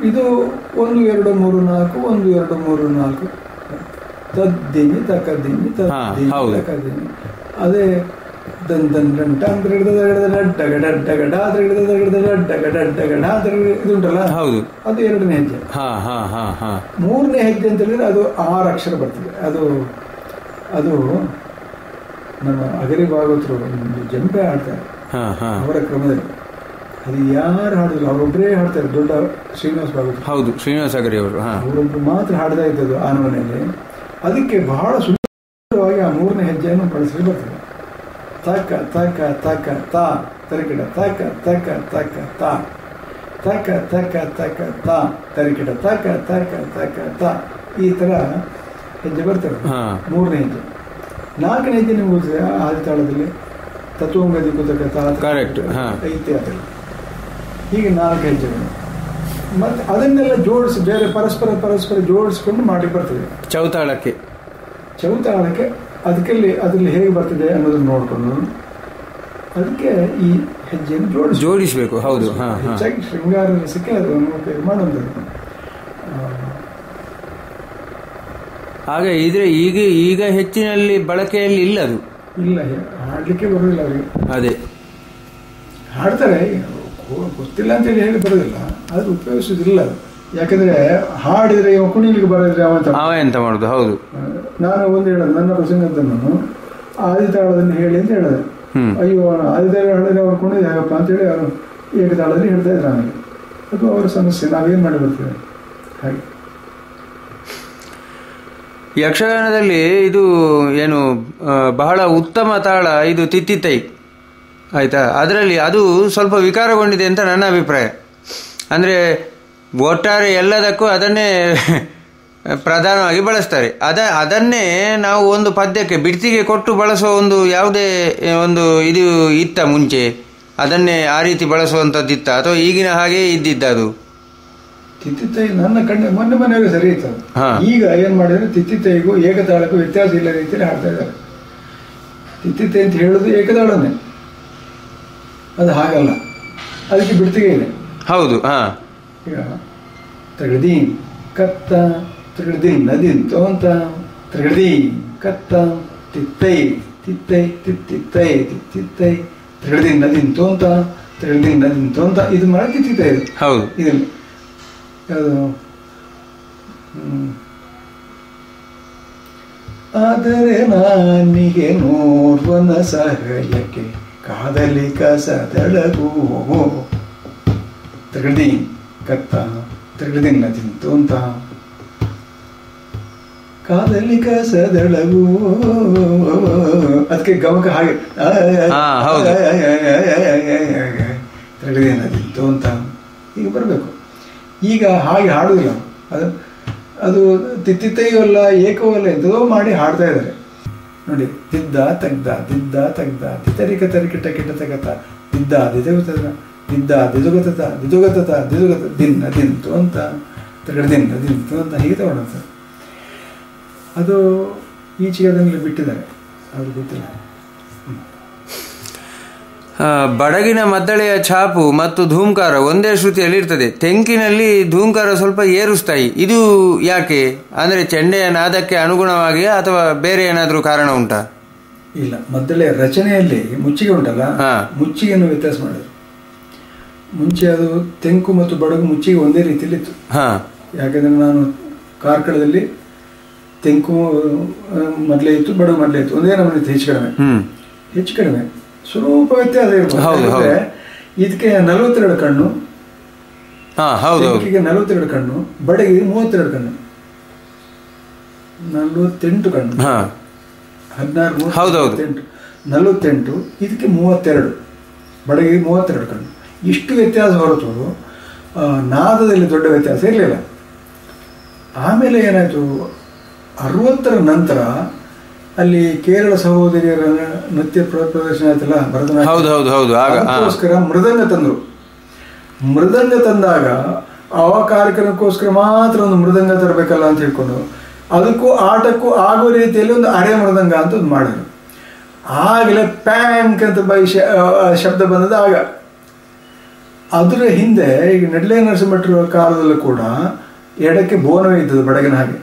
ಇದು 1 2 3 4 1 2 3 4 ತದ್ದಿನಿ ತಕ್ಕದಿನಿ ತದ್ದಿನಿ ತಕ್ಕದಿನಿ. ಅದೇ ದನ್ ದನ್ ದನ್ ಟನ್ ಇದುಂಟಲ್ಲ, ಅದು 2ನೇ ಹೆಜ್ಜೆ. 3ನೇ ಹೆಜ್ಜೆ ಅಂತ ಹೇಳಿದ್ರೆ ಅದು 6 ಅಕ್ಷರ ಬರ್ತದೆ. ಅದು ನಮ್ಮ ಅಗರಿ ಭಾಗವತರು ಜಂಪೆ ಹಾಡ್ತಾರೆ ಅವರ ಕ್ರಮದಲ್ಲಿ. ಅದು ಯಾರು ಹಾಡುದಿಲ್ಲ, ಅವರೊಬ್ಬರೇ ಹಾಡ್ತಾರೆ. ದೊಡ್ಡ ಶ್ರೀನಿವಾಸ ಭಾಗವತ. ಹೌದು, ಶ್ರೀನಿವಾಸ ಅಗರಿ ಅವರು. ಅವರೊಬ್ರು ಮಾತ್ರ ಹಾಡ್ತಾ ಇದ್ದದ್ದು ಆನಮನೆಯಲ್ಲಿ. ಅದಕ್ಕೆ ಬಹಳ ಸುಂದರವಾಗಿ ಆ 3ನೇ ಹೆಜ್ಜೆಯನ್ನು ಬಳಸಿ ಬರ್ತದೆ. ತಕ ತಕ ತಕ ತಾ ತರಿಕಿಡ ತಕ ತಕ ತಕ ತಾ ತಕ ತಕ ತಕ ತಾ ತರಿಕಿಡ ತಕ ತಕ ತಕ ತಾ. ಈ ತರ ಹೆಜ್ಜೆ ಬರ್ತವೆ. 3ನೇ ಹೆಜ್ಜೆ. 4ನೇ ಹೆಜ್ಜೆ ನೀವು ಆದಿತಾಳದಲ್ಲಿ ತತ್ವಂಗದಿ ಕುತಕ ತಾ ಐತೆ ಅದರಲ್ಲಿ. ಹೀಗೆ 4 ಹೆಜ್ಜೆಗಳು. ಮತ್ತೆ ಅದನ್ನೆಲ್ಲ ಜೋಡಿಸಿ ಬೇರೆ ಪರಸ್ಪರ ಜೋಡಿಸ್ಕೊಂಡು ಮಾಡಿ ಬರ್ತದೆ. ಚೌತಾಳಕ್ಕೆ ಅದರಲ್ಲಿ ಹೇಗೆ ಬರ್ತದೆ ಅನ್ನೋದನ್ನು ನೋಡಿಕೊಂಡು ಅದಕ್ಕೆ ಈ ಹೆಜ್ಜೆಯನ್ನು ಜೋಡಿಸಬೇಕು. ಹೌದು. ಹೆಚ್ಚಾಗಿ ಶೃಂಗಾರ ರಸಕ್ಕೆ ಅದನ್ನು ಉಪಯೋಗ ಮಾಡುವಂಥದ್ದು. ಹಾಗೆ ಇದ್ರೆ ಈಗ ಹೆಚ್ಚಿನಲ್ಲಿ ಬಳಕೆಯಲ್ಲಿ ಇಲ್ಲ. ಅದು ಇಲ್ಲ, ಹಾಡ್ಲಿಕ್ಕೆ ಬರೋದಿಲ್ಲ ಅವರಿಗೆ. ಅದೇ ಹಾಡ್ತಾರೆ, ಗೊತ್ತಿಲ್ಲ ಅಂತೇಳಿ ಹೇಳಿ ಬರೋದಿಲ್ಲ, ಆದ್ರೆ ಉಪಯೋಗಿಸೋದಿಲ್ಲ. ಯಾಕಂದ್ರೆ ಹಾಡಿದ್ರೆ ಕುಣಿಲಿಕ್ಕೆ ಬರೋದ್ರೆ ಅವ ಎಂತ ಮಾಡುದು. ಹೌದು. ನಾನು ಒಂದು ಹೇಳೋದು, ನನ್ನ ಪ್ರಸಂಗದನ್ನು ಆದಿತಾಳದಲ್ಲಿ ಹೇಳಿ ಅಂತ ಹೇಳಿದೆ. ಅಯ್ಯೋ ಆದಿತಾಳ ಹೇಳಿದ್ರೆ ಅವ್ರು ಕುಣಿದ ಹೇಗಪ್ಪ ಅಂತೇಳಿ ಅವರು ಏಕತಾಳದಲ್ಲಿ ಹೇಳ್ತಾ ಇದ್ರು. ಆಮೇಲೆ ಅದು ಅವರ ಸಮಸ್ಯೆ, ನಾವೇನು ಮಾಡಿ ಬರ್ತೇವೆ. ಹಾಗೆ ಯಕ್ಷಗಾನದಲ್ಲಿ ಇದು ಏನು ಬಹಳ ಉತ್ತಮ ತಾಳ ಇದು ತಿತ್ತಿತ್ತೈ ಆಯ್ತಾ. ಅದರಲ್ಲಿ ಅದು ಸ್ವಲ್ಪ ವಿಕಾರಗೊಂಡಿದೆ ಅಂತ ನನ್ನ ಅಭಿಪ್ರಾಯ. ಅಂದರೆ ಒಟ್ಟಾರೆ ಎಲ್ಲದಕ್ಕೂ ಅದನ್ನೇ ಪ್ರಧಾನವಾಗಿ ಬಳಸ್ತಾರೆ. ಅದನ್ನೇ ನಾವು ಒಂದು ಪದ್ಯಕ್ಕೆ ಬಿಡ್ತಿಗೆ ಕೊಟ್ಟು ಬಳಸುವ ಒಂದು ಯಾವುದೇ ಒಂದು ಇದು ಇತ್ತ ಮುಂಚೆ ಅದನ್ನೇ ಆ ರೀತಿ ಬಳಸುವಂಥದ್ದು ಇತ್ತ, ಅಥವಾ ಈಗಿನ ಹಾಗೆ ಇದ್ದಿದ್ದ ಅದು? ತಿತ್ತಿತ್ತೈ ನನ್ನ ಮೊನ್ನೆ ಸರಿ ಇತ್ತು. ಈಗ ಏನ್ ಮಾಡಿದ್ರೆ ತಿತ್ತಿತ್ತೈಗೂ ಏಕತಾಳಕ್ಕೂ ವ್ಯತ್ಯಾಸ ಇಲ್ಲ ರೀತಿಯಲ್ಲಿ ಹಾಡ್ತಾ ಇದ್ದಾರೆ. ತಿತ್ತಿತ್ತೈ ಅಂತ ಹೇಳೋದು ಏಕತಾಳನ್ನೇ, ಅದು ಹಾಗಲ್ಲ, ಅದಕ್ಕೆ ಬಿಡ್ತಿಗೆ ಇದೆ. ಹೌದು. ಈಗ ತಗಡೀನ್ ಕತ್ತ ತಗಡೀನ್ ನದಿಂತು ಅಂತ ತಗಡೀನ್ ಕತ್ತ ತಿತ್ತೈ ತಿತ್ತೈ ತಿತ್ತಿತ್ತೈ ತಿತ್ತಿತ್ತೈ ತಗಡೀನ್ ನದಿಂತು ಅಂತ ತಗಡೀನ್ ನದಿಂತು ಅಂತ ಇದು ಮಾಡಿ ತಿತ್ತಿತ್ತೈ ಇದು. ಹೌದು. ಇದನ್ನು ಆದರೆ ನಾನಿಗೆ ನೋರ್ವನ ಸಹಾಯಕ್ಕೆ ಕಾದಲಿ ಕಸದಳಗು ತಗಡಿ ಕತ್ತ ತಗಡಿನ ತಿಂತು ಅಂತ ಕಾದಲಿ ಕಸದಳಗು. ಅದಕ್ಕೆ ಗಮಕ ಹಾಗೆ ತಗಡಿನ ತಿಂತು ಅಂತ ಈಗ ಬರಬೇಕು. ಈಗ ಹಾಗೆ ಹಾಡುದಿಲ್ಲ. ಅದು ತಿತ್ತಿತ್ತೈಯೂ ಅಲ್ಲ ಏಕವೂ ಅಲ್ಲ, ಎಂತದೋ ಮಾಡಿ ಹಾಡ್ತಾ ಇದ್ದಾರೆ ನೋಡಿ. ದಿದ್ದ ತೆಗ್ದ ದಿದ್ದ ತೆಗ್ದ ದಿತರಿಕ ತರಿಕಿಟ ಕಿಟ ತೆಗತ ದಿದ್ದ ದಿದಗುತ್ತದ ದಿದ್ದ ದಿದುಗತ ದಿದುಗತ ದಿದುಗತ ದಿನ್ನ ದಿಂತು ಅಂತ ದಿನ್ನ ದಿಂತು ಅಂತ ಹೀಗೆ ತಗೊಳ್ಳೋದು. ಅದು ಈಚೆಗೆ ಅದನ್ನೆಲ್ಲ ಬಿಟ್ಟಿದ್ದಾರೆ, ಅವ್ರಿಗೆ ಗೊತ್ತಿಲ್ಲ. ಬಡಗಿನ ಮದ್ದಳೆಯ ಛಾಪು ಮತ್ತು ಧೂಮ್ಕಾರ ಒಂದೇ ಶ್ರುತಿಯಲ್ಲಿ ಇರ್ತದೆ. ತೆಂಕಿನಲ್ಲಿ ಧೂಮ್ಕಾರ ಸ್ವಲ್ಪ ಏರುಸ್ತಾಯಿ. ಇದು ಯಾಕೆ? ಅಂದರೆ ಚೆಂಡೆಯ ನಾದಕ್ಕೆ ಅನುಗುಣವಾಗಿಯಾ ಅಥವಾ ಬೇರೆ ಏನಾದರೂ ಕಾರಣ ಉಂಟಾ? ಇಲ್ಲ, ಮದ್ದಳೆಯ ರಚನೆಯಲ್ಲಿ ಮುಚ್ಚಿಗೆ ಉಂಟಲ್ಲ, ಮುಚ್ಚಿಗೆಯನ್ನು ವ್ಯತ್ಯಾಸ ಮಾಡಿದ್ರು. ಮುಂಚೆ ಅದು ತೆಂಕು ಮತ್ತು ಬಡಗು ಮುಚ್ಚಿಗೆ ಒಂದೇ ರೀತಿಯಲ್ಲಿ ಇತ್ತು. ಯಾಕೆಂದರೆ ನಾನು ಕಾರ್ಕಳದಲ್ಲಿ ತೆಂಕು ಮೊದಲೇ ಇತ್ತು, ಬಡಗು ಮೊದಲೇ ಇತ್ತು, ಒಂದೇ ನಮ್ಮನೆ ಹೆಚ್ಚು ಕಡಿಮೆ ಸ್ವಲ್ಪ ವ್ಯತ್ಯಾಸ ಇರ್ಬೋದು. ಇದಕ್ಕೆ 42 ಕಣ್ಣು, ತೆಂಕಿಗೆ 42 ಕಣ್ಣು, ಬಡಗಿಗೆ 32 ಕಣ್ಣು, 48 ಕಣ್ಣು, 16 48, ಇದಕ್ಕೆ 32, ಬಡಗಿಗೆ 32 ಕಣ್ಣು. ಇಷ್ಟು ವ್ಯತ್ಯಾಸ ಹೊರತು ನಾದದಲ್ಲಿ ದೊಡ್ಡ ವ್ಯತ್ಯಾಸ ಇರಲಿಲ್ಲ. ಆಮೇಲೆ ಏನಾಯಿತು, 60ರ ನಂತರ ಅಲ್ಲಿ ಕೇರಳ ಸಹೋದರಿಯರ ನೃತ್ಯ ಪ್ರದರ್ಶನ ಆಯ್ತಲ್ಲ, ಭರತನಾಟ್ಯಕ್ಕೋಸ್ಕರ ಮೃದಂಗ ತಂದರು. ಮೃದಂಗ ತಂದಾಗ ಆ ಕಾರ್ಯಕ್ರಮಕ್ಕೋಸ್ಕರ ಮಾತ್ರ ಒಂದು ಮೃದಂಗ ತರಬೇಕಲ್ಲ ಅಂತ ಹೇಳ್ಕೊಂಡು ಅದಕ್ಕೂ ಆಟಕ್ಕೂ ಆಗೋ ರೀತಿಯಲ್ಲಿ ಒಂದು ಅರೆ ಮೃದಂಗ ಅಂತ ಒಂದು ಮಾಡಿದ್ರು. ಆಗಲೇ ಪ್ಯಾಂಕ್ ಅಂತ ಶಬ್ದ ಬಂದದ್ದು ಆಗ. ಅದರ ಹಿಂದೆ ಈಗ ನಡ್ಲೆ ನರಸಿಂಹಭಟ್ರ ಕಾಲದಲ್ಲೂ ಕೂಡ ಎಡಕ್ಕೆ ಬೋನವೇ ಇದ್ದದ್ದು ಬಡಗಿನ ಹಾಗೆ.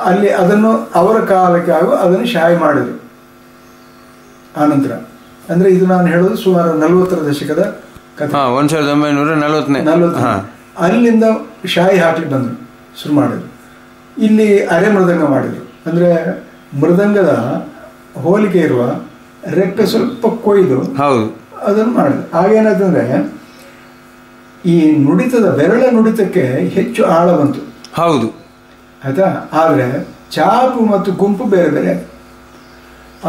ಅಲ್ಲಿ ಅದನ್ನು ಅವರ ಕಾಲಕ್ಕೆ ಹಾಗೂ ಅದನ್ನು ಶಾಯಿ ಮಾಡಿದರು. ಆನಂತರ ಅಂದರೆ ಇದು ನಾನು ಹೇಳೋದು ಸುಮಾರು 40ರ ದಶಕದ ಕಥೆ. 1940 ಅಲ್ಲಿಂದ ಶಾಯಿ ಹಾಕಲಿಕ್ಕೆ ಬಂದರು, ಶುರು ಮಾಡಿದರು. ಇಲ್ಲಿ ಅರೆ ಮೃದಂಗ ಮಾಡಿದರು. ಅಂದರೆ ಮೃದಂಗದ ಹೋಲಿಕೆ ಇರುವ ರೆಕ್ಕೆ ಸ್ವಲ್ಪ ಕೊಯ್ದು ಅದನ್ನು ಮಾಡಿದ್ರು. ಆಗೇನಾಯ್ತಂದ್ರೆ ಈ ನುಡಿತದ ಬೆರಳ ನುಡಿತಕ್ಕೆ ಹೆಚ್ಚು ಆಳ ಬಂತು. ಹೌದು, ಆಯ್ತಾ. ಆದರೆ ಚಾಪು ಮತ್ತು ಗುಂಪು ಬೇರೆ ಬೇರೆ.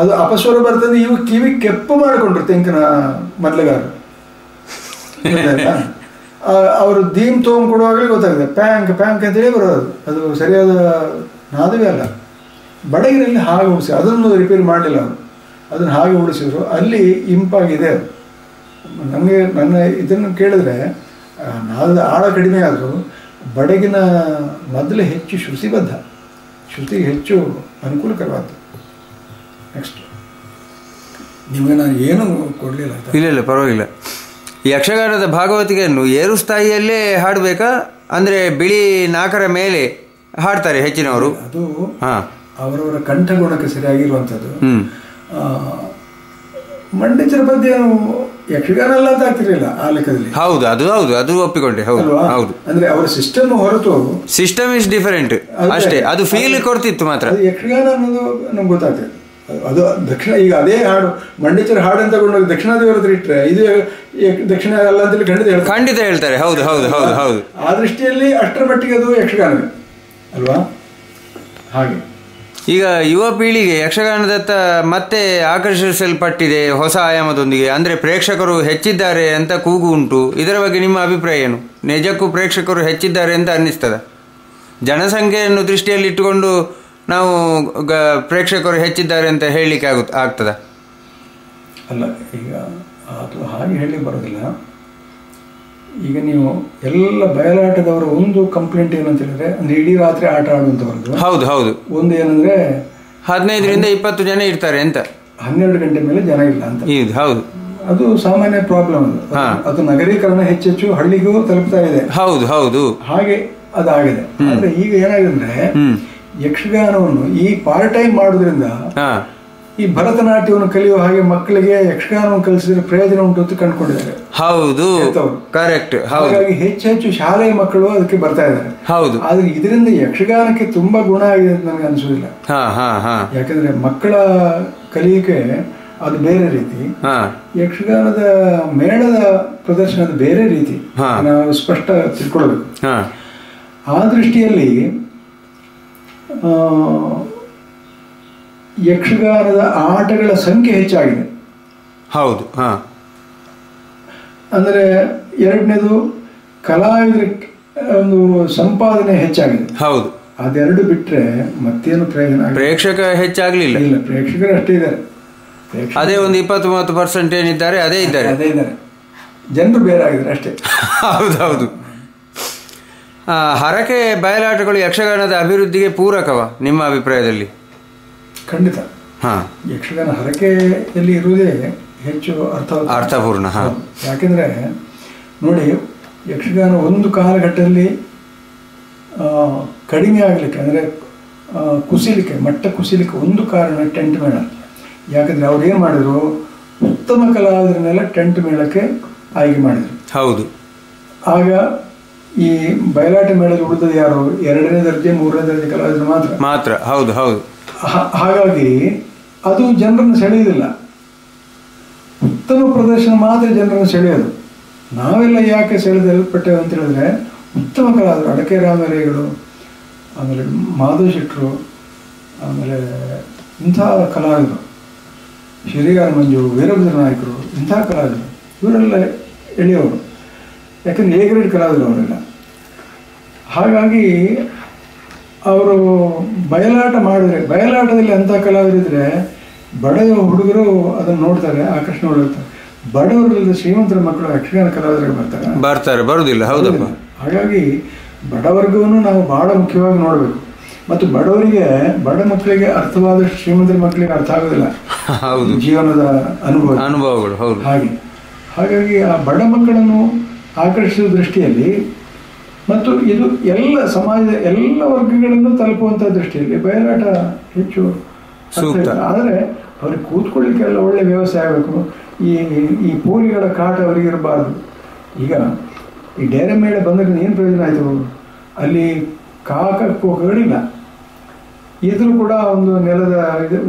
ಅದು ಅಪಸ್ವರ ಬರ್ತದೆ. ಇವು ಕಿವಿ ಕೆಪ್ಪು ಮಾಡಿಕೊಂಡ್ರು ತೆಂಕಿನ ಮೊದಲಗಾರರು. ಅವರು ದೀಮ್ ತಗೊಂಡು ಕೊಡುವಾಗಲೇ ಗೊತ್ತಾಗಿದೆ, ಪ್ಯಾಂಕ್ ಪ್ಯಾಂಕ್ ಅಂತೇಳಿ ಬರೋದು. ಅದು ಸರಿಯಾದ ನಾದವೇ ಅಲ್ಲ. ಬಡಗಿನಲ್ಲಿ ಹಾಗೆ ಉಳಿಸಿ ಅದನ್ನು ರಿಪೇರಿ ಮಾಡಲಿಲ್ಲ ಅವರು, ಅದನ್ನು ಹಾಗೆ ಉಳಿಸಿದ್ರು. ಅಲ್ಲಿ ಇಂಪಾಗಿದೆ. ನನಗೆ ನನ್ನ ಇದನ್ನು ಕೇಳಿದ್ರೆ ನಾದದ ಆಳ ಕಡಿಮೆ ಆದರೂ ಬಡಗಿನ ಮೊದಲೇ ಹೆಚ್ಚು ಶ್ರುತಿಬದ್ಧ, ಶ್ರುತಿಗೆ ಹೆಚ್ಚು ಅನುಕೂಲಕರವಾದ್ದು. ನೆಕ್ಸ್ಟ್ ನಿಮಗೆ ನಾನು ಏನು ಕೊಡಲಿಲ್ಲ. ಇಲ್ಲ ಪರವಾಗಿಲ್ಲ. ಯಕ್ಷಗಾನದ ಭಾಗವತಿಗೆಯನ್ನು ಏರುಸ್ಥಾಯಿಯಲ್ಲೇ ಹಾಡಬೇಕಾ? ಅಂದರೆ ಬಿಳಿ 4ರ ಮೇಲೆ ಹಾಡ್ತಾರೆ ಹೆಚ್ಚಿನವರು. ಅದು ಅವರವರ ಕಂಠಗುಣಕ್ಕೆ ಸರಿಯಾಗಿರುವಂಥದ್ದು. ಮಂಡಿಚರ ಪದ್ಯ ಯಕ್ಷಗಾನ ಎಲ್ಲ ಅಂತ ಆಗ್ತಿರ್ಲಿಲ್ಲ ಆ ಲೆಕ್ಕದಲ್ಲಿ. ಹೌದು, ಅದು ಒಪ್ಪಿಕೊಂಡೆ. ಹೌದು, ಅಂದ್ರೆ ಅವರ ಸಿಸ್ಟಮ್ ಹೊರತು ಸಿಸ್ಟಮ್ ಇಸ್ ಡಿಫರೆಂಟ್ ಅಷ್ಟೇ. ಅದು ಫೀಲ್ ಕೊಡ್ತಿತ್ತು ಮಾತ್ರ. ಯಕ್ಷಗಾನ ಅನ್ನೋದು ನಮ್ಗೆ ಗೊತ್ತಾಗ್ತದೆ. ಅದು ದಕ್ಷಿಣ. ಈಗ ಅದೇ ಹಾಡು ಮಂಡಿಚರ ಹಾಡು ಅಂತ ತಗೊಂಡೋಗಿ ದಕ್ಷಿಣಾದೇವರ ಹತ್ರ ಇಟ್ಟರೆ ಇದು ದಕ್ಷಿಣ ಅಲ್ಲ ಅಂತೇಳಿ ಖಂಡಿತ ಹೇಳ್ತಾರೆ. ಹೌದು. ಆ ದೃಷ್ಟಿಯಲ್ಲಿ ಅಷ್ಟರ ಮಟ್ಟಿಗೆ ಅದು ಯಕ್ಷಗಾನವೇ ಅಲ್ವಾ. ಹಾಗೆ ಈಗ ಯುವ ಪೀಳಿಗೆ ಯಕ್ಷಗಾನದತ್ತ ಮತ್ತೆ ಆಕರ್ಷಿಸಲ್ಪಟ್ಟಿದೆ ಹೊಸ ಆಯಾಮದೊಂದಿಗೆ. ಅಂದರೆ ಪ್ರೇಕ್ಷಕರು ಹೆಚ್ಚಿದ್ದಾರೆ ಅಂತ ಕೂಗು ಉಂಟು. ಇದರ ಬಗ್ಗೆ ನಿಮ್ಮ ಅಭಿಪ್ರಾಯ ಏನು? ನಿಜಕ್ಕೂ ಪ್ರೇಕ್ಷಕರು ಹೆಚ್ಚಿದ್ದಾರೆ ಅಂತ ಅನ್ನಿಸ್ತದ? ಜನಸಂಖ್ಯೆಯನ್ನು ದೃಷ್ಟಿಯಲ್ಲಿ ಇಟ್ಟುಕೊಂಡು ನಾವು ಪ್ರೇಕ್ಷಕರು ಹೆಚ್ಚಿದ್ದಾರೆ ಅಂತ ಹೇಳಲಿಕ್ಕೆ ಆಗ್ತದ? ಅಲ್ಲ, ಈಗ ಅದು ಹಾಗೆ ಹೇಳಿ ಬರೋದಿಲ್ಲ. ಈಗ ನೀವು ಎಲ್ಲ ಬಯಲಾಟದವರ ಒಂದು ಕಂಪ್ಲೇಂಟ್ ಏನಂತ ಹೇಳಿದ್ರೆ, ಅಂದ್ರೆ ಇಡೀ ರಾತ್ರಿ ಆಟ ಆಡುವಂಥವ್ರದ್ದು. ಹೌದು. ಒಂದು ಏನಂದ್ರೆ 15ರಿಂದ 20 ಜನ ಇರ್ತಾರೆ ಅಂತ. 12 ಗಂಟೆ ಮೇಲೆ ಜನ ಇಲ್ಲ ಅಂತ. ಹೌದು, ಅದು ಸಾಮಾನ್ಯ ಪ್ರಾಬ್ಲಮ್. ಅದು ನಗರೀಕರಣ ಹೆಚ್ಚೆಚ್ಚು ಹಳ್ಳಿಗೂ ತಲುಪ್ತಾ ಇದೆ. ಹೌದು. ಹಾಗೆ ಅದಾಗಿದೆ. ಆದ್ರೆ ಈಗ ಏನಾಗಿದೆ ಅಂದ್ರೆ ಯಕ್ಷಗಾನವನ್ನು ಈ ಪಾರ್ಟ್ ಟೈಮ್ ಮಾಡೋದ್ರಿಂದ ಈ ಭರತನಾಟ್ಯವನ್ನು ಕಲಿಯುವ ಹಾಗೆ ಮಕ್ಕಳಿಗೆ ಯಕ್ಷಗಾನವನ್ನು ಕಲಿಸಿದ್ರೆ ಪ್ರಯೋಜನ ಉಂಟು ಅಂತ ಕಂಡುಕೊಂಡಿದ್ದಾರೆ. ಹೌದು, ಕರೆಕ್ಟ್. ಹಾಗಾಗಿ ಹೆಚ್ಚು ಶಾಲೆಯ ಮಕ್ಕಳು ಅದಕ್ಕೆ ಬರ್ತಾ ಇದ್ದಾರೆ. ಹೌದು. ಆದ್ರೆ ಇದರಿಂದ ಯಕ್ಷಗಾನಕ್ಕೆ ತುಂಬಾ ಗುಣ ಆಗಿದೆ ಅಂತ ನನಗೆ ಅನಿಸೋದಿಲ್ಲ. ಯಾಕಂದ್ರೆ ಮಕ್ಕಳ ಕಲಿಕೆ ಅದು ಬೇರೆ ರೀತಿ, ಯಕ್ಷಗಾನದ ಮೇಳದ ಪ್ರದರ್ಶನದ ಬೇರೆ ರೀತಿ. ನಾವು ಸ್ಪಷ್ಟ ತಿಳ್ಕೊಳ್ಬೇಕು. ಆ ದೃಷ್ಟಿಯಲ್ಲಿ ಯಕ್ಷಗಾನದ ಆಟಗಳ ಸಂಖ್ಯೆ ಹೆಚ್ಚಾಗಿದೆ. ಹೌದು. ಅಂದರೆ ಎರಡನೇದು ಕಲಾವಿದರ ಒಂದು ಸಂಪಾದನೆ ಹೆಚ್ಚಾಗಿದೆ. ಹೌದು. ಅದೆರಡು ಬಿಟ್ರೆ ಮತ್ತೇನು ಪ್ರಯೋಜನ? ಪ್ರೇಕ್ಷಕ ಹೆಚ್ಚಾಗ್ಲಿಲ್ಲ. ಇಲ್ಲ, ಪ್ರೇಕ್ಷಕರು ಅಷ್ಟೇ ಇದ್ದಾರೆ. ಅದೇ ಒಂದು 20-30% ಏನಿದ್ದಾರೆ ಅದೇ ಇದ್ದಾರೆ. ಜನರು ಬೇರೆ ಆಗಿದ್ದಾರೆ ಅಷ್ಟೇ. ಹೌದು. ಹರಕೆ ಬಯಲಾಟಗಳು ಯಕ್ಷಗಾನದ ಅಭಿವೃದ್ಧಿಗೆ ಪೂರಕವ ನಿಮ್ಮ ಅಭಿಪ್ರಾಯದಲ್ಲಿ? ಖಂಡಿತ. ಯಕ್ಷಗಾನ ಹರಕೆಯಲ್ಲಿ ಇರುವುದೇ ಹೆಚ್ಚು ಅರ್ಥಪೂರ್ಣ. ಯಾಕೆಂದರೆ ನೋಡಿ, ಯಕ್ಷಗಾನ ಒಂದು ಕಾಲಘಟ್ಟದಲ್ಲಿ ಕಡಿಮೆ ಆಗಲಿಕ್ಕೆ ಅಂದರೆ ಮಟ್ಟ ಕುಸಿಲಿಕ್ಕೆ ಒಂದು ಕಾರಣ ಟೆಂಟ್ ಮೇಳ. ಯಾಕಂದರೆ ಅವ್ರು ಏನು ಮಾಡಿದರು, ಉತ್ತಮ ಕಲಾವಿದರನ್ನೆಲ್ಲ ಟೆಂಟ್ ಮೇಳಕ್ಕೆ ಆಯ್ಕೆ ಮಾಡಿದರು. ಹೌದು. ಆಗ ಈ ಬಯಲಾಟ ಮೇಳದಲ್ಲಿ ಉಳಿದದ್ದು ಯಾರು? 2ನೇ ದರ್ಜೆ 3ನೇ ದರ್ಜೆ ಕಲಾವಿದರು ಮಾತ್ರ. ಹೌದು ಹೌದು. ಹಾಗಾಗಿ ಅದು ಜನರನ್ನು ಸೆಳೆಯುವುದಿಲ್ಲ. ಉತ್ತಮ ಪ್ರದರ್ಶನ ಮಾತ್ರ ಜನರನ್ನು ಸೆಳೆಯೋದು. ನಾವೆಲ್ಲ ಯಾಕೆ ಸೆಳೆದಲ್ಪಟ್ಟೆವು ಅಂತ ಹೇಳಿದ್ರೆ, ಉತ್ತಮ ಕಲಾವಿದರು ಅಡಕೆ ರಾಮರೇಗಳು, ಆಮೇಲೆ ಮಾಧವ ಶೆಟ್ಟರು, ಆಮೇಲೆ ಇಂಥ ಕಲಾವಿದರು, ಶ್ರೀಗಾರ ಮಂಜು, ವೀರಭದ್ರ ನಾಯಕರು, ಇಂಥ ಕಲಾವಿದರು ಇವರೆಲ್ಲ ಎಳೆಯೋರು. ಯಾಕಂದರೆ ಎ ಗ್ರೇಡ್ ಕಲಾವಿದರು ಅವರೆಲ್ಲ. ಹಾಗಾಗಿ ಅವರು ಬಯಲಾಟದಲ್ಲಿ ಅಂಥ ಕಲಾವಿದರಿದ್ದರೆ ಬಡ ಹುಡುಗರು ಅದನ್ನು ನೋಡ್ತಾರೆ, ಆಕರ್ಷಣೆ ಹೊಡೆಯುತ್ತಾರೆ. ಬಡವರಲ್ಲ, ಶ್ರೀಮಂತರ ಮಕ್ಕಳು ಯಕ್ಷಗಾನ ಕಲಾವಿದರಿಗೆ ಬರ್ತಾರೆ, ಬರುವುದಿಲ್ಲ. ಹೌದಪ್ಪ. ಹಾಗಾಗಿ ಬಡವರ್ಗವನ್ನು ನಾವು ಬಹಳ ಮುಖ್ಯವಾಗಿ ನೋಡಬೇಕು. ಮತ್ತು ಬಡ ಮಕ್ಕಳಿಗೆ ಅರ್ಥವಾದಷ್ಟು ಶ್ರೀಮಂತರ ಮಕ್ಕಳಿಗೆ ಅರ್ಥ ಆಗೋದಿಲ್ಲ ಜೀವನದ ಅನುಭವಗಳು. ಹೌದು. ಹಾಗಾಗಿ ಆ ಬಡ ಮಕ್ಕಳನ್ನು ಆಕರ್ಷಿಸುವ ದೃಷ್ಟಿಯಲ್ಲಿ ಮತ್ತು ಇದು ಎಲ್ಲ ಸಮಾಜದ ಎಲ್ಲ ವರ್ಗಗಳನ್ನು ತಲುಪುವಂಥ ದೃಷ್ಟಿಯಲ್ಲಿ ಬಯಲಾಟ ಹೆಚ್ಚು ಸೂಕ್ತ. ಆದರೆ ಅವ್ರಿಗೆ ಕೂತ್ಕೊಳ್ಳಿಕ್ಕೆಲ್ಲ ಒಳ್ಳೆ ವ್ಯವಸ್ಥೆ ಆಗಬೇಕು. ಈ ಪೋಲಿಗಳ ಕಾಟ ಅವರಿಗೆ ಇರಬಾರ್ದು. ಈಗ ಈ ಡೇರೆ ಮೇಳ ಬಂದರೆ ಏನು ಪ್ರಯೋಜನ ಆಯಿತು? ಅಲ್ಲಿ ಕೋಕಗಳಿಲ್ಲ, ಇದ್ರೂ ಕೂಡ ಒಂದು ನೆಲದ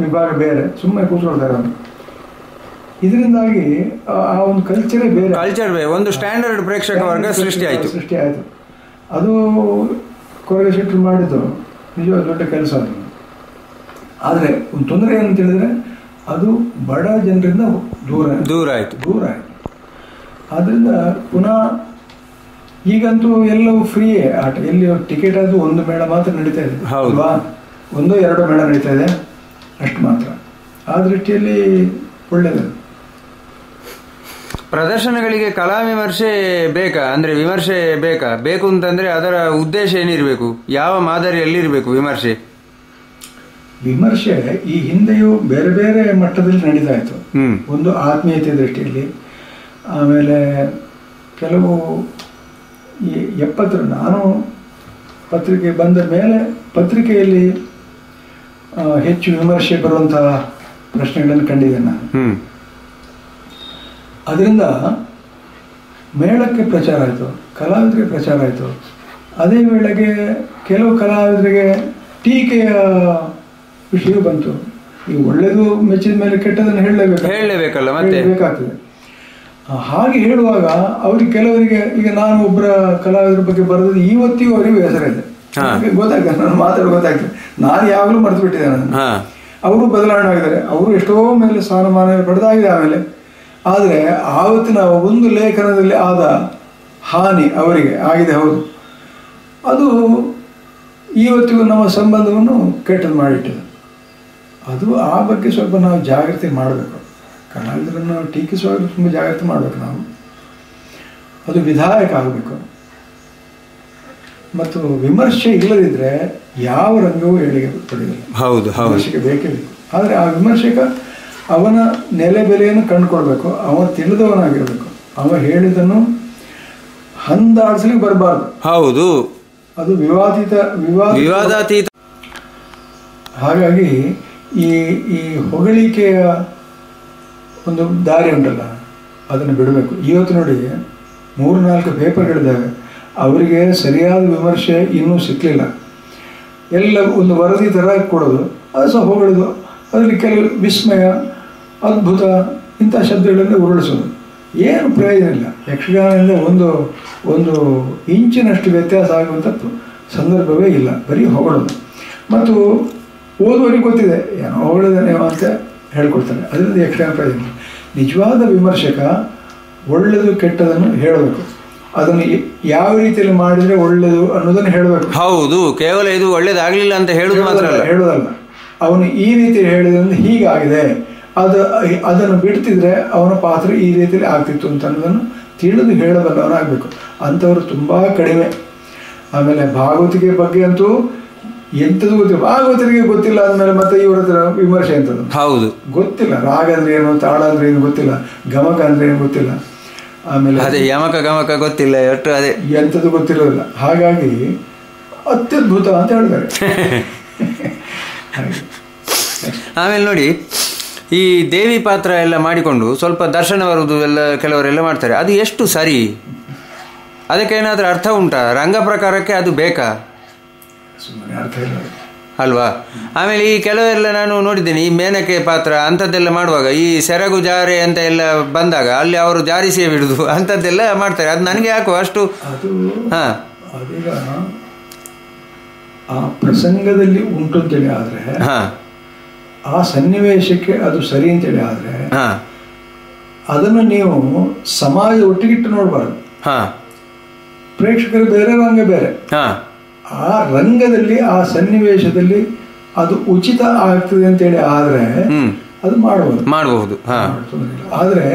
ವಿಭಾಗ ಬೇರೆ, ಸುಮ್ಮನೆ ಕೂತ್ಕೊಳ್ತಾರೆ ಅವರು. ಇದರಿಂದಾಗಿ ಆ ಒಂದು ಕಲ್ಚರೇ ಬೇರೆ, ಒಂದು ಸ್ಟ್ಯಾಂಡರ್ಡ್ ಪ್ರೇಕ್ಷಕ ವರ್ಗ ಸೃಷ್ಟಿ ಆಯಿತು. ಅದು ಕೊರಗೆ ಶೆಟ್ಟರು ಮಾಡಿದ್ದು ನಿಜವಾದ ದೊಡ್ಡ ಕೆಲಸ. ಅದು ಆದರೆ ಒಂದು ತೊಂದರೆ ಏನಂತ ಹೇಳಿದ್ರೆ, ಅದು ಬಡ ಜನರಿಂದ ದೂರ ಆಯಿತು. ಆದ್ದರಿಂದ ಪುನಃ ಈಗಂತೂ ಎಲ್ಲವೂ ಫ್ರೀಯೇ ಆಟ. ಎಲ್ಲಿ ಟಿಕೆಟ್ ಆದರೂ ಒಂದು ಮೇಳ ಮಾತ್ರ ನಡೀತಾ ಇದೆ ಅಲ್ವಾ, 1-2 ಮೇಳ ನಡೀತಾ ಇದೆ ಅಷ್ಟು ಮಾತ್ರ. ಆ ದೃಷ್ಟಿಯಲ್ಲಿ ಒಳ್ಳೆಯದು. ಪ್ರದರ್ಶನಗಳಿಗೆ ಕಲಾ ವಿಮರ್ಶೆ ಬೇಕಾ? ಅಂದರೆ ವಿಮರ್ಶೆ ಬೇಕು ಅಂತಂದರೆ ಅದರ ಉದ್ದೇಶ ಏನಿರಬೇಕು? ಯಾವ ಮಾದರಿಯಲ್ಲಿರಬೇಕು ವಿಮರ್ಶೆ? ಈ ಹಿಂದೆಯೂ ಬೇರೆ ಬೇರೆ ಮಟ್ಟದಲ್ಲಿ ನಡೀತಾ ಇತ್ತು. ಒಂದು ಆತ್ಮೀಯತೆ ದೃಷ್ಟಿಯಲ್ಲಿ, ಆಮೇಲೆ ಕೆಲವು ನಾನು ಪತ್ರಿಕೆ ಬಂದ ಮೇಲೆ ಪತ್ರಿಕೆಯಲ್ಲಿ ಹೆಚ್ಚು ವಿಮರ್ಶೆ ಬರುವಂತಹ ಪ್ರಶ್ನೆಗಳನ್ನು ಕಂಡಿದ್ದೇನೆ ನಾನು. ಅದರಿಂದ ಮೇಳಕ್ಕೆ ಪ್ರಚಾರ ಆಯಿತು, ಕಲಾವಿದರಿಗೆ ಪ್ರಚಾರ ಆಯಿತು. ಅದೇ ವೇಳೆಗೆ ಕೆಲವು ಕಲಾವಿದರಿಗೆ ಟೀಕೆಯ ವಿಷಯ ಬಂತು. ಈ ಒಳ್ಳೆಯದು ಮೆಚ್ಚಿದ ಮೇಲೆ ಕೆಟ್ಟದನ್ನು ಹೇಳಲೇಬೇಕಲ್ಲ, ಮತ್ತೆ ಬೇಕಾಗ್ತದೆ. ಹಾಗೆ ಹೇಳುವಾಗ ಅವ್ರಿಗೆ ಕೆಲವರಿಗೆ, ಈಗ ನಾನು ಒಬ್ಬರ ಕಲಾವಿದರ ಬಗ್ಗೆ ಬರೆದದ್ದು ಇವತ್ತಿಗೂ ಅವರಿಗೆ ಬೇಸರ ಇದೆ. ಗೊತ್ತಾಗ್ತದೆ, ನಾನು ಮಾತಾಡೋ ಗೊತ್ತಾಗ್ತದೆ. ನಾನು ಯಾವಾಗಲೂ ಮರೆತು ಬಿಟ್ಟಿದ್ದೆ ನಾನು. ಅವರು ಬದಲಾವಣೆ ಆಗಿದ್ದಾರೆ, ಅವರು ಎಷ್ಟೋ ಮೇಲೆ ಸ್ಥಾನಮಾನ ಪಡೆದಾಗಿದೆ ಆಮೇಲೆ. ಆದರೆ ಆವತ್ತಿನ ಒಂದು ಲೇಖನದಲ್ಲಿ ಆದ ಹಾನಿ ಅವರಿಗೆ ಆಗಿದೆ, ಹೌದು. ಅದು ಇವತ್ತಿಗೂ ನಮ್ಮ ಸಂಬಂಧವನ್ನು ಕೆಟ್ಟದ್ದು ಮಾಡಿಟ್ಟಿದೆ. ಅದು ಆ ಬಗ್ಗೆ ಸ್ವಲ್ಪ ನಾವು ಜಾಗ್ರತೆ ಮಾಡಬೇಕು. ಕಲಾವಿದರನ್ನು ಟೀಕಿಸುವಾಗ ತುಂಬ ಜಾಗ್ರತೆ ಮಾಡಬೇಕು ನಾವು. ಅದು ವಿಧಾಯಕ ಆಗಬೇಕು. ಮತ್ತು ವಿಮರ್ಶೆ ಇಲ್ಲದಿದ್ದರೆ ಯಾವ ರಂಗವೂ ಏಳಿಗೆ ಪಡೆಯಲ್ಲ. ವಿಮರ್ಶೆಗೆ ಬೇಕೇ ಬೇಕು. ಆದರೆ ಆ ವಿಮರ್ಶಕ ಅವನ ನೆಲೆ ಬೆಲೆಯನ್ನು ಕಂಡುಕೊಳ್ಬೇಕು. ಅವ ತಿಳಿದವನಾಗಿರಬೇಕು. ಅವ ಹೇಳಿದನ್ನು ಹಂದಾಡಿಸ್ಲಿಕ್ಕೆ ಬರಬಾರ್ದು. ಹೌದು, ಅದು ವಿವಾದಾತೀತ. ಹಾಗಾಗಿ ಈ ಹೊಗಳಿಕೆಯ ಒಂದು ದಾರಿ ಉಂಟಲ್ಲ, ಅದನ್ನು ಬಿಡಬೇಕು. ಇವತ್ತು ನೋಡಿ 3-4 ಪೇಪರ್ಗಳಿದ್ದಾವೆ, ಅವರಿಗೆ ಸರಿಯಾದ ವಿಮರ್ಶೆ ಇನ್ನೂ ಸಿಕ್ಕಲಿಲ್ಲ. ಎಲ್ಲ ಒಂದು ವರದಿ ಥರ ಕೊಡೋದು, ಅದು ಸಹ ಹೊಗಳೋದು, ಅದರಲ್ಲಿ ಕೆಲವು ವಿಸ್ಮಯ, ಅದ್ಭುತ ಇಂಥ ಶಬ್ದಗಳನ್ನು ಉರುಳಿಸೋದು. ಏನು ಪ್ರಯೋಜನ ಇಲ್ಲ. ಯಕ್ಷಗಾನದಿಂದ ಒಂದು ಇಂಚಿನಷ್ಟು ವ್ಯತ್ಯಾಸ ಆಗುವಂಥ ಸಂದರ್ಭವೇ ಇಲ್ಲ. ಬರೀ ಹೊಗಳೋದು. ಮತ್ತು ಓದುವರಿಗೆ ಗೊತ್ತಿದೆ ಏನೋ ಹೊಗಳಿದಾನೆ ಅಂತ ಹೇಳ್ಕೊಡ್ತಾರೆ. ಅದರಿಂದ ಯಕ್ಷಗಾನ ಪ್ರಯೋಜನ. ನಿಜವಾದ ವಿಮರ್ಶಕ ಒಳ್ಳೆಯದು ಕೆಟ್ಟದನ್ನು ಹೇಳಬೇಕು. ಅದನ್ನು ಯಾವ ರೀತಿಯಲ್ಲಿ ಮಾಡಿದರೆ ಒಳ್ಳೆಯದು ಅನ್ನೋದನ್ನು ಹೇಳಬೇಕು. ಹೌದು, ಕೇವಲ ಇದು ಒಳ್ಳೇದಾಗಲಿಲ್ಲ ಅಂತ ಹೇಳೋದಲ್ಲ. ಅವನು ಈ ರೀತಿ ಹೇಳಿದ್ರಿಂದ ಹೀಗಾಗಿದೆ, ಅದನ್ನು ಬಿಡ್ತಿದ್ರೆ ಅವನ ಪಾತ್ರ ಈ ರೀತಿಯಲ್ಲಿ ಆಗ್ತಿತ್ತು ಅಂತ ಅನ್ನೋದನ್ನು ತಿಳಿದು ಹೇಳಬಲ್ಲವನಾಗಬೇಕು. ಅಂಥವರು ತುಂಬ ಕಡಿಮೆ. ಆಮೇಲೆ ಭಾಗವತಿಕೆ ಬಗ್ಗೆ ಅಂತೂ ಎಂಥದ್ದು ಗೊತ್ತಿಲ್ಲ, ಭಾಗವತರಿಗೆ ಗೊತ್ತಿಲ್ಲ ಅಂದಮೇಲೆ ಮತ್ತೆ ಇವ್ರ ಹತ್ರ ವಿಮರ್ಶೆ ಎಂಥದ್ದು? ಹೌದು, ಗೊತ್ತಿಲ್ಲ. ರಾಗ ಅಂದ್ರೆ ಏನು, ತಾಳ ಅಂದ್ರೆ ಏನು ಗೊತ್ತಿಲ್ಲ, ಗಮಕ ಅಂದ್ರೆ ಏನು ಗೊತ್ತಿಲ್ಲ, ಆಮೇಲೆ ಅದೇ ಯಮಕ ಗಮಕ ಗೊತ್ತಿಲ್ಲ, ಒಟ್ಟು ಅದೇ ಎಂಥದ್ದು ಗೊತ್ತಿರೋದಿಲ್ಲ. ಹಾಗಾಗಿ ಅತ್ಯದ್ಭುತ ಅಂತ ಹೇಳ್ತಾರೆ. ಆಮೇಲೆ ನೋಡಿ, ಈ ದೇವಿ ಪಾತ್ರ ಎಲ್ಲ ಮಾಡಿಕೊಂಡು ಸ್ವಲ್ಪ ದರ್ಶನ ಬರುವುದು ಎಲ್ಲ ಕೆಲವರೆಲ್ಲ ಮಾಡ್ತಾರೆ. ಅದು ಎಷ್ಟು ಸರಿ? ಅದಕ್ಕೇನಾದರೂ ಅರ್ಥ ಉಂಟಾ? ರಂಗ ಪ್ರಕಾರಕ್ಕೆ ಅದು ಬೇಕಾ? ಸುಮ್ಮನೆ ಅರ್ಥ ಇಲ್ಲ ಅಲ್ವಾ? ಆಮೇಲೆ ಈ ಕೆಲವೆಲ್ಲ ನಾನು ನೋಡಿದ್ದೇನೆ, ಈ ಮೇನಕೆ ಪಾತ್ರ ಅಂಥದ್ದೆಲ್ಲ ಮಾಡುವಾಗ ಈ ಸೆರಗು ಜಾರೆ ಅಂತ ಎಲ್ಲ ಬಂದಾಗ ಅಲ್ಲಿ ಅವರು ಜಾರಿಸಿಯೇ ಬಿಡುದು ಅಂಥದ್ದೆಲ್ಲ ಮಾಡ್ತಾರೆ. ಅದು ನನಗೆ ಯಾಕೋ ಅಷ್ಟು ಅದು ಹಾಂ ಅದೀಗ ಆ ಪ್ರಸಂಗದಲ್ಲಿ ಉಂಟು ಅಂತೇಳಿ ಆದರೆ, ಹಾಂ, ಆ ಸನ್ನಿವೇಶಕ್ಕೆ ಅದು ಸರಿ ಅಂತೇಳಿ ಆದರೆ ಹಾಂ, ಅದನ್ನು ನೀವು ಸಮಾಜ ಒಟ್ಟಿಗಿಟ್ಟು ನೋಡಬಾರ್ದು. ಹಾಂ, ಪ್ರೇಕ್ಷಕರು ಬೇರೆ, ರಂಗ ಬೇರೆ. ಹಾಂ, ಆ ರಂಗದಲ್ಲಿ ಆ ಸನ್ನಿವೇಶದಲ್ಲಿ ಅದು ಉಚಿತ ಆಗ್ತದೆ ಅಂತೇಳಿ ಆದರೆ ಅದು ಮಾಡಬಹುದು. ಆದರೆ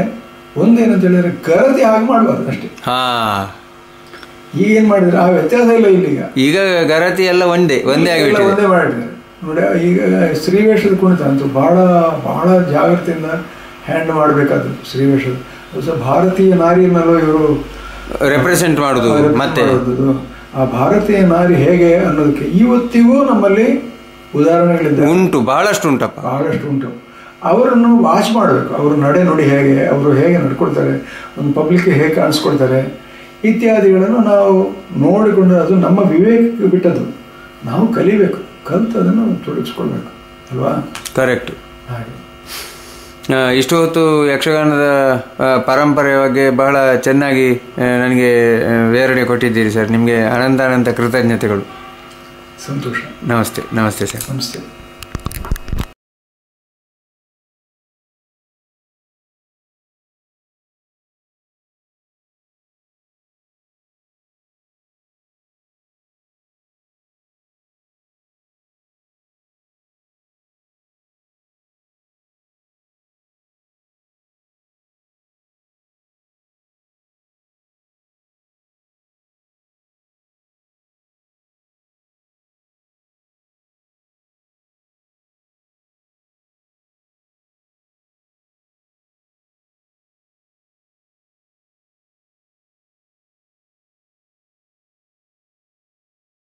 ಒಂದೇನಂತ ಹೇಳಿದ್ರೆ ಗರತಿ ಹಾಗೆ ಮಾಡಬಾರ್ದು ಅಷ್ಟೇ. ಹಾಂ, ಈಗ ಏನು ಮಾಡಿದ್ರೆ ಆ ವ್ಯತ್ಯಾಸ ಇಲ್ಲ. ಈಗ ಗರತಿ ಎಲ್ಲ ಒಂದೇ ಆಗಿಬಿಟ್ಟಿದೆ. ಒಂದೇ ಮಾಡಿದ್ದಾರೆ ನೋಡಿ. ಈಗ ಶ್ರೀವೇಷದ ಕುಣಿತ ಅಂತೂ ಬಹಳ ಬಹಳ ಜಾಗ್ರತೆಯಿಂದ ಹ್ಯಾಂಡ್ ಮಾಡಬೇಕಾದದ್ದು. ಶ್ರೀವೇಷದ ಭಾರತೀಯ ನಾರಿಯನ್ನಲ್ಲೋ ಇವರು ರೆಪ್ರೆಸೆಂಟ್ ಮಾಡುದು. ಮತ್ತೆ ಆ ಭಾರತೀಯ ನಾರಿ ಹೇಗೆ ಅನ್ನೋದಕ್ಕೆ ಇವತ್ತಿಗೂ ನಮ್ಮಲ್ಲಿ ಉದಾಹರಣೆಗಳಿದೆ, ಉಂಟು, ಬಹಳಷ್ಟು ಉಂಟು. ಅವರನ್ನು ವಾಚ್ ಮಾಡಬೇಕು. ಅವರು ನಡೆ ನುಡಿ ಹೇಗೆ, ಅವರು ಹೇಗೆ ನಡ್ಕೊಳ್ತಾರೆ, ಒಂದು ಪಬ್ಲಿಕ್ಗೆ ಹೇಗೆ ಕಾಣಿಸ್ಕೊಳ್ತಾರೆ ಇತ್ಯಾದಿಗಳನ್ನು ನಾವು ನೋಡಿಕೊಂಡು, ಅದು ನಮ್ಮ ವಿವೇಕಕ್ಕೆ ಬಿಟ್ಟದ್ದು. ನಾವು ಕಲಿಬೇಕು, ಕಲಿತು ಅದನ್ನು ತೊಡಗಿಸ್ಕೊಳ್ಬೇಕು ಅಲ್ವಾ? ಕರೆಕ್ಟ್. ಹಾಗೆ ಇಷ್ಟು ಹೊತ್ತು ಯಕ್ಷಗಾನದ ಪರಂಪರೆಯ ಬಗ್ಗೆ ಬಹಳ ಚೆನ್ನಾಗಿ ನನಗೆ ವಿವರಣೆ ಕೊಟ್ಟಿದ್ದೀರಿ ಸರ್. ನಿಮಗೆ ಅನಂತ ಕೃತಜ್ಞತೆಗಳು. ಸಂತೋಷ. ನಮಸ್ತೆ ಸರ್. ನಮಸ್ತೆ.